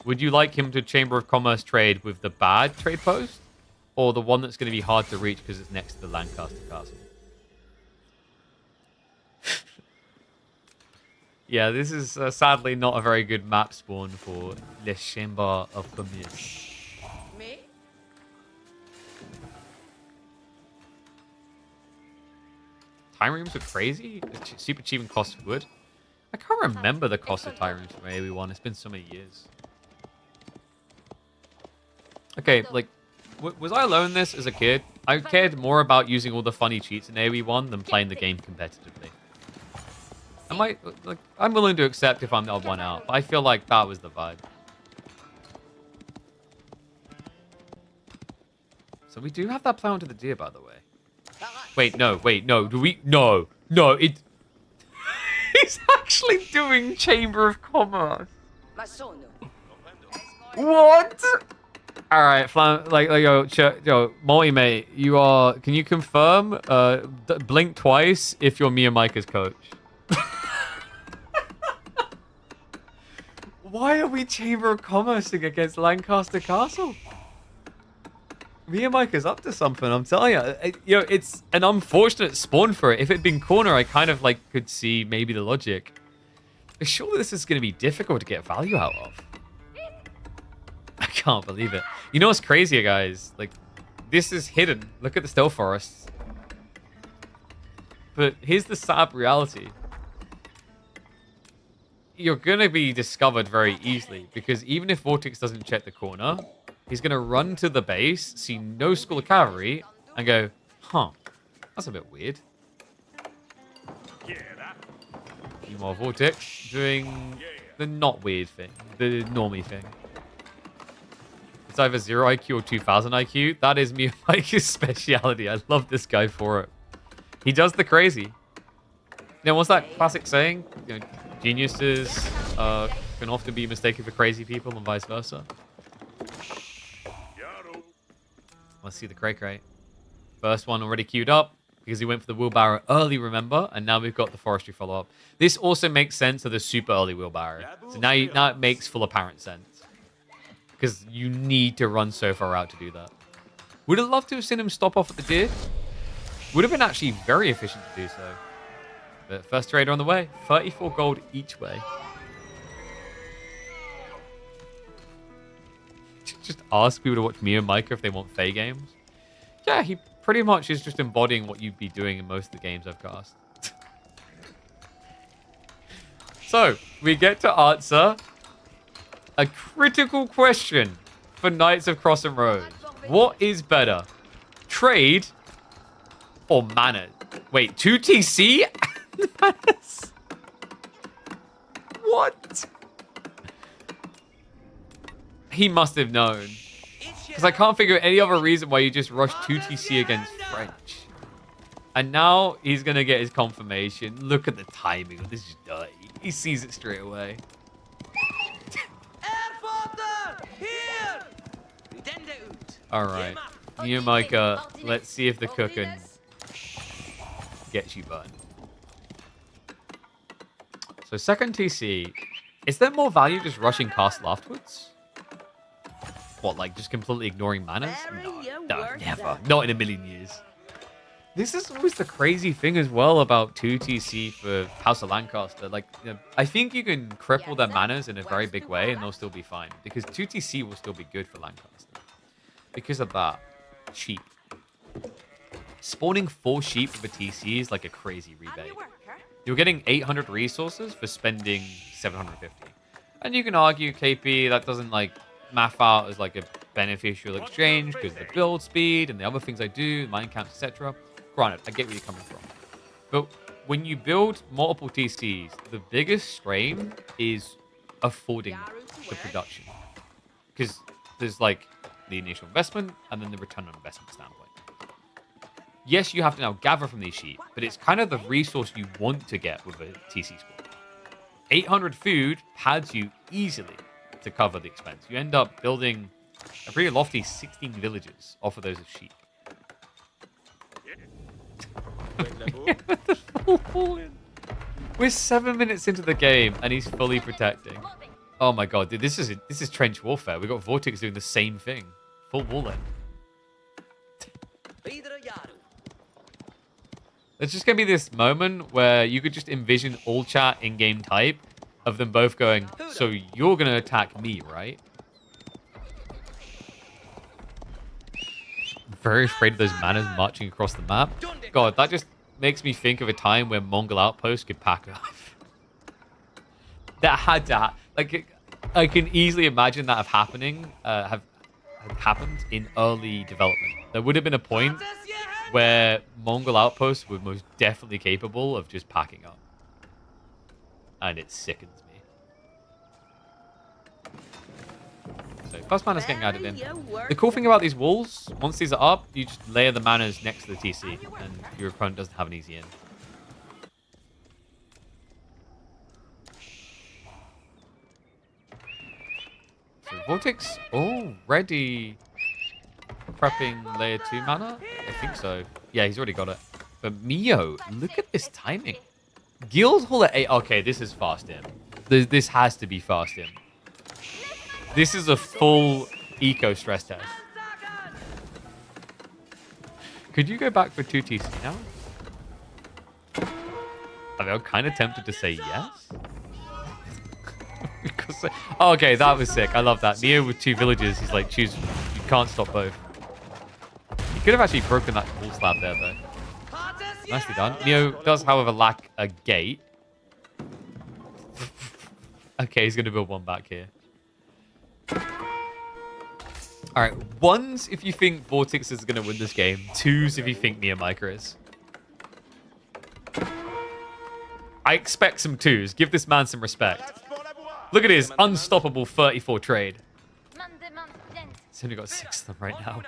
A: Would you like him to Chamber of Commerce trade with the bad trade post? Or the one that's going to be hard to reach because it's next to the Lancaster Castle? Yeah, this is sadly not a very good map spawn for Le Chamber of Commerce.
C: Me?
A: Time rooms are crazy. Super cheap and cost wood. I can't remember the cost of time rooms from AoE1. It's been so many years. Okay, like, was I alone in this as a kid? I cared more about using all the funny cheats in AoE1 than playing the game competitively. I'm willing to accept if I'm the odd one out, but I feel like that was the vibe. So we do have that plow into the deer, by the way. Wait, no, do we? No, it... He's actually doing Chamber of Commerce. What? All right, yo, multi-mate, you are... Can you confirm? Blink twice if you're me and Micah's coach. Why are we Chamber of Commercing against Lancaster Castle? Me and Micah's up to something, I'm telling you. It's an unfortunate spawn for it. If it had been corner, I kind of could see maybe the logic. But surely this is going to be difficult to get value out of. I can't believe it. You know what's crazier, guys? This is hidden. Look at the still forests. But here's the sad reality. You're going to be discovered very easily, because even if Vortex doesn't check the corner, he's going to run to the base, see no school of cavalry, and go, huh, that's a bit weird. Meanwhile, Vortex doing the not weird thing, the normie thing. It's either 0 IQ or 2000 IQ. That is me and Mike's speciality. I love this guy for it. He does the crazy. Now, what's that classic saying? Geniuses can often be mistaken for crazy people and vice versa. Let's see the cray-cray. First one already queued up because he went for the wheelbarrow early, remember? And now we've got the forestry follow-up. This also makes sense of the super early wheelbarrow. So now it makes full apparent sense. Because you need to run so far out to do that. Would have loved to have seen him stop off at the deer. Would have been actually very efficient to do so. But first trader on the way. 34 gold each way. Just ask people to watch me and Micah if they want Fae games. Yeah, he pretty much is just embodying what you'd be doing in most of the games I've cast. So, we get to answer a critical question for Knights of Cross and Road. What is better? Trade or mana? Wait, 2 TC? What? He must have known. Because I can't figure out any other reason why you just rush 2 TC against French. And now he's going to get his confirmation. Look at the timing. This is dirty. He sees it straight away. Alright. You and Micah, let's see if the cooking gets you burned. So second TC, is there more value just rushing castle afterwards? What, just completely ignoring manners? No, never. Not in a million years. This is always the crazy thing as well about 2 TC for House of Lancaster. I think you can cripple their manners in a very big way and they'll still be fine. Because 2 TC will still be good for Lancaster. Because of that, sheep. Spawning 4 sheep with a TC is like a crazy rebate. You're getting 800 resources for spending 750. And you can argue, KP, that doesn't math out as a beneficial exchange because of the build speed and the other things I do, mine counts, etc. Granted, I get where you're coming from. But when you build multiple TCs, the biggest strain is affording the production. Because there's like the initial investment and then the return on investment standpoint. Yes, you have to now gather from these sheep, but it's kind of the resource you want to get with a TC squad. 800 food pads you easily to cover the expense. You end up building a pretty lofty 16 villages off of those of sheep. We're 7 minutes into the game and he's fully protecting. Oh my god, dude, this is trench warfare. We got Vortex doing the same thing. Full wall in. There's just gonna be this moment where you could just envision all chat in-game type of them both going, so you're gonna attack me, right? I'm very afraid of those manners marching across the map. God, that just makes me think of a time where Mongol outposts could pack up. That had to like, I can easily imagine that have happened in early development. There would have been a point where Mongol outposts were most definitely capable of just packing up. And it sickens me. So first mana's getting added in. The cool thing about these walls, once these are up, you just layer the manas next to the TC, and your opponent doesn't have an easy in. So Vortex already prepping layer 2 mana? I think so. Yeah, he's already got it. But Mio, look at this timing. Guildhall at 8. Okay, this is fast in. This has to be fast in. This is a full eco stress test. Could you go back for 2 TC now? I mean, I'm kind of tempted to say yes. Because, oh, okay, that was sick. I love that. Mio with 2 villages, he's like, choose. You can't stop both. He could have actually broken that wall slab there, though. Nicely done. Mio does, however, lack a gate. Okay, he's going to build one back here. Alright, 1s if you think Vortex is going to win this game. 2s if you think Micah is. I expect some 2s. Give this man some respect. Look at his unstoppable 34 trade. He's only got 6 of them right now.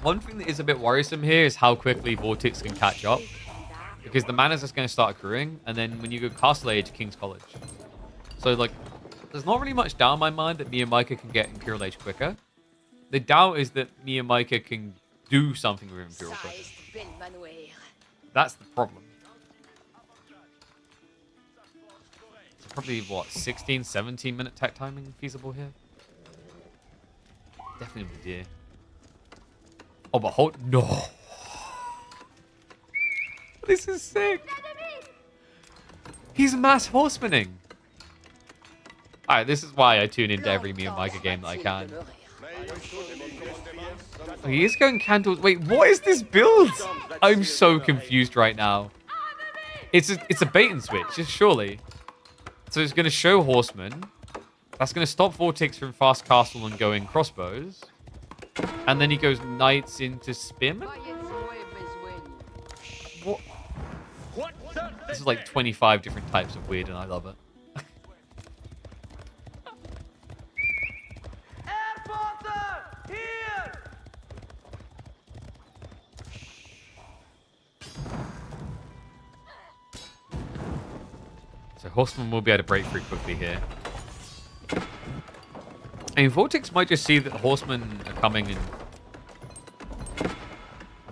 A: One thing that is a bit worrisome here is how quickly Vortex can catch up. Because the mana's just going to start accruing, and then when you go Castle Age, King's College. So, like, there's not really much doubt in my mind that Micah can get Imperial Age quicker. The doubt is that Micah can do something with Imperial quicker. That's the problem. So probably, what, 16, 17 minute tech timing feasible here? Definitely with deer. Oh, but hold... No. This is sick. He's mass horsemaning. Alright, this is why I tune into every Micah game that I can. He is going candles. Wait, what is this build? I'm so confused right now. It's a bait and switch, just surely. So it's going to show horsemen. That's going to stop Vortex from fast castle and going crossbows. And then he goes knights into spearmen? What? This is like 25 different types of weird and I love it. So Horseman will be able to break through quickly here. I mean, Vortex might just see that the horsemen are coming and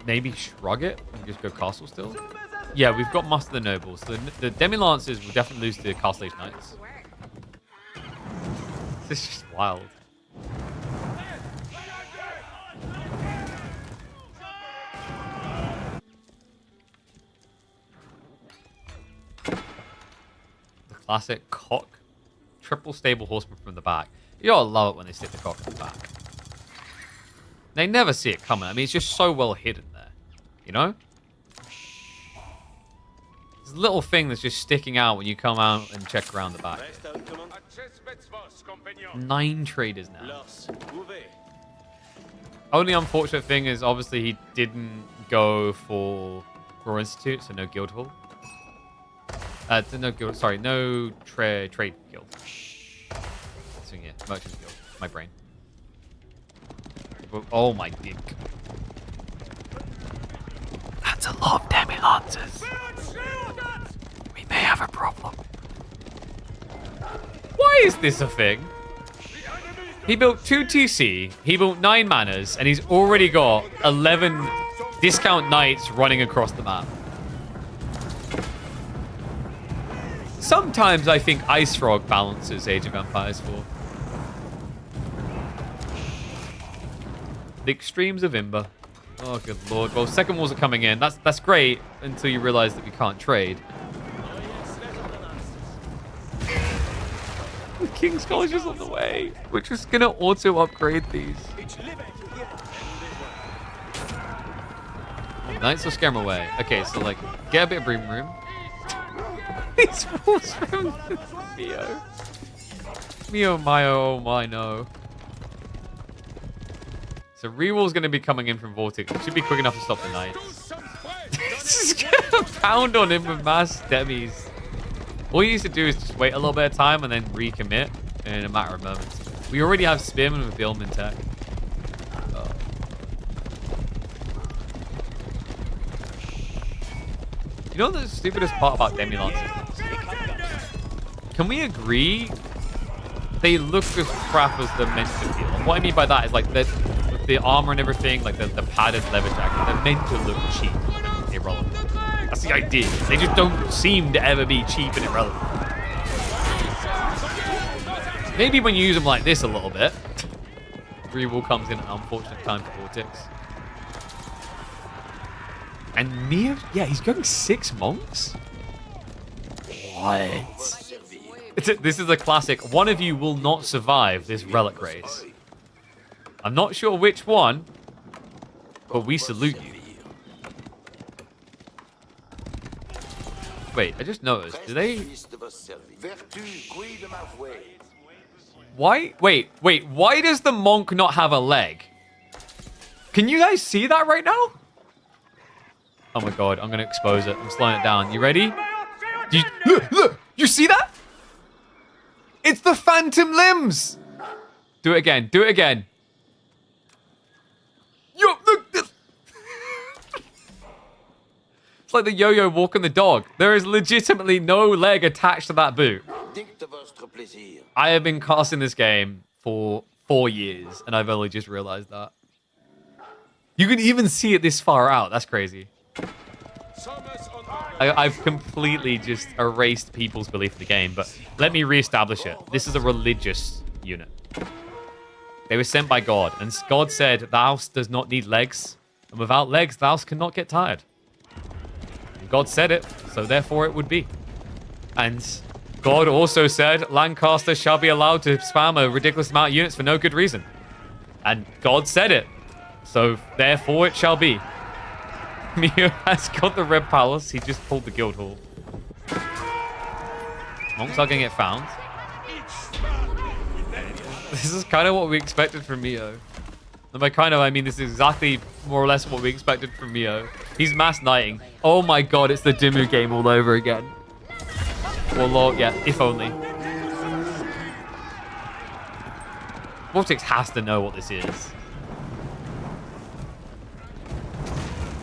A: maybe shrug it and just go castle still. Yeah, we've got Muster the Nobles. The Demi-Lancers will definitely lose to the Castle Age Knights. This is just wild. The classic cock. Triple stable horseman from the back. You all love it when they stick the cock in the back. They never see it coming. I mean, it's just so well hidden there. You know? This little thing that's just sticking out when you come out and check around the back. 9 traders now. Only unfortunate thing is obviously he didn't go for RO Institute, so no guild hall. No guild, sorry, no trade guild. So yeah, merchant guild. My brain. Oh my dick. That's a lot of demi-lancers. We may have a problem. Why is this a thing? He built 2 TC, he built 9 manners, and he's already got 11 discount knights running across the map. Sometimes I think Ice Frog balances Age of Empires 4. The extremes of Imber. Oh, good lord. Well, second walls are coming in. That's great until you realize that we can't trade. The King's College is on the way. We're just going to auto-upgrade these. Knights will scare them away. Okay, so, like, get a bit of breathing room. These walls from Mio. Mio, Mio, oh my no. So rewall's going to be coming in from Vortex. It should be quick enough to stop the Knights. Just going to pound on him with mass demis. All you need to do is just wait a little bit of time and then recommit in a matter of moments. We already have Spearman with the Ilman tech. Oh. You know the stupidest part about Demi-Lancers? Can we agree they look as crap as they're meant to feel? And what I mean by that is like the armor and everything, like the padded leather jacket, they're meant to look cheap and irrelevant. That's the idea. They just don't seem to ever be cheap and irrelevant. Maybe when you use them like this a little bit. Rewall comes in at an unfortunate time for Vortex. And Mia, yeah, he's going 6 monks? What? This is a classic. One of you will not survive this relic race. I'm not sure which one, but we salute you. Wait, I just noticed. Do they... Why? Wait. Why does the monk not have a leg? Can you guys see that right now? Oh my god, I'm going to expose it. I'm slowing it down. You ready? Look! You see that? It's the phantom limbs! Do it again. Do it again. Yo, look! It's like the yo-yo walking the dog. There is legitimately no leg attached to that boot. I have been casting this game for 4 years, and I've only just realized that. You can even see it this far out. That's crazy. I've completely just erased people's belief in the game, but let me reestablish it. This is a religious unit. They were sent by God, and God said, the house does not need legs, and without legs, the house cannot get tired. And God said it, so therefore it would be. And God also said, Lancaster shall be allowed to spam a ridiculous amount of units for no good reason. And God said it, so therefore it shall be. Mio has got the Red Palace. He just pulled the Guild Hall. Monks are going to get found. This is kind of what we expected from Mio. And by kind of, I mean this is exactly more or less what we expected from Mio. He's mass knighting. Oh my god, it's the Dimmu game all over again. Well, Lord, yeah, if only. Vortex has to know what this is.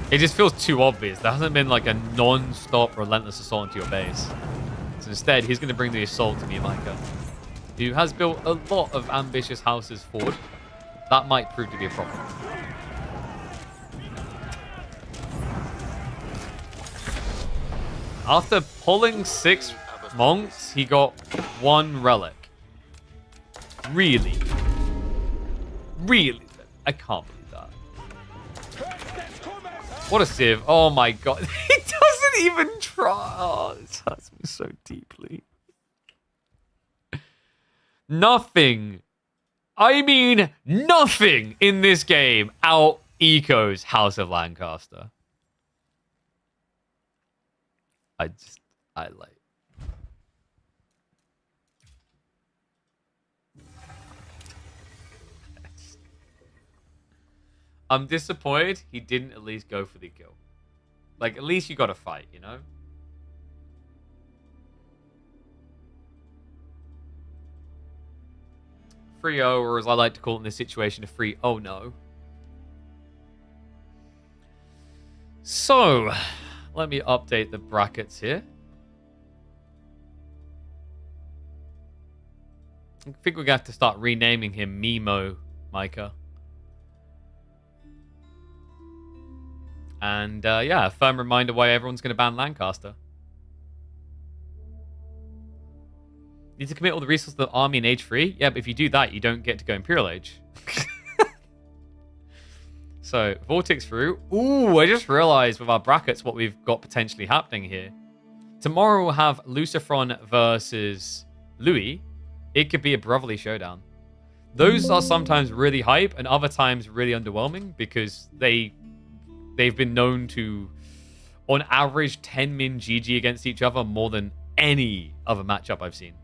A: It just feels too obvious. There hasn't been like a non-stop relentless assault into your base. So instead, he's going to bring the assault to me, Micah, who has built a lot of ambitious houses forward. That might prove to be a problem. After pulling 6 monks, he got 1 relic. Really? Really? I can't believe that. What a sieve. Oh my god. He doesn't even try. Oh, this hurts me so deeply. Nothing. I mean, nothing in this game out-ecos House of Lancaster. I like. I'm disappointed he didn't at least go for the kill. Like, at least you got to fight, you know? 3-0, or as I like to call it in this situation, a 3-0 no. So, let me update the brackets here. I think we're going to have to start renaming him Mimo, Micah. And, yeah, a firm reminder why everyone's going to ban Lancaster. Need to commit all the resources to the army in Age 3? Yeah, but if you do that, you don't get to go Imperial Age. So, Vortex through. Ooh, I just realized with our brackets what we've got potentially happening here. Tomorrow we'll have Lucifron versus Louis. It could be a brotherly showdown. Those are sometimes really hype and other times really underwhelming because they've been known to, on average, 10-min GG against each other more than any other matchup I've seen.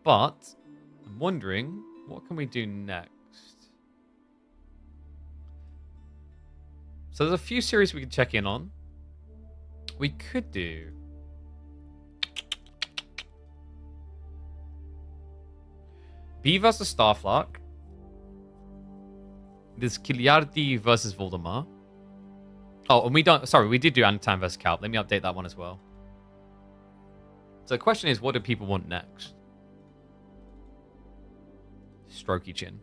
A: But I'm wondering, what can we do next? So there's a few series we can check in on. We could do B versus Starflark. There's Kiliadi versus Voldemar. Oh, and we don't... Sorry, we did do Anatan versus Calp. Let me update that one as well. So the question is, what do people want next? Strokey chin.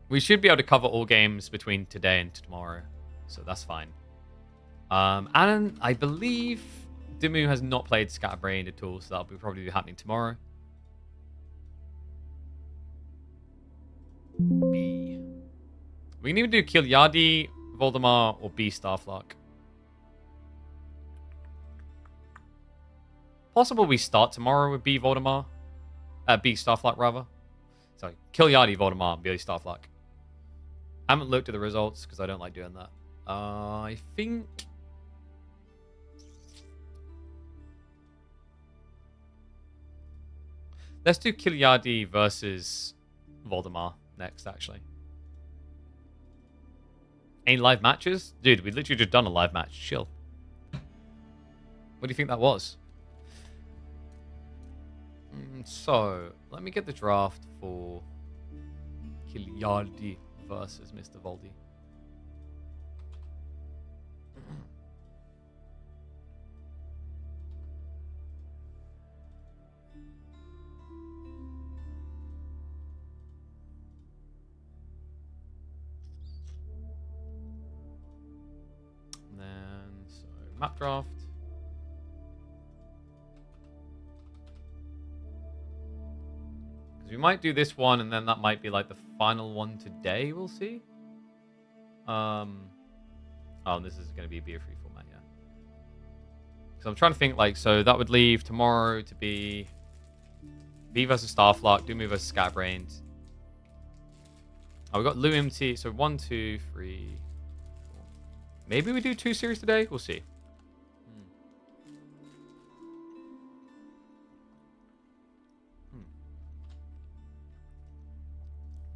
A: We should be able to cover all games between today and tomorrow. So that's fine. And I believe Dimu has not played Scatterbrained at all, so that'll probably be happening tomorrow. B. We can even do Kiliadi, Voldemar, or B Starflark. Possible we start tomorrow with B Voldemar. B Starflark, rather. Sorry, Kiliadi, Voldemar, B Starflark. I haven't looked at the results because I don't like doing that. I think... Let's do Kiliadi versus Voldemar next, actually. Any live matches? Dude, we literally just done a live match. Chill. What do you think that was? So, let me get the draft for Kiliadi versus Mr. Voldy. And then, so, map draft. We might do this one, and then that might be like the final one today. We'll see. Oh, this is going to be a beer free format, yeah. So I'm trying to think, like, so that would leave tomorrow to be B versus Starflark, Doomy versus Scatterbrained. Oh, we got Lou MT. So 1, 2, 3, 4. Maybe we do 2 series today. We'll see.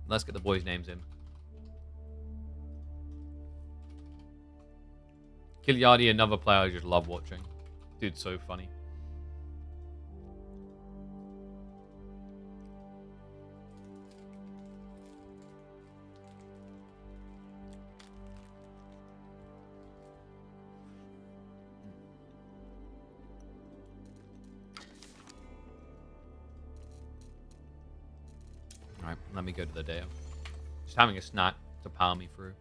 A: Let's get the boys' names in. Kiliadi, another player I just love watching. Dude's so funny. Alright, let me go to the day. Just having a snack to power me through.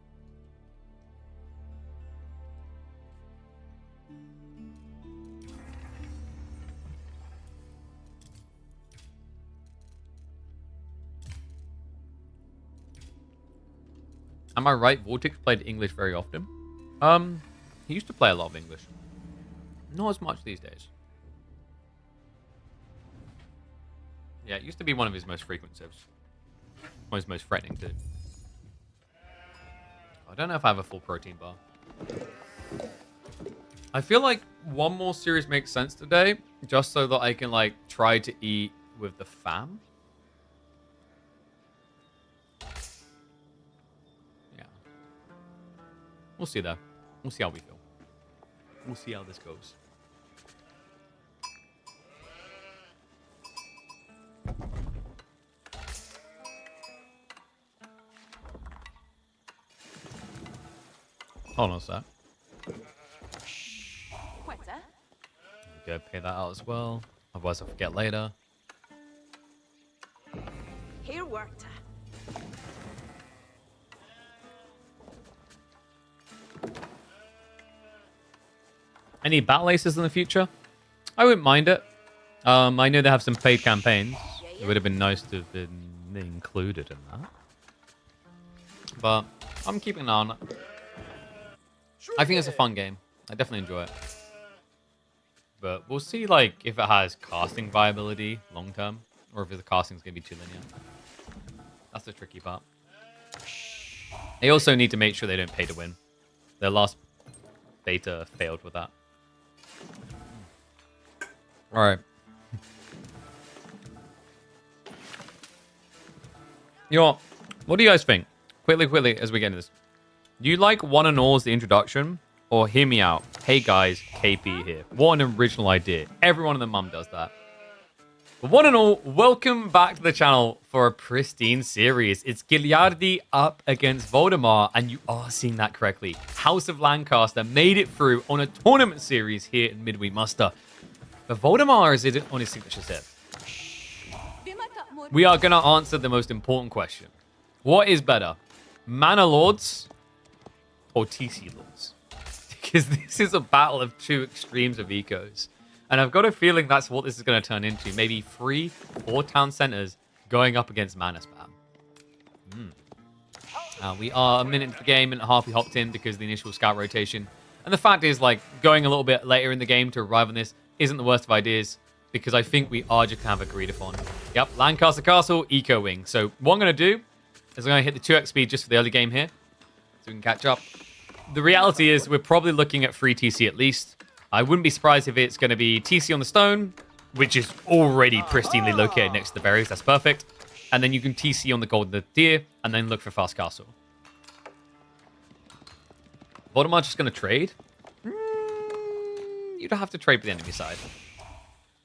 A: Am I right? Vortex played English very often. He used to play a lot of English. Not as much these days. Yeah, it used to be one of his most frequent saves. one's most threatening too. I don't know if I have a full protein bar. I feel like one more series makes sense today, just so that I can like try to eat with the fam. Yeah. We'll see though. We'll see how we feel. We'll see how this goes. Hold on a sec. Go pay that out as well. Otherwise I'll forget later.
C: Here worked.
A: Any battle aces in the future? I wouldn't mind it. I know they have some paid campaigns. It would have been nice to have been included in that. But I'm keeping an eye on it. I think it's a fun game. I definitely enjoy it. But we'll see like if it has casting viability long term, or if the casting's gonna be too linear. That's the tricky part. They also need to make sure they don't pay to win. Their last beta failed with that. Alright. You know what do you guys think? Quickly, as we get into this. Do you like one and all as the introduction? Or hear me out. Hey guys, KP here. What an original idea. Everyone and their mum does that. But one and all, welcome back to the channel for a pristine series. It's Kiliadi up against Voldemar, and you are seeing that correctly. House of Lancaster made it through on a tournament series here in Midweek Muster. But Voldemar is on his signature set. We are going to answer the most important question. What is better, Mana Lords or TC Lords? Because this is a battle of two extremes of ecos. And I've got a feeling that's what this is going to turn into. Maybe 3-4 town centers going up against Mana Spam. We are a minute into the game and a half we hopped in because of the initial scout rotation. And the fact is, like, going a little bit later in the game to arrive on this isn't the worst of ideas, because I think we are just going to have a greedathon. Yep, Lancaster Castle, Eco Wing. So what I'm going to do is I'm going to hit the 2x speed just for the early game here, so we can catch up. The reality is we're probably looking at 3 TC at least. I wouldn't be surprised if it's going to be TC on the stone, which is already pristinely located next to the berries. That's perfect. And then you can TC on the golden deer, and then look for fast castle. Voldemar just going to trade? You'd have to trade with the enemy side.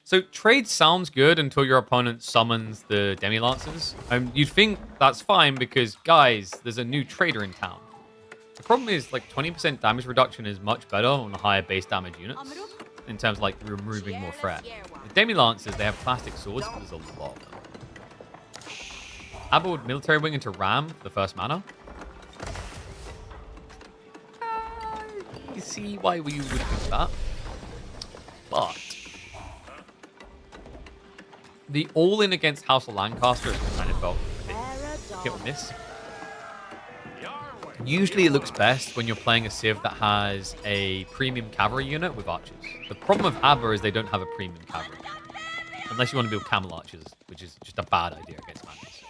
A: So trade sounds good until your opponent summons the Demi-Lancers. You'd think that's fine because, guys, there's a new trader in town. The problem is, like, 20% damage reduction is much better on the higher base damage units in terms of, like, removing more threat. The Demi-Lancers, they have plastic swords, but there's a lot of them. Abbott military wing into Ram for the first mana. You see why we would think that. But the all-in against House of Lancaster has kind of felt a bit hit or miss. Usually it looks best when you're playing a Civ that has a premium cavalry unit with archers. The problem with Abba is they don't have a premium cavalry. Unless you want to build camel archers, which is just a bad idea against Madness.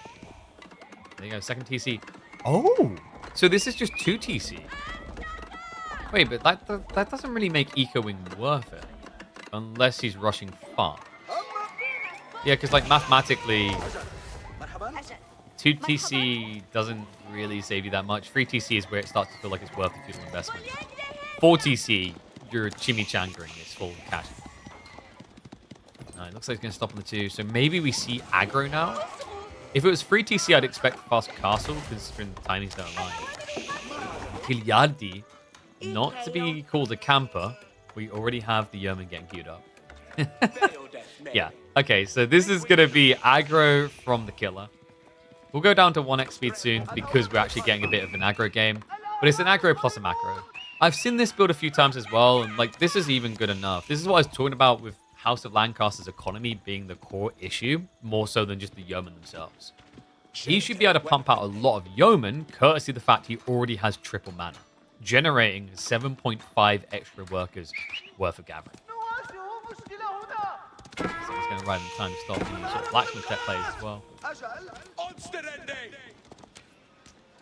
A: There you go, second TC. Oh! So this is just 2 TC. Wait, but that doesn't really make Eco Wing worth it. Unless he's rushing far. Yeah, because like mathematically, 2 TC doesn't really save you that much. 3 TC is where it starts to feel like it's worth the total investment. 4 TC, you're chimichangering this full cash. It looks like it's going to stop on the 2. So maybe we see aggro now. If it was 3 TC, I'd expect fast castle, considering the tinies don't align. Kiliadi, not to be called a camper, we already have the Yeoman getting queued up. Yeah, okay, so this is going to be aggro from the killer. We'll go down to 1x speed soon because we're actually getting a bit of an aggro game. But it's an aggro plus a macro. I've seen this build a few times as well, and like this is even good enough. This is what I was talking about with House of Lancaster's economy being the core issue, more so than just the yeomen themselves. He should be able to pump out a lot of yeomen, courtesy of the fact he already has triple mana, generating 7.5 extra workers worth of gathering. So he's going to ride in time to stop the sort of blacksmith tech plays as well.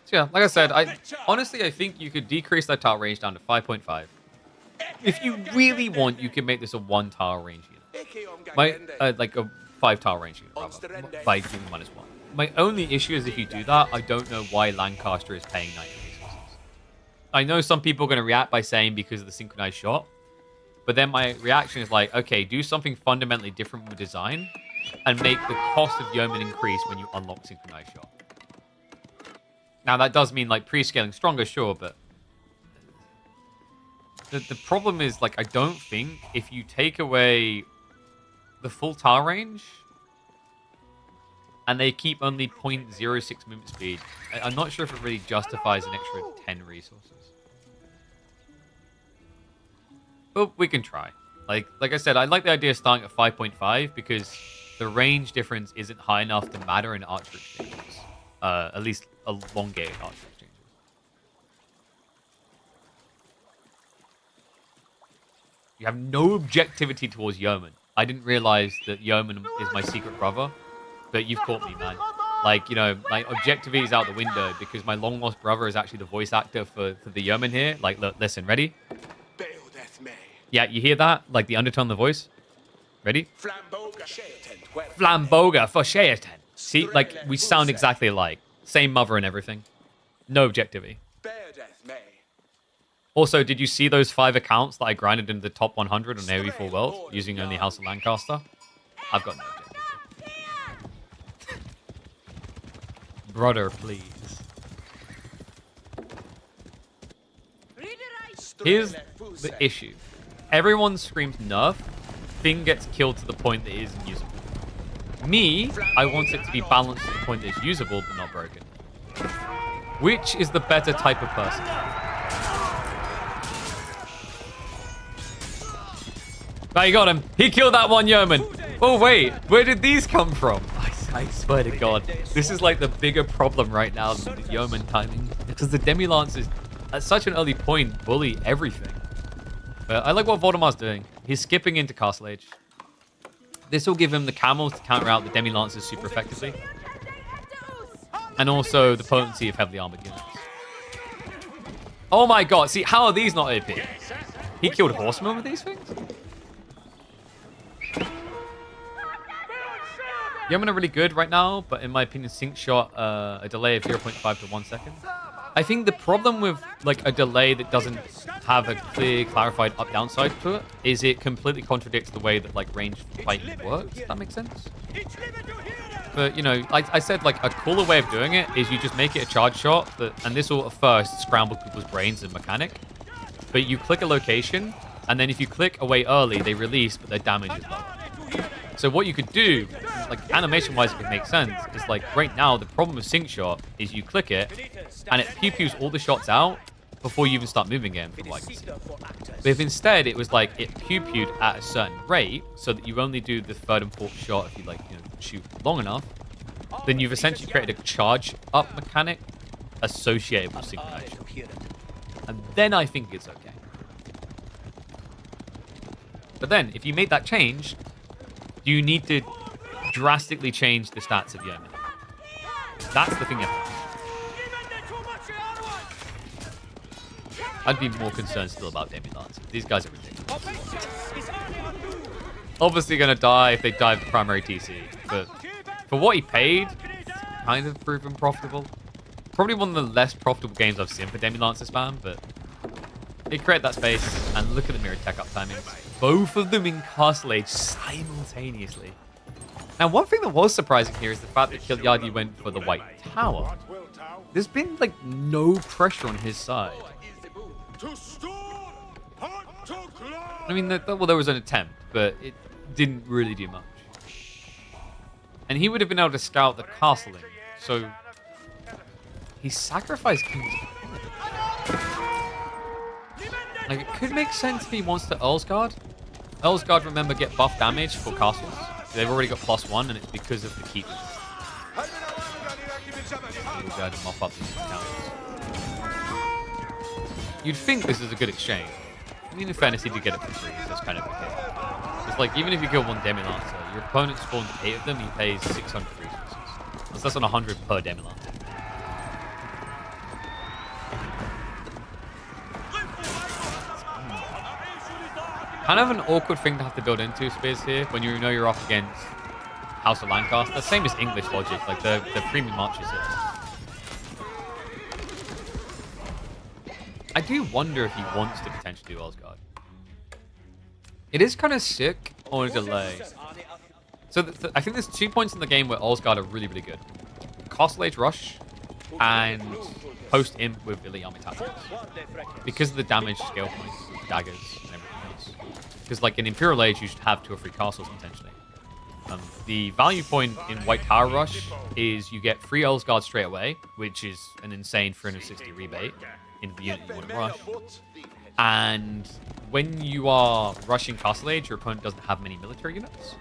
A: So yeah, like I said, honestly I think you could decrease that tile range down to 5.5. If you really want, you can make this a 1 tile range unit. Like a 5 tile range unit, rather, by giving -1. My only issue is if you do that, I don't know why Lancaster is paying 90 resources. I know some people are going to react by saying because of the synchronized shot, but then my reaction is like, okay, do something fundamentally different with design and make the cost of Yeoman increase when you unlock synchronized shot. Now, that does mean like pre-scaling stronger, sure, but the problem is, like, I don't think if you take away the full tile range and they keep only 0.06 movement speed, I'm not sure if it really justifies an extra 10 resources. But we can try. Like I said, I like the idea of starting at 5.5 because the range difference isn't high enough to matter in archer exchanges. At least elongated archer exchanges. You have no objectivity towards Yeoman. I didn't realize that Yeoman is my secret brother, but you've caught me, man. Like, you know, my objectivity is out the window because my long-lost brother is actually the voice actor for the Yeoman here. Like, look, listen, ready? Yeah, you hear that? Like the undertone of the voice? Ready? Flamboga for Sheaten. See, like, we sound exactly alike. Same mother and everything. No objectivity. Also, did you see those 5 accounts that I grinded into the top 100 on AoE4 World using only House of Lancaster? I've got no objective. Brother, please. Here's the issue. Everyone screams nerf. Thing gets killed to the point that it isn't usable. Me, I want it to be balanced to the point that it's usable but not broken. Which is the better type of person? Oh, you got him. He killed that one Yeoman. Oh, wait. Where did these come from? I swear to God. This is like the bigger problem right now than the Yeoman timing. Because the Demi-Lancers, at such an early point, bully everything. But I like what Voldemar's doing. He's skipping into Castle Age. This will give him the camels to counter out the Demi-Lancers super effectively. And also the potency of heavily armored units. Oh my God. See, how are these not OP? He killed horsemen with these things? Yeomen are really good right now, but in my opinion, sync shot a delay of 0.5 to 1 second. I think the problem with like a delay that doesn't have a clear, clarified up-down side to it is it completely contradicts the way that like ranged fighting works. Does that make sense? But you know, like I said, like a cooler way of doing it is you just make it a charge shot, and this will at first scramble people's brains and mechanic. But you click a location, and then if you click away early, they release, but their damage is low. So what you could do, like animation-wise, it could make sense, is like right now, the problem with sync shot is you click it, and it pew-pews all the shots out before you even start moving again, from what I can see. But if instead it was like it pew-pewed at a certain rate, so that you only do the 3rd and 4th shot if you like, you know, shoot long enough, then you've essentially created a charge-up mechanic associated with synchronization. And then I think it's okay. But then, if you make that change, you need to drastically change the stats of Yeoman. That's the thing you have to do. I'd be more concerned still about Demi-Lancers. These guys are ridiculous. Obviously going to die if they dive the primary TC, but for what he paid, kind of proven profitable. Probably one of the less profitable games I've seen for Demi-Lancer spam, but they create that space, and look at the Myriad tech up timings. Both of them in Castle Age simultaneously. Now, one thing that was surprising here is the fact that Kiliadi went for the White Tower. There's been, like, no pressure on his side. I mean, well, there was an attempt, but it didn't really do much. And he would have been able to scout the castle in, so he sacrificed King's Like, it could make sense if he wants to Earl's Guard. Earl's Guard, remember, get buff damage for castles. They've already got +1, and it's because of the keepers. We'll go to mop up these counters. You'd think this is a good exchange. I mean, in fairness, he did get it for free, so that's kind of okay. It's like, even if you kill one Demi-Lancer, your opponent spawns 8 of them, he pays 600 resources. So that's on 100 per Demi-Lancer. Kind of an awkward thing to have to build into Spears here when you know you're up against House of Lancaster. Same as English logic, like the premium marches here. I do wonder if he wants to potentially do Osgard. It is kind of sick on a delay. So I think there's 2 points in the game where Osgard are really, really good. Castle Age Rush and post imp with elite army tactics. Because of the damage scale points, daggers, and everything else. Because like in Imperial Age, you should have 2 or 3 castles potentially. The value point in White Tower Rush is you get 3 Osgard straight away, which is an insane 360 rebate in the unit you want to rush. And when you are rushing Castle Age, your opponent doesn't have many military units.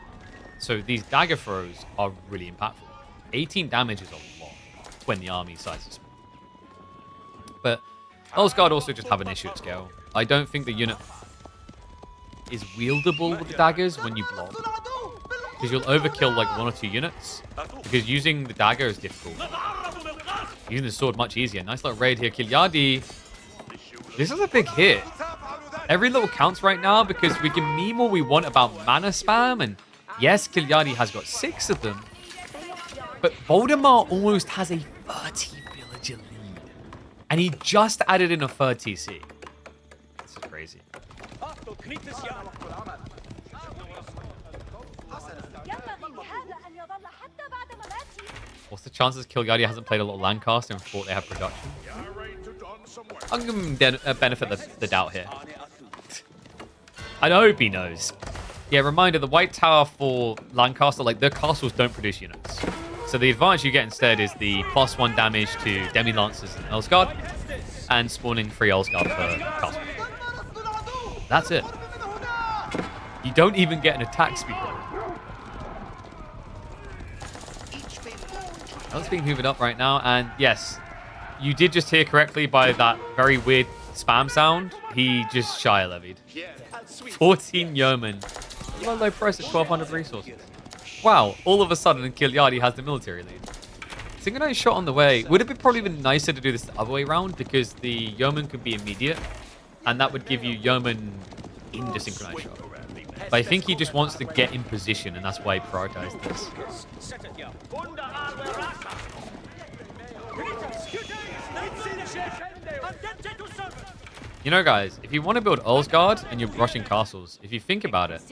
A: So these dagger throws are really impactful. 18 damage is a lot when the army size is small. But Osgard also just have an issue at scale. I don't think the unit is wieldable with the daggers when you block. Because you'll overkill like 1 or 2 units. Because using the dagger is difficult. Using the sword much easier. Nice little raid here. Kiliadi. This is a big hit. Every little counts right now because we can meme all we want about mana spam. And yes, Kiliadi has got 6 of them. But Voldemar almost has a 30 villager lead. And he just added in a third TC. This is crazy. What's the chances Kiliadi hasn't played a lot of Lancaster and thought they have production? I'm going to benefit the doubt here. I hope he knows. Yeah, reminder, the White Tower for Lancaster, like, their castles don't produce units. So the advantage you get instead is the +1 damage to Demi-Lancers and Elsgard, and spawning 3 Elsgard per castle. That's it. You don't even get an attack speed. That's being hoovered up right now, and yes, you did just hear correctly by that very weird spam sound. He just Shire levied. 14 yeomen. Low price at 1,200 resources. Wow, all of a sudden Kiliadi has the military lead. Synchronized shot on the way. Would it be probably been nicer to do this the other way around because the yeoman could be immediate, and that would give you yeoman into synchronized shot. But I think he just wants to get in position, and that's why he prioritized this. You know, guys, if you want to build Osgard and you're rushing castles, if you think about it,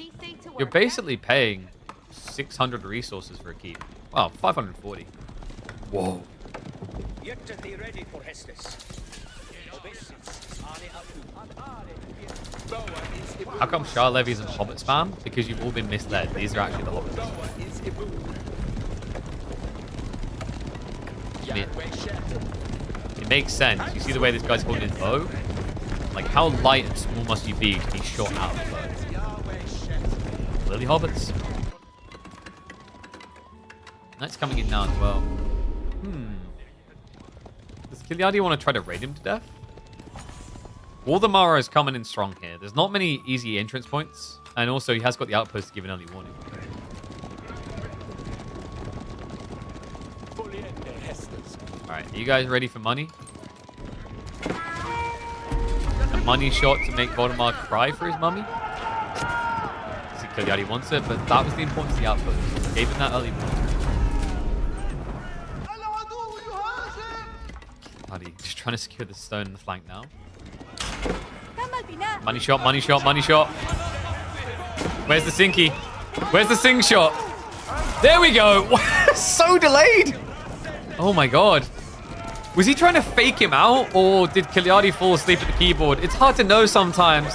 A: you're basically paying 600 resources for a keep. Wow, 540. Whoa. How come Shah levies and Hobbit spam? Because you've all been misled. These are actually the Hobbits. I mean, it makes sense. You see the way this guy's holding his bow? Like, how light and small must you be to be shot out of the bow? Clearly Hobbits. Knight's coming in now as well. Does Kiliadi want to try to raid him to death? Voldemar is coming in strong here. There's not many easy entrance points. And also, he has got the outpost to give an early warning. Alright, are you guys ready for money? A money shot to make Voldemar cry for his mummy? See, Kiliadi wants it, but that was the importance of the outpost. Gave him that early warning. Kiliadi just trying to secure the stone in the flank now. Money shot, money shot, money shot. Where's the Sinky? Where's the Sing shot? There we go. So delayed. Oh my god. Was he trying to fake him out, or did Kiliadi fall asleep at the keyboard? It's hard to know sometimes.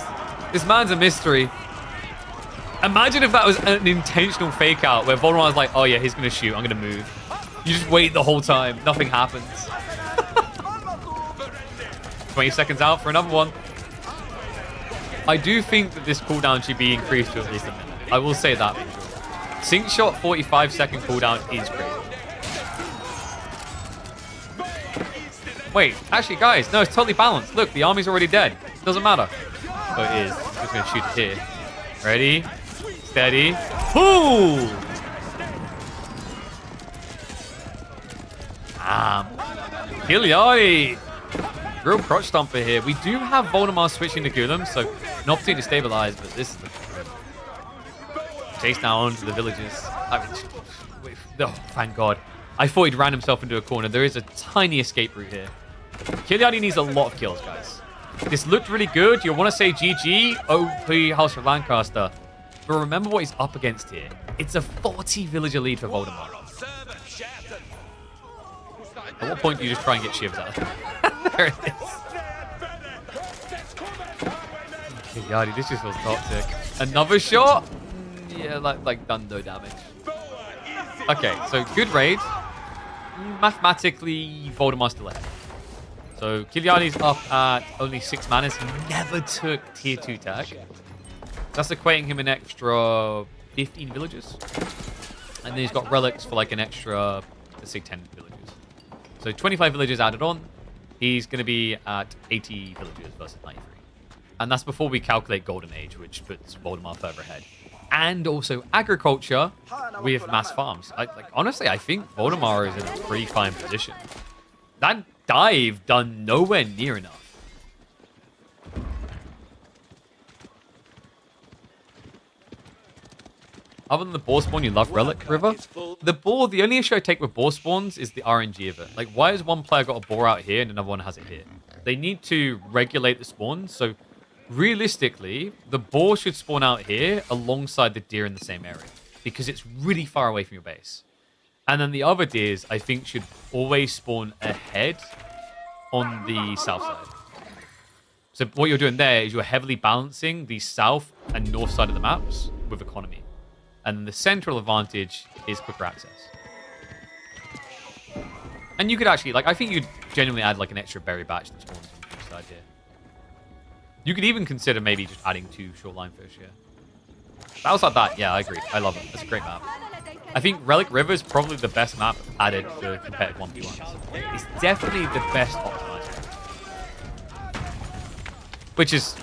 A: This man's a mystery. Imagine if that was an intentional fake out where Voldemar was like, oh yeah, he's going to shoot. I'm going to move. You just wait the whole time. Nothing happens. 20 seconds out for another one. I do think that this cooldown should be increased to at least a minute. I will say that for sure. Sync shot 45-second cooldown is crazy. Wait, actually, guys, no, it's totally balanced. Look, the army's already dead. It doesn't matter. Oh, it is. I'm just going to shoot it here. Ready? Steady. Ooh! Kiliadi! Real crotch stomper here. We do have Voldemar switching to Golem, so an opportunity to stabilize, but this is the chase now onto the villagers. I mean, oh, thank God. I thought he'd ran himself into a corner. There is a tiny escape route here. Kiliadi needs a lot of kills, guys. This looked really good. You want to say GG, OP House of Lancaster. But remember what he's up against here. It's a 40 villager lead for Voldemar. At what point do you just try and get shivs out? There it is. Kiliadi, this just feels toxic. Another shot? Yeah, like done no damage. Okay, so good raid. Mathematically, Voldemar's still ahead. So Kiliadi's up at only 6 manas. He never took tier 2 tag. That's equating him an extra 15 villagers. And then he's got relics for like an extra, let's say 10 villagers. So 25 villagers added on. He's going to be at 80 villagers versus 93. And that's before we calculate Golden Age, which puts Voldemar further ahead. And also agriculture with mass farms. Honestly, I think Voldemar is in a pretty fine position. That dive done nowhere near enough. Other than the boar spawn, you love Relic River. The only issue I take with boar spawns is the RNG of it. Like, why has one player got a boar out here and another one has it here? They need to regulate the spawn. So, realistically, the boar should spawn out here alongside the deer in the same area because it's really far away from your base. And then the other deers, I think, should always spawn ahead on the south side. So, what you're doing there is you're heavily balancing the south and north side of the maps with economy. And the central advantage is quicker access. And you could actually, I think you'd genuinely add an extra berry batch that spawns on each side here. You could even consider maybe just adding 2 shoreline fish here. Outside that, yeah, I agree. I love it. That's a great map. I think Relic River is probably the best map added to competitive 1v1s. It's definitely the best optimizer. Which is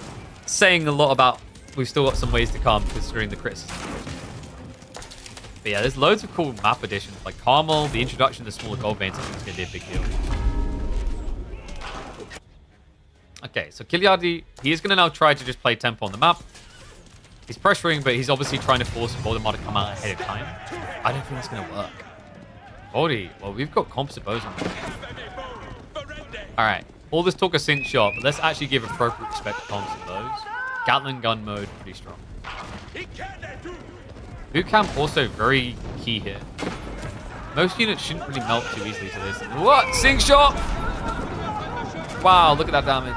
A: saying a lot about we've still got some ways to come considering the criticism. But yeah, there's loads of cool map additions, like Carmel, the introduction to smaller gold veins, I think is going to be a big deal. Okay, so Kiliadi, he is going to now try to just play tempo on the map. He's pressuring, but he's obviously trying to force Voldemar to come out ahead of time. I don't think it's going to work. Voldy, well, we've got composite bows on there. Alright, all this talk of sync shot, but let's actually give appropriate respect to composite bows. Gatling gun mode, pretty strong. Boot camp also very key here. Most units shouldn't really melt too easily to this. What? Sync shot! Wow, look at that damage.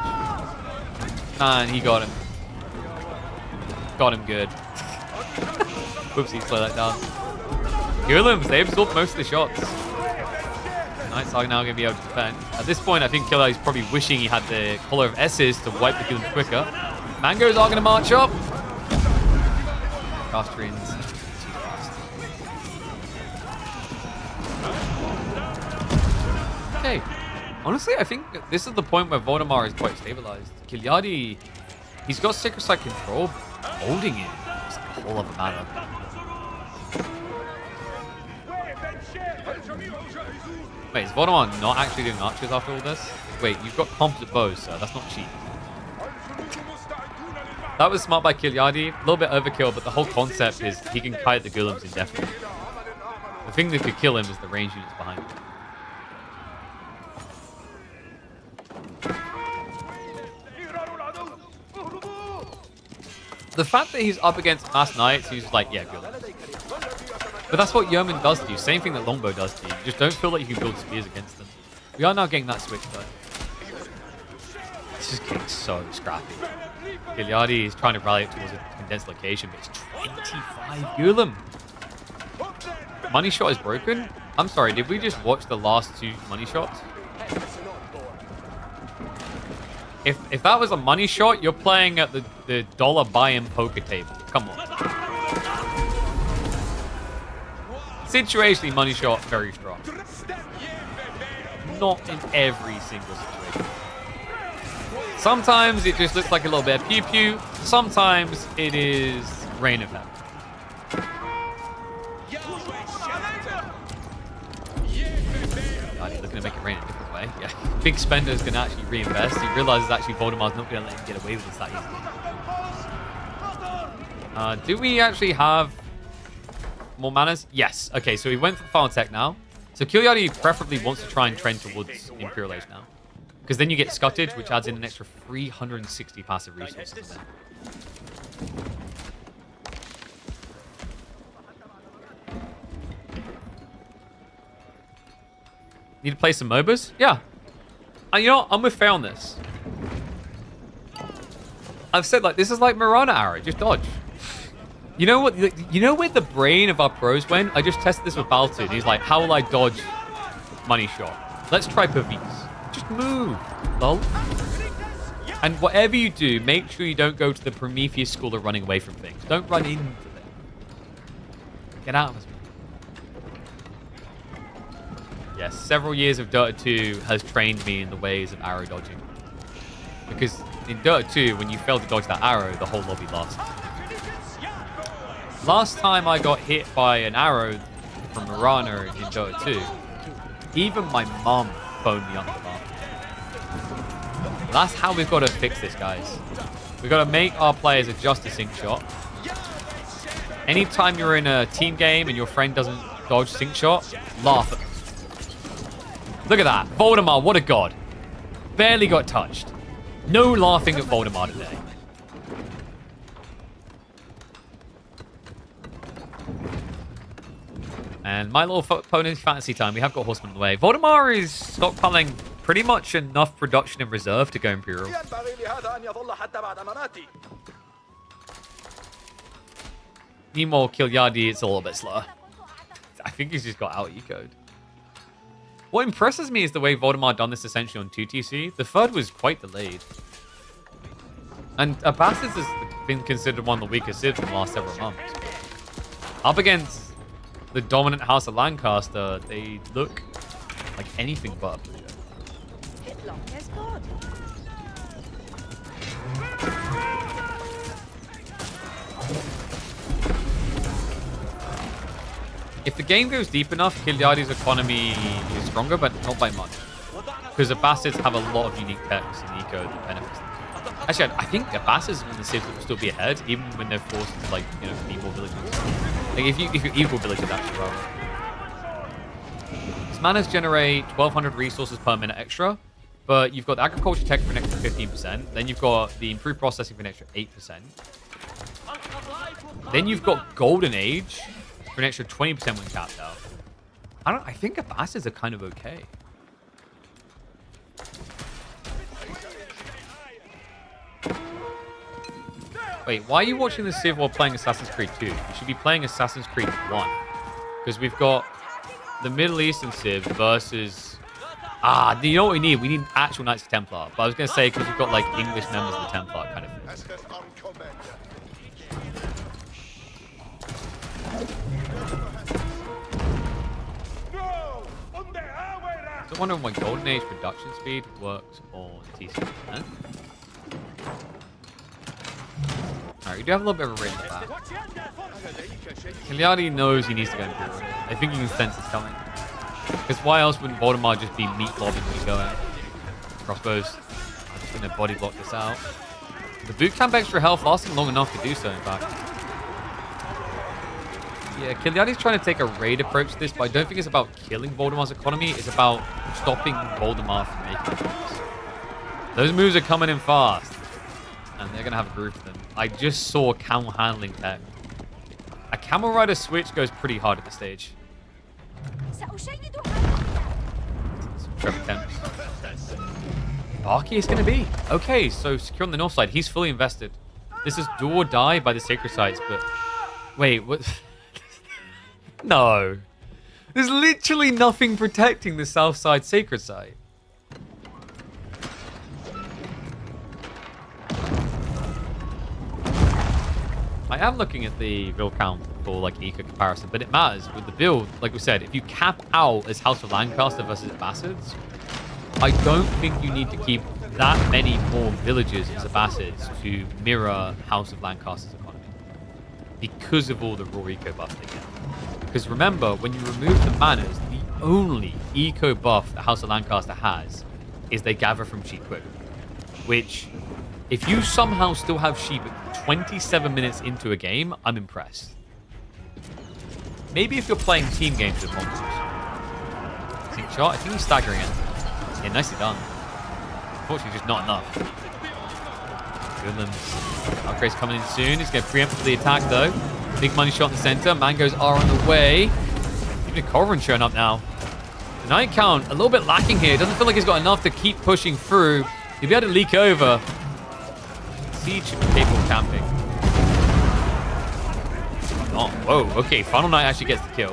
A: And he got him. Got him good. Whoopsie, slow that down. Golems, they absorbed most of the shots. Knights are now going to be able to defend. At this point, I think Kiliadi's probably wishing he had the Collar of S's to wipe the Golems quicker. Mangoes are going to march up. Castrians. Okay. Honestly, I think this is the point where Voldemar is quite stabilized. Kiliadi, he's got Sacred Side control. Holding it is a whole other matter. Wait, is Voldemar not actually doing archers after all this? Wait, you've got composite bows, sir. That's not cheap. That was smart by Kiliadi. A little bit overkill, but the whole concept is he can kite the golems indefinitely. The thing that could kill him is the range units behind him. The fact that he's up against mass knights, he's just like, yeah, good. But that's what Yeoman does to you. Same thing that Longbow does to you. You just don't feel like you can build spears against them. We are now getting that switch, though. This is getting so scrappy. Kiliadi is trying to rally it towards a condensed location, but it's 25 Golem. Money shot is broken? I'm sorry, did we just watch the last 2 money shots? If that was a money shot, you're playing at the dollar buy-in poker table. Come on. Situationally, money shot, very strong. Not in every single situation. Sometimes it just looks like a little bit of pew-pew. Sometimes it is rain of heaven. God, he's looking to make it rain a different way. Yeah. big spender is going to actually reinvest. He realizes actually Voldemar's not going to let him get away with this that easily. Do we actually have more manners? Yes. Okay, so he went for Vortex now. So Kiliadi preferably wants to try and trend towards Imperial Age now. Because then you get Scuttage, which adds in an extra 360 passive resources. Need to play some MOBAs? Yeah. And you know what? I'm with Faye on this. I've said, like, this is like Mirana Arrow. Just dodge. You know what? You know where the brain of our pros went? I just tested this with Baltoon. He's like, how will I dodge money shot? Let's try Pavis. Just move, lol. And whatever you do, make sure you don't go to the Prometheus school of running away from things. Don't run into them. Get out of his way. Yes, several years of Dota 2 has trained me in the ways of arrow dodging. Because in Dota 2, when you fail to dodge that arrow, the whole lobby lost. Last time I got hit by an arrow from Mirana in Dota 2, even my mom phoned me up for that. That's how we've got to fix this, guys. We've got to make our players adjust to sync shot. Anytime you're in a team game and your friend doesn't dodge sync shot, laugh at them. Look at that. Voldemar, what a god. Barely got touched. No laughing at Voldemar today. And my little opponent fantasy time. We have got Horseman on the way. Voldemar is stockpiling pretty much enough production in reserve to go Imperial. Meanwhile, Kiliadi is a little bit slower. I think he's just got out eco'd. What impresses me is the way Voldemar done this essentially on 2TC. The third was quite delayed. And Abbasid has been considered one of the weakest civs in the last several months. Up against the dominant House of Lancaster, they look like anything but a blue. If the game goes deep enough, Kiliadi's economy is stronger, but not by much. Because Abbasids have a lot of unique techs and eco that benefits them. Actually, I think Abbasids in the civ will still be ahead, even when they're forced to, like, you know, be more villages. Like, if you're equal villages, actually, rather. These manners generate 1,200 resources per minute extra, but you've got the agriculture tech for an extra 15%, then you've got the improved processing for an extra 8%. Then you've got Golden Age for an extra 20% when capped out. I think Abbasids are kind of okay. Wait, why are you watching the Civ while playing Assassin's Creed 2? You should be playing Assassin's Creed 1. Because we've got the Middle Eastern Civ versus... you know what we need? We need actual Knights of Templar. But I was going to say, because we've got, like, English members of the Templar kind of thing. So I'm wondering why Golden Age production speed works on TC. Huh? Alright, you do have a little bit of a range of that. Kiliadi knows he needs to go Imperial. I think he can sense it's coming. Because why else wouldn't Voldemar just be meat lobbing when you go out? Crossbows. I'm just going to body block this out. The boot camp extra health lasting long enough to do so, in fact. Yeah, Kiliadi's trying to take a raid approach to this, but I don't think it's about killing Voldemar's economy. It's about stopping Voldemar from making moves. Those moves are coming in fast. And they're going to have a group of them. I just saw camel handling tech. A camel rider switch goes pretty hard at this stage. Some Trevor attempts. Barky is going to be. Okay, so secure on the north side. He's fully invested. This is do or die by the sacred sites, but... Wait, what... No. There's literally nothing protecting the south side sacred site. I am looking at the build count for like eco comparison, but it matters with the build. Like we said, if you cap out as House of Lancaster versus Abbasids, I don't think you need to keep that many more villages as Abbasids to mirror House of Lancaster's economy because of all the raw eco buffs they get. Because remember, when you remove the manners, the only eco buff that House of Lancaster has is they gather from sheep quick. Which, if you somehow still have sheep 27 minutes into a game, I'm impressed. Maybe if you're playing team games with monsters. Sink shot. I think he's staggering it. Yeah, nicely done. Unfortunately, just not enough. Goodlands. Upgrade's coming in soon. He's going to preempt the attack, though. Big money shot in the center. Mangoes are on the way. Even Corvin showing up now. The night count, a little bit lacking here. Doesn't feel like he's got enough to keep pushing through. He'll be able to leak over. Siege should be capable of camping. Oh, whoa. Okay, Final Night actually gets the kill.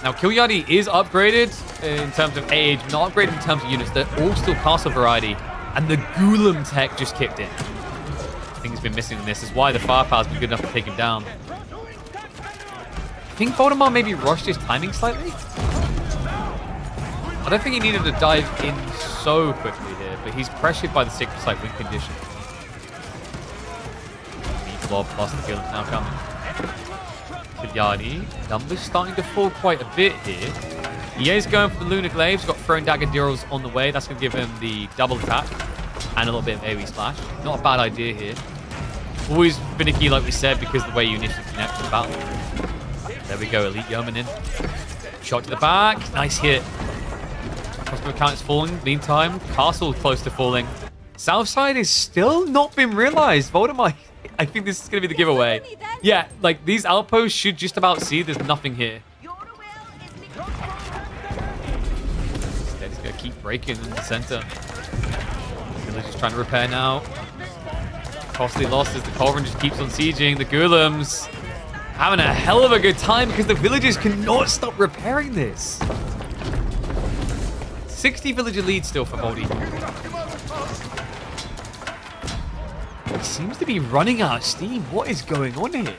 A: Now, Kiliadi is upgraded in terms of age, not upgraded in terms of units. They're all still castle variety. And the Golem tech just kicked in. I think he's been missing in this. Is why the firepower's been good enough to take him down. I think Voldemar maybe rushed his timing slightly. I don't think he needed to dive in so quickly here, but he's pressured by the Sacred Site win condition. Meatblob plus the Golem now coming. Kiliadi, numbers starting to fall quite a bit here. He is going for the Lunar Glaives. Got Throwing Dagger deals on the way. That's going to give him the double attack and a little bit of AoE splash. Not a bad idea here. Always finicky, like we said, because of the way you initially connect to the battle. There we go, Elite Yeoman in. Shot to the back. Nice hit. Customer count is falling. Meantime, Castle close to falling. Southside is still not been realized. Voldemar, I think this is going to be the giveaway. Yeah, like these outposts should just about see there's nothing here. Instead, he's going to keep breaking in the center. Villagers trying to repair now. Costly losses. The Corvin just keeps on sieging. The Golems having a hell of a good time because the villagers cannot stop repairing this. 60 villager lead still for Voldy. He seems to be running out of steam. What is going on here?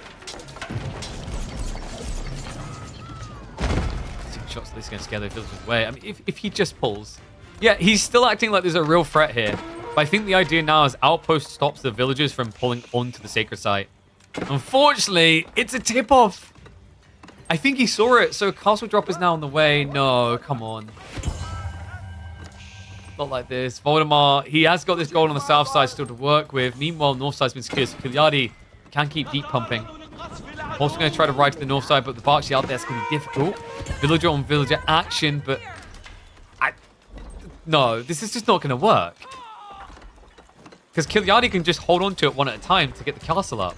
A: 6 shots at least going to scare the villagers away. I mean, if he just pulls. Yeah, he's still acting like there's a real threat here. But I think the idea now is Outpost stops the villagers from pulling onto the Sacred Site. Unfortunately, it's a tip-off. I think he saw it, so Castle Drop is now on the way. No, come on. Not like this. Voldemar, he has got this gold on the south side still to work with. Meanwhile, north side's been secured, so Kiliadi can keep deep pumping. Also going to try to ride to the north side, but the Barksy out there is going to be difficult. Villager on villager action, but... No, this is just not going to work. Because Kiliadi can just hold on to it one at a time to get the castle up.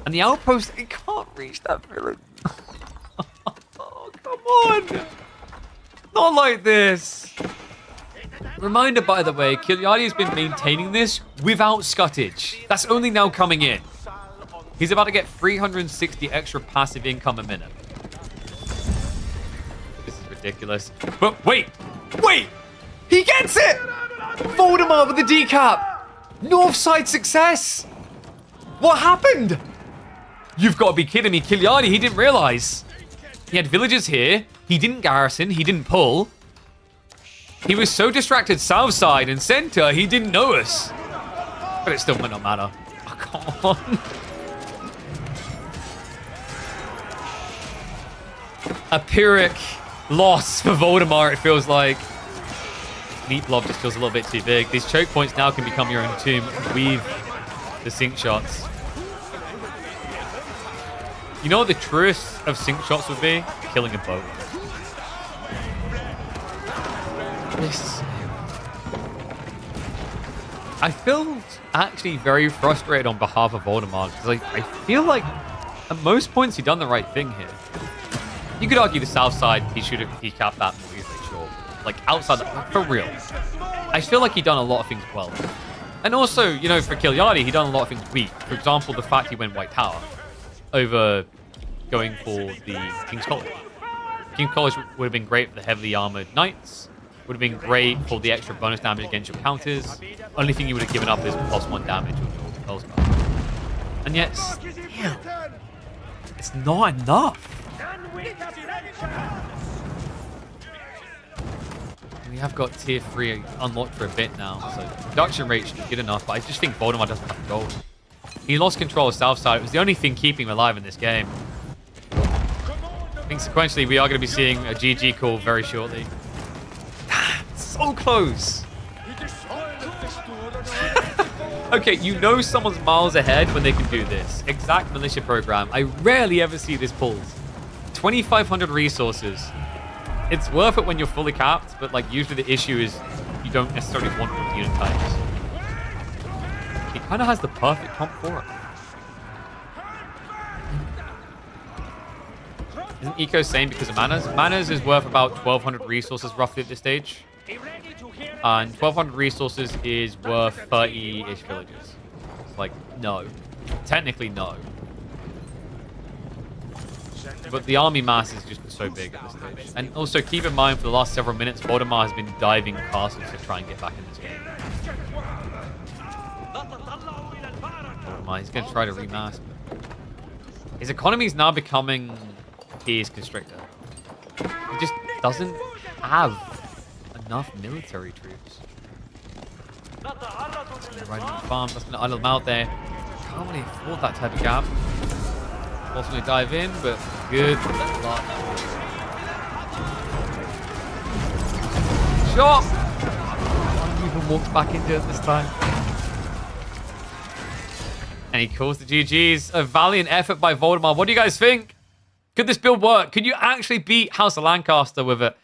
A: And the outpost, it can't reach that village. Oh, come on. Not like this. Reminder, by the way, Kiliadi has been maintaining this without Scuttage. That's only now coming in. He's about to get 360 extra passive income a minute. This is ridiculous. But wait! He gets it! Voldemar with the decap! Northside success! What happened? You've got to be kidding me. Kiliadi, he didn't realize. He had villagers here. He didn't garrison. He didn't pull. He was so distracted south side and center, he didn't know us. But it still might not matter. Oh, come on. A Pyrrhic loss for Voldemar, it feels like. Meat Blob just feels a little bit too big. These choke points now can become your own tomb. Weave the sink shots. You know what the truest of sink shots would be? Killing a boat. I feel actually very frustrated on behalf of Voldemar because I feel like at most points he's done the right thing here. You could argue the south side he should have decapped that more easily, sure. Like outside, for real. I feel like he done a lot of things well. And also, you know, for Kiliadi, he done a lot of things weak. For example, the fact he went White Tower over going for the King's College. King's College would have been great for the heavily armored knights. Would have been great for the extra bonus damage against your counters. Only thing you would have given up is +1 damage on your spell. And yet, still, it's not enough. We have got tier 3 unlocked for a bit now, so production rate should be good enough, but I just think Voldemar doesn't have gold. He lost control of south side. It was the only thing keeping him alive in this game. I think sequentially we are going to be seeing a GG call very shortly. so close. Okay, you know someone's miles ahead when they can do this. Exact militia program. I rarely ever see this pulled. 2,500 resources. It's worth it when you're fully capped, but like usually the issue is you don't necessarily want them unit types. He kind of has the perfect comp for it. Isn't Eco same because of Manas? Manas is worth about 1,200 resources roughly at this stage. And 1,200 resources is worth 30-ish villages. It's like, no. Technically, no. But the army mass is just so big at this stage. And also, keep in mind, for the last several minutes, Voldemar has been diving castles to try and get back in this game. Voldemar, he's going to try to remass. But his economy is now becoming his constrictor. He just doesn't have enough military troops. Right on the farms, that's going to idle them out there. Can't really afford that type of gap. Also going to dive in, but good luck. Shot! One even walks back into it this time. And he calls the GGs. A valiant effort by Voldemar. What do you guys think? Could this build work? Could you actually beat House of Lancaster with it?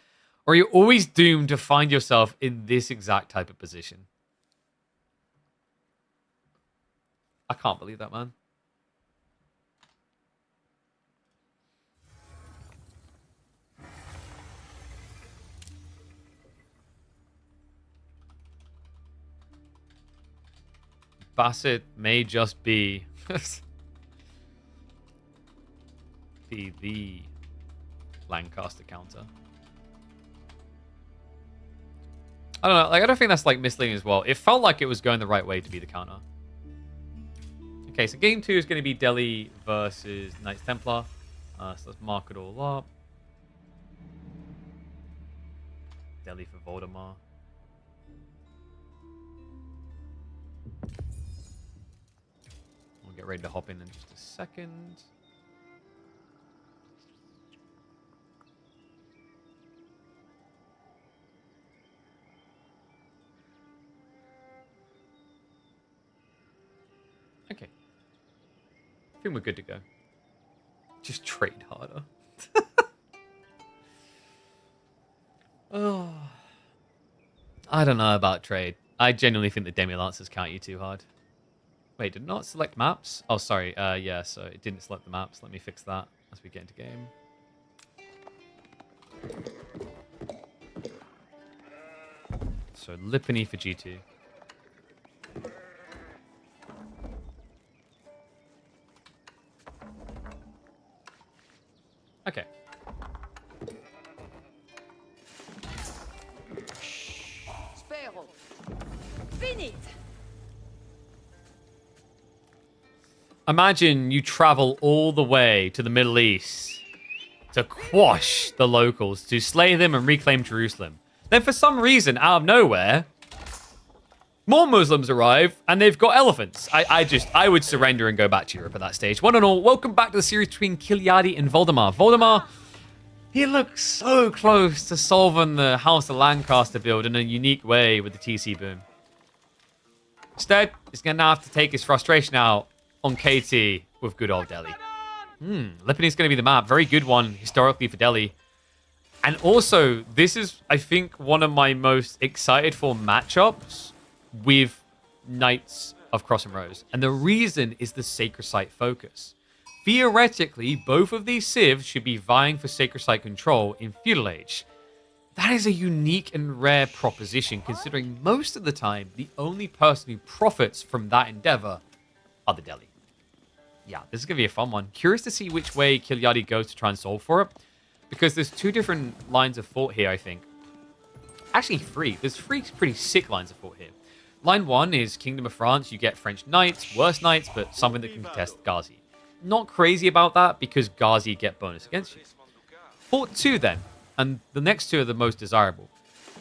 A: Or are you always doomed to find yourself in this exact type of position? I can't believe that, man. Bassett may just be the Lancaster counter. I don't know. Like, I don't think that's like misleading as well. It felt like it was going the right way to be the counter. Okay, so game 2 is going to be Delhi versus Knights Templar. So let's mark it all up. Delhi for Voldemar. We'll get ready to hop in just a second. Okay. I think we're good to go. Just trade harder. Oh. I don't know about trade. I genuinely think the Demi-Lancers count you too hard. Wait, did it not select maps? Oh, sorry. Yeah, so it didn't select the maps. Let me fix that as we get into game. So Lipany for G2. Okay.
C: Sparrow. Finish.
A: Imagine you travel all the way to the Middle East to quash the locals, to slay them and reclaim Jerusalem. Then for some reason, out of nowhere, more Muslims arrive and they've got elephants. I would surrender and go back to Europe at that stage. One and all, welcome back to the series between Kiliadi and Voldemar. Voldemar, he looks so close to solving the House of Lancaster build in a unique way with the TC boom. Instead, he's going to have to take his frustration out on KT with good old Delhi. Lipany's going to be the map. Very good one historically for Delhi. And also, this is, I think, one of my most excited for matchups with Knights of Cross and Rose. And the reason is the Sacred Site focus. Theoretically, both of these civs should be vying for Sacred Site control in Feudal Age. That is a unique and rare proposition, considering most of the time, the only person who profits from that endeavor are the Delhi. Yeah, this is going to be a fun one. Curious to see which way Kiliadi goes to try and solve for it. Because there's two different lines of thought here, I think. Actually, three. There's three pretty sick lines of thought here. Line 1 is Kingdom of France. You get French knights, worse knights, but something that can contest Ghazi. Not crazy about that because Ghazi get bonus against you. Thought 2 then, and the next two are the most desirable.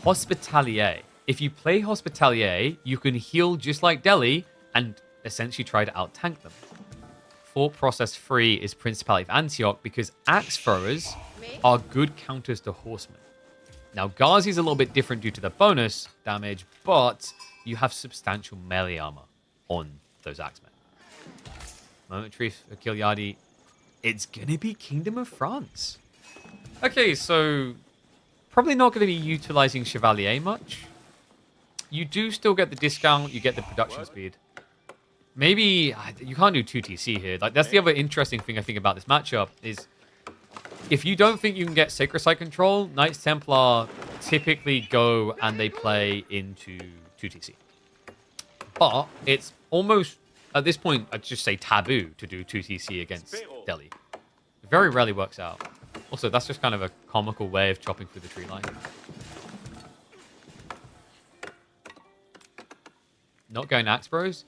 A: Hospitalier. If you play Hospitalier, you can heal just like Delhi and essentially try to out-tank them. Thought process 3 is Principality of Antioch because axe throwers are good counters to horsemen. Now, Ghazi's a little bit different due to the bonus damage, but you have substantial melee armor on those Axemen. Momentary for Kiliadi. It's going to be Kingdom of France. Okay, so probably not going to be utilizing Chevalier much. You do still get the discount. You get the production speed. Maybe you can't do 2TC here. Like, that's the other interesting thing I think about this matchup is if you don't think you can get Sacred Site control, Knights Templar typically go and they play into 2TC. But it's almost, at this point, I'd just say taboo to do 2TC against Delhi. It very rarely works out. Also, that's just kind of a comical way of chopping through the tree line. Not going Axe Bros.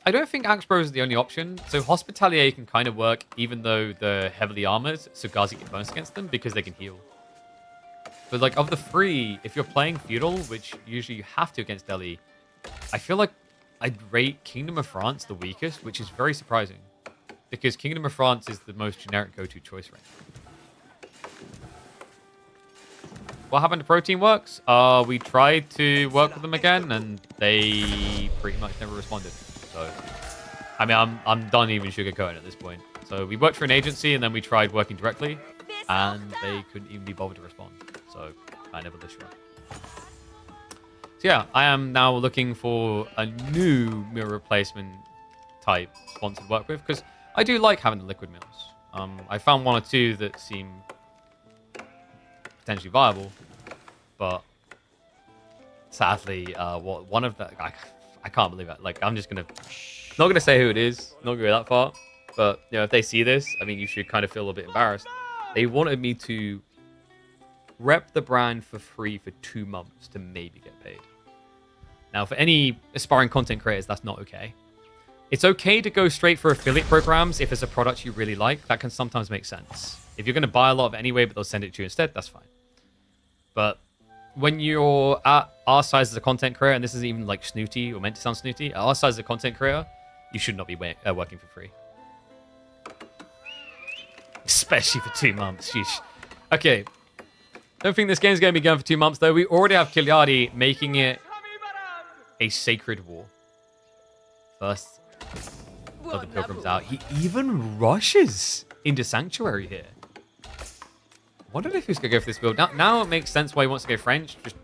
A: I don't think Axe Bros is the only option. So Hospitalier can kind of work even though they're heavily armored. So Ghazi get bonus against them because they can heal. But like of the three, if you're playing Feudal, which usually you have to against Delhi, I feel like I'd rate Kingdom of France the weakest, which is very surprising. Because Kingdom of France is the most generic go-to choice rank. What happened to Protein Works? We tried to work with them again, and they pretty much never responded. So, I mean, I'm done even sugarcoating at this point. So we worked for an agency, and then we tried working directly, and they couldn't even be bothered to respond. So I never did sure. So yeah, I am now looking for a new mirror replacement type sponsor to work with, because I do like having the liquid mills. I found one or two that seem potentially viable, but sadly, one of the I can't believe it. Like, I'm just not gonna say who it is, not gonna go that far, but you know, if they see this, I mean, you should kind of feel a bit embarrassed. They wanted me to rep the brand for free for 2 months to maybe get paid. Now, for any aspiring content creators, that's not okay. It's okay to go straight for affiliate programs if it's a product you really like. That can sometimes make sense. If you're going to buy a lot of it anyway, but they'll send it to you instead, that's fine. But when you're at our size as a content creator, and this isn't even like snooty or meant to sound snooty, at our size as a content creator, you should not be working for free. Especially for 2 months. Sheesh. Okay. Don't think this game's going to be going for 2 months, though. We already have Kiliadi making it a sacred war. First of the pilgrims out. He even rushes into Sanctuary here. Wondered if he was going to go for this build. Now it makes sense why he wants to go French. Just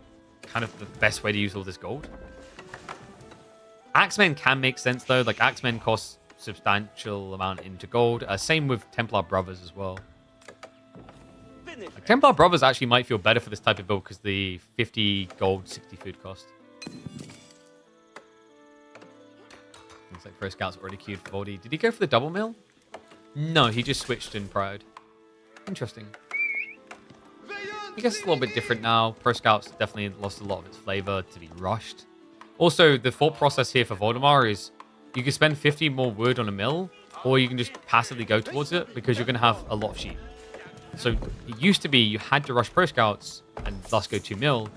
A: kind of the best way to use all this gold. Axemen can make sense, though. Like, Axemen cost substantial amount into gold. Same with Templar Brothers as well. Like, Templar Brothers actually might feel better for this type of build because the 50 gold, 60 food cost. Looks like Pro Scout's already queued for Voldy. Did he go for the double mill? No, he just switched in Pride. Interesting. I guess it's a little bit different now. Pro Scout's definitely lost a lot of its flavor to be rushed. Also, the thought process here for Voldemar is you can spend 50 more wood on a mill, or you can just passively go towards it because you're going to have a lot of sheep. So it used to be you had to rush Pro Scouts and thus go 2 mill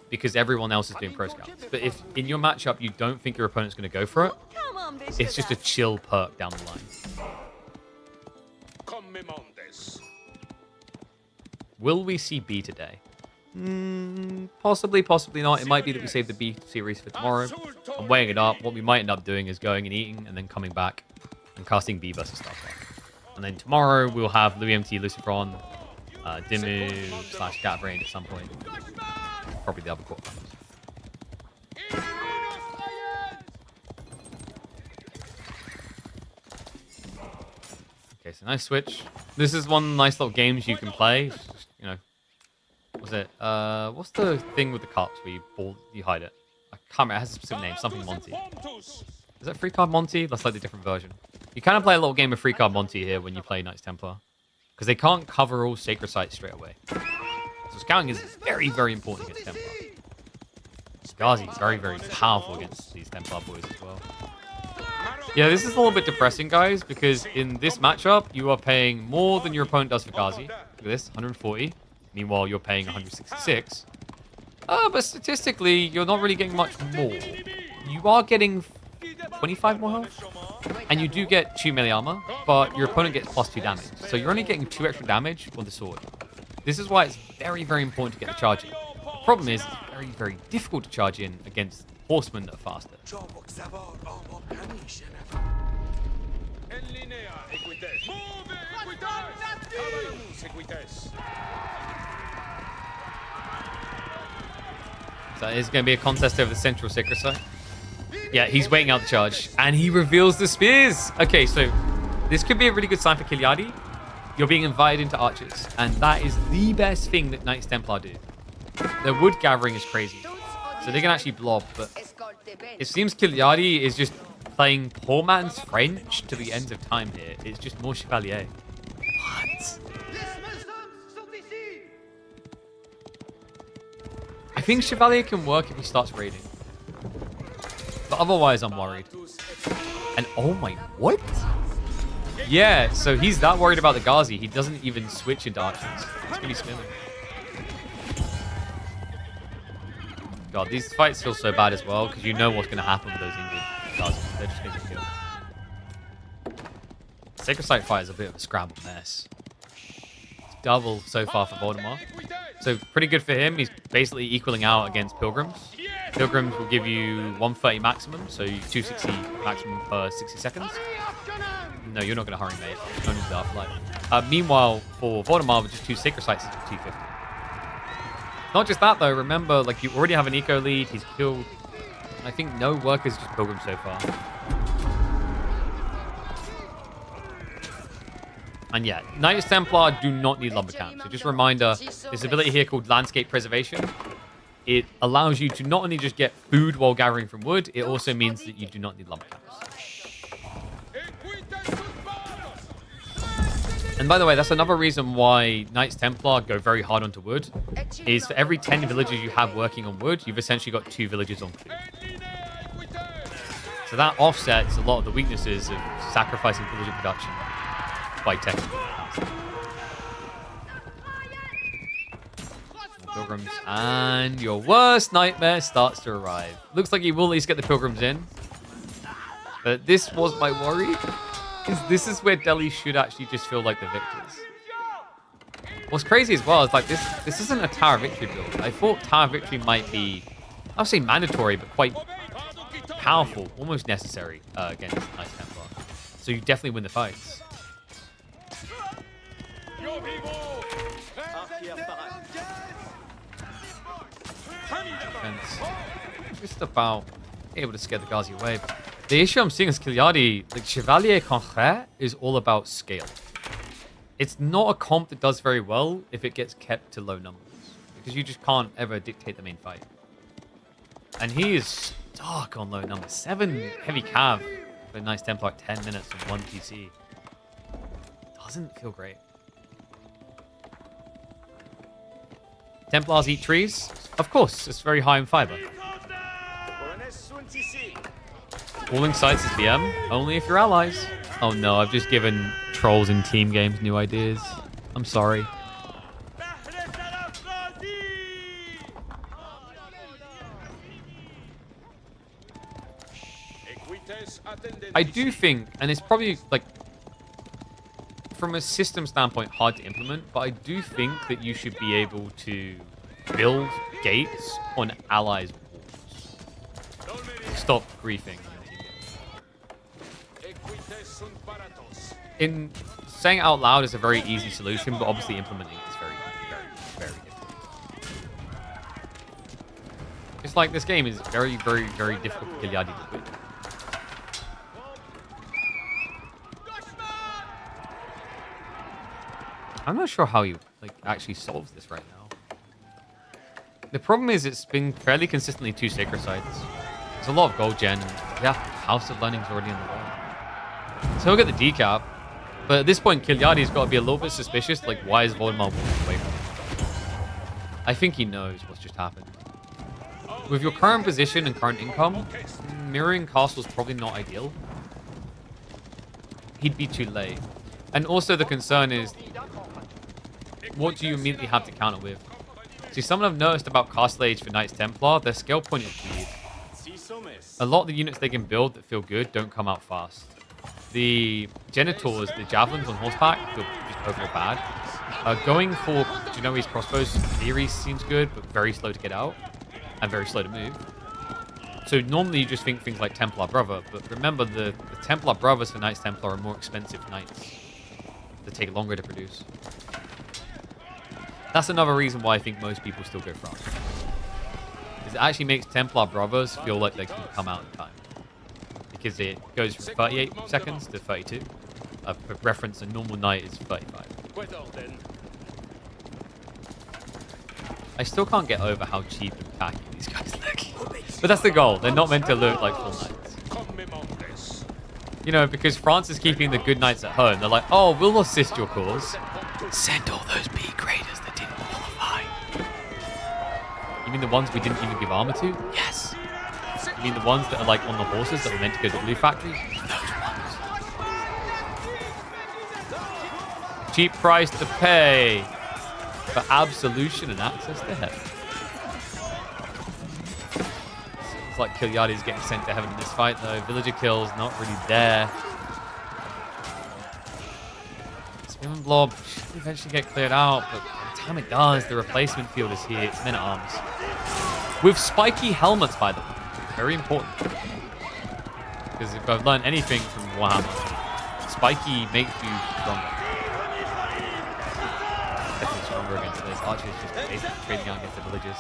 A: because everyone else is doing Pro Scouts. But if in your matchup you don't think your opponent's going to go for it, it's just a chill perk down the line. Will we see B today? Possibly, possibly not. It might be that we save the B series for tomorrow. I'm weighing it up. What we might end up doing is going and eating and then coming back and casting B versus Starfire. And then tomorrow we'll have Louis MT Lucifron, Dimmu / Scatterbrain at some point. Probably the other quarterfinals. Okay, so nice switch. This is one nice little games you can play. Just, you know, what's it? What's the thing with the cups where you hide it? I can't remember. It has a specific name. Something Monty. Is that Free Card Monty? That's like the different version. You kind of play a little game of Free Card Monty here when you play Knights Templar. Because they can't cover all Sacred Sites straight away. So scouting is very, very important against Templar. Ghazi is very, very powerful against these Templar boys as well. Yeah, this is a little bit depressing, guys, because in this matchup, you are paying more than your opponent does for Ghazi. Look at this, 140. Meanwhile, you're paying 166. But statistically, you're not really getting much more. You are getting 25 more health, and you do get 2 melee armor, but your opponent gets +2 damage. So you're only getting 2 extra damage on the sword. This is why it's very, very important to get the charge in. The problem is, it's very, very difficult to charge in against horsemen that are faster. So it's going to be a contest over the central sacred site. Yeah, he's waiting out the charge. And he reveals the spears. Okay, so this could be a really good sign for Kiliadi. You're being invited into archers. And that is the best thing that Knights Templar do. Their wood gathering is crazy. So they can actually blob. But it seems Kiliadi is just playing poor man's French to the ends of time here. It's just more Chevalier. What? I think Chevalier can work if he starts raiding. But otherwise, I'm worried. And oh my, what? Yeah, so he's that worried about the Ghazi, he doesn't even switch into archers. It's going to be spilling. God, these fights feel so bad as well, because you know what's going to happen with those injured Ghazis. They're just going to get killed. Sacred Site fight is a bit of a scrambled mess. It's double so far for Voldemar. So pretty good for him. He's basically equaling out against Pilgrims. Pilgrims will give you 130 maximum, so 260 maximum per 60 seconds. No, you're not going to hurry, mate. No need to afterlife. Meanwhile, for Voldemar, with just 2 Sacred Sites, it's 250. Not just that, though. Remember, like, you already have an eco lead. He's killed, I think, no workers, just Pilgrims so far. And yeah, Knights Templar do not need lumber camps. So just a reminder, this ability here called Landscape Preservation, it allows you to not only just get food while gathering from wood, it also means that you do not need lumber camps. And by the way, that's another reason why Knights Templar go very hard onto wood, is for every 10 villagers you have working on wood, you've essentially got 2 villagers on food. So that offsets a lot of the weaknesses of sacrificing villager production by technical. Pilgrims, and your worst nightmare starts to arrive. Looks like you will at least get the Pilgrims in. But this was my worry, because this is where Delhi should actually just feel like the victors. What's crazy as well is like this isn't a Tower Victory build. I thought Tower Victory might be, I'll say mandatory, but quite powerful, almost necessary against Knights Templar. So you definitely win the fights. Just about able to scare the Ghazi away. But the issue I'm seeing is Kiliadi, like Chevalier Concret, is all about scale. It's not a comp that does very well if it gets kept to low numbers, because you just can't ever dictate the main fight. And he is stuck on low numbers. 7 heavy cav for a nice Templar at 10 minutes and 1 PC. Doesn't feel great. Templars eat trees? Of course, it's very high in fiber. Falling sites is BM, only if you're allies. Oh no, I've just given trolls in team games new ideas. I'm sorry. I do think, and it's probably like, from a system standpoint, hard to implement, but I do think that you should be able to build gates on allies' walls. Stop griefing. In saying it out loud is a very easy solution, but obviously implementing it is very, very, very difficult. It's like this game is very, very, very difficult for Kiliadi to win. I'm not sure how he actually solves this right now. The problem is it's been fairly consistently 2 Sacred Sites. There's a lot of gold gen, and yeah, House of Learning's already in the way. So he'll get the decap, but at this point, Kiliadi's got to be a little bit suspicious, like, why is Voldemar walking away from him? I think he knows what's just happened. With your current position and current income, mirroring Castle's probably not ideal. He'd be too late. And also the concern is, what do you immediately have to counter with? See, something I've noticed about Castle Age for Knights Templar, their scale point is weird. A lot of the units they can build that feel good don't come out fast. The Genitors, the Javelins on horseback, feel just overall bad. Going for Genoese crossbows in theory seems good, but very slow to get out and very slow to move. So normally you just think things like Templar Brother, but remember the Templar Brothers for Knights Templar are more expensive knights. They take longer to produce. That's another reason why I think most people still go France. It actually makes Templar Brothers feel like they can come out in time. Because it goes from 38 seconds to 32. For reference, a normal knight is 35. I still can't get over how cheap and tacky these guys look. But that's the goal. They're not meant to look like full knights. You know, because France is keeping the good knights at home. They're like, oh, we'll assist your cause. Send all those B graders that didn't qualify. You mean the ones we didn't even give armor to? Yes. You mean the ones that are like on the horses that were meant to go to the blue factory? Those ones. Cheap price to pay for absolution and access to heaven. It's like Kiliadi is getting sent to heaven in this fight though. Villager kills not really there. Spin and Blob should eventually get cleared out, but by the time it does, the replacement field is here. It's men-at-arms. With spiky helmets, by the way. Very important. Because if I've learned anything from Warhammer, spiky makes you stronger. Definitely stronger against this. Archer is just basically trading out against the villagers.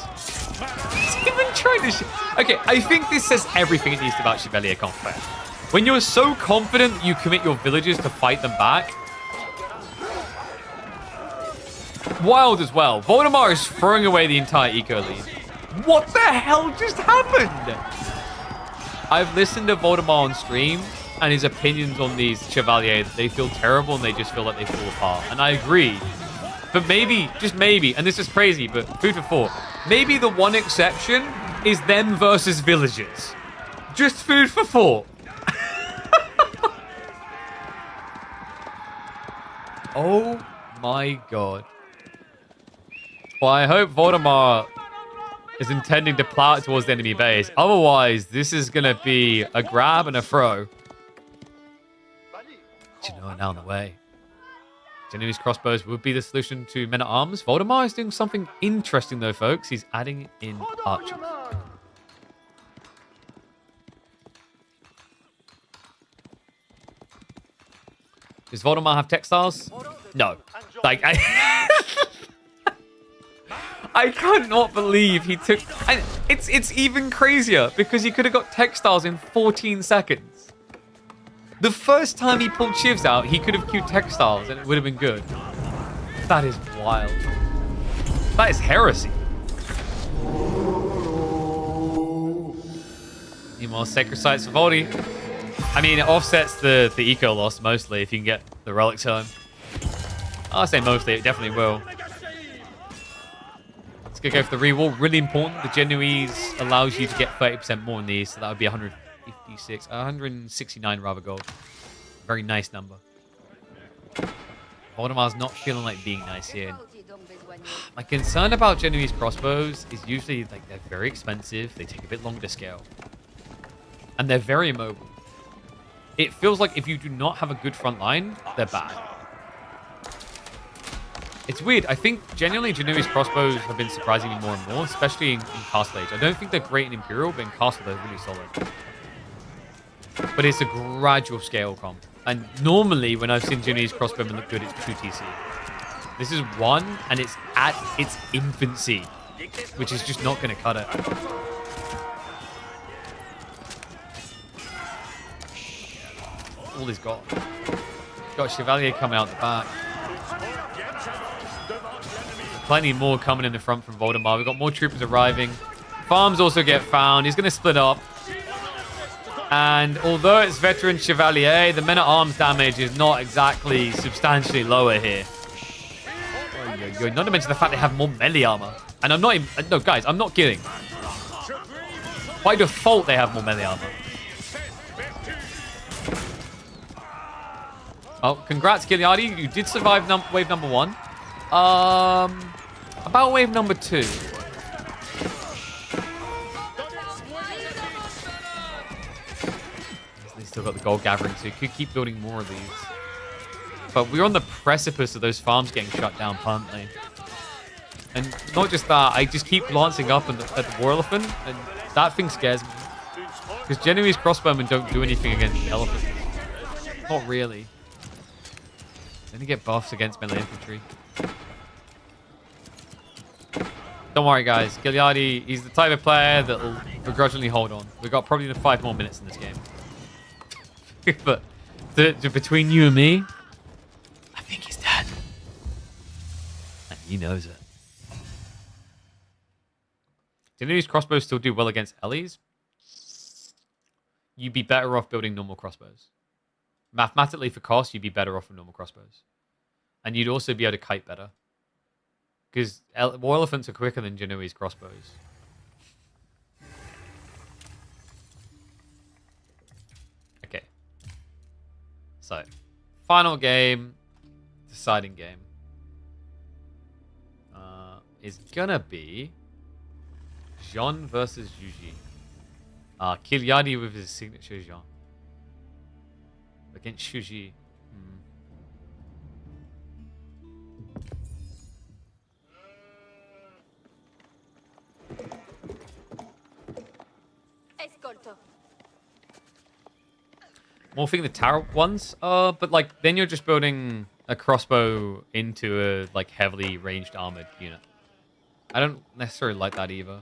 A: He's even trying to... Okay, I think this says everything it needs about Chevalier Combat. When you're so confident you commit your villagers to fight them back. Wild as well. Voldemar is throwing away the entire eco lead. What the hell just happened? I've listened to Voldemar on stream and his opinions on these Chevalier. They feel terrible and they just feel like they fall apart. And I agree. But maybe, just maybe, and this is crazy, but food for thought. Maybe the one exception is them versus villagers. Just food for thought. Oh my god. Well, I hope Voldemar is intending to plow it towards the enemy base. Otherwise, this is going to be a grab and a throw. Genoa now on the way. Genoese crossbows would be the solution to men-at-arms. Voldemar is doing something interesting, though, folks. He's adding in archers. Does Voldemar have textiles? No. Like, I cannot believe he took... And it's even crazier because he could have got textiles in 14 seconds. The first time he pulled shivs out, he could have queued textiles and it would have been good. That is wild. That is heresy. Meanwhile, Sacred Sites for Voldy. I mean, it offsets the eco loss mostly if you can get the relics home. I'll say mostly, it definitely will. Let's go for the rewall. Really important. The Genoese allows you to get 30% more in these, so that would be 156, 169 rather gold. Very nice number. Voldemar's not feeling like being nice here. My concern about Genoese crossbows is usually like they're very expensive. They take a bit longer to scale. And they're very immobile. It feels like if you do not have a good front line, they're bad. It's weird. I think genuinely Genoese crossbows have been surprising me more and more, especially in Castle Age. I don't think they're great in Imperial, but in Castle they're really solid. But it's a gradual scale comp. And normally when I've seen Genoese crossbowmen look good, it's 2 TC. This is 1, and it's at its infancy, which is just not going to cut it. All he's got. Got Chevalier coming out the back. Plenty more coming in the front from Voldemar. We've got more troopers arriving. Farms also get found. He's going to split up. And although it's veteran Chevalier, the men-at-arms damage is not exactly substantially lower here. Not to mention the fact they have more melee armor. And I'm not even... No, guys, I'm not kidding. By default, they have more melee armor. Oh, congrats, Kiliadi. You did survive wave number 1. About wave number 2. They still got the gold gathering, so you could keep building more of these. but we're on the precipice of those farms getting shut down permanently. And not just that, I just keep glancing up at the War Elephant, and that thing scares me. Because Genoese crossbowmen don't do anything against the elephant. Not really. They only get buffs against melee infantry. Don't worry, guys. Kiliadi, he's the type of player that will begrudgingly hold on. We've got probably 5 more minutes in this game. But between you and me, I think he's dead. And he knows it. Do these crossbows still do well against Ellie's? You'd be better off building normal crossbows. Mathematically, for cost, you'd be better off with normal crossbows. And you'd also be able to kite better. Because war elephants are quicker than Genoese crossbows. Okay. So, final game, deciding game, is gonna be Jean versus Yuji. Kiliadi with his signature Jean. Against Shuji.
C: Escolto.
A: More think the tower ones, but like then you're just building a crossbow into a like heavily ranged armored unit. I don't necessarily like that either.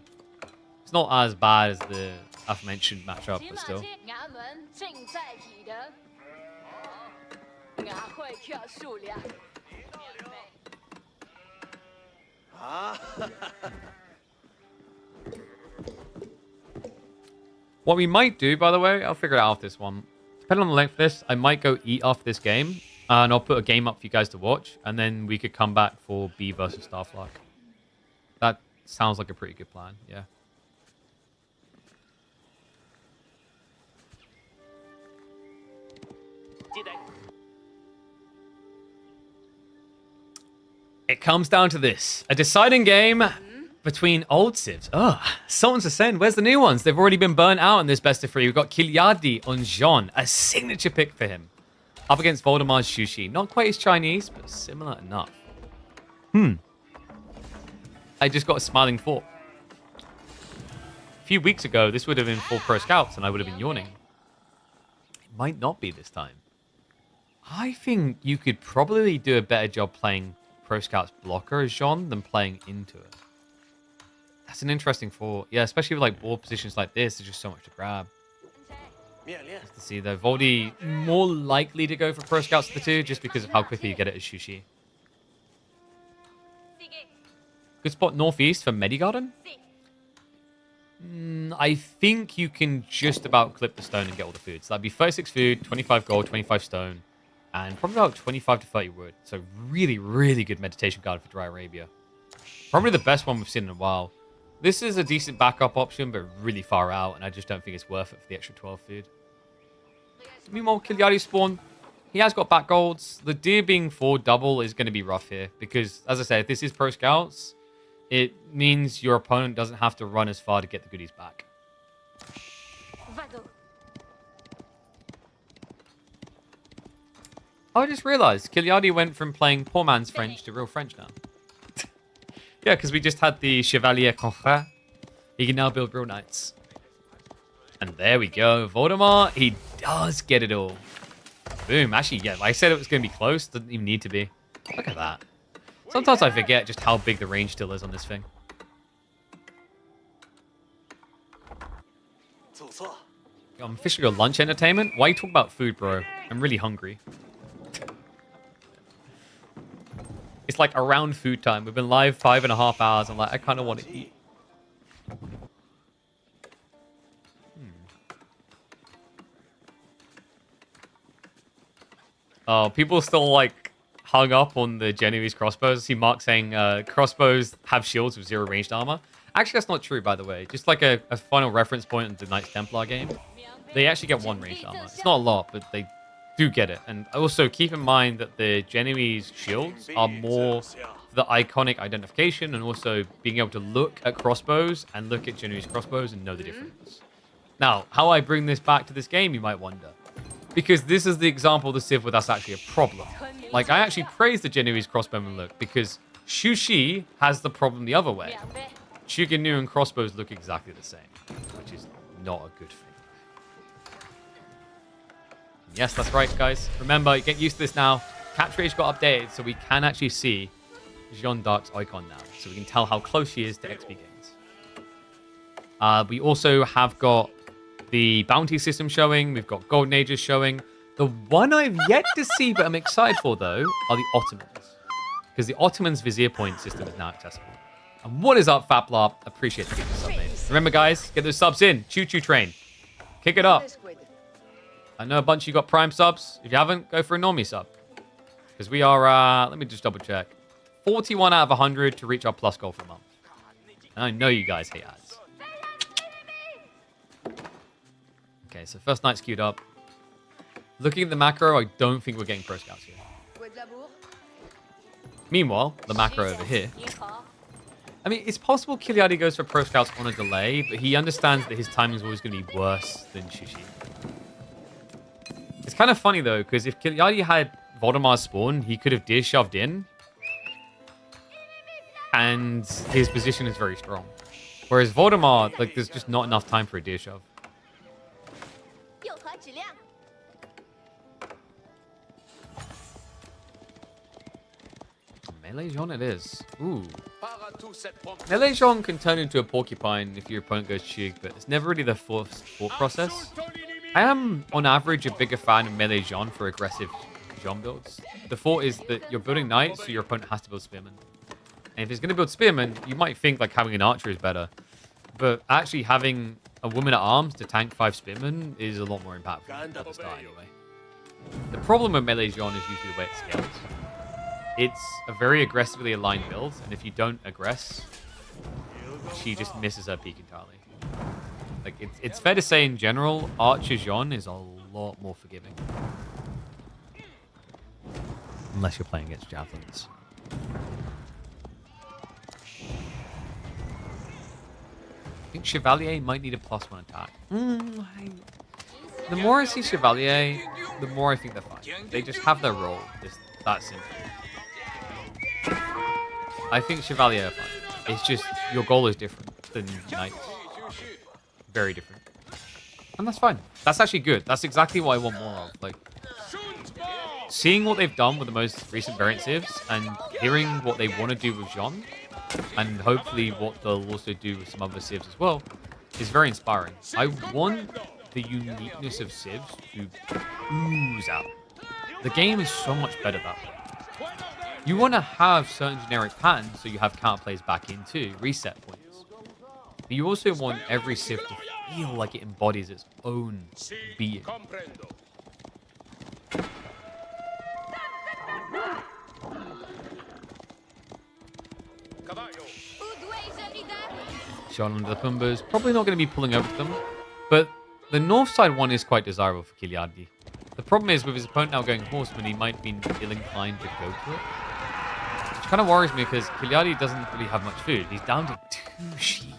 A: It's not as bad as the aforementioned matchup, but still. What we might do, by the way, I'll figure it out this one. Depending on the length of this, I might go eat off this game, and I'll put a game up for you guys to watch, and then we could come back for B versus Starflark. That sounds like a pretty good plan, yeah. It comes down to this. A deciding game between old civs. Oh, Sultan's Ascend. Where's the new ones? They've already been burnt out in this best of 3. We've got Kiliadi on Jean. A signature pick for him. Up against Voldemar's Shushi. Not quite as Chinese, but similar enough. I just got a smiling thought. A few weeks ago, this would have been full pro scouts, and I would have been yawning. It might not be this time. I think you could probably do a better job playing Pro Scouts blocker as Jean than playing into it. That's an interesting thought. Yeah, especially with like board positions like this, there's just so much to grab. Nice to see though. Voldy more likely to go for Pro Scouts of the 2 just because of how quickly you get it as Shushi. Good spot northeast for Medigarden. I think you can just about clip the stone and get all the food. So that'd be 36 food, 25 gold, 25 stone. And probably about 25 to 30 wood. So really, really good meditation garden for Dry Arabia. Probably the best one we've seen in a while. This is a decent backup option, but really far out. And I just don't think it's worth it for the extra 12 food. Meanwhile, Kiliadi spawn. He has got back golds. The deer being 4 double is going to be rough here. Because, as I said, if this is Pro Scouts, it means your opponent doesn't have to run as far to get the goodies back. I just realized Kiliadi went from playing poor man's French to real French now. Yeah, because we just had the Chevalier Confrère. He can now build real knights. And there we go. Voldemar, he does get it all. Boom. Actually, yeah, like I said it was going to be close. Doesn't even need to be. Look at that. Sometimes I forget just how big the range still is on this thing. I'm officially got lunch entertainment. Why are you talking about food, bro? I'm really hungry. It's like around food time. We've been live 5.5 hours. I'm like, I kind of want to eat. Oh, people still like hung up on the Genoese crossbows. I see Mark saying crossbows have shields with 0 ranged armor. Actually, that's not true, by the way. Just like a final reference point in the Knights Templar game. They actually get 1 ranged armor. It's not a lot, but they do get it. And also keep in mind that the Genoese shields are more the iconic identification and also being able to look at crossbows and look at Genoese crossbows and know the difference. Now, how I bring this back to this game, you might wonder. because this is the example of the Civ where that's actually a problem. Like, I actually praise the Genoese crossbowman look because Shushi has the problem the other way. Shuginu crossbows look exactly the same, which is not a good thing. Yes, that's right, guys. Remember, get used to this now. Capture Age got updated, so we can actually see Jeanne d'Arc's icon now, so we can tell how close she is to XP gains. We also have got the bounty system showing. We've got Golden Ages showing. The one I've yet to see, but I'm excited for, though, are the Ottomans. Because the Ottomans' Vizier Point system is now accessible. And what is up, Faplarp? Appreciate the gift sub, mate. Remember, guys, get those subs in. Choo-choo train. Kick it up. I know a bunch of you got Prime subs. If you haven't, go for a normie sub. Because we are, let me just double check. 41 out of 100 to reach our plus goal for the month. And I know you guys hate ads. Okay, so first night's queued up. Looking at the macro, I don't think we're getting pro scouts here. Meanwhile, the macro over here. I mean, it's possible Kiliadi goes for pro scouts on a delay, but he understands that his timing is always going to be worse than Shushi. It's kind of funny, though, because if Kiliadi had Voldemar's spawn, he could have deer shoved in. And his position is very strong. Whereas Voldemar, like, there's just not enough time for a deer shove. Melee Jean it is. Ooh. Melee Jean can turn into a porcupine if your opponent goes cheek, but it's never really the forced thought process. I am, on average, a bigger fan of Melee Jean for aggressive Jean builds. The thought is that you're building knights, so your opponent has to build spearmen. And if he's going to build spearmen, you might think like having an archer is better. But actually having a woman at arms to tank 5 spearmen is a lot more impactful at the start anyway. The problem with Melee Jean is usually the way it scales. It's a very aggressively aligned build, and if you don't aggress, she just misses her peak entirely. Like, it's fair to say in general, Archer Jean is a lot more forgiving. Unless you're playing against javelins. I think Chevalier might need a +1 attack. The more I see Chevalier, the more I think they're fine. They just have their role. It's that simple. I think Chevalier are fine. It's just your goal is different than Knights. Very different. And that's fine. That's actually good. That's exactly what I want more of. Like, seeing what they've done with the most recent variant civs and hearing what they want to do with Jean, and hopefully what they'll also do with some other civs as well, is very inspiring. I want the uniqueness of civs to ooze out. The game is so much better that way. You want to have certain generic patterns so you have counterplays back into reset points. But you also want every civ to feel like it embodies its own being. Jean under the Pumbas, probably not going to be pulling over them, but the north side one is quite desirable for Kiliadi. The problem is with his opponent now going horseman, he might be ill-inclined to go to it. Which kind of worries me because Kiliadi doesn't really have much food. He's down to 2 sheep.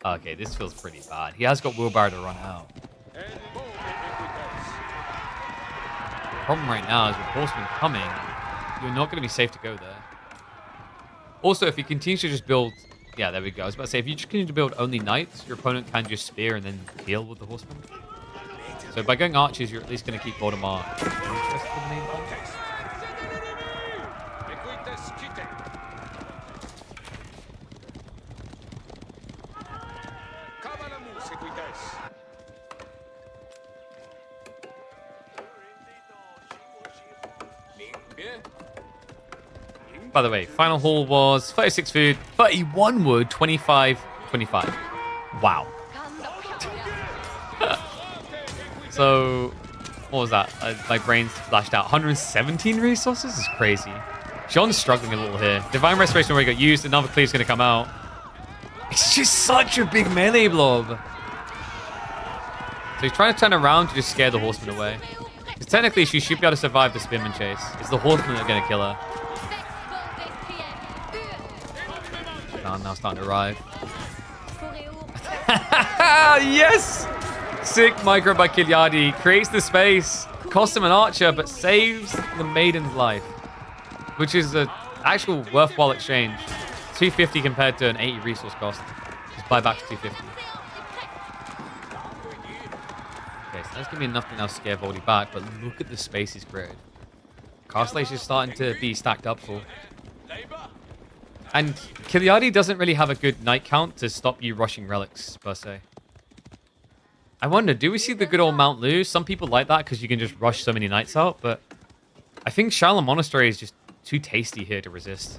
A: Okay, this feels pretty bad. He has got wheelbarrow to run out. The problem right now is with horsemen coming, you're not going to be safe to go there. Also, if he continues to just build... Yeah, there we go. I was about to say, if you just continue to build only knights, your opponent can just spear and then heal with the horsemen. So by going archers, you're at least going to keep Voldemar interested in the main point. By the way, final haul was 36 food, 31 wood, 25. Wow. So, what was that? My brain's flashed out. 117 resources is crazy. Jean's struggling a little here. Divine Restoration already got used. Another cleave's going to come out. It's just such a big melee blob. So he's trying to turn around to just scare the horseman away. Because technically, she should be able to survive the spearman chase. It's the horsemen that are going to kill her. Now starting to arrive. Yes! Sick micro by Kiliadi. Creates the space. Costs him an archer, but saves the maiden's life. Which is an actual worthwhile exchange. 250 compared to an 80 resource cost. Just buy back to 250. Okay, so that's going to be enough to now scare Voldy back, but look at the space he's created. Castle is starting to be stacked up full. And Kiliadi doesn't really have a good night count to stop you rushing relics, per se. I wonder, do we see the good old Mount Lu? Some people like that because you can just rush so many knights out, but I think Shaolin Monastery is just too tasty here to resist.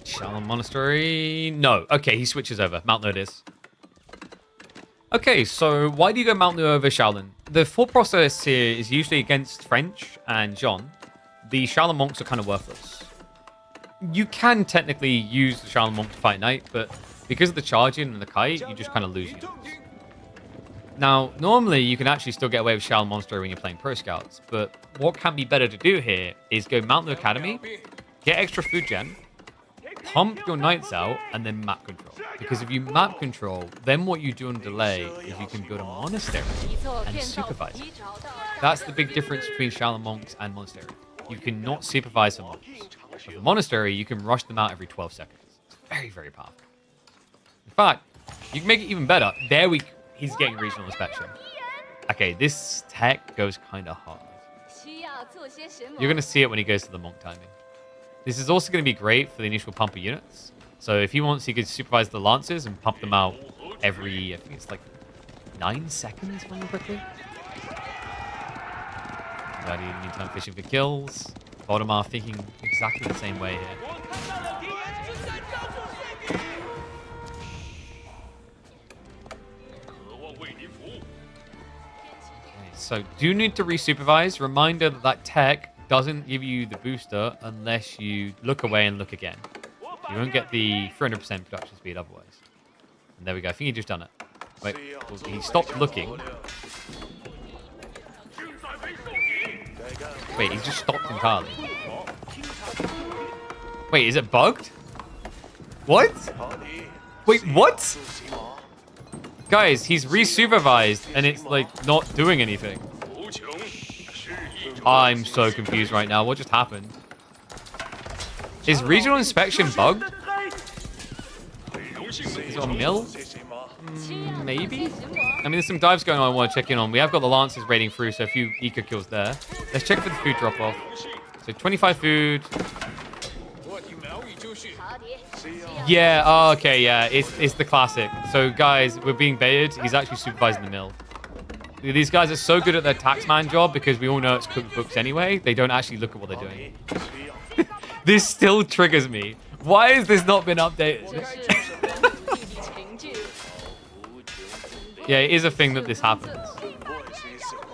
A: Shaolin Monastery. No. Okay, he switches over. Mount Lu it is. Okay, so why do you go Mount Lu over Shaolin? The thought process here is usually against French and Jean. The Shaolin monks are kind of worthless. You can technically use the Shaolin monk to fight knight, but because of the charging and the kite, you just kind of lose units. Now, normally you can actually still get away with Shaolin Monastery when you're playing Pro Scouts, but what can be better to do here is go Mount Lu Academy, get extra food gen, pump your knights out, and then map control. Because if you map control, then what you do on delay is you can build a monastery and supervise it. That's the big difference between Shaolin monks and monastery. You cannot supervise the monks. With a monastery, you can rush them out every 12 seconds. It's very, very powerful. In fact, you can make it even better. He's getting regional inspection. Okay, this tech goes kind of hard. You're going to see it when he goes to the monk timing. This is also going to be great for the initial pump of units. So if he wants, he could supervise the lancers and pump them out every, I think it's like 9 seconds really quickly. Kiliadi, meantime, fishing for kills. Voldemar thinking exactly the same way here. Okay, so do need to resupervise. Reminder that tech doesn't give you the booster unless you look away and look again. You won't get the 300% production speed otherwise. And there we go. I think he just done it. Wait, well, he stopped looking. Wait, he just stopped entirely. Wait, is it bugged? What? Wait, what? Guys, he's resupervised and it's like not doing anything. I'm so confused right now. What just happened? Is regional inspection bugged? Is it on mill? Maybe? I mean, there's some dives going on I want to check in on. We have got the Lancers raiding through, so a few eco kills there. Let's check for the food drop-off. So 25 food. Yeah, oh, okay, yeah. It's the classic. So, guys, we're being baited. He's actually supervising the mill. These guys are so good at their taxman job because we all know it's cookbooks anyway. They don't actually look at what they're doing. This still triggers me. Why has this not been updated? Yeah, it is a thing that this happens.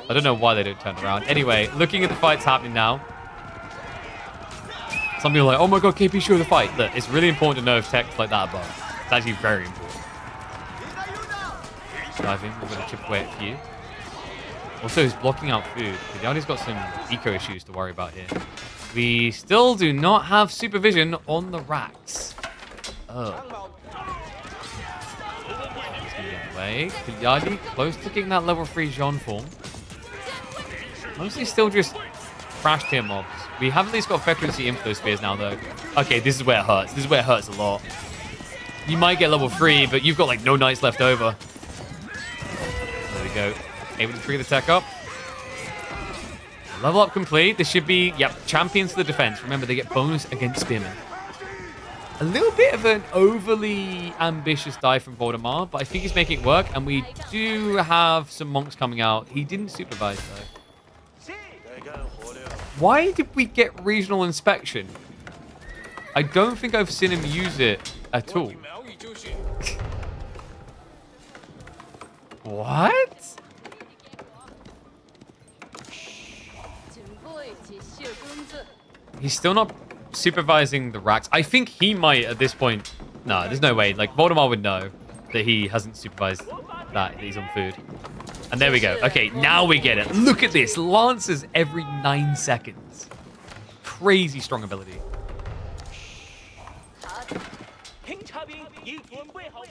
A: I don't know why they don't turn around. Anyway, looking at the fights happening now. Some people are like, oh my god, KP, show the fight. Look, it's really important to know if tech's like that above. It's actually very important. Diving, we're going to chip away at few. Also, he's blocking out food. Kiliadi's got some eco issues to worry about here. We still do not have supervision on the racks. Oh. He's going to get away. Kiliadi close to getting that level 3 Jean form. Mostly still just crash tier mobs. We have at least got frequency inflow spears now, though. Okay, this is where it hurts. This is where it hurts a lot. You might get level 3, but you've got like no knights left over. There we go. Able to trigger the tech up. Level up complete. This should be, yep, champions to the defense. Remember, they get bonus against spearmen. A little bit of an overly ambitious dive from Voldemar, but I think he's making it work. And we do have some monks coming out. He didn't supervise, though. Why did we get regional inspection? I don't think I've seen him use it at all. What? He's still not supervising the racks. I think he might at this point. No, there's no way. Like, Voldemar would know. that he hasn't supervised that he's on food. And there we go. Okay, now we get it. Look at this. Lancers every 9 seconds. Crazy strong ability.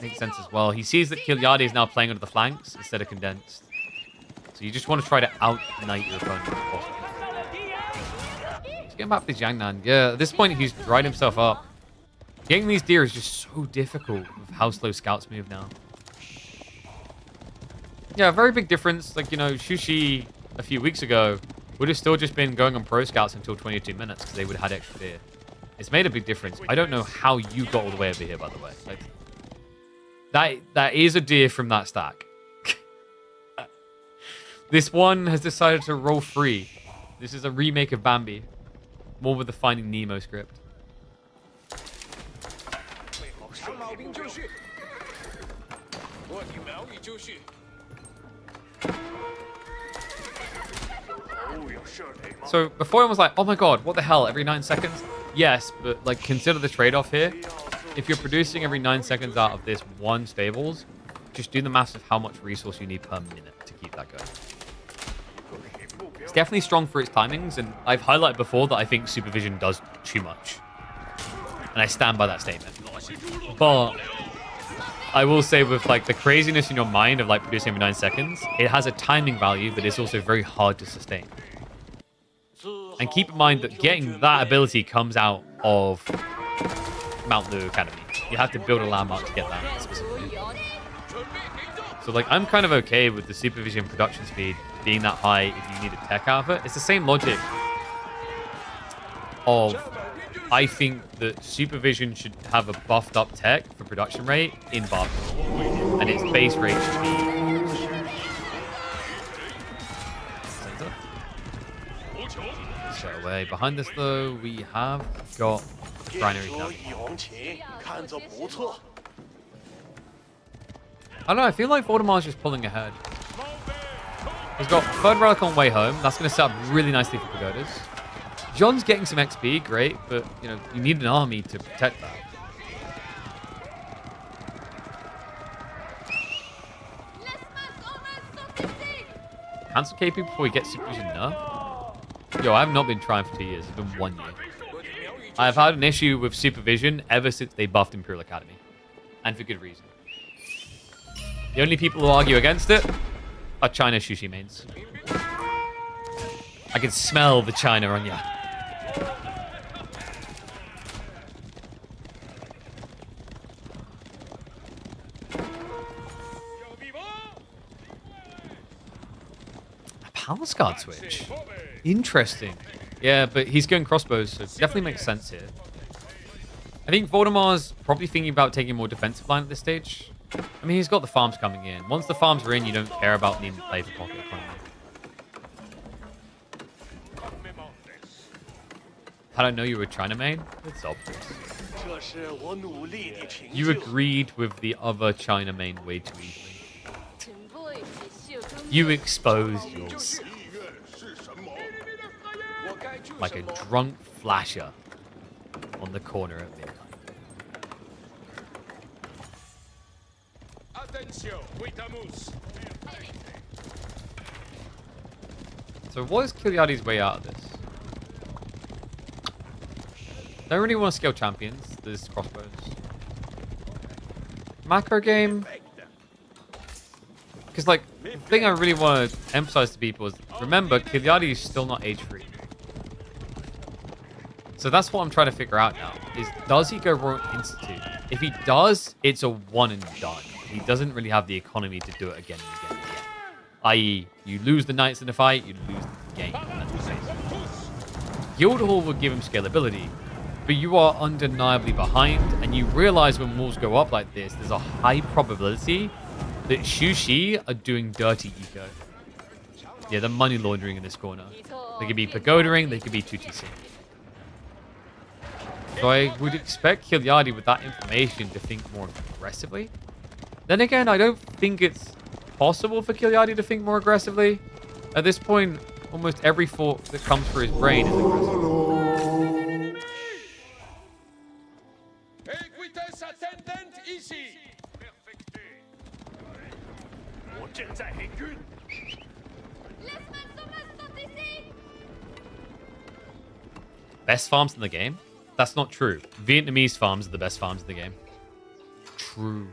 A: Makes sense as well. He sees that Kiliadi is now playing under the flanks instead of condensed. So you just want to try to out-knight your opponent if possible. He's getting back to Jiangnan. Yeah, at this point, he's dried himself up. Getting these deer is just so difficult with how slow scouts move now. Yeah, a very big difference. Like, you know, Sushi a few weeks ago would have still just been going on pro scouts until 22 minutes because they would have had extra deer. It's made a big difference. I don't know how you got all the way over here, by the way. Like, that is a deer from that stack. This one has decided to roll free. This is a remake of Bambi. More with the Finding Nemo script. So before I was like, oh my god, what the hell, every 9 seconds? Yes, but like consider the trade-off here. If you're producing every 9 seconds out of this one stables, just do the maths of how much resource you need per minute to keep that going. It's definitely strong for its timings, and I've highlighted before that I think supervision does too much. And I stand by that statement. But I will say with like the craziness in your mind of like producing every 9 seconds, it has a timing value, but it's also very hard to sustain. And keep in mind that getting that ability comes out of Mount Lu Academy. You have to build a landmark to get that specifically. So like I'm kind of okay with the supervision production speed being that high if you need a tech out of it. It's the same logic of I think that supervision should have a buffed up tech for production rate in Barton. And its base rate should be straight away. Behind us though, we have got Binary County. I don't know, I feel like Voldemar's just pulling ahead. He's got third relic on way home. That's going to set up really nicely for pagodas. John's getting some XP, great, but you know you need an army to protect that. Cancel KP before we get supervision nerf? Yo, I have not been trying for 2 years. It's been 1 year. I've had an issue with supervision ever since they buffed Imperial Academy. And for good reason. The only people who argue against it are China Sushi mains. I can smell the China on ya. A Palace Guard switch. Interesting. Yeah, but he's going crossbows, so it definitely makes sense here. I think Voldemar's probably thinking about taking more defensive line at this stage. I mean, he's got the farms coming in. Once the farms are in, you don't care about needing to play for pocket economy. How did I know you were China main? It's obvious. You agreed with the other China main way too easily. You exposed yourself. Like a drunk flasher on the corner of midnight. So what is Kiliadi's way out of this? Don't really want to scale champions. There's crossbows. Macro game. Because like, the thing I really want to emphasize to people is, remember, Kiliadi is still not age free. So that's what I'm trying to figure out now, is does he go Royal Institute? If he does, it's a one and done. He doesn't really have the economy to do it again and again and again. I.e., you lose the Knights in the fight, you lose the game. Guildhall will give him scalability, but you are undeniably behind, and you realize when walls go up like this, there's a high probability that Shushi are doing dirty eco. Yeah, the money laundering in this corner. They could be pagodaing, they could be 2TC. So I would expect Kiliadi with that information to think more aggressively. Then again, I don't think it's possible for Kiliadi to think more aggressively. At this point, almost every thought that comes through his brain is aggressive. best farms in the game. That's not true. Vietnamese farms are the best farms in the game. True.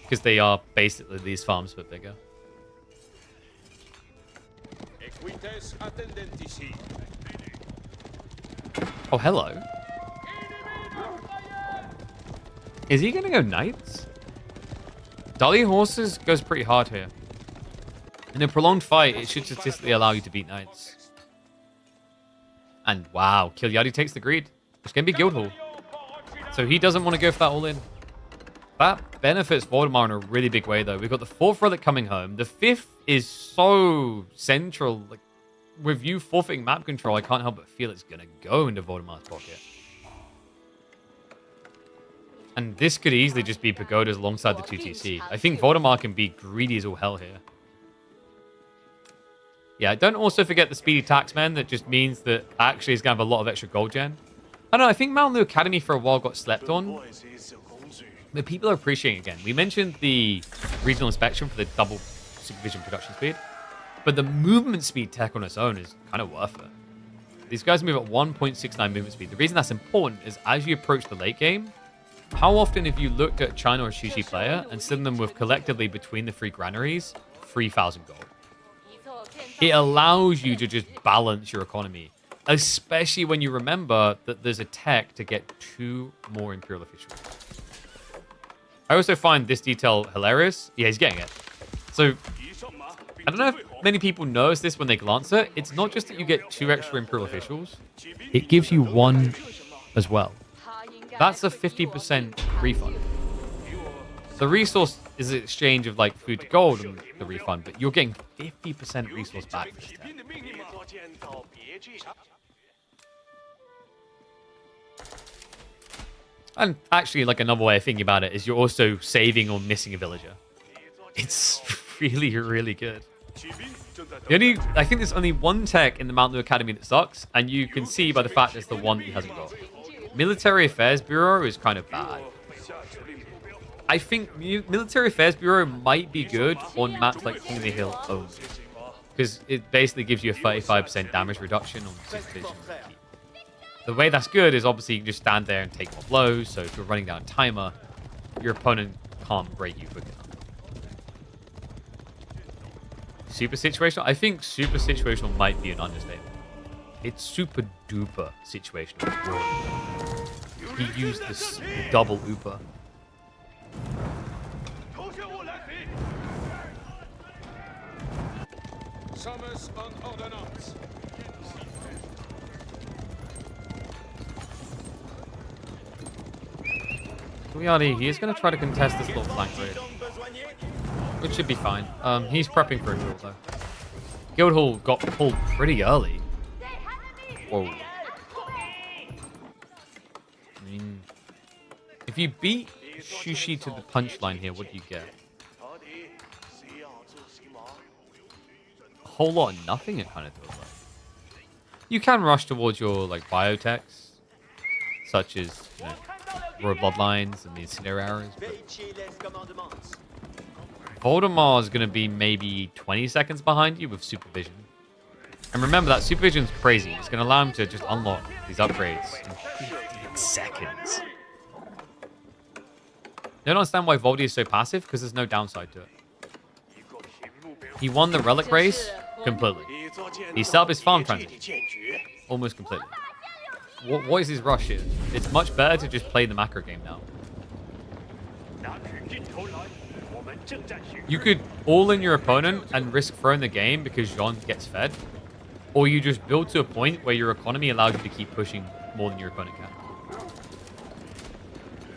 A: Because they are basically these farms, but bigger. Oh, hello. Is he going to go knights? Dolly horses goes pretty hard here. In a prolonged fight, it should statistically allow you to beat knights. And wow, Kiliadi takes the greed. It's going to be Guildhall. So he doesn't want to go for that all in. That benefits Voldemar in a really big way, though. We've got the 4th relic coming home. The 5th is so central. Like, with you forfeiting map control, I can't help but feel it's going to go into Voldemar's pocket. And this could easily just be pagodas alongside the 2TC. I think Voldemar can be greedy as all hell here. Yeah, don't also forget the speedy taxman. That just means that actually he's going to have a lot of extra gold gen. I don't know, I think Mount Lu Academy for a while got slept on. But people are appreciating it again. We mentioned the regional inspection for the double supervision production speed. But the movement speed tech on its own is kind of worth it. These guys move at 1.69 movement speed. The reason that's important is as you approach the late game, how often have you looked at China or Shishi player and seen them with collectively between the 3 granaries, 3,000 gold? It allows you to just balance your economy, especially when you remember that there's a tech to get 2 more Imperial officials. I also find this detail hilarious. Yeah, he's getting it. So, I don't know if many people notice this when they glance at it. It's not just that you get 2 extra Imperial officials. It gives you 1 as well. That's a 50% refund. The resource is an exchange of like food to gold and the refund, but you're getting 50% resource back for this tech. And actually, like another way of thinking about it is you're also saving on missing a villager. It's really, really good. I think there's only 1 tech in the Mount Lu Academy that sucks, and you can see by the fact it's the one that he hasn't got. Military Affairs Bureau is kind of bad. I think Military Affairs Bureau might be good on maps like King of the Hill only. Because it basically gives you a 35% damage reduction on supervision. The way that's good is obviously you can just stand there and take more blows, so if you're running down a timer, your opponent can't break you quick enough. Super situational? I think super situational might be an understatement. It's super duper situational. He used this double ooper.
E: Summers on ordnance.
A: Kiliadi, he is going to try to contest this little flank raid. Which should be fine. He's prepping for a duel, though. Guildhall got pulled pretty early. Whoa. I mean, if you beat Shushi to the punchline here, what do you get? A whole lot of nothing, it kind of feels like. You can rush towards your, like, biotechs, such as, you know, Royal Bloodlines and the Incendiary Arrows, but Voldemar is going to be maybe 20 seconds behind you with Supervision. And remember, that Supervision's crazy. It's going to allow him to just unlock these upgrades in 15 seconds. I don't understand why Voldy is so passive, because there's no downside to it. He won the Relic race completely. He set up his farm transition almost completely. What is his rush here? It's much better to just play the macro game now. You could all in your opponent and risk throwing the game because Jean gets fed. Or you just build to a point where your economy allows you to keep pushing more than your opponent can.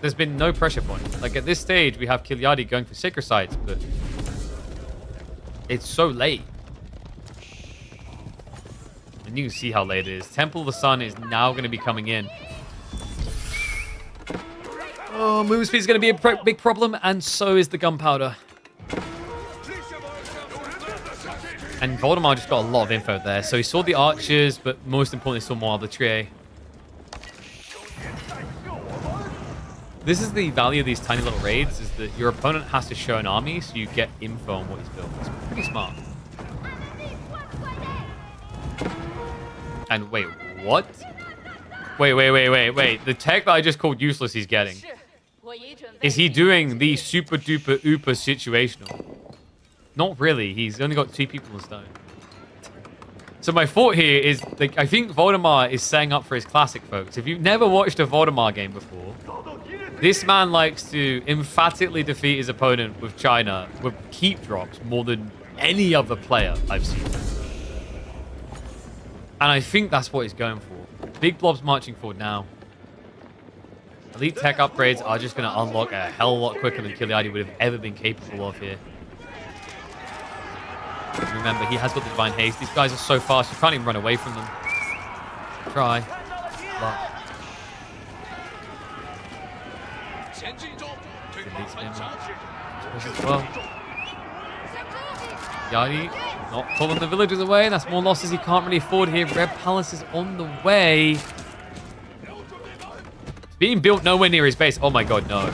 A: There's been no pressure point. Like at this stage, we have Kiliadi going for Sacred Sites, but it's so late. And you can see how late it is. Temple of the Sun is now going to be coming in. Oh, movement speed is going to be a big problem, and so is the gunpowder. And Voldemar just got a lot of info there. So he saw the archers, but most importantly, saw more of the trie. This is the value of these tiny little raids, is that your opponent has to show an army, so you get info on what he's built. It's pretty smart. And wait, what? Wait. The tech that I just called useless he's getting. Is he doing the super duper ooper situational? Not really. He's only got 2 people in stone. So my thought here is, like, I think Voldemar is setting up for his classic, folks. If you've never watched a Voldemar game before, this man likes to emphatically defeat his opponent with China with keep drops more than any other player I've seen. And I think that's what he's going for. Big blobs marching forward now. Elite tech upgrades are just going to unlock a hell of a lot quicker than Kiliadi would have ever been capable of here. Remember, he has got the Divine Haste. These guys are so fast, you can't even run away from them. Try. As well. Yadi not pulling the villagers away. That's more losses he can't really afford here. Red Palace is on the way. It's being built nowhere near his base. Oh my god, no.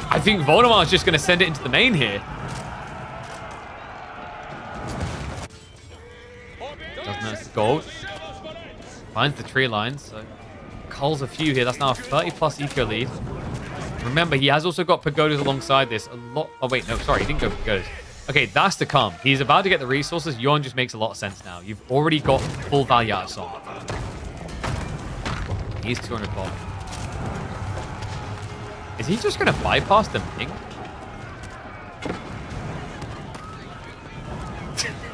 A: I think Voldemar is just going to send it into the main here. Doesn't notice the gold. Finds the tree lines. So culls a few here. That's now a 30+ eco lead. Remember, he has also got pagodas alongside this. A lot. Oh, wait, no, sorry. He didn't go pagodas. Okay, that's to come. He's about to get the resources. Yon just makes a lot of sense now. You've already got full value out of Song. He's 200 bomb. Is he just going to bypass the Ming?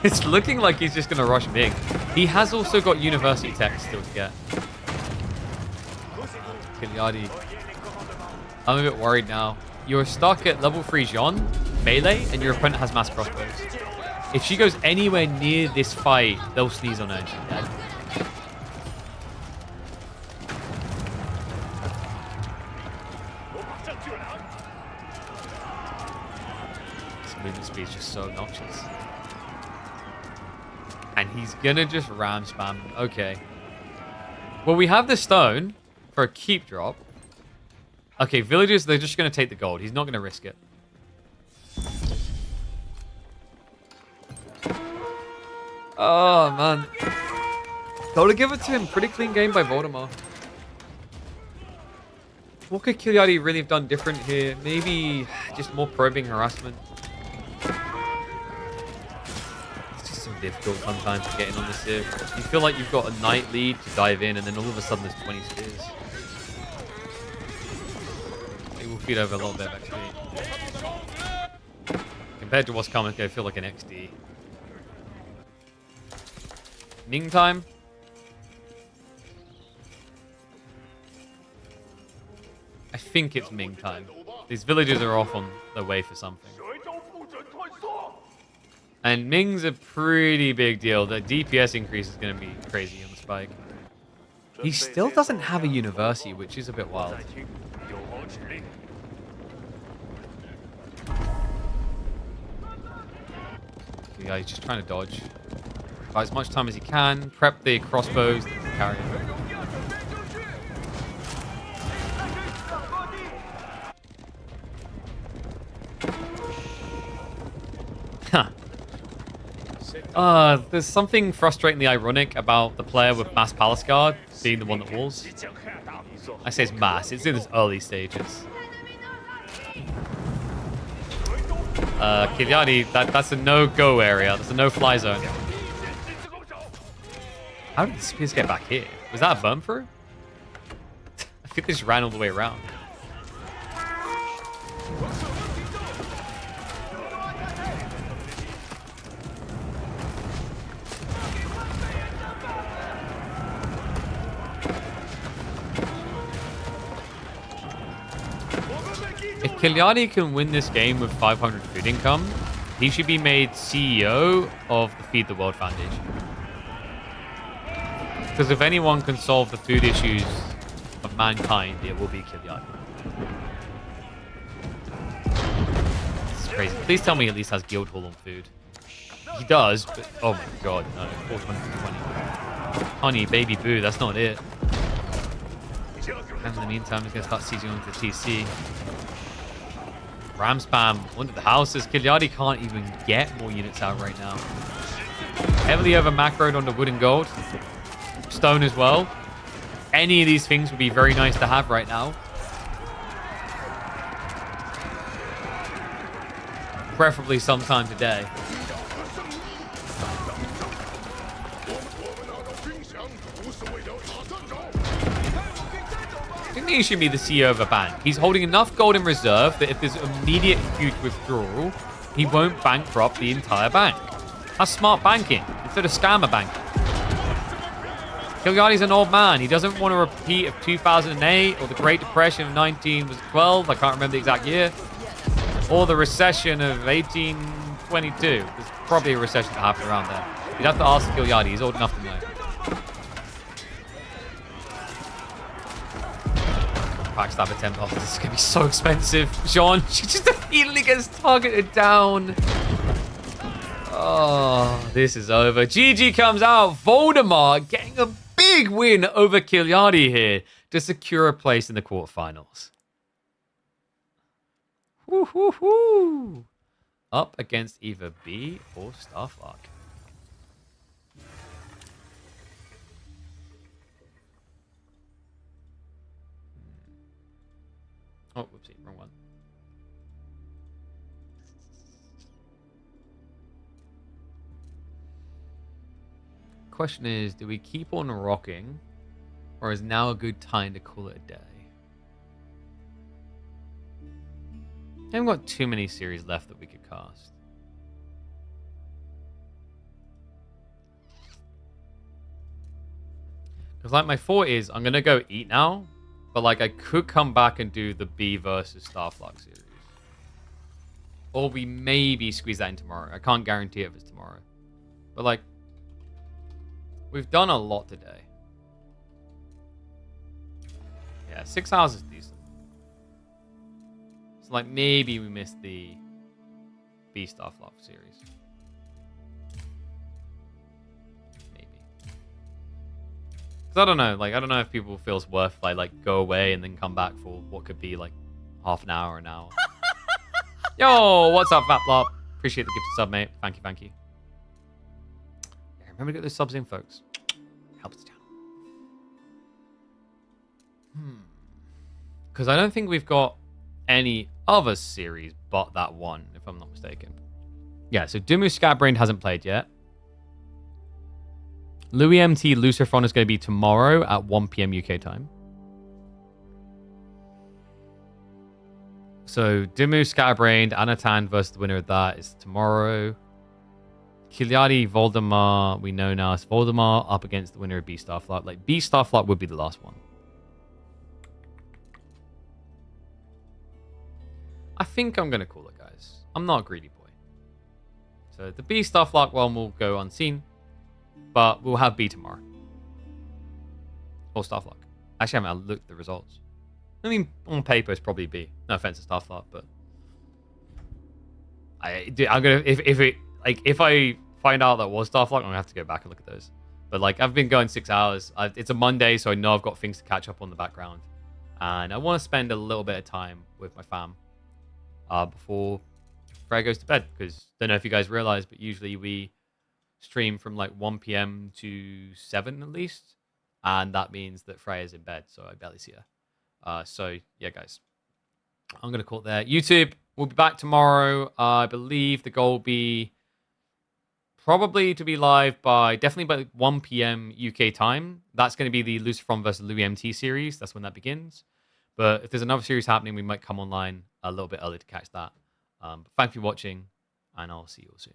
A: It's looking like he's just going to rush Ming. He has also got university tech still to get. Kiliadi. I'm a bit worried now. You're stuck at level 3 Jean, melee, and your opponent has mass crossbows. If she goes anywhere near this fight, they'll sneeze on her and she's dead. This movement speed is just so obnoxious. And he's gonna just ram spam. Okay. Well, we have the stone for a keep drop. Okay, villagers, they're just going to take the gold. He's not going to risk it. Oh, man. Gotta give it to him. Pretty clean game by Voldemar. What could Kiliadi really have done different here? Maybe just more probing harassment. It's just so difficult sometimes to get in on this here. You feel like you've got a knight lead to dive in, and then all of a sudden there's 20 spears. We'll feed over a little bit of XP. Compared to what's coming, it's going to feel like an XD. Ming time. I think it's Ming time. These villagers are off on their way for something. And Ming's a pretty big deal. The DPS increase is going to be crazy on the spike. He still doesn't have a university, which is a bit wild. Yeah, he's just trying to dodge. Buy as much time as he can. Prep the crossbows to carry him. There's something frustratingly ironic about the player with mass palace guard being the one that walls. I say it's mass. It's in its early stages. Kiliadi, that's a no-go area. That's a no-fly zone. How did the spears get back here? Was that a burn through? I think they just ran all the way around. If Kiliadi can win this game with 500 food income, he should be made CEO of the Feed the World Foundation. Because if anyone can solve the food issues of mankind, it will be Kiliadi. This is crazy. Please tell me he at least has guild hall on food. He does, but oh my god, no. 420. Honey, baby, boo, that's not it. And in the meantime, he's going to start sieging onto the TC. Ram spam under the houses. Kiliadi can't even get more units out right now. Heavily over macroed on the wood and gold. Stone as well. any of these things would be very nice to have right now. Preferably sometime today. I think he should be the CEO of a bank. He's holding enough gold in reserve that if there's immediate huge withdrawal, he won't bankrupt the entire bank. That's smart banking instead of scammer banking. Kiliadi's an old man. He doesn't want a repeat of 2008 or the Great Depression of 1912. I can't remember the exact year. Or the recession of 1822. There's probably a recession that happened around there. You'd have to ask Kiliadi. He's old enough to know. Backstab attempt. Oh, this is going to be so expensive. Jean, she just immediately gets targeted down. Oh, this is over. GG comes out. Voldemar getting a big win over Kiliadi here to secure a place in the quarterfinals. Woo, woo, woo. Up against either B or Starflock. Oh, whoopsie, wrong one. Question is, do we keep on rocking, or is now a good time to call it a day? I haven't got too many series left that we could cast. Because like my thought is, I'm gonna go eat now, but like I could come back and do the B versus Starflock series, or we maybe squeeze that in tomorrow. I can't guarantee if it's tomorrow, but like we've done a lot today. Yeah, 6 hours is decent. So like maybe we missed the B Starflock series. Maybe. Cause I don't know. Like I don't know if people feel it's worth like go away and then come back for what could be like half an hour or an hour. Yo, what's up, Vaplop? Appreciate the gifted sub, mate. Thank you, thank you. Yeah, remember to get those subs in, folks. Helps us down. Because I don't think we've got any other series but that one, if I'm not mistaken. Yeah, so Dumu Scatbrained hasn't played yet. Louis MT Luciferon is going to be tomorrow at 1 p.m. UK time. So Dumu Scatbrained, Anatan versus the winner of that is tomorrow. Kiliadi, Voldemar, we know now it's Voldemar up against the winner of B Starflock. Like B Starflock would be the last one. I think I'm going to call it, guys. I'm not a greedy boy. So the B Starflock one will go unseen, but we'll have B tomorrow. Or Starflock. Actually, I haven't looked at the results. I mean, on paper, it's probably B. No offense to Starflock, but I'm gonna if I find out that was Starflock, I'm gonna have to go back and look at those. But like, I've been going 6 hours. It's a Monday, so I know I've got things to catch up on in the background, and I want to spend a little bit of time with my fam before Freya goes to bed. Because I don't know if you guys realize, but usually we stream from like 1 p.m. to 7 at least, and that means that Freya's in bed, so I barely see her. So yeah, guys, I'm gonna call it there. YouTube, we'll be back tomorrow. I believe the goal will be probably to be live definitely by 1 p.m. UK time. That's going to be the Luciferon versus Louis MT series. That's when that begins. But if there's another series happening, we might come online a little bit early to catch that. But thank you for watching, and I'll see you all soon.